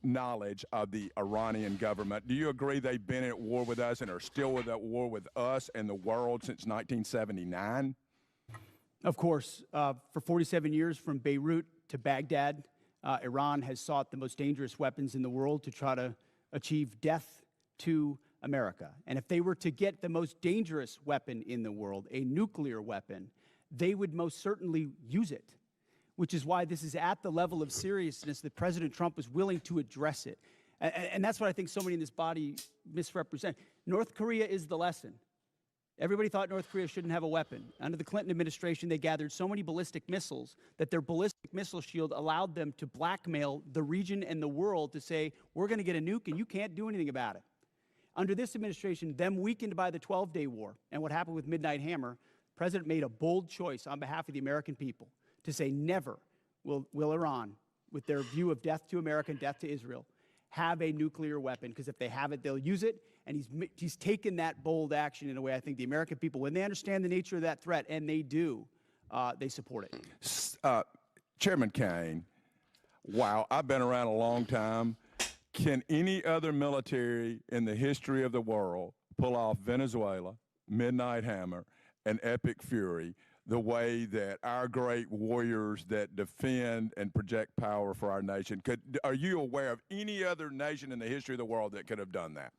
knowledge of the Iranian government. Do you agree they've been at war with us and are still at war with us and the world since 1979? Of course, for 47 years from Beirut to Baghdad, Iran has sought the most dangerous weapons in the world to try to achieve death to America. And if they were to get the most dangerous weapon in the world, a nuclear weapon, they would most certainly use it, which is why this is at the level of seriousness that President Trump was willing to address it. And that's what I think so many in this body misrepresent. North Korea is the lesson. Everybody thought North Korea shouldn't have a weapon. Under the Clinton administration, they gathered so many ballistic missiles that their ballistic missile shield allowed them to blackmail the region and the world to say, we're going to get a nuke and you can't do anything about it. Under this administration, them weakened by the 12-day war and what happened with Midnight Hammer, the President made a bold choice on behalf of the American people to say never will Iran, with their view of death to America and death to Israel, have a nuclear weapon, because if they have it, they'll use it. And he's taken that bold action in a way I think the American people, when they understand the nature of that threat, and they do, they support it. Chairman Kane, wow, I've been around a long time. Can any other military in the history of the world pull off Venezuela, Midnight Hammer, and Epic Fury the way that our great warriors that defend and project power for our nation are you aware of any other nation in the history of the world that could have done that?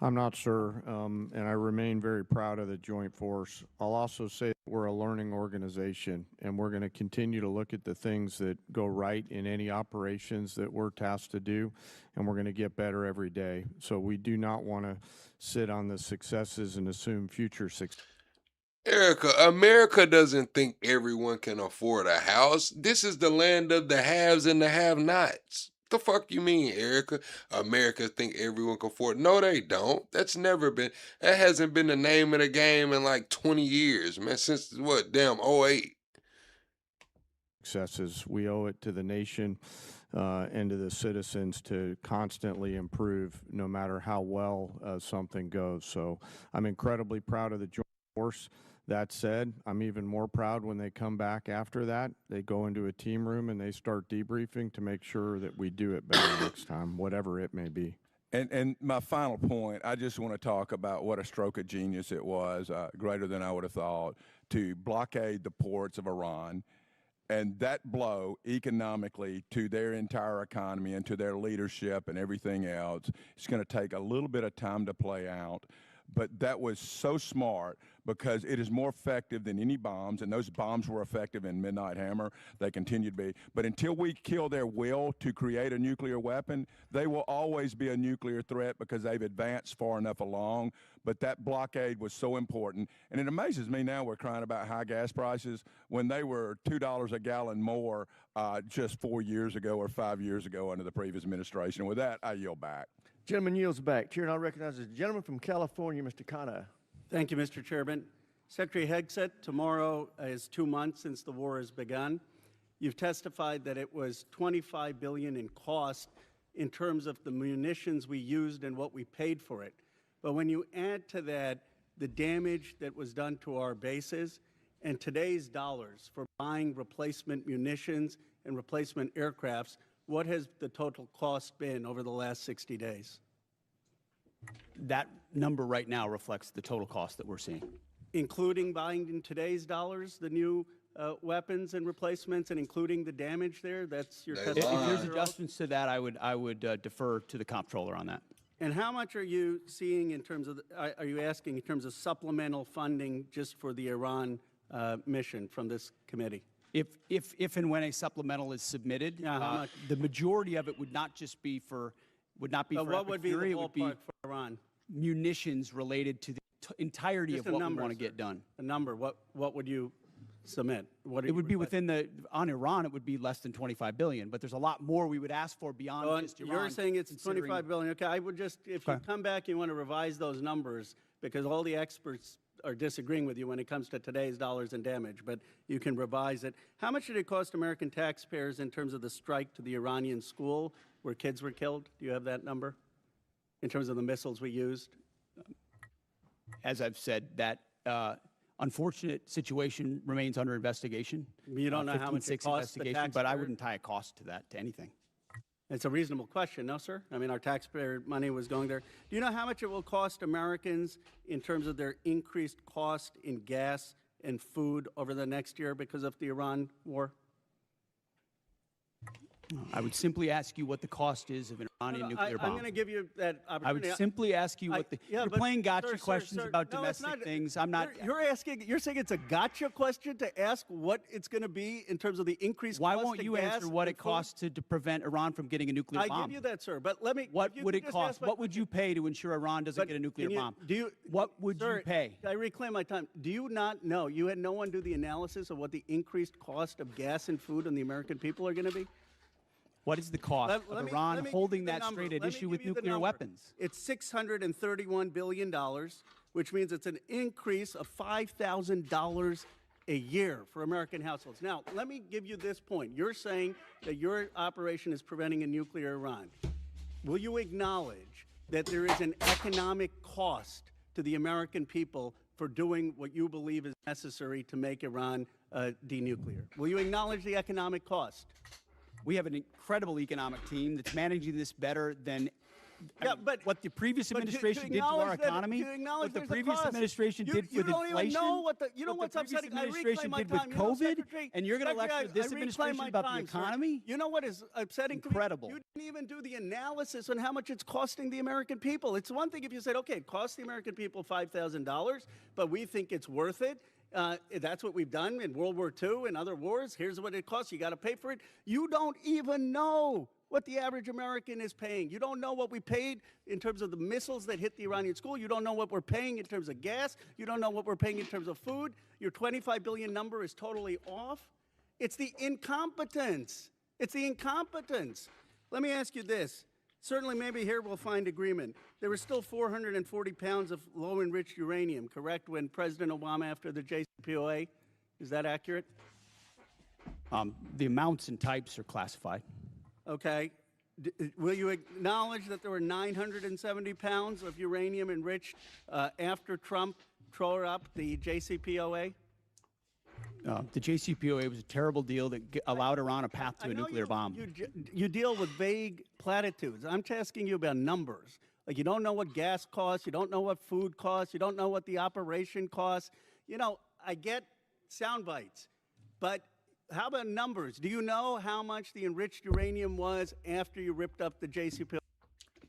I'm not sure, and I remain very proud of the Joint Force. I'll also say that we're a learning organization, and we're going to continue to look at the things that go right in any operations that we're tasked to do, and we're going to get better every day. So we do not want to sit on the successes and assume future success. Erica, America doesn't think everyone can afford a house. This is the land of the haves and the have-nots. The fuck you mean, Erica? America think everyone can afford it. No, they don't. That hasn't been the name of the game in like 20 years, man. Since what, damn, 08. Successes. We owe it to the nation and to the citizens to constantly improve no matter how well something goes. So I'm incredibly proud of the Joint Force. That said, I'm even more proud when they come back after that. They go into a team room and they start debriefing to make sure that we do it better next time, whatever it may be. And my final point, I just want to talk about what a stroke of genius it was, greater than I would have thought, to blockade the ports of Iran. And that blow economically to their entire economy and to their leadership and everything else, it's going to take a little bit of time to play out. But that was so smart because it is more effective than any bombs, and those bombs were effective in Midnight Hammer. They continue to be. But until we kill their will to create a nuclear weapon, they will always be a nuclear threat because they've advanced far enough along. But that blockade was so important. And it amazes me now we're crying about high gas prices when they were $2 a gallon more just 4 years ago or 5 years ago under the previous administration. And with that, I yield back. Gentleman yields back. Chair now recognizes the gentleman from California, Mr. Kano. Thank you, Mr. Chairman. Secretary Hegseth, tomorrow is 2 months since the war has begun. You've testified that it was $25 billion in cost in terms of the munitions we used and what we paid for it. But when you add to that the damage that was done to our bases and today's dollars for buying replacement munitions and replacement aircrafts, what has the total cost been over the last 60 days? That number right now reflects the total cost that we're seeing. Including buying in today's dollars the new weapons and replacements and including the damage there? That's your testimony? If there's adjustments to that, I would defer to the comptroller on that. And how much are you seeing in terms of, are you asking in terms of supplemental funding just for the Iran mission from this committee? If and when a supplemental is submitted, the majority of it would not just be for But for what would be the Fury, it would be ballpark for Iran? munitions related to the entirety Just of a what number, we want to sir. get done. A number. What would you submit? What It would be within on Iran. It would be less than 25 billion, but there's a lot more we would ask for beyond just Iran. You're saying it's considering- 25 billion. Okay, I would just, if you come back, you want to revise those numbers because all the experts are disagreeing with you when it comes to today's dollars and damage, but you can revise it. How much did it cost American taxpayers in terms of the strike to the Iranian school where kids were killed? Do you have that number in terms of the missiles we used? As I've said, that unfortunate situation remains under investigation. You don't know how much it 15-6 costs the investigation, but I taxpayer? wouldn't tie a cost to that, to anything. It's a reasonable question, no, sir? I mean, our taxpayer money was going there. Do you know how much it will cost Americans in terms of their increased cost in gas and food over the next year because of the Iran war? I would simply ask you what the cost is of an Iranian nuclear bomb. I'm going to give you that I opportunity. would simply ask you what the. Yeah, you're but playing gotcha sir, questions sir, about no, it's domestic not. things. I'm not. You're saying it's a gotcha question to ask what it's going to be in terms of the increased Why cost won't of you gas answer what and it costs to prevent Iran from getting a nuclear food? bomb? I give you that, sir. But let me. What if you would could it just cost? ask my- What would you pay to ensure Iran doesn't but get a nuclear can you- bomb? Do you? What would sir, you pay? I reclaim my time. Do you not know? You had no one do the analysis of what the increased cost of gas and food on the American people are going to be? What is the cost Let of me- Iran let me give holding you the that number. straight at Let me issue give with you the nuclear number. weapons? It's $631 billion, which means it's an increase of $5,000 a year for American households. Now, let me give you this point. You're saying that your operation is preventing a nuclear Iran. Will you acknowledge that there is an economic cost to the American people for doing what you believe is necessary to make Iran denuclear? Will you acknowledge the economic cost? We have an incredible economic team that's managing this better than but what the previous but administration did to acknowledge our that- economy, to acknowledge what the there's a previous cost. administration You- did you with don't even inflation, know what the- you know what what's the previous upsetting? I reclaim administration my did with time. You know, COVID, Secretary- and you're going to Secretary, lecture this I reclaim administration my about time, the sir. economy? You know what is upsetting? Incredible. You didn't even do the analysis on how much it's costing the American people. It's one thing if you said, okay, it costs the American people $5,000, but we think it's worth it. That's what we've done in World War II and other wars. Here's what it costs. You got to pay for it. You don't even know what the average American is paying. You don't know what we paid in terms of the missiles that hit the Iranian school. You don't know what we're paying in terms of gas. You don't know what we're paying in terms of food. Your 25 billion number is totally off. It's the incompetence. It's the incompetence. Let me ask you this. Certainly, maybe here we'll find agreement. There was still 440 pounds of low-enriched uranium, correct, when President Obama, after the JCPOA? Is that accurate? The amounts and types are classified. Okay. Will you acknowledge that there were 970 pounds of uranium enriched after Trump tore up the JCPOA? The JCPOA was a terrible deal that allowed Iran a path to a nuclear bomb. You deal with vague platitudes. I'm asking you about numbers. Like you don't know what gas costs, you don't know what food costs, you don't know what the operation costs. You know, I get sound bites, but how about numbers? Do you know how much the enriched uranium was after you ripped up the JCPOA?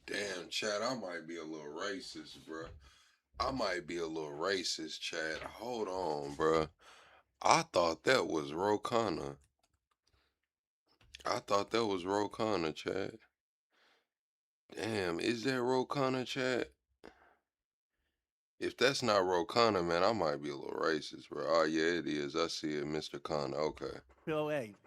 Damn, Chad, I might be a little racist, bro. I might be a little racist, Chad. Hold on, bro. I thought that was Ro Khanna. I thought that was Ro Khanna, Chad. Damn, is that Ro Khanna, Chad? If that's not Ro Khanna, man, I might be a little racist, bro. Oh, yeah, it is. I see it, Mr. Khanna. Okay.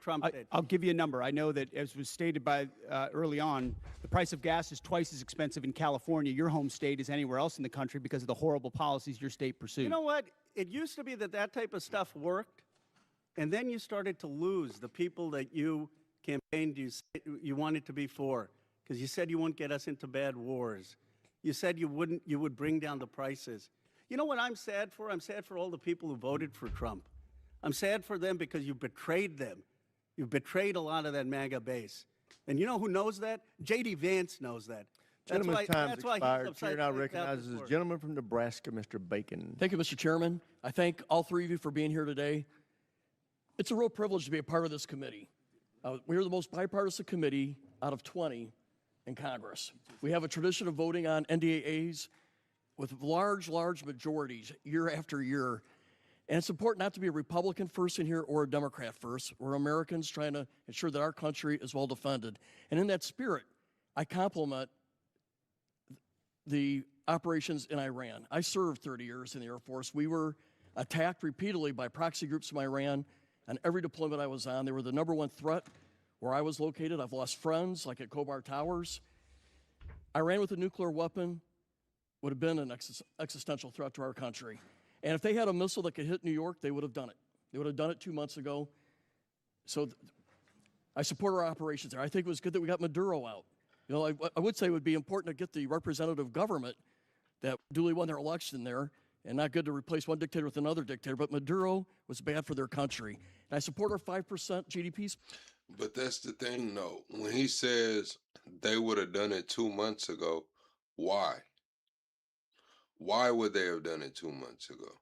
Trump did. I'll give you a number. I know that, as was stated by early on, the price of gas is twice as expensive in California, your home state, as anywhere else in the country because of the horrible policies your state pursued. You know what? It used to be that type of stuff worked, and then you started to lose the people that you campaigned you wanted to be for, because you said you wouldn't get us into bad wars. You said you would bring down the prices. You know what I'm sad for? I'm sad for all the people who voted for Trump. I'm sad for them because you betrayed them. You betrayed a lot of that MAGA base. And you know who knows that? J.D. Vance knows that. Gentleman's time has why he's expired. upset Chair now like that recognizes the before. gentleman from Nebraska, Mr. Bacon. Thank you, Mr. Chairman. I thank all three of you for being here today. It's a real privilege to be a part of this committee. We are the most bipartisan committee out of 20 in Congress. We have a tradition of voting on NDAAs with large majorities year after year. And it's important not to be a Republican first in here or a Democrat first. We're Americans trying to ensure that our country is well defended. And in that spirit, I compliment the operations in Iran. I served 30 years in the Air Force. We were attacked repeatedly by proxy groups from Iran on every deployment I was on. They were the #1 threat where I was located. I've lost friends, like at Khobar Towers. Iran with a nuclear weapon would have been an existential threat to our country. And if they had a missile that could hit New York, they would have done it. They would have done it 2 months ago. So I support our operations there. I think it was good that we got Maduro out. You know, I would say it would be important to get the representative government that duly won their election there, and not good to replace one dictator with another dictator, but Maduro was bad for their country. And I support our 5% GDP. But that's the thing, though. When he says they would have done it 2 months ago, why? Why would they have done it 2 months ago?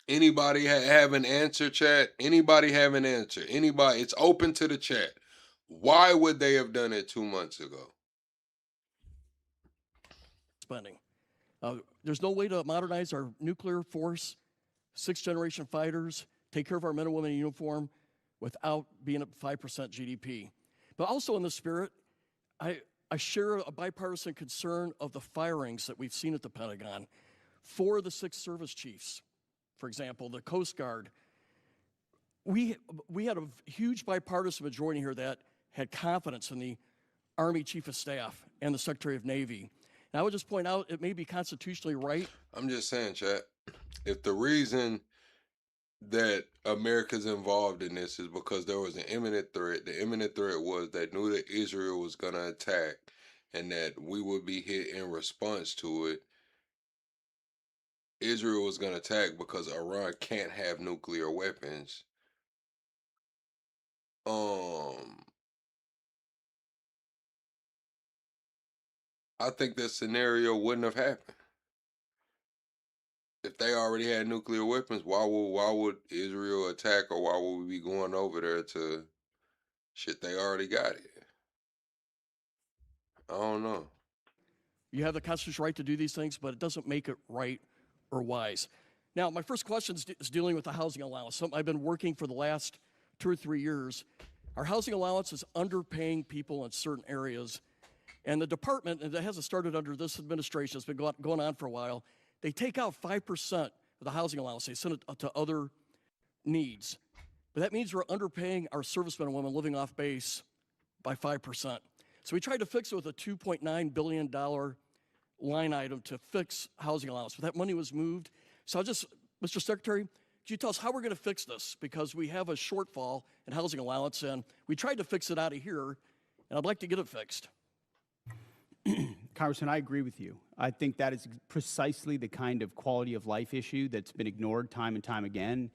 Anybody have an answer, chat? Anybody have an answer? Anybody? It's open to the chat. Why would they have done it 2 months ago? Spending. There's no way to modernize our nuclear force, 6th-generation fighters, take care of our men and women in uniform without being at 5% GDP. But also in the spirit, I share a bipartisan concern of the firings that we've seen at the Pentagon. 4 of the 6 service chiefs, for example, the Coast Guard. We had a huge bipartisan majority here that had confidence in the Army Chief of Staff and the Secretary of Navy. And I would just point out, it may be constitutionally right. I'm just saying, chat, if the reason that America's involved in this is because there was an imminent threat, the imminent threat was that knew that Israel was going to attack and that we would be hit in response to it. Israel was going to attack because Iran can't have nuclear weapons. I think that scenario wouldn't have happened. If they already had nuclear weapons, why would Israel attack, or why would we be going over there to shit they already got it? I don't know. You have the constitutional right to do these things, but it doesn't make it right or wise. Now, my first question is dealing with the housing allowance. Something I've been working for the last 2 or 3 years. Our housing allowance is underpaying people in certain areas. And the department, and it hasn't started under this administration, it's been going on for a while, they take out 5% of the housing allowance. They send it to other needs. But that means we're underpaying our servicemen and women living off base by 5%. So we tried to fix it with a $2.9 billion line item to fix housing allowance. But that money was moved. So Mr. Secretary, could you tell us how we're going to fix this? Because we have a shortfall in housing allowance, and we tried to fix it out of here, and I'd like to get it fixed. Congressman, I agree with you. I think that is precisely the kind of quality of life issue that's been ignored time and time again.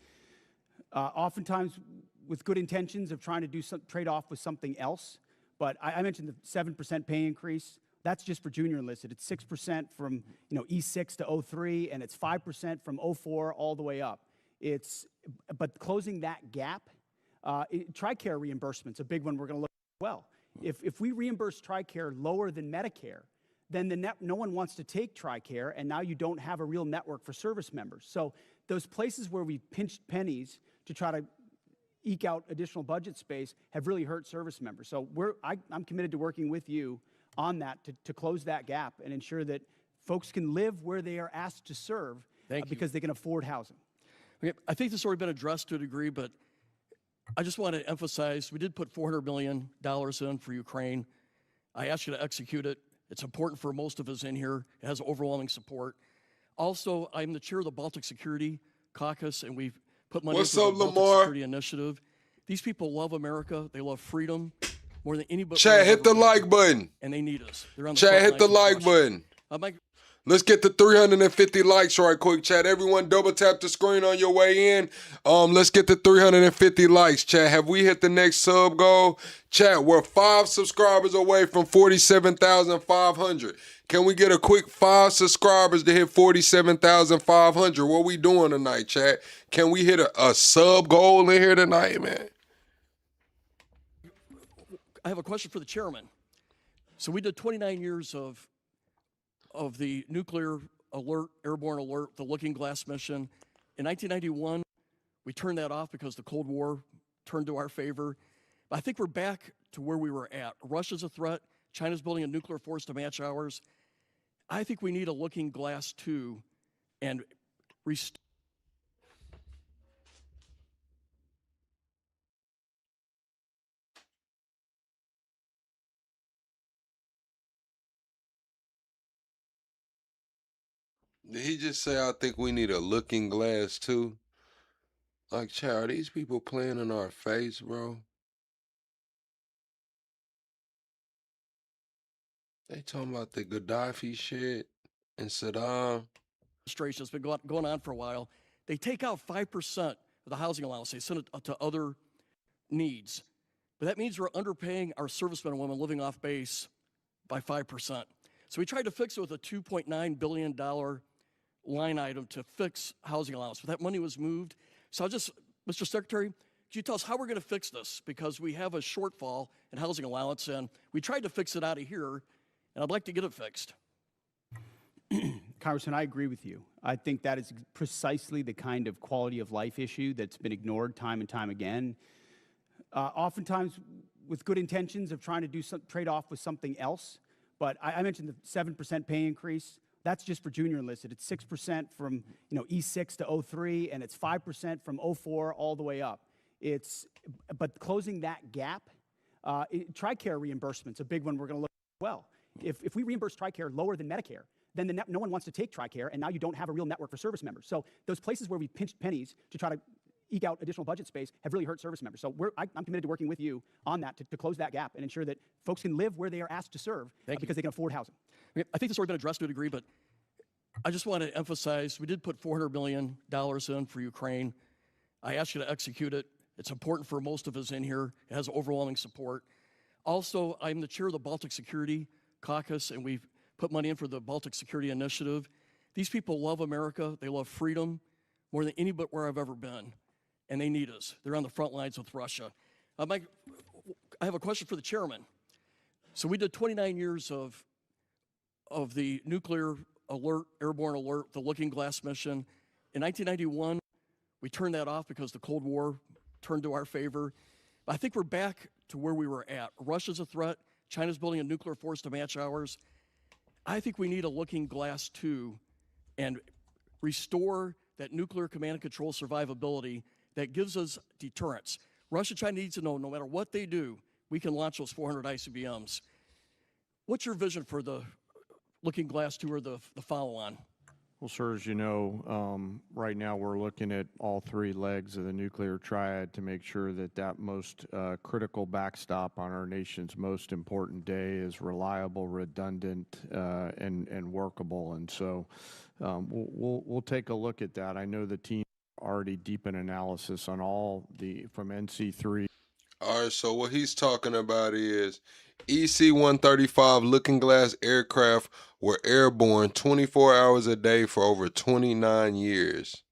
Oftentimes with good intentions of trying to do some trade-off with something else. But I mentioned the 7% pay increase. That's just for junior enlisted. It's 6% from E6 to 03, and it's 5% from 04 all the way up. But closing that gap, TRICARE reimbursement's a big one we're going to look at as well. If we reimburse TRICARE lower than Medicare, then no one wants to take TRICARE, and now you don't have a real network for service members. So those places where we pinched pennies to try to eke out additional budget space have really hurt service members. So I'm committed to working with you on that to close that gap and ensure that folks can live where they are asked to serve because they can afford housing. Okay, I think this has already been addressed to a degree, but I just want to emphasize we did put $400 million in for Ukraine. I asked you to execute it. It's important for most of us in here. It has overwhelming support. Also, I'm the chair of the Baltic Security Caucus, and we've put money into the Baltic Security Initiative. These people love America. They love freedom more than anybody. Chat, hit the like button. And they need us. They're on the Chat, hit the like button. Let's get to 350 likes right quick, chat. Everyone double tap the screen on your way in. Let's get to 350 likes, chat. Have we hit the next sub goal? Chat, we're 5 subscribers away from 47,500. Can we get a quick 5 subscribers to hit 47,500? What we doing tonight, chat? Can we hit a sub goal in here tonight, man? I have a question for the chairman. So we did 29 years of the nuclear alert, airborne alert, the Looking Glass mission. In 1991, we turned that off because the Cold War turned to our favor. But I think we're back to where we were at. Russia's a threat. China's building a nuclear force to match ours. I think we need a Looking Glass too, and restore. Did he just say, I think we need a looking glass too? Like, child, are these people playing in our face, bro? They talking about the Gaddafi shit and Saddam. Administration has been going on for a while. They take out 5% of the housing allowance. They send it to other needs. But that means we're underpaying our servicemen and women living off base by 5%. So we tried to fix it with a $2.9 billion line item to fix housing allowance. But that money was moved. So I just, Mr. Secretary, could you tell us how we're going to fix this? Because we have a shortfall in housing allowance, and we tried to fix it out of here, and I'd like to get it fixed. Congressman, I agree with you. I think that is precisely the kind of quality of life issue that's been ignored time and time again. Oftentimes with good intentions of trying to do some trade-off with something else. But I mentioned the 7% pay increase. That's just for junior enlisted. It's 6% from E6 to 03, and it's 5% from 04 all the way up. But closing that gap, TRICARE reimbursement's a big one we're going to look at as well. If we reimburse TRICARE lower than Medicare, then no one wants to take TRICARE, and now you don't have a real network for service members. So those places where we pinched pennies to try to eke out additional budget space have really hurt service members. So I'm committed to working with you on that to close that gap and ensure that folks can live where they are asked to serve because they can afford housing. I think this has already been addressed to a degree, but I just want to emphasize we did put $400 million in for Ukraine. I asked you to execute it. It's important for most of us in here. It has overwhelming support. Also, I'm the chair of the Baltic Security Caucus, and we've put money in for the Baltic Security Initiative. These people love America. They love freedom more than anywhere I've ever been, and they need us. They're on the front lines with Russia. I have a question for the chairman. So we did 29 years of the nuclear alert, airborne alert, the Looking Glass mission. In 1991, we turned that off because the Cold War turned to our favor. But I think we're back to where we were at. Russia's a threat. China's building a nuclear force to match ours. I think we need a Looking Glass too, and restore that nuclear command and control survivability that gives us deterrence. Russia, China needs to know no matter what they do, we can launch those 400 ICBMs. What's your vision for the Looking Glass 2 or the follow-on? Well, sir, as you know, right now we're looking at all three legs of the nuclear triad to make sure that that most critical backstop on our nation's most important day is reliable, redundant, and workable. And so we'll take a look at that. I know the team already deep in analysis on all from NC3. All right, so what he's talking about is EC-135 Looking Glass aircraft were airborne 24 hours a day for over 29 years.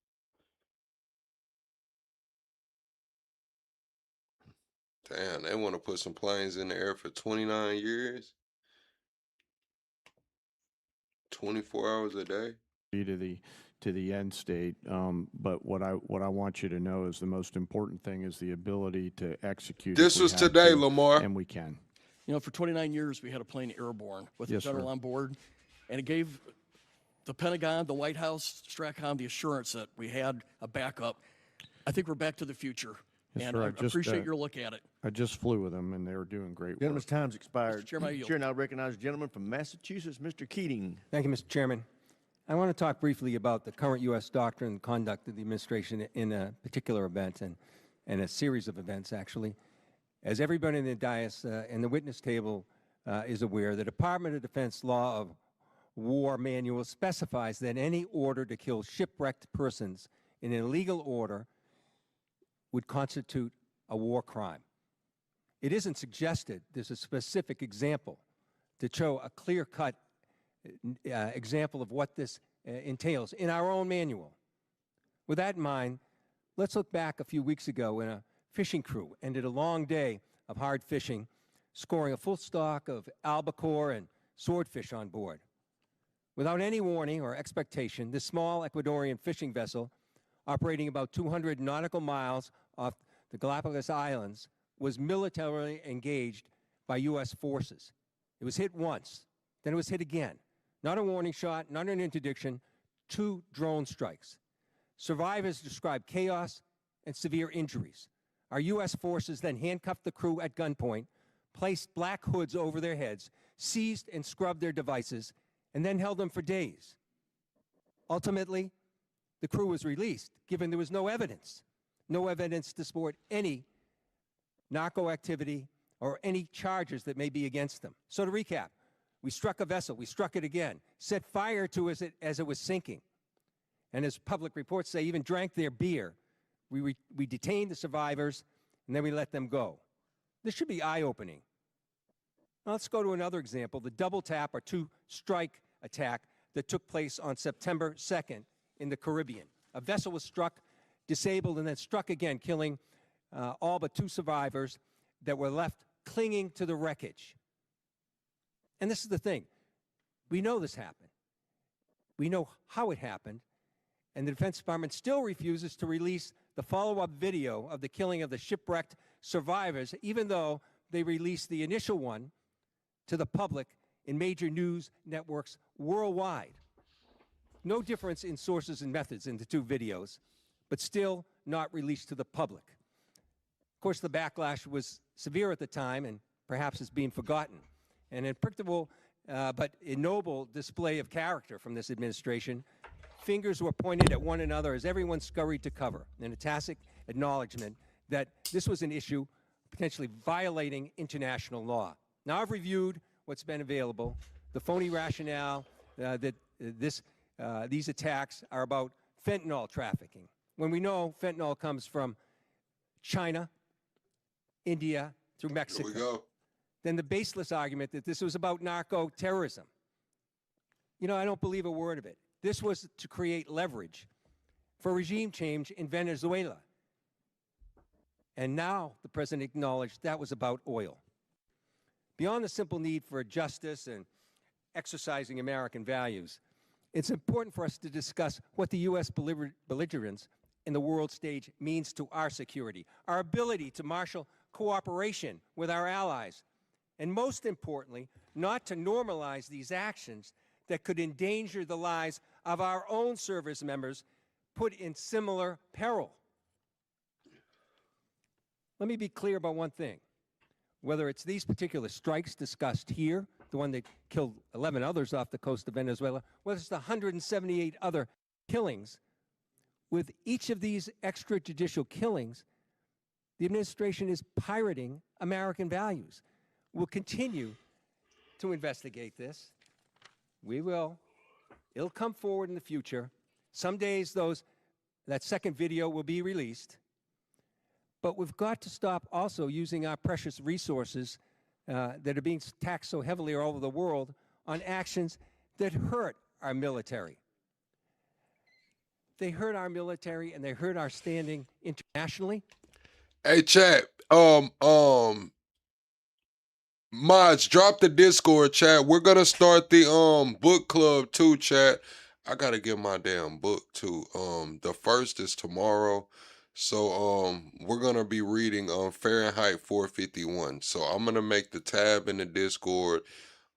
Damn, they want to put some planes in the air for 29 years? 24 hours a day? To the end state, but what I want you to know is the most important thing is the ability to execute. This was today, Lamar. And we can. You know, for 29 years, we had a plane airborne with the general on board, and it gave the Pentagon, the White House, STRATCOM the assurance that we had a backup. I think we're back to the future, and I appreciate your look at it. I just flew with them, and they were doing great work. Gentleman's time's expired. Mr. Chairman, I yield. Chair now recognizes the gentleman from Massachusetts, Mr. Keating. Thank you, Mr. Chairman. I want to talk briefly about the current U.S. doctrine and conduct of the administration in a particular event and a series of events, actually. As everybody in the dais and the witness table is aware, the Department of Defense Law of War Manual specifies that any order to kill shipwrecked persons in an illegal order would constitute a war crime. It isn't suggested there's a specific example to show a clear-cut example of what this entails in our own manual. With that in mind, let's look back a few weeks ago when a fishing crew ended a long day of hard fishing, scoring a full stock of albacore and swordfish on board. Without any warning or expectation, this small Ecuadorian fishing vessel, operating about 200 nautical miles off the Galapagos Islands, was militarily engaged by U.S. forces. It was hit once, then it was hit again. Not a warning shot, not an interdiction, 2 drone strikes. Survivors described chaos and severe injuries. Our U.S. forces then handcuffed the crew at gunpoint, placed black hoods over their heads, seized and scrubbed their devices, and then held them for days. Ultimately, the crew was released, given there was no evidence to support any narco activity or any charges that may be against them. So to recap, we struck a vessel, we struck it again, set fire to it as it was sinking, and as public reports say, even drank their beer. We detained the survivors, and then we let them go. This should be eye-opening. Now let's go to another example, the double tap or 2-strike attack that took place on September 2nd in the Caribbean. A vessel was struck, disabled, and then struck again, killing all but 2 survivors that were left clinging to the wreckage. And this is the thing. We know this happened. We know how it happened, and the Defense Department still refuses to release the follow-up video of the killing of the shipwrecked survivors, even though they released the initial one to the public in major news networks worldwide. No difference in sources and methods in the 2 videos, but still not released to the public. Of course, the backlash was severe at the time and perhaps is being forgotten. An unpredictable but ignoble display of character from this administration. Fingers were pointed at one another as everyone scurried to cover, in a tacit acknowledgement that this was an issue potentially violating international law. Now, I've reviewed what's been available, the phony rationale that these attacks are about fentanyl trafficking, when we know fentanyl comes from China, India, through Mexico. Here we go. Then the baseless argument that this was about narco-terrorism. You know, I don't believe a word of it. This was to create leverage for regime change in Venezuela. And now the president acknowledged that was about oil. Beyond the simple need for justice and exercising American values, it's important for us to discuss what the U.S. belligerence in the world stage means to our security, our ability to marshal cooperation with our allies, and most importantly, not to normalize these actions that could endanger the lives of our own service members put in similar peril. Let me be clear about one thing. Whether it's these particular strikes discussed here, the one that killed 11 others off the coast of Venezuela, whether it's the 178 other killings, with each of these extrajudicial killings, the administration is pirating American values. We'll continue to investigate this. We will. It'll come forward in the future. Some days that second video will be released. But we've got to stop also using our precious resources that are being taxed so heavily all over the world on actions that hurt our military. They hurt our military and they hurt our standing internationally. Hey, chat. Mods, drop the Discord, chat. We're gonna start the book club too, chat. I gotta get my damn book too. The first is tomorrow. So we're gonna be reading Fahrenheit 451. So I'm gonna make the tab in the Discord.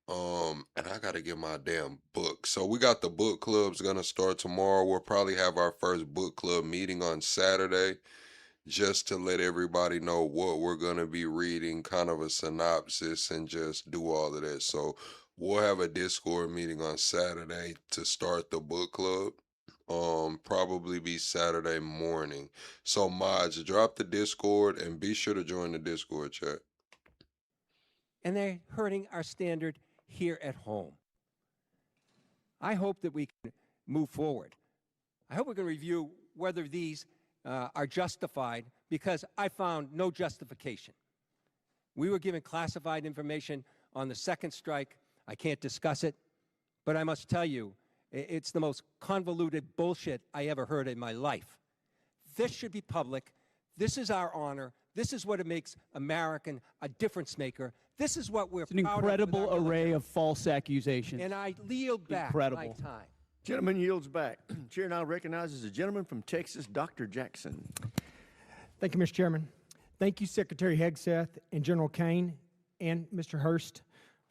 And I gotta get my damn book. So we got the book club's gonna start tomorrow. We'll probably have our first book club meeting on Saturday, just to let everybody know what we're gonna be reading, kind of a synopsis, and just do all of that. So we'll have a Discord meeting on Saturday to start the book club. Probably be Saturday morning. So mods, drop the Discord and be sure to join the Discord, chat. And they're hurting our standard here at home. I hope that we can move forward. I hope we can review whether these are justified, because I found no justification. We were given classified information on the second strike. I can't discuss it, but I must tell you, it's the most convoluted bullshit I ever heard in my life. This should be public. This is our honor. This is what it makes American a difference maker. This is what we're It's an incredible array of false accusations. And I yield back Incredible. my time. Gentleman yields back. Chair now recognizes the gentleman from Texas, Dr. Jackson. Thank you, Mr. Chairman. Thank you, Secretary Hegseth and General Kane and Mr. Hurst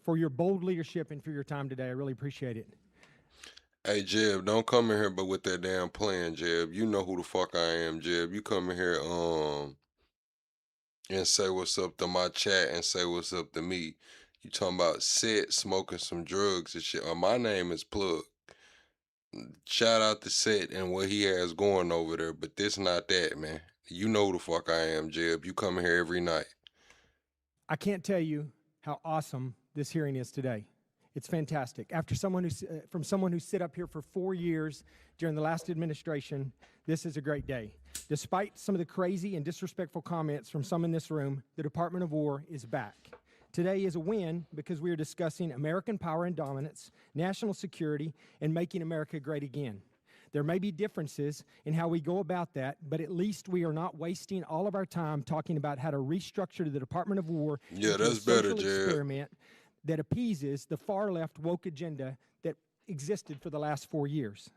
for your bold leadership and for your time today. I really appreciate it. Hey, Jeb, don't come in here but with that damn plan, Jeb. You know who the fuck I am, Jeb. You come in here and say what's up to my chat and say what's up to me. You talking about Set smoking some drugs and shit. My name is Plug. Shout out to Set and what he has going over there, but this not that, man. You know who the fuck I am, Jeb. You come in here every night. I can't tell you how awesome this hearing is today. It's fantastic. After someone who sit up here for 4 years during the last administration, this is a great day. Despite some of the crazy and disrespectful comments from some in this room, the Department of War is back. Today is a win because we are discussing American power and dominance, national security, and making America great again. There may be differences in how we go about that, but at least we are not wasting all of our time talking about how to restructure the Department of War Yeah, into that's a social better, Jeb. experiment that appeases the far-left woke agenda that existed for the last 4 years.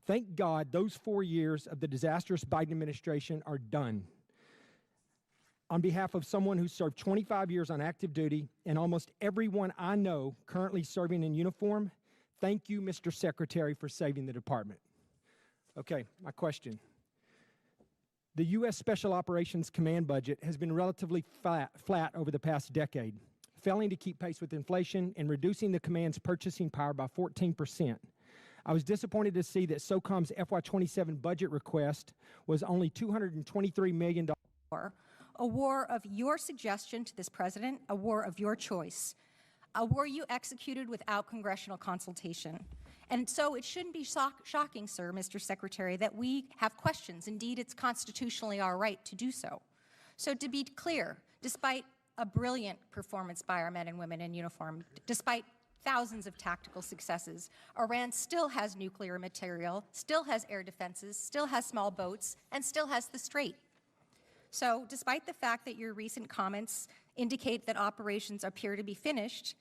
Thank God those 4 years of the disastrous Biden administration are done. On behalf of someone who served 25 years on active duty and almost everyone I know currently serving in uniform, thank you, Mr. Secretary, for saving the department. Okay, my question. The U.S. Special Operations Command budget has been relatively flat over the past decade, failing to keep pace with inflation and reducing the command's purchasing power by 14%. I was disappointed to see that SOCOM's FY27 budget request was only $223 million. A war of your suggestion to this president, a war of your choice, a war you executed without congressional consultation. And so it shouldn't be shocking, sir, Mr. Secretary, that we have questions. Indeed, it's constitutionally our right to do so. So to be clear, despite a brilliant performance by our men and women in uniform, despite thousands of tactical successes, Iran still has nuclear material, still has air defenses, still has small boats, and still has the Strait. So despite the fact that your recent comments indicate that operations appear to be finished,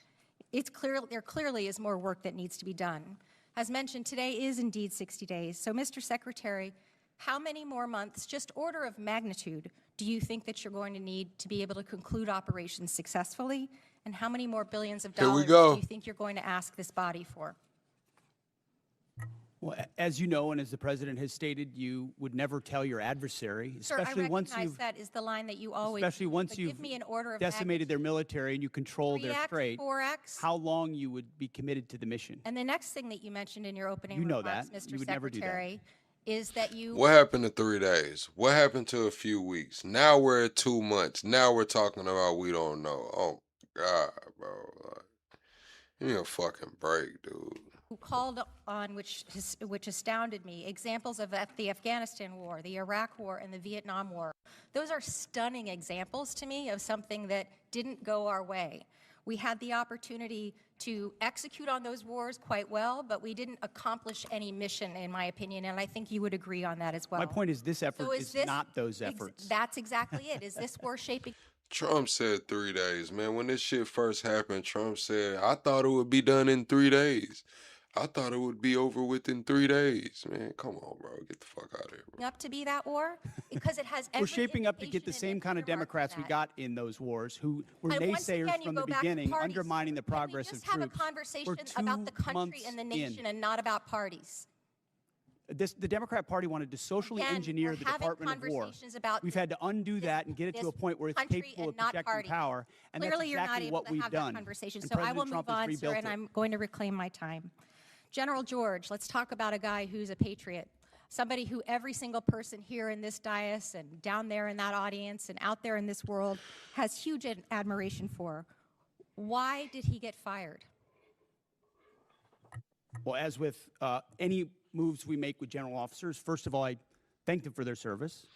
there clearly is more work that needs to be done. As mentioned, today is indeed 60 days. So, Mr. Secretary, how many more months, just order of magnitude, do you think that you're going to need to be able to conclude operations successfully? And how many more billions of dollars do you think you're going to ask this body for? Well, as you know, and as the president has stated, you would never tell your adversary, especially once you've that is the line that you always. Especially once you've give me an order of decimated their military and you control their 3X, strait. 4X. How long you would be committed to the mission? And the next thing that you mentioned in your opening You know remarks, that. Mr. You would never do that. Secretary, is that you. What happened to 3 days? What happened to a few weeks? Now we're at 2 months. Now we're talking about we don't know. Oh, God, bro. Like, give me a fucking break, dude. Who called on, which astounded me, examples of the Afghanistan war, the Iraq war, and the Vietnam war. Those are stunning examples to me of something that didn't go our way. We had the opportunity to execute on those wars quite well, but we didn't accomplish any mission, in my opinion, and I think you would agree on that as well. My point is this effort So is not those efforts. That's exactly it. Is this war shaping? Trump said 3 days, man. When this shit first happened, Trump said, I thought it would be done in 3 days. I thought it would be over within 3 days, man. Come on, bro. Get the fuck out of here, bro. Up to be that war? Because it has every We're shaping up to get the same kind of Democrats we got in those wars who were And once naysayers again, you from go the back to beginning, parties. undermining the progress of Just have a troops. conversation We're about the 2 country months and the in. nation and not about parties. The Democrat Party wanted to socially Again, engineer we're the having Department of War. conversations about We've had to undo that and get it to a point where it's country capable and of not projecting parties. power, and Clearly, that's exactly you're not what able we've to have done. that conversation. And So I will President Trump move has on, sir, rebuilt and it. I'm going to reclaim my time. General George, let's talk about a guy who's a patriot, somebody who every single person here in this dais and down there in that audience and out there in this world has huge admiration for. Why did he get fired? Well, as with any moves we make with general officers, first of all, I thank them for their service,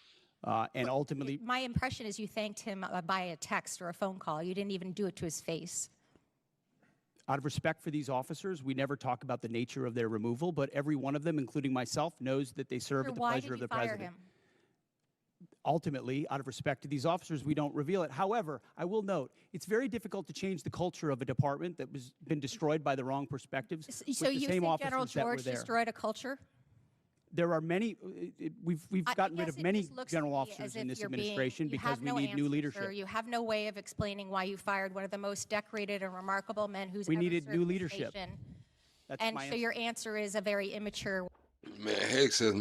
and ultimately. My impression is you thanked him by a text or a phone call. You didn't even do it to his face. Out of respect for these officers, we never talk about the nature of their removal, but every one of them, including myself, knows that they serve at the pleasure of the president. ultimately, out of respect to these officers, we don't reveal it. However, I will note, it's very difficult to change the culture of a department that was been destroyed by the wrong perspectives. So you think General George there. destroyed a culture? There are many, we've gotten rid of many general looks to me officers as in if this you're administration you because have we no need new answer, leadership. Sir. You have no way of explaining why you fired one of the most decorated and remarkable men who's We ever needed served new this leadership. nation. That's And my so answer. your answer is a very immature. Man, Hegseth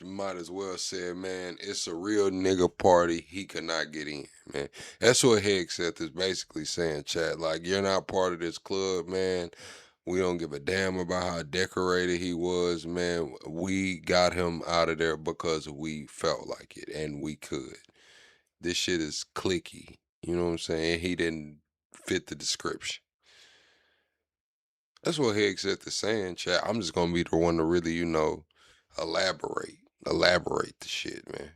might as well said, man, it's a real nigga party. He could not get in, man. That's what Hegseth is basically saying, chat. Like, you're not part of this club, man. We don't give a damn about how decorated he was, man. We got him out of there because we felt like it and we could. This shit is clicky. You know what I'm saying? He didn't fit the description. That's what Hegseth is saying, chat. I'm just gonna be the one to really, elaborate the shit, man.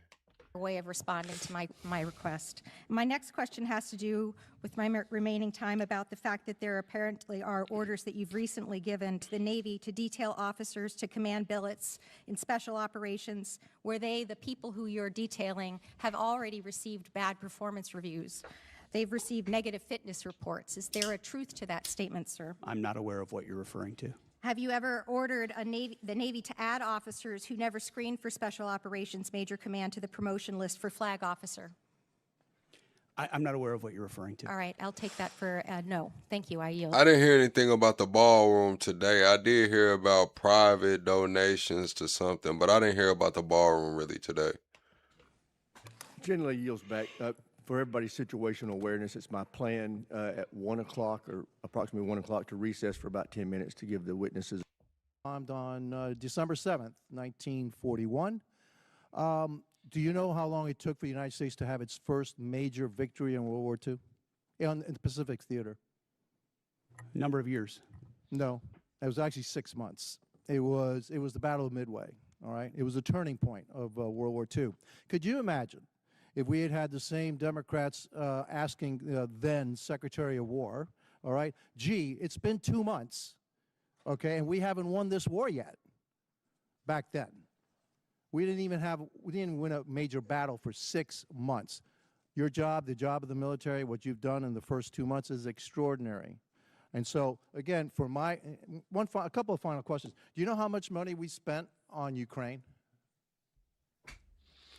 Way of responding to my request. My next question has to do with my remaining time about the fact that there apparently are orders that you've recently given to the Navy to detail officers to command billets in special operations where the people who you're detailing, have already received bad performance reviews. They've received negative fitness reports. Is there a truth to that statement, sir? I'm not aware of what you're referring to. Have you ever ordered the Navy to add officers who never screened for Special Operations Major Command to the promotion list for flag officer? I'm not aware of what you're referring to. All right, I'll take that for no. Thank you, I yield. I didn't hear anything about the ballroom today. I did hear about private donations to something, but I didn't hear about the ballroom really today. Generally yields back. For everybody's situational awareness, it's my plan at 1 o'clock or approximately 1 o'clock to recess for about 10 minutes to give the witnesses. Bombed on December 7th, 1941. Do you know how long it took for the United States to have its first major victory in World War II? In the Pacific Theater? Number of years. No, it was actually 6 months. It was the Battle of Midway, all right? It was a turning point of World War II. Could you imagine if we had had the same Democrats asking then Secretary of War, all right, gee, it's been 2 months, okay, and we haven't won this war yet. Back then, we didn't win a major battle for 6 months. Your job, the job of the military, what you've done in the first 2 months is extraordinary. And so, again, for a couple of final questions. Do you know how much money we spent on Ukraine?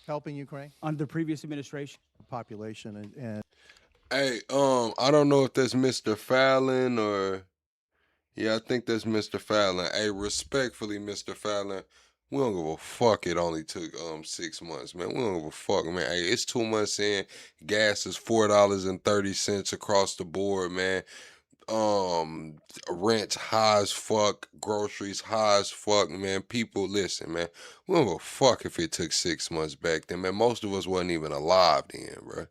Helping Ukraine? Under the previous administration? Population and Hey, I don't know if that's Mr. Fallon or... Yeah, I think that's Mr. Fallon. Hey, respectfully, Mr. Fallon, we don't give a fuck it only took 6 months, man. We don't give a fuck, man. Hey, it's 2 months in. Gas is $4.30 across the board, man. Rent's high as fuck, groceries high as fuck, man. People, listen, man. We don't give a fuck if it took 6 months back then, man. Most of us wasn't even alive then, bro.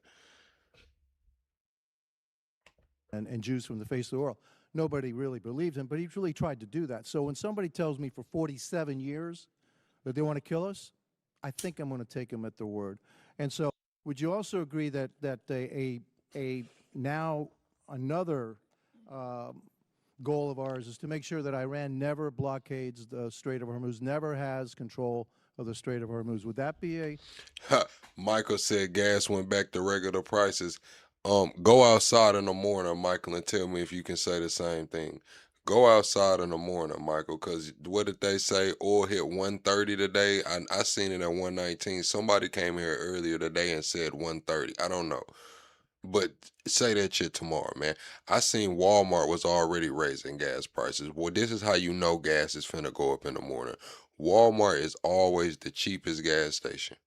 and Jews from the face of the world. Nobody really believed him, but he really tried to do that. So when somebody tells me for 47 years that they want to kill us, I think I'm going to take them at their word. And so would you also agree that now another goal of ours is to make sure that Iran never blockades the Strait of Hormuz, never has control of the Strait of Hormuz? Would that be a... Michael said gas went back to regular prices. Go outside in the morning, Michael, and tell me if you can say the same thing. Go outside in the morning, Michael, because what did they say? Oil hit 130 today. I seen it at 119. Somebody came here earlier today and said 130. I don't know. But say that shit tomorrow, man. I seen Walmart was already raising gas prices. Well, this is how you know gas is finna go up in the morning. Walmart is always the cheapest gas station,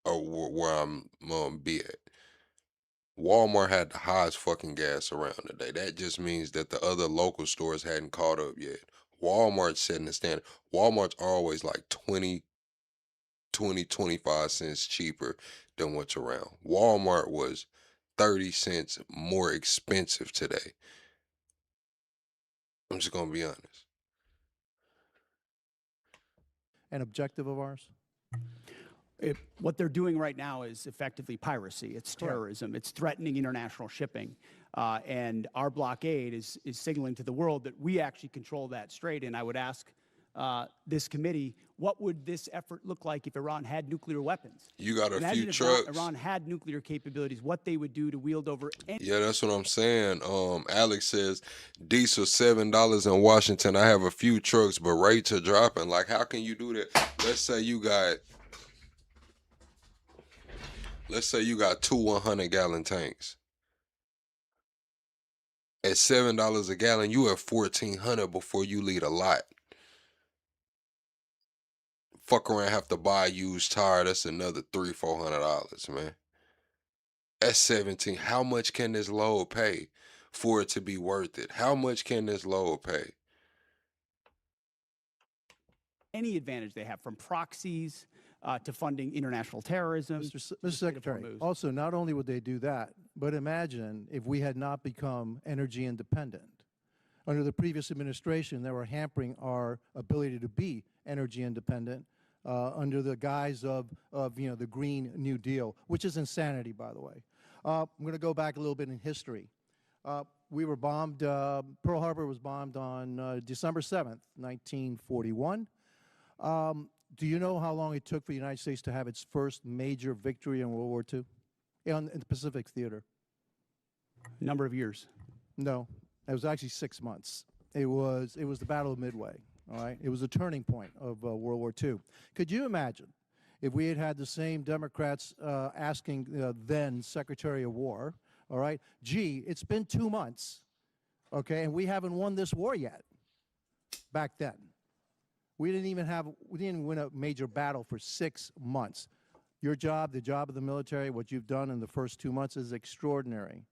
or where I'm be at. Walmart had the highest fucking gas around today. That just means that the other local stores hadn't caught up yet. Walmart's setting the standard. Walmart's always like 20, 25 cents cheaper than what's around. Walmart was 30 cents more expensive today. I'm just going to be honest. An objective of ours? What they're doing right now is effectively piracy. It's terrorism. It's threatening international shipping. And our blockade is signaling to the world that we actually control that strait. And I would ask this committee, what would this effort look like if Iran had nuclear weapons? You got a Imagine few if trucks. Iran had nuclear capabilities, what they would do to wield over any. Yeah, that's what I'm saying. Alex says diesel $7 in Washington. I have a few trucks, but rates are dropping. Like, how can you do that? Let's say you got two 100-gallon tanks. At $7 a gallon, you have $1,400 before you leave a lot. Fuck around, have to buy a used tire. That's another $300-$400, man. That's 17. How much can this load pay for it to be worth it? How much can this load pay? Any advantage they have, from proxies to funding international terrorism. Mr. Secretary, also, not only would they do that, but imagine if we had not become energy independent. Under the previous administration, they were hampering our ability to be energy independent under the guise of the Green New Deal, which is insanity, by the way. I'm going to go back a little bit in history. We were bombed, Pearl Harbor was bombed on December 7th, 1941. Do you know how long it took for the United States to have its first major victory in World War II? In the Pacific Theater? Number of years. No, it was actually 6 months. It was the Battle of Midway. All right, it was a turning point of World War II. Could you imagine if we had had the same Democrats asking then Secretary of War, all right, gee, it's been 2 months, okay, and we haven't won this war yet. Back then, we didn't win a major battle for 6 months. Your job, the job of the military, what you've done in the first 2 months is extraordinary.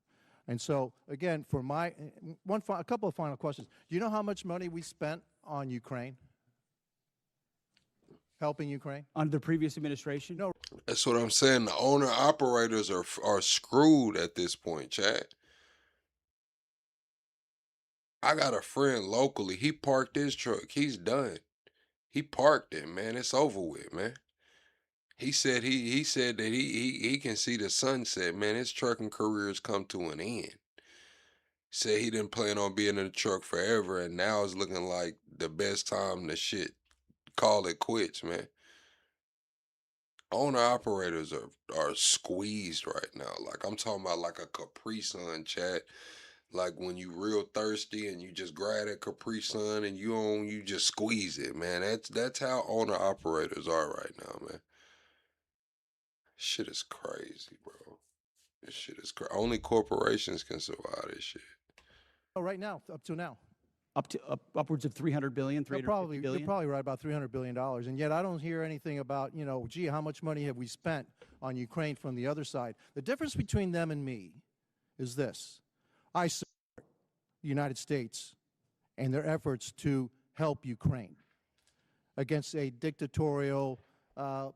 And so, again, for a couple of final questions. Do you know how much money we spent on Ukraine? Helping Ukraine? Under the previous administration? No. That's what I'm saying. The owner-operators are screwed at this point, Chad. I got a friend locally. He parked his truck. He's done. He parked it, man. It's over with, man. He said that he can see the sunset, man. His trucking career has come to an end. Said he didn't plan on being in the truck forever, and now it's looking like the best time to call it quits, man. Owner operators are squeezed right now. Like, I'm talking about like a Capri Sun, chat. Like when you real thirsty and you just grab that Capri Sun and you just squeeze it, man. That's how owner operators are right now, man. Shit is crazy, bro. This shit is crazy. Only corporations can survive this shit. Oh, right now, up to now. Upwards of $300 billion, $350 billion? They're probably right about $300 billion. And yet I don't hear anything about, gee, how much money have we spent on Ukraine from the other side? The difference between them and me is this. I support the United States and their efforts to help Ukraine against a dictatorial,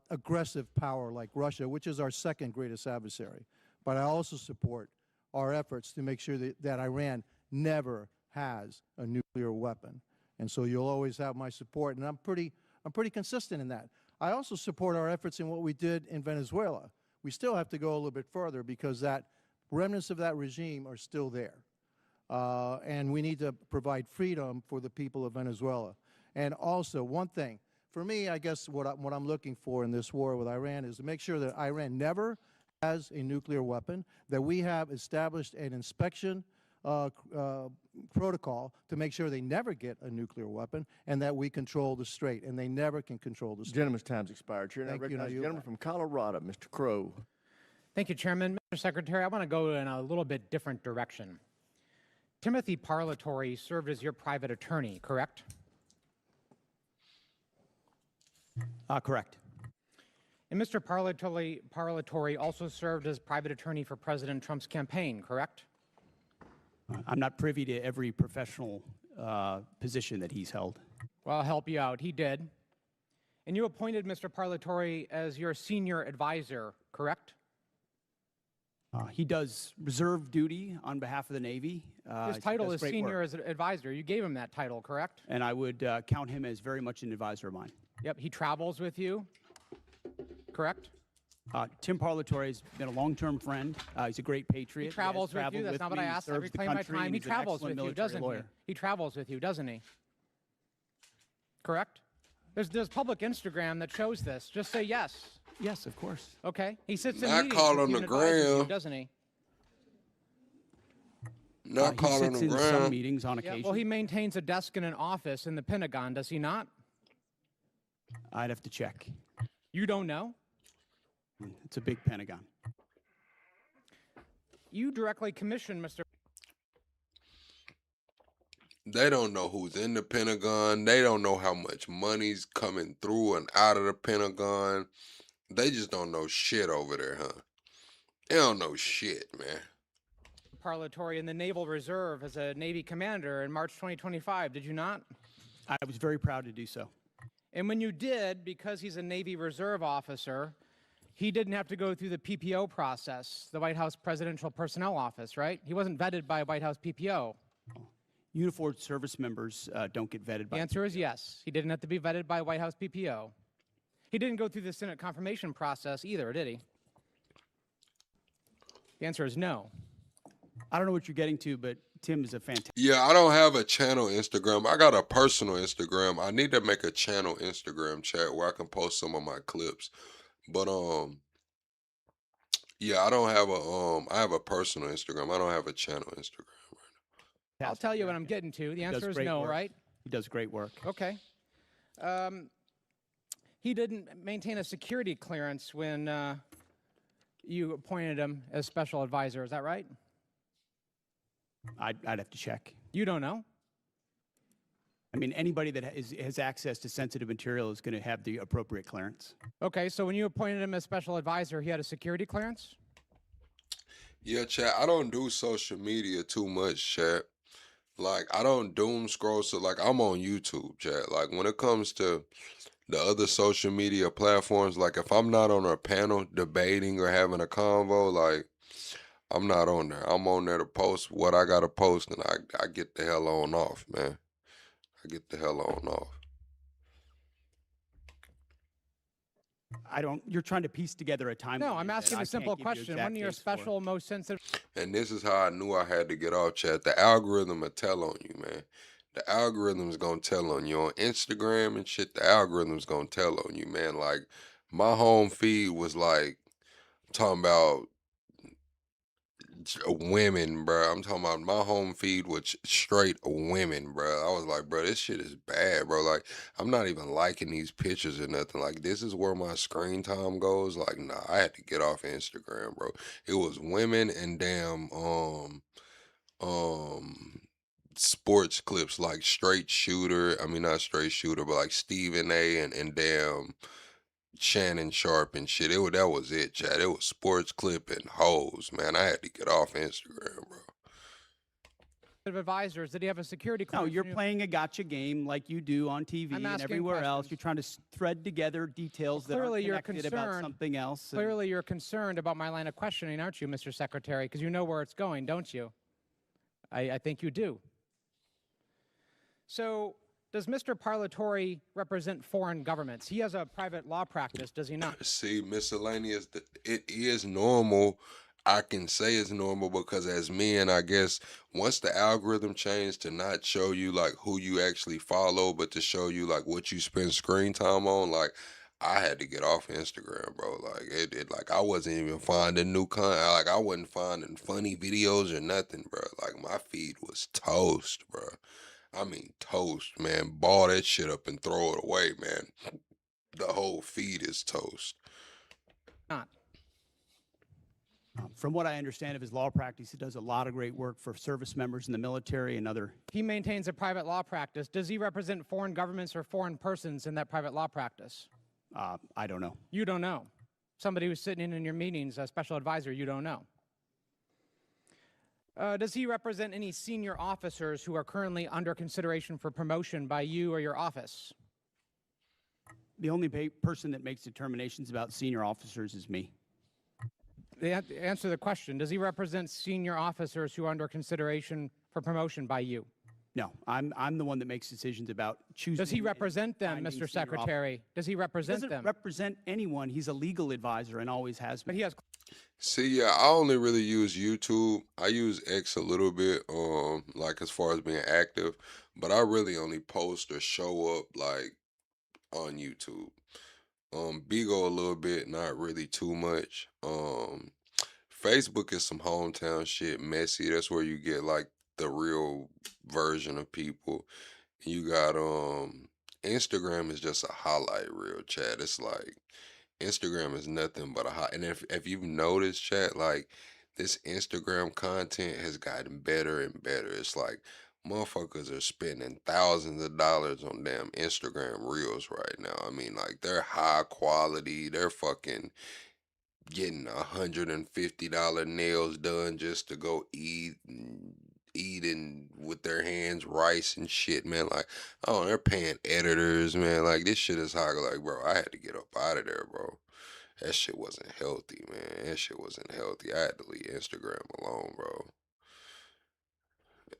aggressive power like Russia, which is our second greatest adversary. But I also support our efforts to make sure that Iran never has a nuclear weapon. And so you'll always have my support, and I'm pretty consistent in that. I also support our efforts in what we did in Venezuela. We still have to go a little bit further because that remnants of that regime are still there. And we need to provide freedom for the people of Venezuela. And also, one thing, for me, I guess what I'm looking for in this war with Iran is to make sure that Iran never has a nuclear weapon, that we have established an inspection protocol to make sure they never get a nuclear weapon, and that we control the strait, and they never can control the strait. Gentleman's time's expired. Chair, now recognize the gentleman from Colorado, Mr. Crow. Thank you, Chairman. Mr. Secretary, I want to go in a little bit different direction. Timothy Parlatore served as your private attorney, correct? Correct. And Mr. Parlatore also served as private attorney for President Trump's campaign, correct? I'm not privy to every professional position that he's held. Well, I'll help you out. He did. And you appointed Mr. Parlatore as your senior advisor, correct? He does reserve duty on behalf of the Navy. His title is senior as an advisor. You gave him that title, correct? And I would count him as very much an advisor of mine. Yep, he travels with you, correct? Tim Parlatore has been a long-term friend. He's a great patriot. He travels with you. That's not what I asked. I reclaim my time. He travels with you, doesn't he? He travels with you, doesn't he? correct? There's public Instagram that shows this. Just say yes. Yes, of course. Okay. He sits in Not meetings call with on you the and advises you, gram. doesn't he? Not He call on sits the in some ground. meetings on Yeah, occasion. well, he maintains a desk in an office in the Pentagon, does he not? I'd have to check. You don't know? It's a big Pentagon. You directly commissioned Mr. They don't know who's in the Pentagon. They don't know how much money's coming through and out of the Pentagon. They just don't know shit over there, huh? They don't know shit, man. Parliatory in the Naval Reserve as a Navy commander in March 2025, did you not? I was very proud to do so. And when you did, because he's a Navy Reserve officer, he didn't have to go through the PPO process, the White House Presidential Personnel Office, right? He wasn't vetted by White House PPO. Uniformed service members don't get vetted by. The answer is yes. He didn't have to be vetted by White House PPO. He didn't go through the Senate confirmation process either, did he? The answer is no. I don't know what you're getting to, but Tim is a fantastic. Yeah, I don't have a channel Instagram. I got a personal Instagram. I need to make a channel Instagram chat where I can post some of my clips. But yeah, I don't have a I have a personal Instagram. I don't have a channel Instagram. I'll tell you what I'm getting to. The answer is no, right? He does great work. Okay. He didn't maintain a security clearance when you appointed him as special advisor. Is that right? I'd have to check. You don't know? I mean, anybody that has access to sensitive material is going to have the appropriate clearance. Okay, so when you appointed him as special advisor, he had a security clearance? Yeah, chat. I don't do social media too much, chat. Like, I don't doom scroll, so like I'm on YouTube, chat. Like when it comes to the other social media platforms, like if I'm not on a panel debating or having a convo, like I'm not on there. I'm on there to post what I gotta post, and I get the hell on off, man. I get the hell on off. You're trying to piece together a timeline. No, I'm asking a simple question. When are your special, most sensitive? And this is how I knew I had to get off, chat. The algorithm will tell on you, man. The algorithm's gonna tell on you on Instagram and shit. The algorithm's gonna tell on you, man. Like my home feed was like talking about women, bro. I'm talking about my home feed was straight women, bro. I was like, bro, this shit is bad, bro. Like, I'm not even liking these pictures or nothing. Like, this is where my screen time goes. Like, nah, I had to get off Instagram, bro. It was women and damn sports clips like Straight Shooter. I mean, not Straight Shooter, but like Stephen A. and damn Shannon Sharp and shit. That was it, chat. It was sports clip and hoes, man. I had to get off Instagram, bro. Advisors, did he have a security No, clearance? you're playing a gotcha game like you do on TV I'm and asking everywhere else. questions. You're trying to thread together details that Clearly, are you're connected about concerned. something else. Clearly, you're concerned about my line of questioning, aren't you, Mr. Secretary? Because you know where it's going, don't you? I think you do. So, does Mr. Parliatory represent foreign governments? He has a private law practice, does he not? See, miscellaneous, it is normal. I can say it's normal because as men, I guess, once the algorithm changed to not show you like who you actually follow, but to show you like what you spend screen time on, like I had to get off Instagram, bro. Like it like I wasn't even finding new content. Like I wasn't finding funny videos or nothing, bro. Like my feed was toast, bro. I mean toast, man. Ball that shit up and throw it away, man. The whole feed is toast. Not. From what I understand of his law practice, he does a lot of great work for service members in the military and other. He maintains a private law practice. Does he represent foreign governments or foreign persons in that private law practice? I don't know. You don't know. Somebody who's sitting in your meetings, a special advisor, you don't know. Does he represent any senior officers who are currently under consideration for promotion by you or your office? The only person that makes determinations about senior officers is me. Answer the question. Does he represent senior officers who are under consideration for promotion by you? No, I'm the one that makes decisions about choosing. Does he represent them, finding Mr. senior Secretary? Does he He represent doesn't them? represent anyone. He's a legal advisor and always has been. But he has See, yeah, I only really use YouTube. I use X a little bit, like as far as being active, but I really only post or show up like on YouTube. Bigo a little bit, not really too much. Facebook is some hometown shit, messy. That's where you get like the real version of people. You got Instagram is just a highlight reel, chat. It's like Instagram is nothing but a hot. And if you've noticed, chat, like this Instagram content has gotten better and better. It's like motherfuckers are spending thousands of dollars on damn Instagram reels right now. I mean, like they're high quality. They're fucking getting $150 nails done just to go eating with their hands rice and shit, man. Like, oh, they're paying editors, man. Like this shit is hard. Like, bro, I had to get up out of there, bro. That shit wasn't healthy, man. That shit wasn't healthy. I had to leave Instagram alone, bro.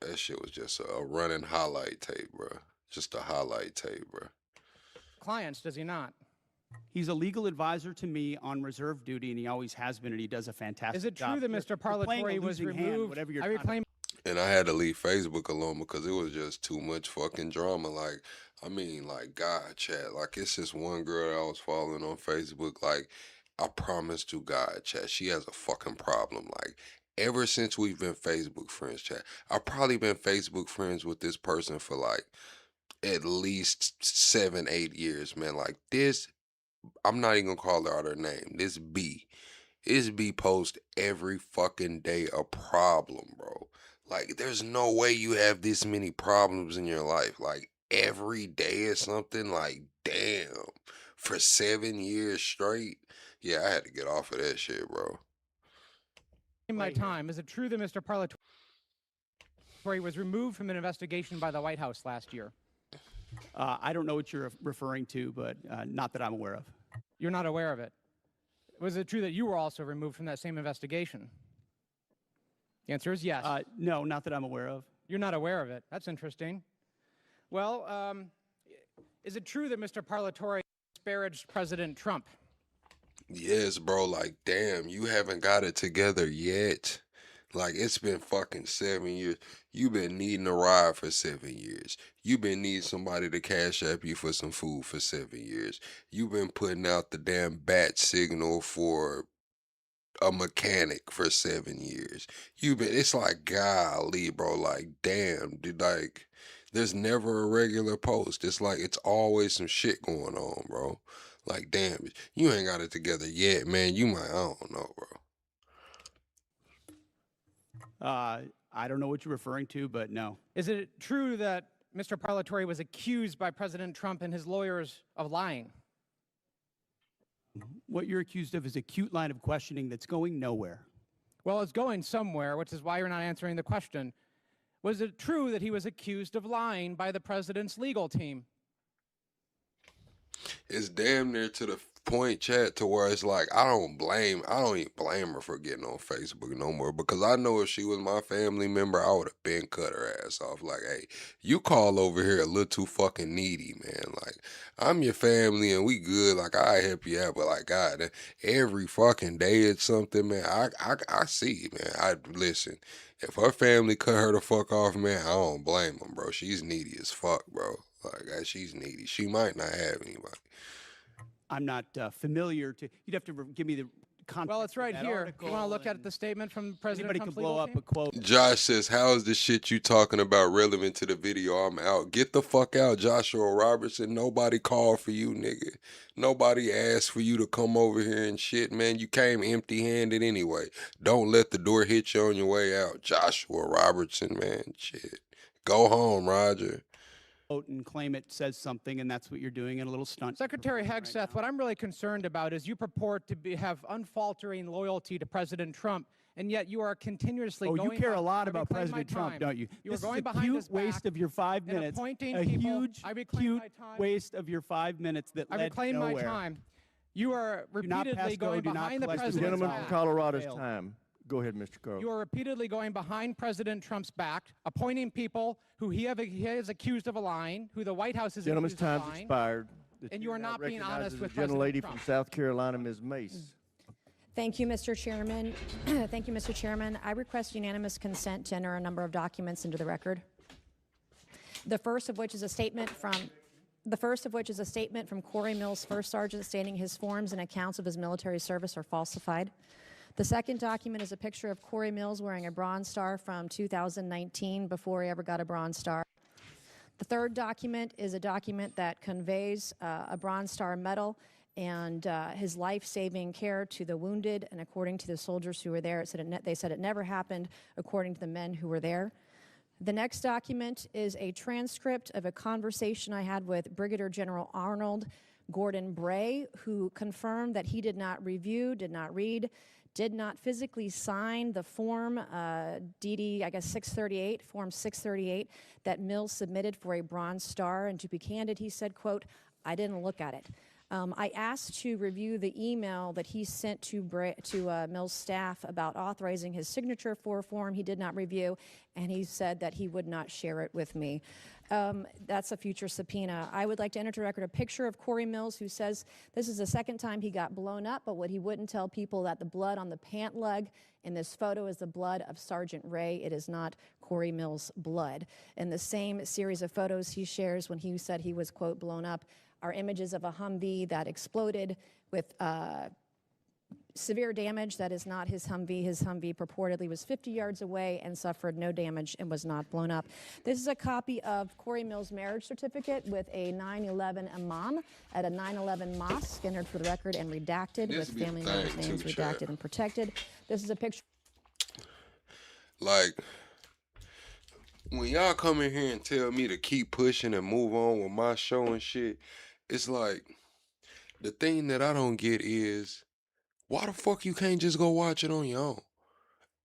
That shit was just a running highlight tape, bro. Just a highlight tape, bro. Clients, does he not? He's a legal advisor to me on reserve duty, and he always has been, and he does a fantastic job. Is it true that Mr. Parlatore was removed? Whatever you're I reclaim. And I had to leave Facebook alone because it was just too much fucking drama. Like, I mean, like, God, chat. Like, it's just one girl that I was following on Facebook. Like, I promise to God, chat, she has a fucking problem. Like, ever since we've been Facebook friends, chat, I've probably been Facebook friends with this person for like at least 7-8 years, man. Like, this, I'm not even gonna call her out her name. This B. This B post every fucking day a problem, bro. Like, there's no way you have this many problems in your life. Like, every day is something. Like, damn. For 7 years straight. Yeah, I had to get off of that shit, bro. In my time, is it true that Mr. Parlatore was removed from an investigation by the White House last year? I don't know what you're referring to, but not that I'm aware of. You're not aware of it. Was it true that you were also removed from that same investigation? The answer is yes. No, not that I'm aware of. You're not aware of it. That's interesting. Well, is it true that Mr. Parlatore disparaged President Trump? Yes, bro. Like, damn, you haven't got it together yet. Like, it's been fucking 7 years. You've been needing a ride for 7 years. You've been needing somebody to cash up you for some food for 7 years. You've been putting out the damn bat signal for a mechanic for 7 years. It's like, golly, bro, like, damn, dude, like, there's never a regular post. It's like, it's always some shit going on, bro. Like, damn, you ain't got it together yet, man. You might, I don't know, bro. I don't know what you're referring to, but no. Is it true that Mr. Parlatore was accused by President Trump and his lawyers of lying? What you're accused of is a cute line of questioning that's going nowhere. Well, it's going somewhere, which is why you're not answering the question. Was it true that he was accused of lying by the president's legal team? It's damn near to the point, chat, to where it's like, I don't even blame her for getting on Facebook no more, because I know if she was my family member, I would have been cut her ass off. Like, hey, you call over here a little too fucking needy, man. Like, I'm your family and we good. Like, I help you out, but like, God, every fucking day it's something, man. I see, man. Listen, if her family cut her the fuck off, man, I don't blame them, bro. She's needy as fuck, bro. Like, she's needy. She might not have anybody. I'm not familiar to. You'd have to give me the context. Well, it's right here. You want to look at the statement from President Anybody Trump's could blow legal up team? a quote. Josh says, how is the shit you talking about relevant to the video? I'm out. Get the fuck out, Joshua Robertson. Nobody called for you, nigga. Nobody asked for you to come over here and shit, man. You came empty-handed anyway. Don't let the door hit you on your way out. Joshua Robertson, man. Shit. Go home, Roger. And claim it says something, and that's what you're doing in a little stunt. Secretary Hegseth, what I'm really concerned about is you purport to have unfaltering loyalty to President Trump, and yet you are continuously going. Oh, you care a lot I about reclaim President my Trump, time. don't you? You are This going is a behind cute his waste back of your 5 and minutes. appointing A people. huge, I reclaim cute my time. waste of your 5 minutes that I led reclaim nowhere. my time. You are Do not repeatedly pass go, going do not behind the collect president's Gentleman back. from Colorado's time. Go ahead, Mr. Carl. You are repeatedly going behind President Trump's back, appointing people who he is accused of lying, who the White House is Gentleman's accused of time's lying. expired. The And you are chair now not being honest recognizes with the gentlelady President from Trump. South Carolina, Ms. Mace. Thank you, Mr. Chairman. Thank you, Mr. Chairman. I request unanimous consent to enter a number of documents into the record. The first of which is a statement from Corey Mills, First Sergeant, stating his forms and accounts of his military service are falsified. The second document is a picture of Corey Mills wearing a Bronze Star from 2019 before he ever got a Bronze Star. The third document is a document that conveys a Bronze Star medal and his life-saving care to the wounded, and according to the soldiers who were there, they said it never happened, according to the men who were there. The next document is a transcript of a conversation I had with Brigadier General Arnold Gordon Bray, who confirmed that he did not review, did not read, did not physically sign the form DD, I guess 638, form 638, that Mills submitted for a Bronze Star. And to be candid, he said, quote, "I didn't look at it." I asked to review the email that he sent to Mills' staff about authorizing his signature for a form he did not review, and he said that he would not share it with me. That's a future subpoena. I would like to enter into record a picture of Corey Mills, who says this is the second time he got blown up, but what he wouldn't tell people that the blood on the pant leg in this photo is the blood of Sergeant Ray. It is not Corey Mills' blood. In the same series of photos he shares when he said he was, quote, blown up, are images of a Humvee that exploded with severe damage. That is not his Humvee. His Humvee purportedly was 50 yards away and suffered no damage and was not blown up. This is a copy of Corey Mills' marriage certificate with a 9/11 imam at a 9/11 mosque, entered for the record and redacted, with family members' names redacted and protected. This is a picture. Like, when y'all come in here and tell me to keep pushing and move on with my show and shit, it's like, the thing that I don't get is, why the fuck you can't just go watch it on your own?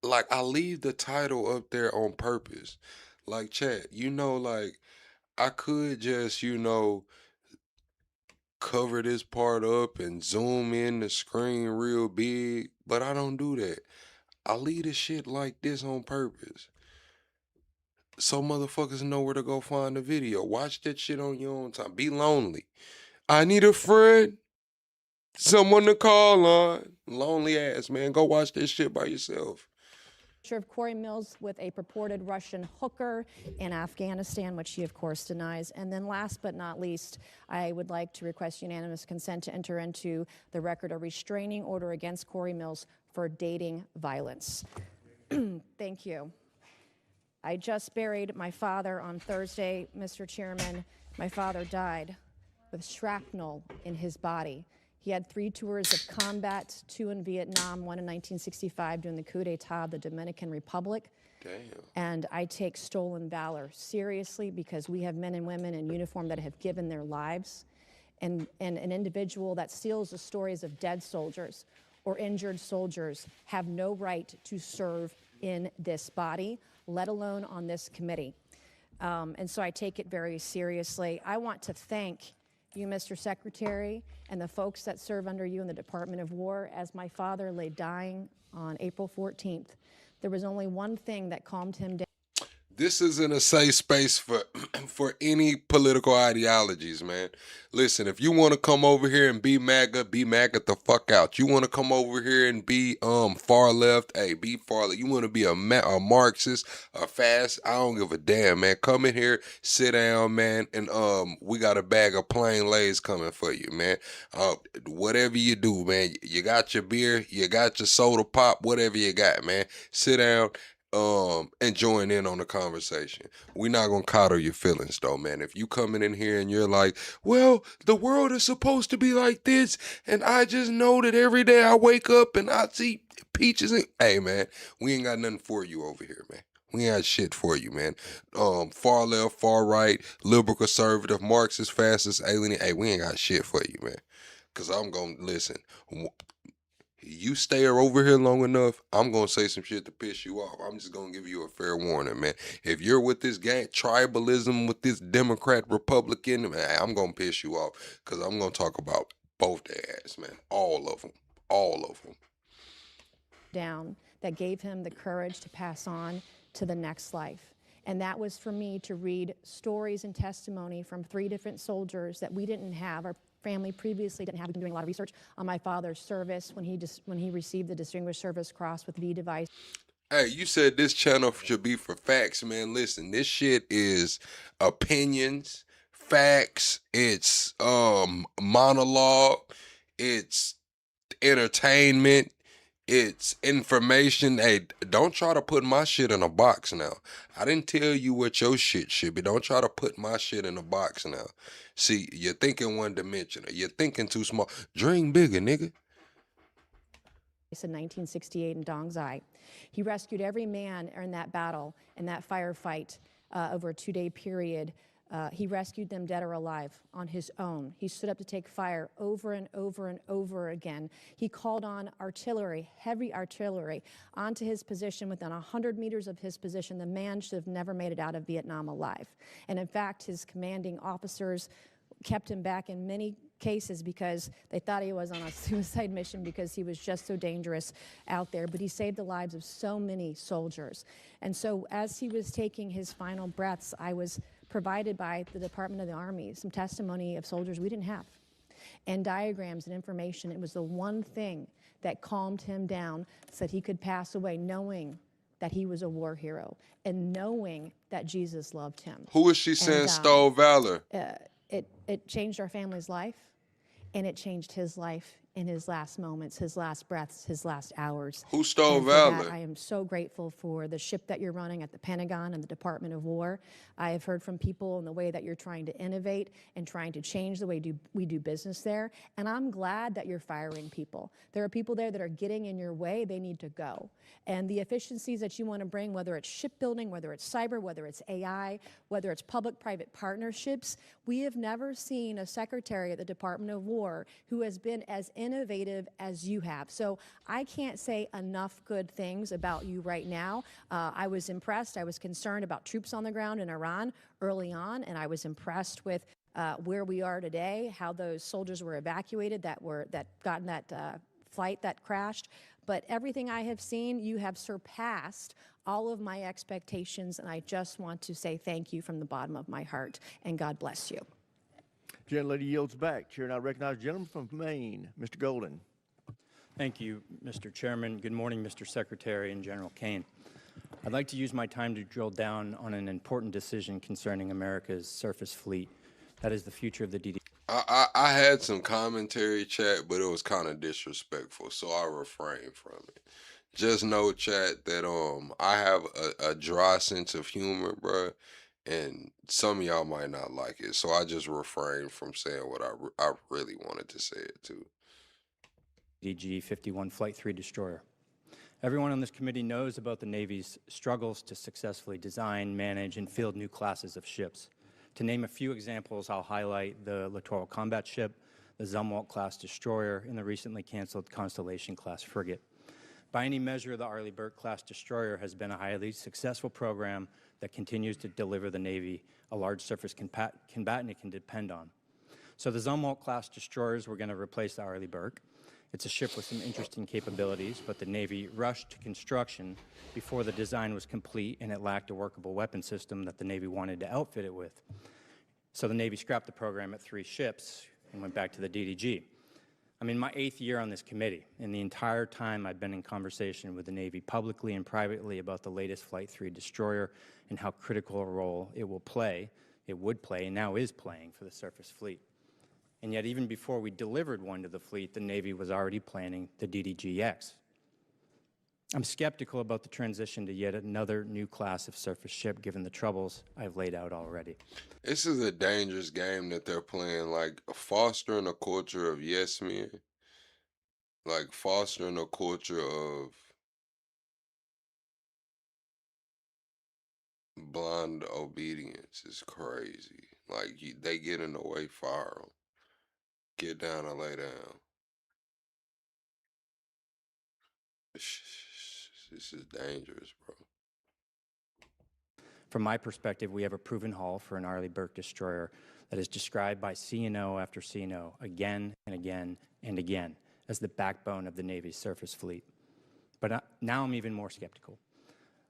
Like, I leave the title up there on purpose. Like, chat, like, I could just, cover this part up and zoom in the screen real big, but I don't do that. I leave the shit like this on purpose, so motherfuckers know where to go find the video. Watch that shit on your own time. Be lonely. I need a friend, someone to call on. Lonely ass, man. Go watch this shit by yourself. Picture of Corey Mills with a purported Russian hooker in Afghanistan, which he, of course, denies. And then last but not least, I would like to request unanimous consent to enter into the record a restraining order against Corey Mills for dating violence. Thank you. I just buried my father on Thursday, Mr. Chairman. My father died with shrapnel in his body. He had 3 tours of combat, 2 in Vietnam, 1 in 1965 during the coup d'etat of the Dominican Republic. Damn. And I take stolen valor seriously, because we have men and women in uniform that have given their lives. And an individual that steals the stories of dead soldiers or injured soldiers have no right to serve in this body, let alone on this committee. And so I take it very seriously. I want to thank you, Mr. Secretary, and the folks that serve under you in the Department of War. As my father lay dying on April 14th, there was only one thing that calmed him down. This isn't a safe space for any political ideologies, man. Listen, if you want to come over here and be MAGA the fuck out. You want to come over here and be far left, hey, be far left. You want to be a Marxist, a fast, I don't give a damn, man. Come in here, sit down, man, and we got a bag of plain Lays coming for you, man. Whatever you do, man, you got your beer, you got your soda pop, whatever you got, man. Sit down and join in on the conversation. We're not gonna coddle your feelings though, man. If you coming in here and you're like, well, the world is supposed to be like this, and I just know that every day I wake up and I see peaches and hey man, we ain't got nothing for you over here, man. We ain't got shit for you, man. Far left, far right, liberal, conservative, Marxist, fascist, alien, hey, we ain't got shit for you, man. Cause I'm gonna listen. You stay over here long enough, I'm going to say some shit to piss you off. I'm just going to give you a fair warning, man. If you're with this gang tribalism, with this Democrat, Republican, man, I'm going to piss you off, because I'm going to talk about both their ass, man. All of them. All of them. Down that gave him the courage to pass on to the next life. And that was for me to read stories and testimony from 3 different soldiers that we didn't have. Our family previously didn't have. We've been doing a lot of research on my father's service when he received the Distinguished Service Cross with V device. Hey, you said this channel should be for facts, man. Listen, this shit is opinions, facts, it's monologue, it's entertainment, it's information. Hey, don't try to put my shit in a box now. I didn't tell you what your shit should be. Don't try to put my shit in a box now. See, you're thinking one dimensional. You're thinking too small. Dream bigger, nigga. In 1968 in Dong Zai. He rescued every man in that battle, in that firefight, over a 2-day period. He rescued them dead or alive on his own. He stood up to take fire over and over and over again. He called on artillery, heavy artillery, onto his position. Within 100 meters of his position, the man should have never made it out of Vietnam alive. And in fact, his commanding officers kept him back in many cases because they thought he was on a suicide mission because he was just so dangerous out there. But he saved the lives of so many soldiers. And so as he was taking his final breaths, I was provided by the Department of the Army some testimony of soldiers we didn't have, and diagrams and information. It was the one thing that calmed him down so that he could pass away knowing that he was a war hero and knowing that Jesus loved him. Who is she saying stole valor? It changed our family's life, and it changed his life in his last moments, his last breaths, his last hours. Who stole And for valor? that, I am so grateful for the ship that you're running at the Pentagon and the Department of War. I have heard from people in the way that you're trying to innovate and trying to change the way we do business there. And I'm glad that you're firing people. There are people there that are getting in your way. They need to go. And the efficiencies that you want to bring, whether it's shipbuilding, whether it's cyber, whether it's AI, whether it's public-private partnerships, we have never seen a secretary at the Department of War who has been as innovative as you have. So I can't say enough good things about you right now. I was impressed. I was concerned about troops on the ground in Iran early on, and I was impressed with where we are today, how those soldiers were evacuated that got in that flight that crashed. But everything I have seen, you have surpassed all of my expectations, and I just want to say thank you from the bottom of my heart, and God bless you. Gentlelady yields back. Chair now recognizes the gentleman from Maine, Mr. Golden. Thank you, Mr. Chairman. Good morning, Mr. Secretary and General Kane. I'd like to use my time to drill down on an important decision concerning America's surface fleet. That is the future of the DD. I had some commentary, chat, but it was kind of disrespectful, so I refrained from it. Just know, chat, that I have a dry sense of humor, bruh, and some of y'all might not like it, so I just refrained from saying what I really wanted to say it to. DG-51 Flight 3 destroyer. Everyone on this committee knows about the Navy's struggles to successfully design, manage, and field new classes of ships. To name a few examples, I'll highlight the Littoral Combat Ship, the Zumwalt-class destroyer, and the recently canceled Constellation-class frigate. By any measure, the Arleigh Burke-class destroyer has been a highly successful program that continues to deliver the Navy a large surface combatant it can depend on. So the Zumwalt-class destroyers were going to replace the Arleigh Burke. It's a ship with some interesting capabilities, but the Navy rushed to construction before the design was complete, and it lacked a workable weapon system that the Navy wanted to outfit it with. So the Navy scrapped the program at 3 ships and went back to the DDG. I'm in my 8th year on this committee, and the entire time I've been in conversation with the Navy publicly and privately about the latest Flight 3 destroyer and how critical a role it would play, and now is playing for the surface fleet. And yet, even before we delivered one to the fleet, the Navy was already planning the DDG-X. I'm skeptical about the transition to yet another new class of surface ship, given the troubles I've laid out already. This is a dangerous game that they're playing, like fostering a culture of yes men, like fostering a culture of blind obedience is crazy. Like they get in the way, fire them. Get down and lay down. This is dangerous, bro. From my perspective, we have a proven hull for an Arleigh Burke destroyer that is described by CNO after CNO again and again and again as the backbone of the Navy's surface fleet. But now I'm even more skeptical.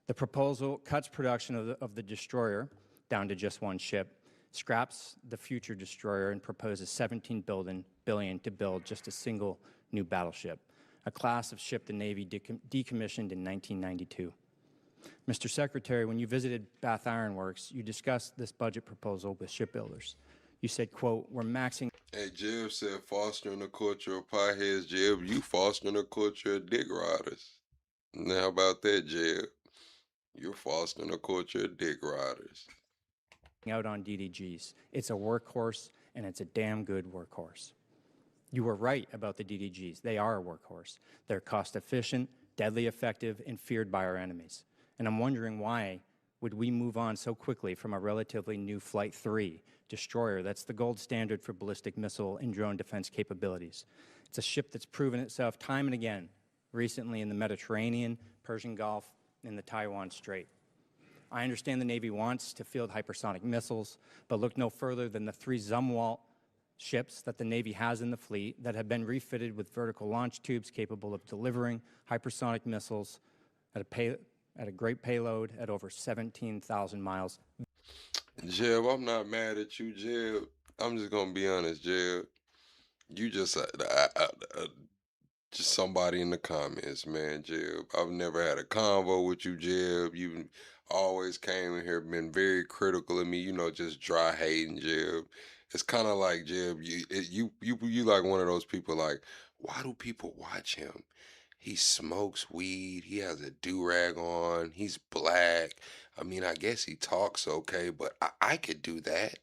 The proposal cuts production of the destroyer down to just 1 ship, scraps the future destroyer and proposes $17 billion to build just a single new battleship, a class of ship the Navy decommissioned in 1992. Mr. Secretary, when you visited Bath Iron Works, you discussed this budget proposal with shipbuilders. You said, quote, we're maxing. Hey, Jeb said fostering a culture of pieheads. Jeb, you fostering a culture of dick riders. Now, how about that, Jeb? You're fostering a culture of dick riders. Out on DDGs. It's a workhorse, and it's a damn good workhorse. You were right about the DDGs. They are a workhorse. They're cost-efficient, deadly effective, and feared by our enemies. And I'm wondering why would we move on so quickly from a relatively new Flight 3 destroyer that's the gold standard for ballistic missile and drone defense capabilities. It's a ship that's proven itself time and again, recently in the Mediterranean, Persian Gulf, and the Taiwan Strait. I understand the Navy wants to field hypersonic missiles, but look no further than the 3 Zumwalt ships that the Navy has in the fleet that have been refitted with vertical launch tubes capable of delivering hypersonic missiles at a great payload at over 17,000 miles. Jeb, I'm not mad at you, Jeb. I'm just gonna be honest, Jeb. You just somebody in the comments, man, Jeb. I've never had a convo with you, Jeb. You always came in here, been very critical of me. You know, just dry hating, Jeb. It's kind of like, Jeb, you like one of those people. Like, why do people watch him? He smokes weed. He has a do-rag on. He's black. I mean, I guess he talks okay, but I could do that.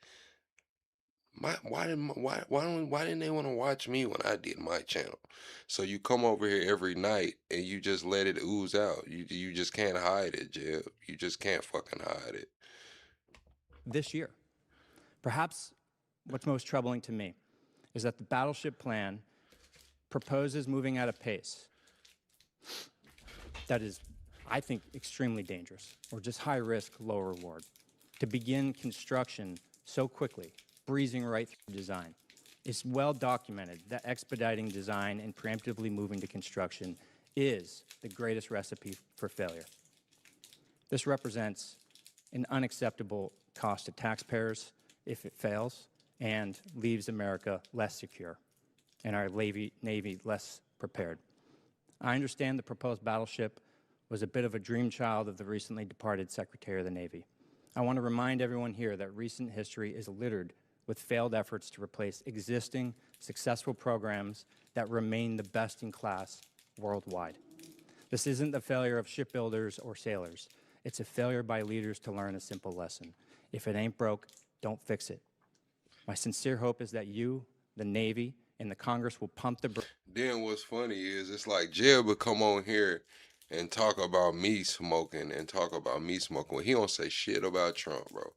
Why didn't they want to watch me when I did my channel? So you come over here every night and you just let it ooze out. You just can't hide it, Jeb. You just can't fucking hide it. This year. Perhaps what's most troubling to me is that the battleship plan proposes moving at a pace that is, I think, extremely dangerous, or just high risk, low reward. To begin construction so quickly, breezing right through design. It's well documented that expediting design and preemptively moving to construction is the greatest recipe for failure. This represents an unacceptable cost to taxpayers if it fails and leaves America less secure and our Navy less prepared. I understand the proposed battleship was a bit of a dream child of the recently departed Secretary of the Navy. I want to remind everyone here that recent history is littered with failed efforts to replace existing successful programs that remain the best in class worldwide. This isn't the failure of shipbuilders or sailors. It's a failure by leaders to learn a simple lesson. If it ain't broke, don't fix it. My sincere hope is that you, the Navy, and the Congress will pump the brakes. Then what's funny is it's like Jeb would come on here and talk about me smoking Well, he don't say shit about Trump, bro.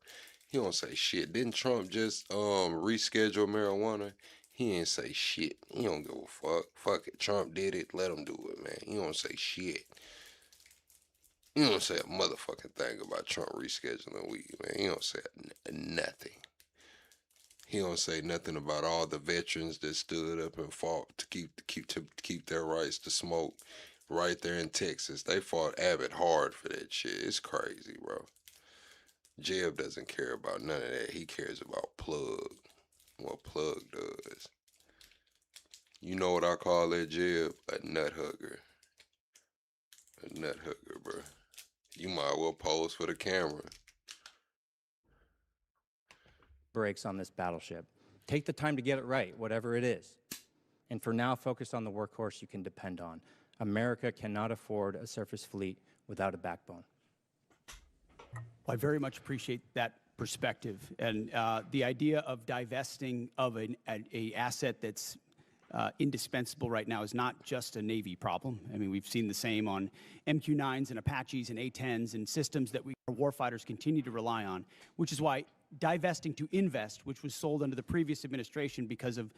He don't say shit. Didn't Trump just reschedule marijuana? He ain't say shit. He don't give a fuck. Fuck it. Trump did it. Let him do it, man. He don't say shit. He don't say a motherfucking thing about Trump rescheduling weed, man. He don't say nothing. He don't say nothing about all the veterans that stood up and fought to keep their rights to smoke right there in Texas. They fought Abbott hard for that shit. It's crazy, bro. Jeb doesn't care about none of that. He cares about Plug. What Plug does. You know what I call that, Jeb? A nut hugger. A nut hugger, bro. You might well pose for the camera. Brakes on this battleship. Take the time to get it right, whatever it is. And for now, focus on the workhorse you can depend on. America cannot afford a surface fleet without a backbone. Well, I very much appreciate that perspective. And the idea of divesting of an asset that's indispensable right now is not just a Navy problem. I mean, we've seen the same on MQ-9s and Apaches and A-10s and systems that our warfighters continue to rely on, which is why divesting to invest, which was sold under the previous administration because of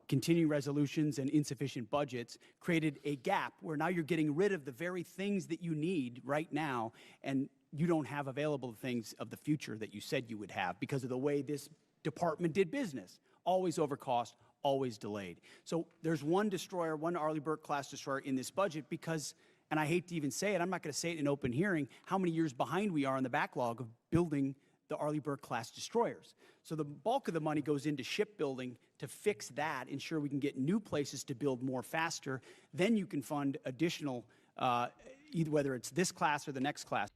continuing resolutions and insufficient budgets, created a gap where now you're getting rid of the very things that you need right now, and you don't have available things of the future that you said you would have because of the way this department did business. Always over cost, always delayed. So there's one destroyer, one Arleigh Burke-class destroyer in this budget because, and I hate to even say it, I'm not going to say it in open hearing, how many years behind we are in the backlog of building the Arleigh Burke-class destroyers. So the bulk of the money goes into shipbuilding to fix that, ensure we can get new places to build more faster. Then you can fund additional, either whether it's this class or the next class.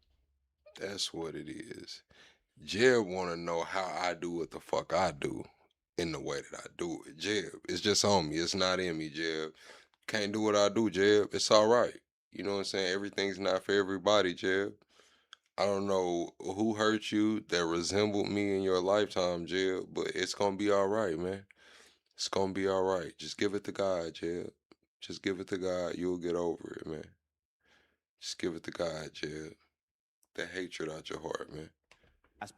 That's what it is. Jeb want to know how I do what the fuck I do in the way that I do it. Jeb, it's just on me. It's not in me, Jeb. Can't do what I do, Jeb. It's all right. You know what I'm saying? Everything's not for everybody, Jeb. I don't know who hurt you that resembled me in your lifetime, Jeb, but it's gonna be all right, man. It's gonna be all right. Just give it to God, Jeb. Just give it to God. You'll get over it, man. Just give it to God, Jeb. The hatred out your heart, man.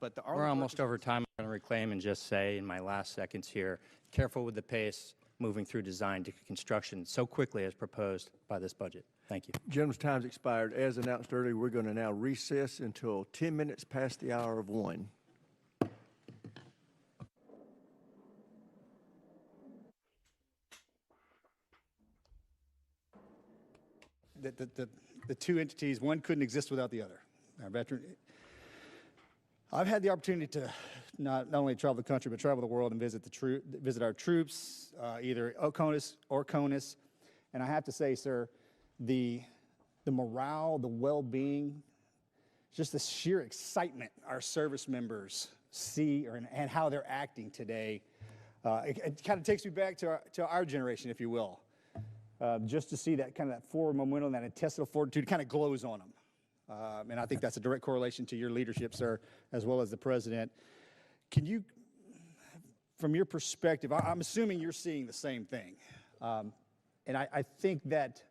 But the We're Arleigh almost over time. I'm going to reclaim and just say in my last seconds here, careful with the pace moving through design to construction so quickly as proposed by this budget. Thank you. Gentleman's time's expired. As announced earlier, we're going to now recess until 10 minutes past the hour of 1. The two entities, one couldn't exist without the other. Our veteran, I've had the opportunity to not only travel the country, but travel the world and visit our troops, either Oconus or CONUS. And I have to say, sir, the morale, the well-being, just the sheer excitement our service members see and how they're acting today, it kind of takes me back to our generation, if you will. Just to see that kind of that forward momentum, that intestinal fortitude kind of glows on them. And I think that's a direct correlation to your leadership, sir, as well as the president. Can you, from your perspective, I'm assuming you're seeing the same thing. And I think that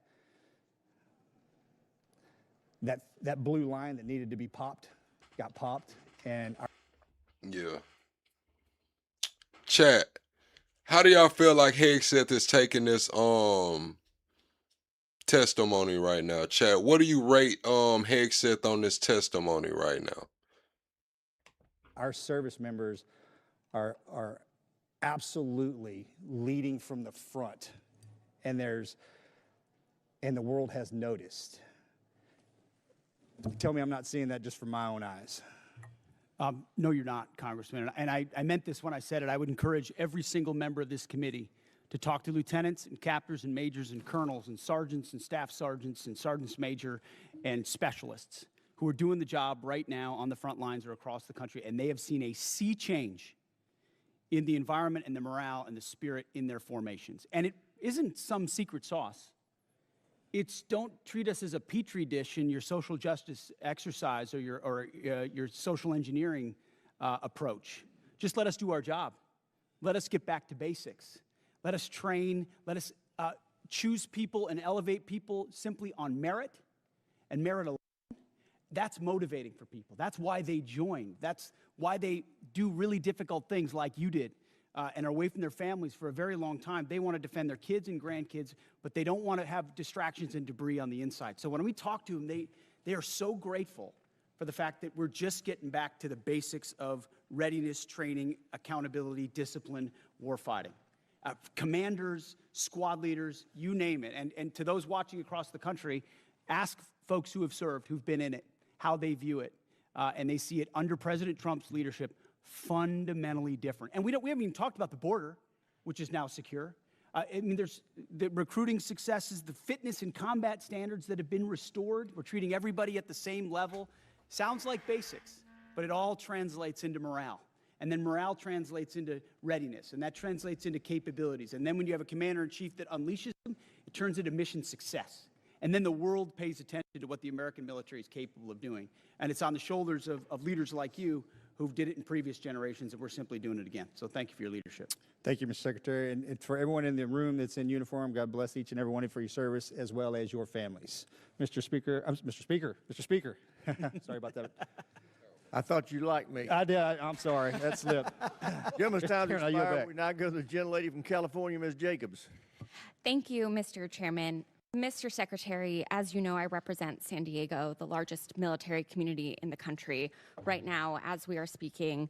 blue line that needed to be popped, got popped. And yeah. Chat, how do y'all feel like Hegseth is taking this testimony right now? Chat, what do you rate Hegseth on this testimony right now? our service members are absolutely leading from the front, and the world has noticed. Tell me I'm not seeing that just from my own eyes. No, you're not, Congressman. And I meant this when I said it. I would encourage every single member of this committee to talk to lieutenants and captains and majors and colonels and sergeants and staff sergeants and sergeants major and specialists who are doing the job right now on the front lines or across the country, and they have seen a sea change in the environment and the morale and the spirit in their formations. And it isn't some secret sauce. It's don't treat us as a petri dish in your social justice exercise or your social engineering approach. Just let us do our job. Let us get back to basics. Let us train. Let us choose people and elevate people simply on merit and merit alone. That's motivating for people. That's why they join. That's why they do really difficult things like you did and are away from their families for a very long time. They want to defend their kids and grandkids, but they don't want to have distractions and debris on the inside. So when we talk to them, they are so grateful for the fact that we're just getting back to the basics of readiness, training, accountability, discipline, warfighting. Commanders, squad leaders, you name it. And to those watching across the country, ask folks who have served, who've been in it, how they view it. And they see it under President Trump's leadership fundamentally different. And we haven't even talked about the border, which is now secure. I mean, there's the recruiting successes, the fitness and combat standards that have been restored. We're treating everybody at the same level. Sounds like basics, but it all translates into morale. And then morale translates into readiness, and that translates into capabilities. And then when you have a commander-in-chief that unleashes them, it turns into mission success. And then the world pays attention to what the American military is capable of doing. And it's on the shoulders of leaders like you who did it in previous generations, and we're simply doing it again. So thank you for your leadership. Thank you, Mr. Secretary. And for everyone in the room that's in uniform, God bless each and every one of you for your service, as well as your families. Mr. Speaker, sorry about that. I thought you liked me. I did. I'm sorry. That slipped. Gentleman's time Karen, I yield expired. back. We now go to the gentlelady from California, Ms. Jacobs. Thank you, Mr. Chairman. Mr. Secretary, as you know, I represent San Diego, the largest military community in the country. Right now, as we are speaking,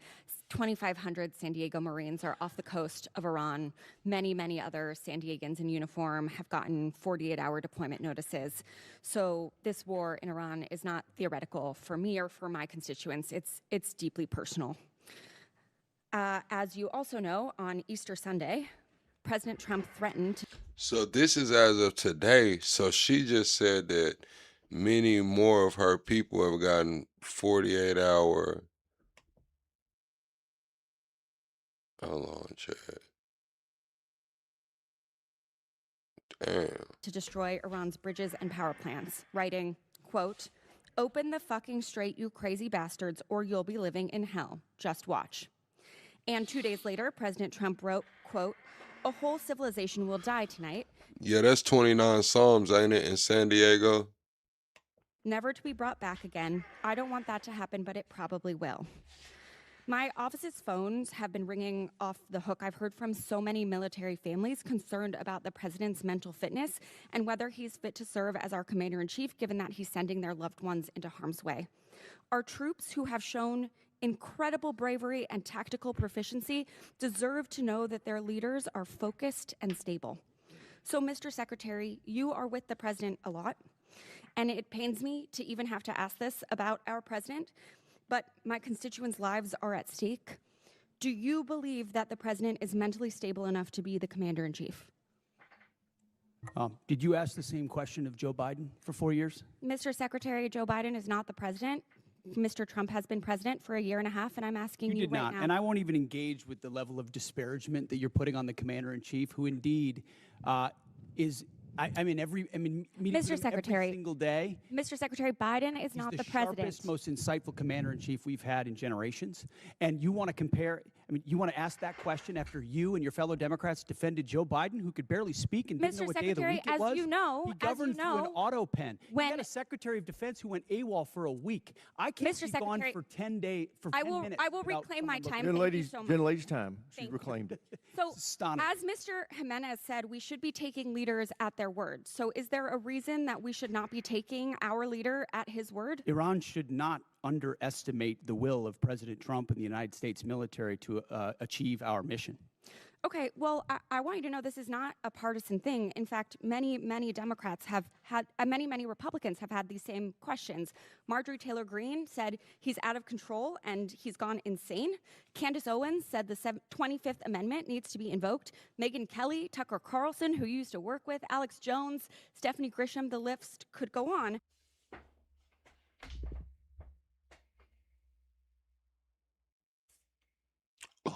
2,500 San Diego Marines are off the coast of Iran. Many, many other San Diegans in uniform have gotten 48-hour deployment notices. So this war in Iran is not theoretical for me or for my constituents. It's deeply personal. As you also know, on Easter Sunday, President Trump threatened to... So this is as of today. So she just said that many more of her people have gotten 48-hour. Hold on, Chad. Damn. to destroy Iran's bridges and power plants, writing, quote, "Open the fucking straight, you crazy bastards, or you'll be living in hell. Just watch." And 2 days later, President Trump wrote, quote, "A whole civilization will die tonight, Yeah, that's 29 Psalms, ain't it, in San Diego? never to be brought back again. I don't want that to happen, but it probably will." My office's phones have been ringing off the hook. I've heard from so many military families concerned about the president's mental fitness and whether he's fit to serve as our commander-in-chief, given that he's sending their loved ones into harm's way. Our troops, who have shown incredible bravery and tactical proficiency, deserve to know that their leaders are focused and stable. So, Mr. Secretary, you are with the president a lot, and it pains me to even have to ask this about our president, but my constituents' lives are at stake. Do you believe that the president is mentally stable enough to be the commander-in-chief? Did you ask the same question of Joe Biden for 4 years? Mr. Secretary, Joe Biden is not the president. Mr. Trump has been president for a year and a half, and I'm asking you did right not, now. and I won't even engage with the level of disparagement that you're putting on the commander-in-chief, who indeed is. Meeting with Mr. him Secretary, every single day. Mr. Secretary, Biden is not the president. Sharpest, most insightful commander-in-chief we've had in generations. And you want to compare, you want to ask that question after you and your fellow Democrats defended Joe Biden, who could barely speak and didn't know what day of the week it was? As you know, he governed through an auto pen. You had a Secretary of Defense who went AWOL for a week. I can't be gone for 10 days, for 10 minutes. I will reclaim my time. Gentlelady's time. She's reclaimed it. So, as Mr. Jimenez said, we should be taking leaders at their word. So is there a reason that we should not be taking our leader at his word? Iran should not underestimate the will of President Trump and the United States military to achieve our mission. Okay, well, I want you to know this is not a partisan thing. In fact, many Democrats have had, many Republicans have had these same questions. Marjorie Taylor Greene said he's out of control and he's gone insane. Candace Owens said the 25th Amendment needs to be invoked. Megyn Kelly, Tucker Carlson, who you used to work with, Alex Jones, Stephanie Grisham, the list could go on.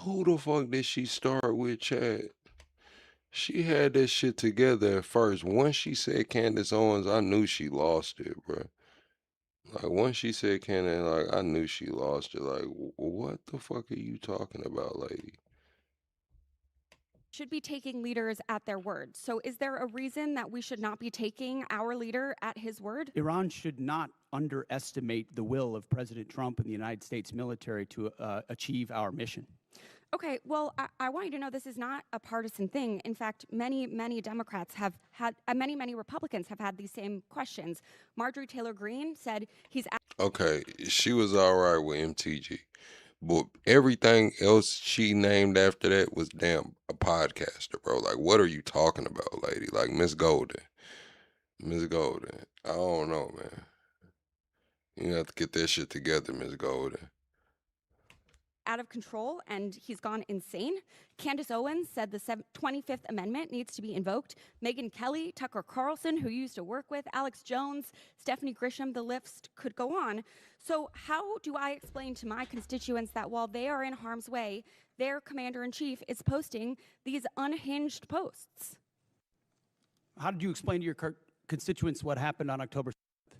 Who the fuck did she start with, Chad? She had that shit together at first. Once she said Candace Owens, I knew she lost it, bro. Like, once she said Candace, like, I knew she lost it. Like, what the fuck are you talking about, lady? Should be taking leaders at their word. So is there a reason that we should not be taking our leader at his word? Iran should not underestimate the will of President Trump and the United States military to achieve our mission. Okay, well, I want you to know this is not a partisan thing. In fact, many Democrats have had, many Republicans have had these same questions. Marjorie Taylor Greene said he's... Okay, she was all right with MTG. But everything else she named after that was damn a podcaster, bro. Like, what are you talking about, lady? Like, Miss Golden. Miss Golden. I don't know, man. You have to get that shit together, Miss Golden. out of control and he's gone insane. Candace Owens said the 25th Amendment needs to be invoked. Megyn Kelly, Tucker Carlson, who you used to work with, Alex Jones, Stephanie Grisham, the list could go on. So how do I explain to my constituents that while they are in harm's way, their commander-in-chief is posting these unhinged posts? How did you explain to your constituents what happened on October 7th,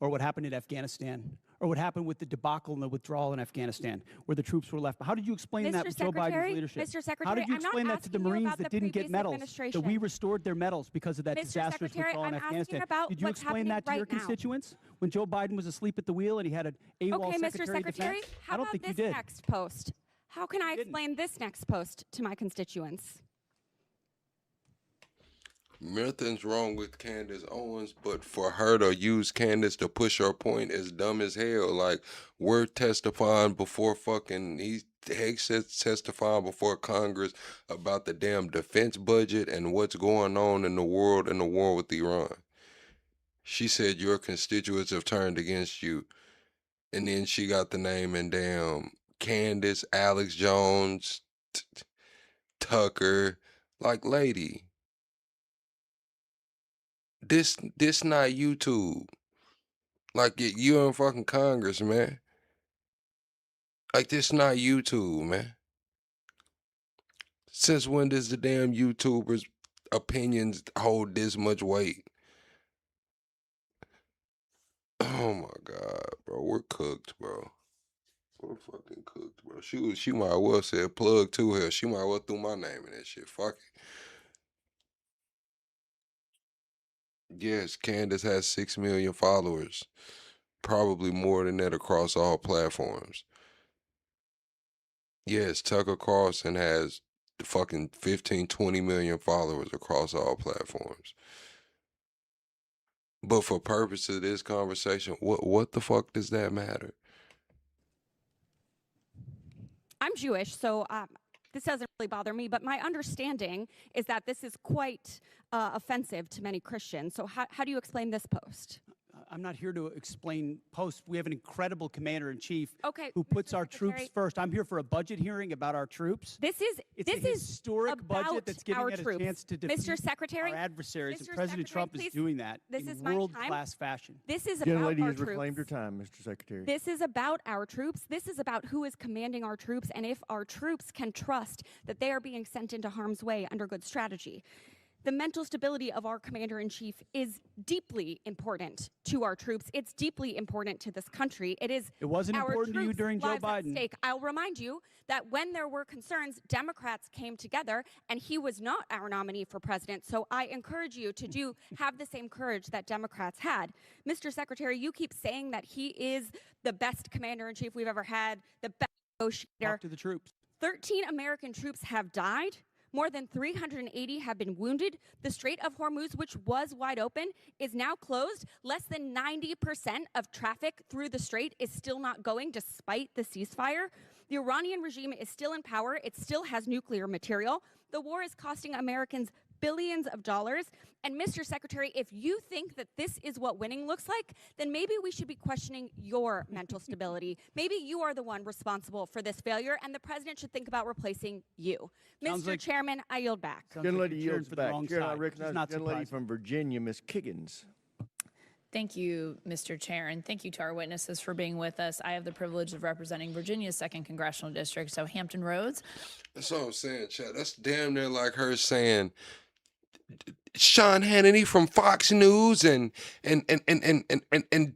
or what happened in Afghanistan, or what happened with the debacle and the withdrawal in Afghanistan, where the troops were left? How did you explain that with Joe Biden's leadership? Mr. Secretary, how did you I'm not explain that to the asking you Marines about that the didn't get previous medals, administration. that we restored their medals because of that Mr. disastrous Secretary, withdrawal in I'm asking Afghanistan? about Did you what's explain happening that to your right now. constituents when Joe Biden was asleep at the wheel and he had an AWOL Okay, Mr. Secretary of Secretary, Defense? how I don't about think this you did. next post? How can I explain this next post to my constituents? Nothing's wrong with Candace Owens, but for her to use Candace to push her point is dumb as hell. Like, we're testifying before Hegseth testifying before Congress about the damn defense budget and what's going on in the world and the war with Iran. She said your constituents have turned against you. And then she got the name and damn Candace, Alex Jones, Tucker. Like, lady, this not YouTube. Like, you in fucking Congress, man. Like, this not YouTube, man. Since when does the damn YouTubers' opinions hold this much weight? Oh my God, bro. We're cooked, bro. We're fucking cooked, bro. She might well said plug to her. She might well threw my name in that shit. Fuck it. Yes, Candace has 6 million followers. Probably more than that across all platforms. Yes, Tucker Carlson has fucking 15, 20 million followers across all platforms. But for purposes of this conversation, what the fuck does that matter? I'm Jewish, so this doesn't really bother me, but my understanding is that this is quite offensive to many Christians. So how do you explain this post? I'm not here to explain posts. We have an incredible commander-in-chief who Mr. puts our troops Secretary. first. I'm here for a budget hearing about our troops. It's a historic budget that's giving us a chance to defeat Mr. Secretary, our adversaries, and Mr. President Secretary, Trump is please, doing that this in is my time. world-class fashion. This is Young about lady our has reclaimed her troops. time, Mr. Secretary. This is about our troops. This is about who is commanding our troops and if our troops can trust that they are being sent into harm's way under good strategy. The mental stability of our commander-in-chief is deeply important to our troops. It's deeply important to this country. It wasn't our important to you troops' during Joe lives at Biden. stake. I'll remind you that when there were concerns, Democrats came together, and he was not our nominee for president. So I encourage you to have the same courage that Democrats had. Mr. Secretary, you keep saying that he is the best commander-in-chief we've ever had, the best negotiator. Talk to the troops. 13 American troops have died. More than 380 have been wounded. The Strait of Hormuz, which was wide open, is now closed. Less than 90% of traffic through the strait is still not going despite the ceasefire. The Iranian regime is still in power. It still has nuclear material. The war is costing Americans billions of dollars. And Mr. Secretary, if you think that this is what winning looks like, then maybe we should be questioning your mental stability. Maybe you are the one responsible for this failure, and the president should think about replacing you. Sounds Mr. like- Chairman, I yield back. Sounds like you're cheering for the wrong Chair, I side, which is recognize not the young lady surprising. from Virginia, Ms. Kiggins. Thank you, Mr. Chair, and thank you to our witnesses for being with us. I have the privilege of representing Virginia's 2nd Congressional District, so Hampton Roads. That's what I'm saying, Chad. That's damn near like her saying Sean Hannity from Fox News and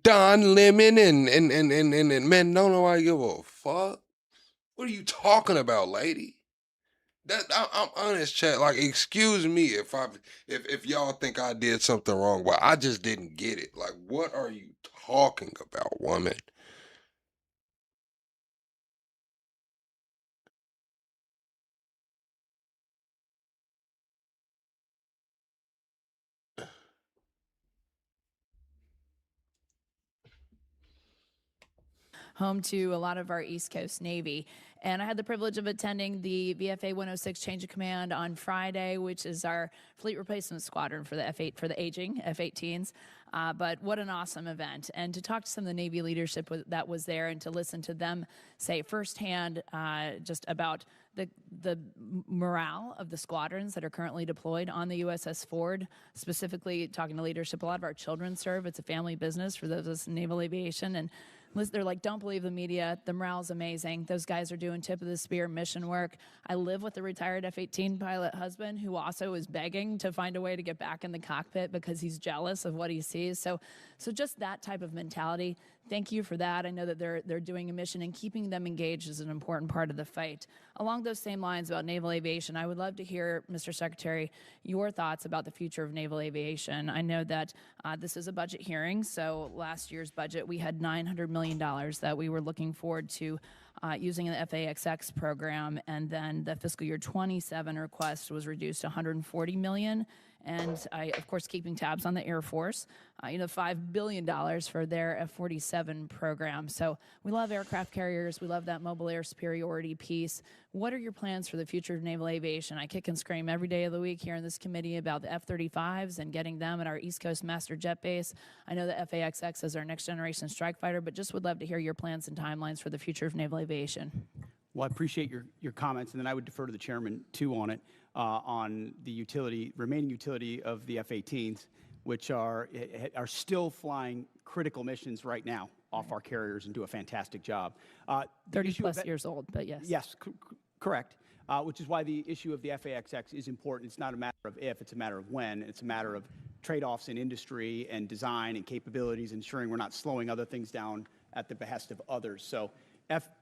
Don Lemon and man, don't nobody give a fuck. What are you talking about, lady? I'm honest, Chad. Like, excuse me if y'all think I did something wrong, but I just didn't get it. Like, what are you talking about, woman? Home to a lot of our East Coast Navy. And I had the privilege of attending the VFA 106 Change of Command on Friday, which is our fleet replacement squadron for the F-8 for the aging F-18s. But what an awesome event. And to talk to some of the Navy leadership that was there and to listen to them say firsthand just about the morale of the squadrons that are currently deployed on the USS Ford, specifically talking to leadership. A lot of our children serve. It's a family business for those of us in naval aviation. And they're like, don't believe the media. The morale's amazing. Those guys are doing tip of the spear mission work. I live with a retired F-18 pilot husband who also is begging to find a way to get back in the cockpit because he's jealous of what he sees. So just that type of mentality. Thank you for that. I know that they're doing a mission, and keeping them engaged is an important part of the fight. Along those same lines about naval aviation, I would love to hear, Mr. Secretary, your thoughts about the future of naval aviation. I know that this is a budget hearing, so last year's budget we had $900 million that we were looking forward to using the FAXX program, and then the fiscal year 27 request was reduced to $140 million. And of course, keeping tabs on the Air Force. $5 billion for their F-47 program. So we love aircraft carriers. We love that mobile air superiority piece. What are your plans for the future of naval aviation? I kick and scream every day of the week here in this committee about the F-35s and getting them at our East Coast Master Jet Base. I know the FAXX is our next generation strike fighter, but just would love to hear your plans and timelines for the future of naval aviation. Well, I appreciate your comments, and then I would defer to the chairman too on it, on the remaining utility of the F-18s, which are still flying critical missions right now off our carriers and do a fantastic job. 30 plus years old, but yes. Yes, correct. Which is why the issue of the FAXX is important. It's not a matter of if, it's a matter of when. It's a matter of trade-offs in industry and design and capabilities, ensuring we're not slowing other things down at the behest of others. So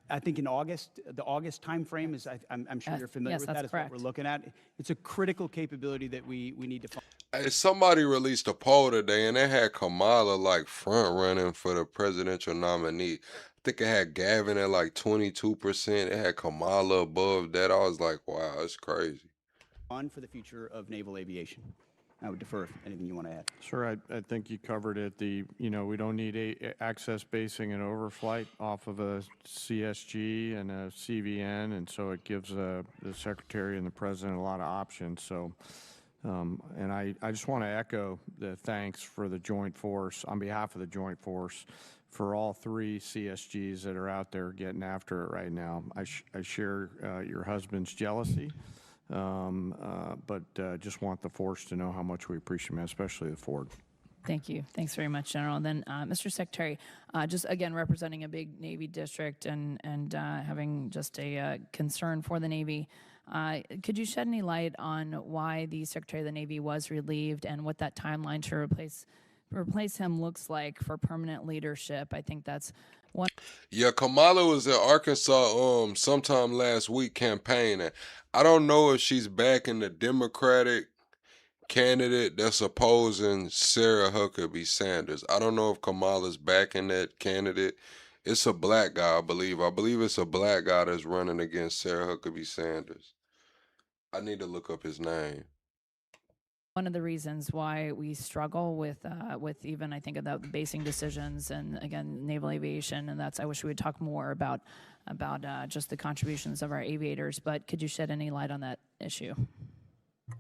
I think in August, the August timeframe is, I'm sure you're familiar with that, is what we're looking at. It's a critical capability that we need to find. Hey, somebody released a poll today, and they had Kamala like front running for the presidential nominee. I think it had Gavin at like 22%. It had Kamala above that. I was like, wow, that's crazy. On for the future of naval aviation. I would defer if anything you want to add. Sure, I think you covered it. We don't need access basing and overflight off of a CSG and a CVN, and so it gives the Secretary and the President a lot of options. So, and I just want to echo the thanks for the Joint Force, on behalf of the Joint Force, for all 3 CSGs that are out there getting after it right now. I share your husband's jealousy. But just want the force to know how much we appreciate him, especially the Ford. Thank you. Thanks very much, General. And then, Mr. Secretary, just again representing a big Navy district and having just a concern for the Navy, could you shed any light on why the Secretary of the Navy was relieved and what that timeline to replace him looks like for permanent leadership? I think that's one. Yeah, Kamala was in Arkansas sometime last week campaigning. I don't know if she's backing the Democratic candidate that's opposing Sarah Huckabee Sanders. I don't know if Kamala's backing that candidate. It's a black guy, I believe. I believe it's a black guy that's running against Sarah Huckabee Sanders. I need to look up his name. One of the reasons why we struggle with even, I think, about the basing decisions and, again, naval aviation, and I wish we would talk more about just the contributions of our aviators, but could you shed any light on that issue?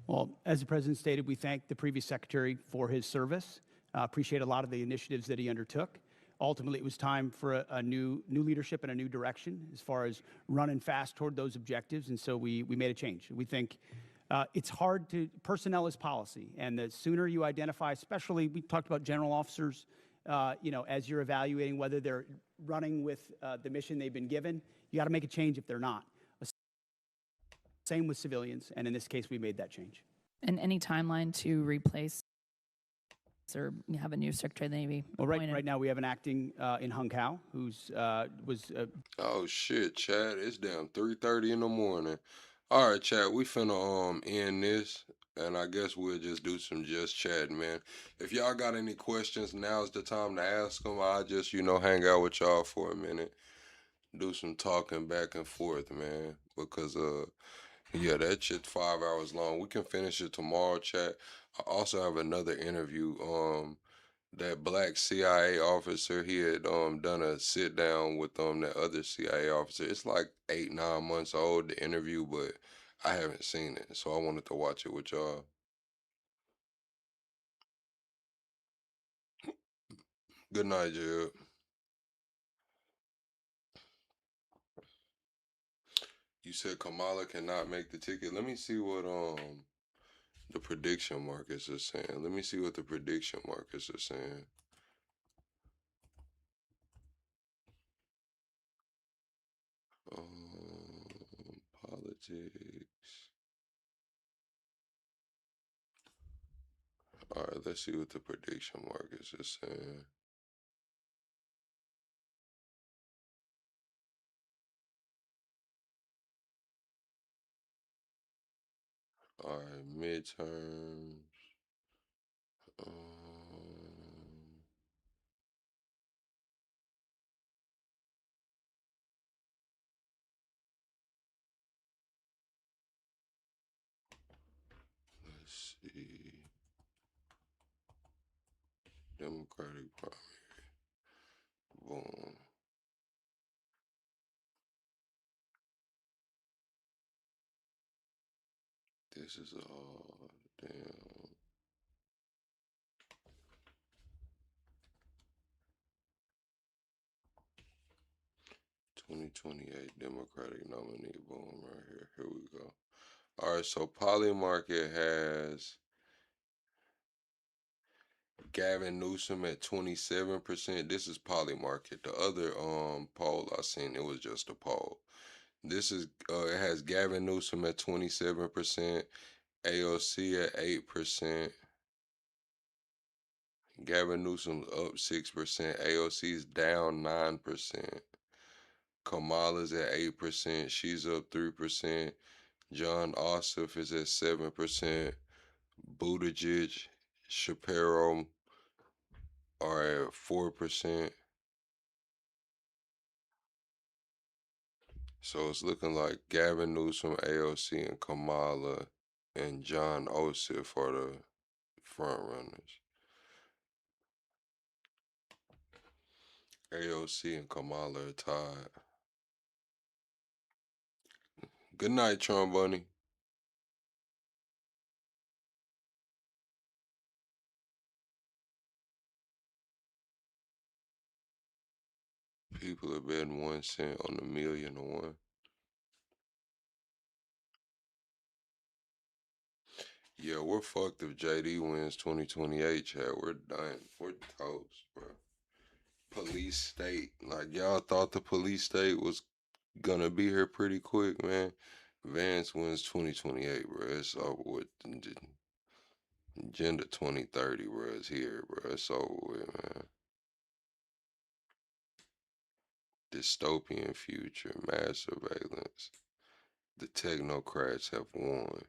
Well, as the President stated, we thank the previous Secretary for his service. Appreciate a lot of the initiatives that he undertook. Ultimately, it was time for a new leadership and a new direction as far as running fast toward those objectives, and so we made a change. We think it's hard personnel is policy, and the sooner you identify, especially, we talked about general officers, as you're evaluating whether they're running with the mission they've been given, you got to make a change if they're not. Same with civilians, and in this case, we made that change. And any timeline to replace or have a new Secretary of the Navy? Well, right now we have an acting in Hung Kao who's Oh shit, Chad! It's damn 3:30 in the morning. All right, Chad, we finna end this, and I guess we'll just do some just chatting, man. If y'all got any questions, now's the time to ask them. I'll just hang out with y'all for a minute, do some talking back and forth, man. Because yeah, that shit's 5 hours long. We can finish it tomorrow, chat. I also have another interview. That black CIA officer, he had done a sit down with that other CIA officer. It's like 8-9 months old, the interview, but I haven't seen it, so I wanted to watch it with y'all. Good night, Jude. You said Kamala cannot make the ticket. Let me see what the prediction markets are saying. Let me see what the prediction markets are saying. Politics. All right, let's see what the prediction markets are saying. All right, midterms. Let's see. Democratic primary. Boom. This is all damn. 2028 Democratic nominee. Boom, right here. Here we go. All right, so Poly Market has Gavin Newsom at 27%. This is Poly Market. The other poll I seen, it was just a poll. This is it has Gavin Newsom at 27%, AOC at 8%. Gavin Newsom's up 6%, AOC's down 9%. Kamala's at 8%, she's up 3%. John Ossoff is at 7%. Buttigieg, Shapiro are at 4%. So it's looking like Gavin Newsom, AOC, and Kamala and John Ossoff are the front runners. AOC and Kamala are tied. Good night, Trump Bunny. People are betting 1 cent on the million to one. Yeah, we're fucked if JD wins 2028, Chad. We're done. We're toast, bro. Police state. Like, y'all thought the police state was gonna be here pretty quick, man. Vance wins 2028, bro. It's over with. Agenda 2030, bro. It's here, bro. It's over with, man. Dystopian future, mass surveillance. The technocrats have won.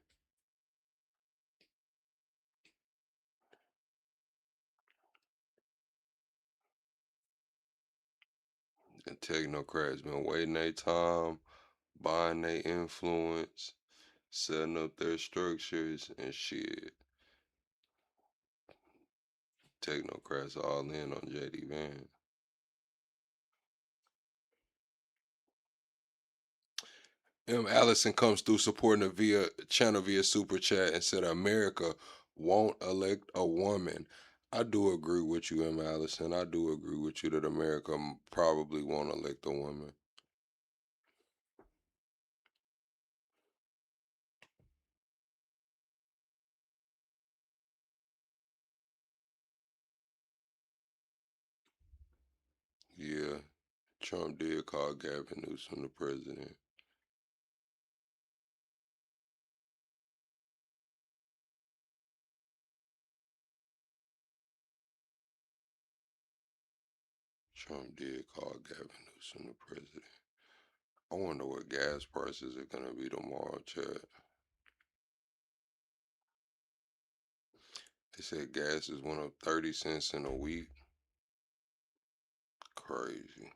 The technocrats been waiting their time, buying their influence, setting up their structures and shit. Technocrats all in on JD Vance. M. Allison comes through supporting the channel via Super Chat and said America won't elect a woman. I do agree with you, M. Allison. I do agree with you that America probably won't elect a woman. Yeah, Trump did call Gavin Newsom the president. Trump did call Gavin Newsom the president. I wonder what gas prices are going to be tomorrow, Chad. They said gas has went up 30 cents in a week. Crazy.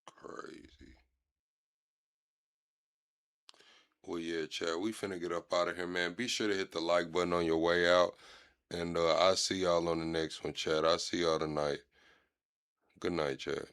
Crazy. Well, yeah, Chad, we finna get up out of here, man. Be sure to hit the like button on your way out. And I'll see y'all on the next one, Chad. I'll see y'all tonight. Good night, Chad.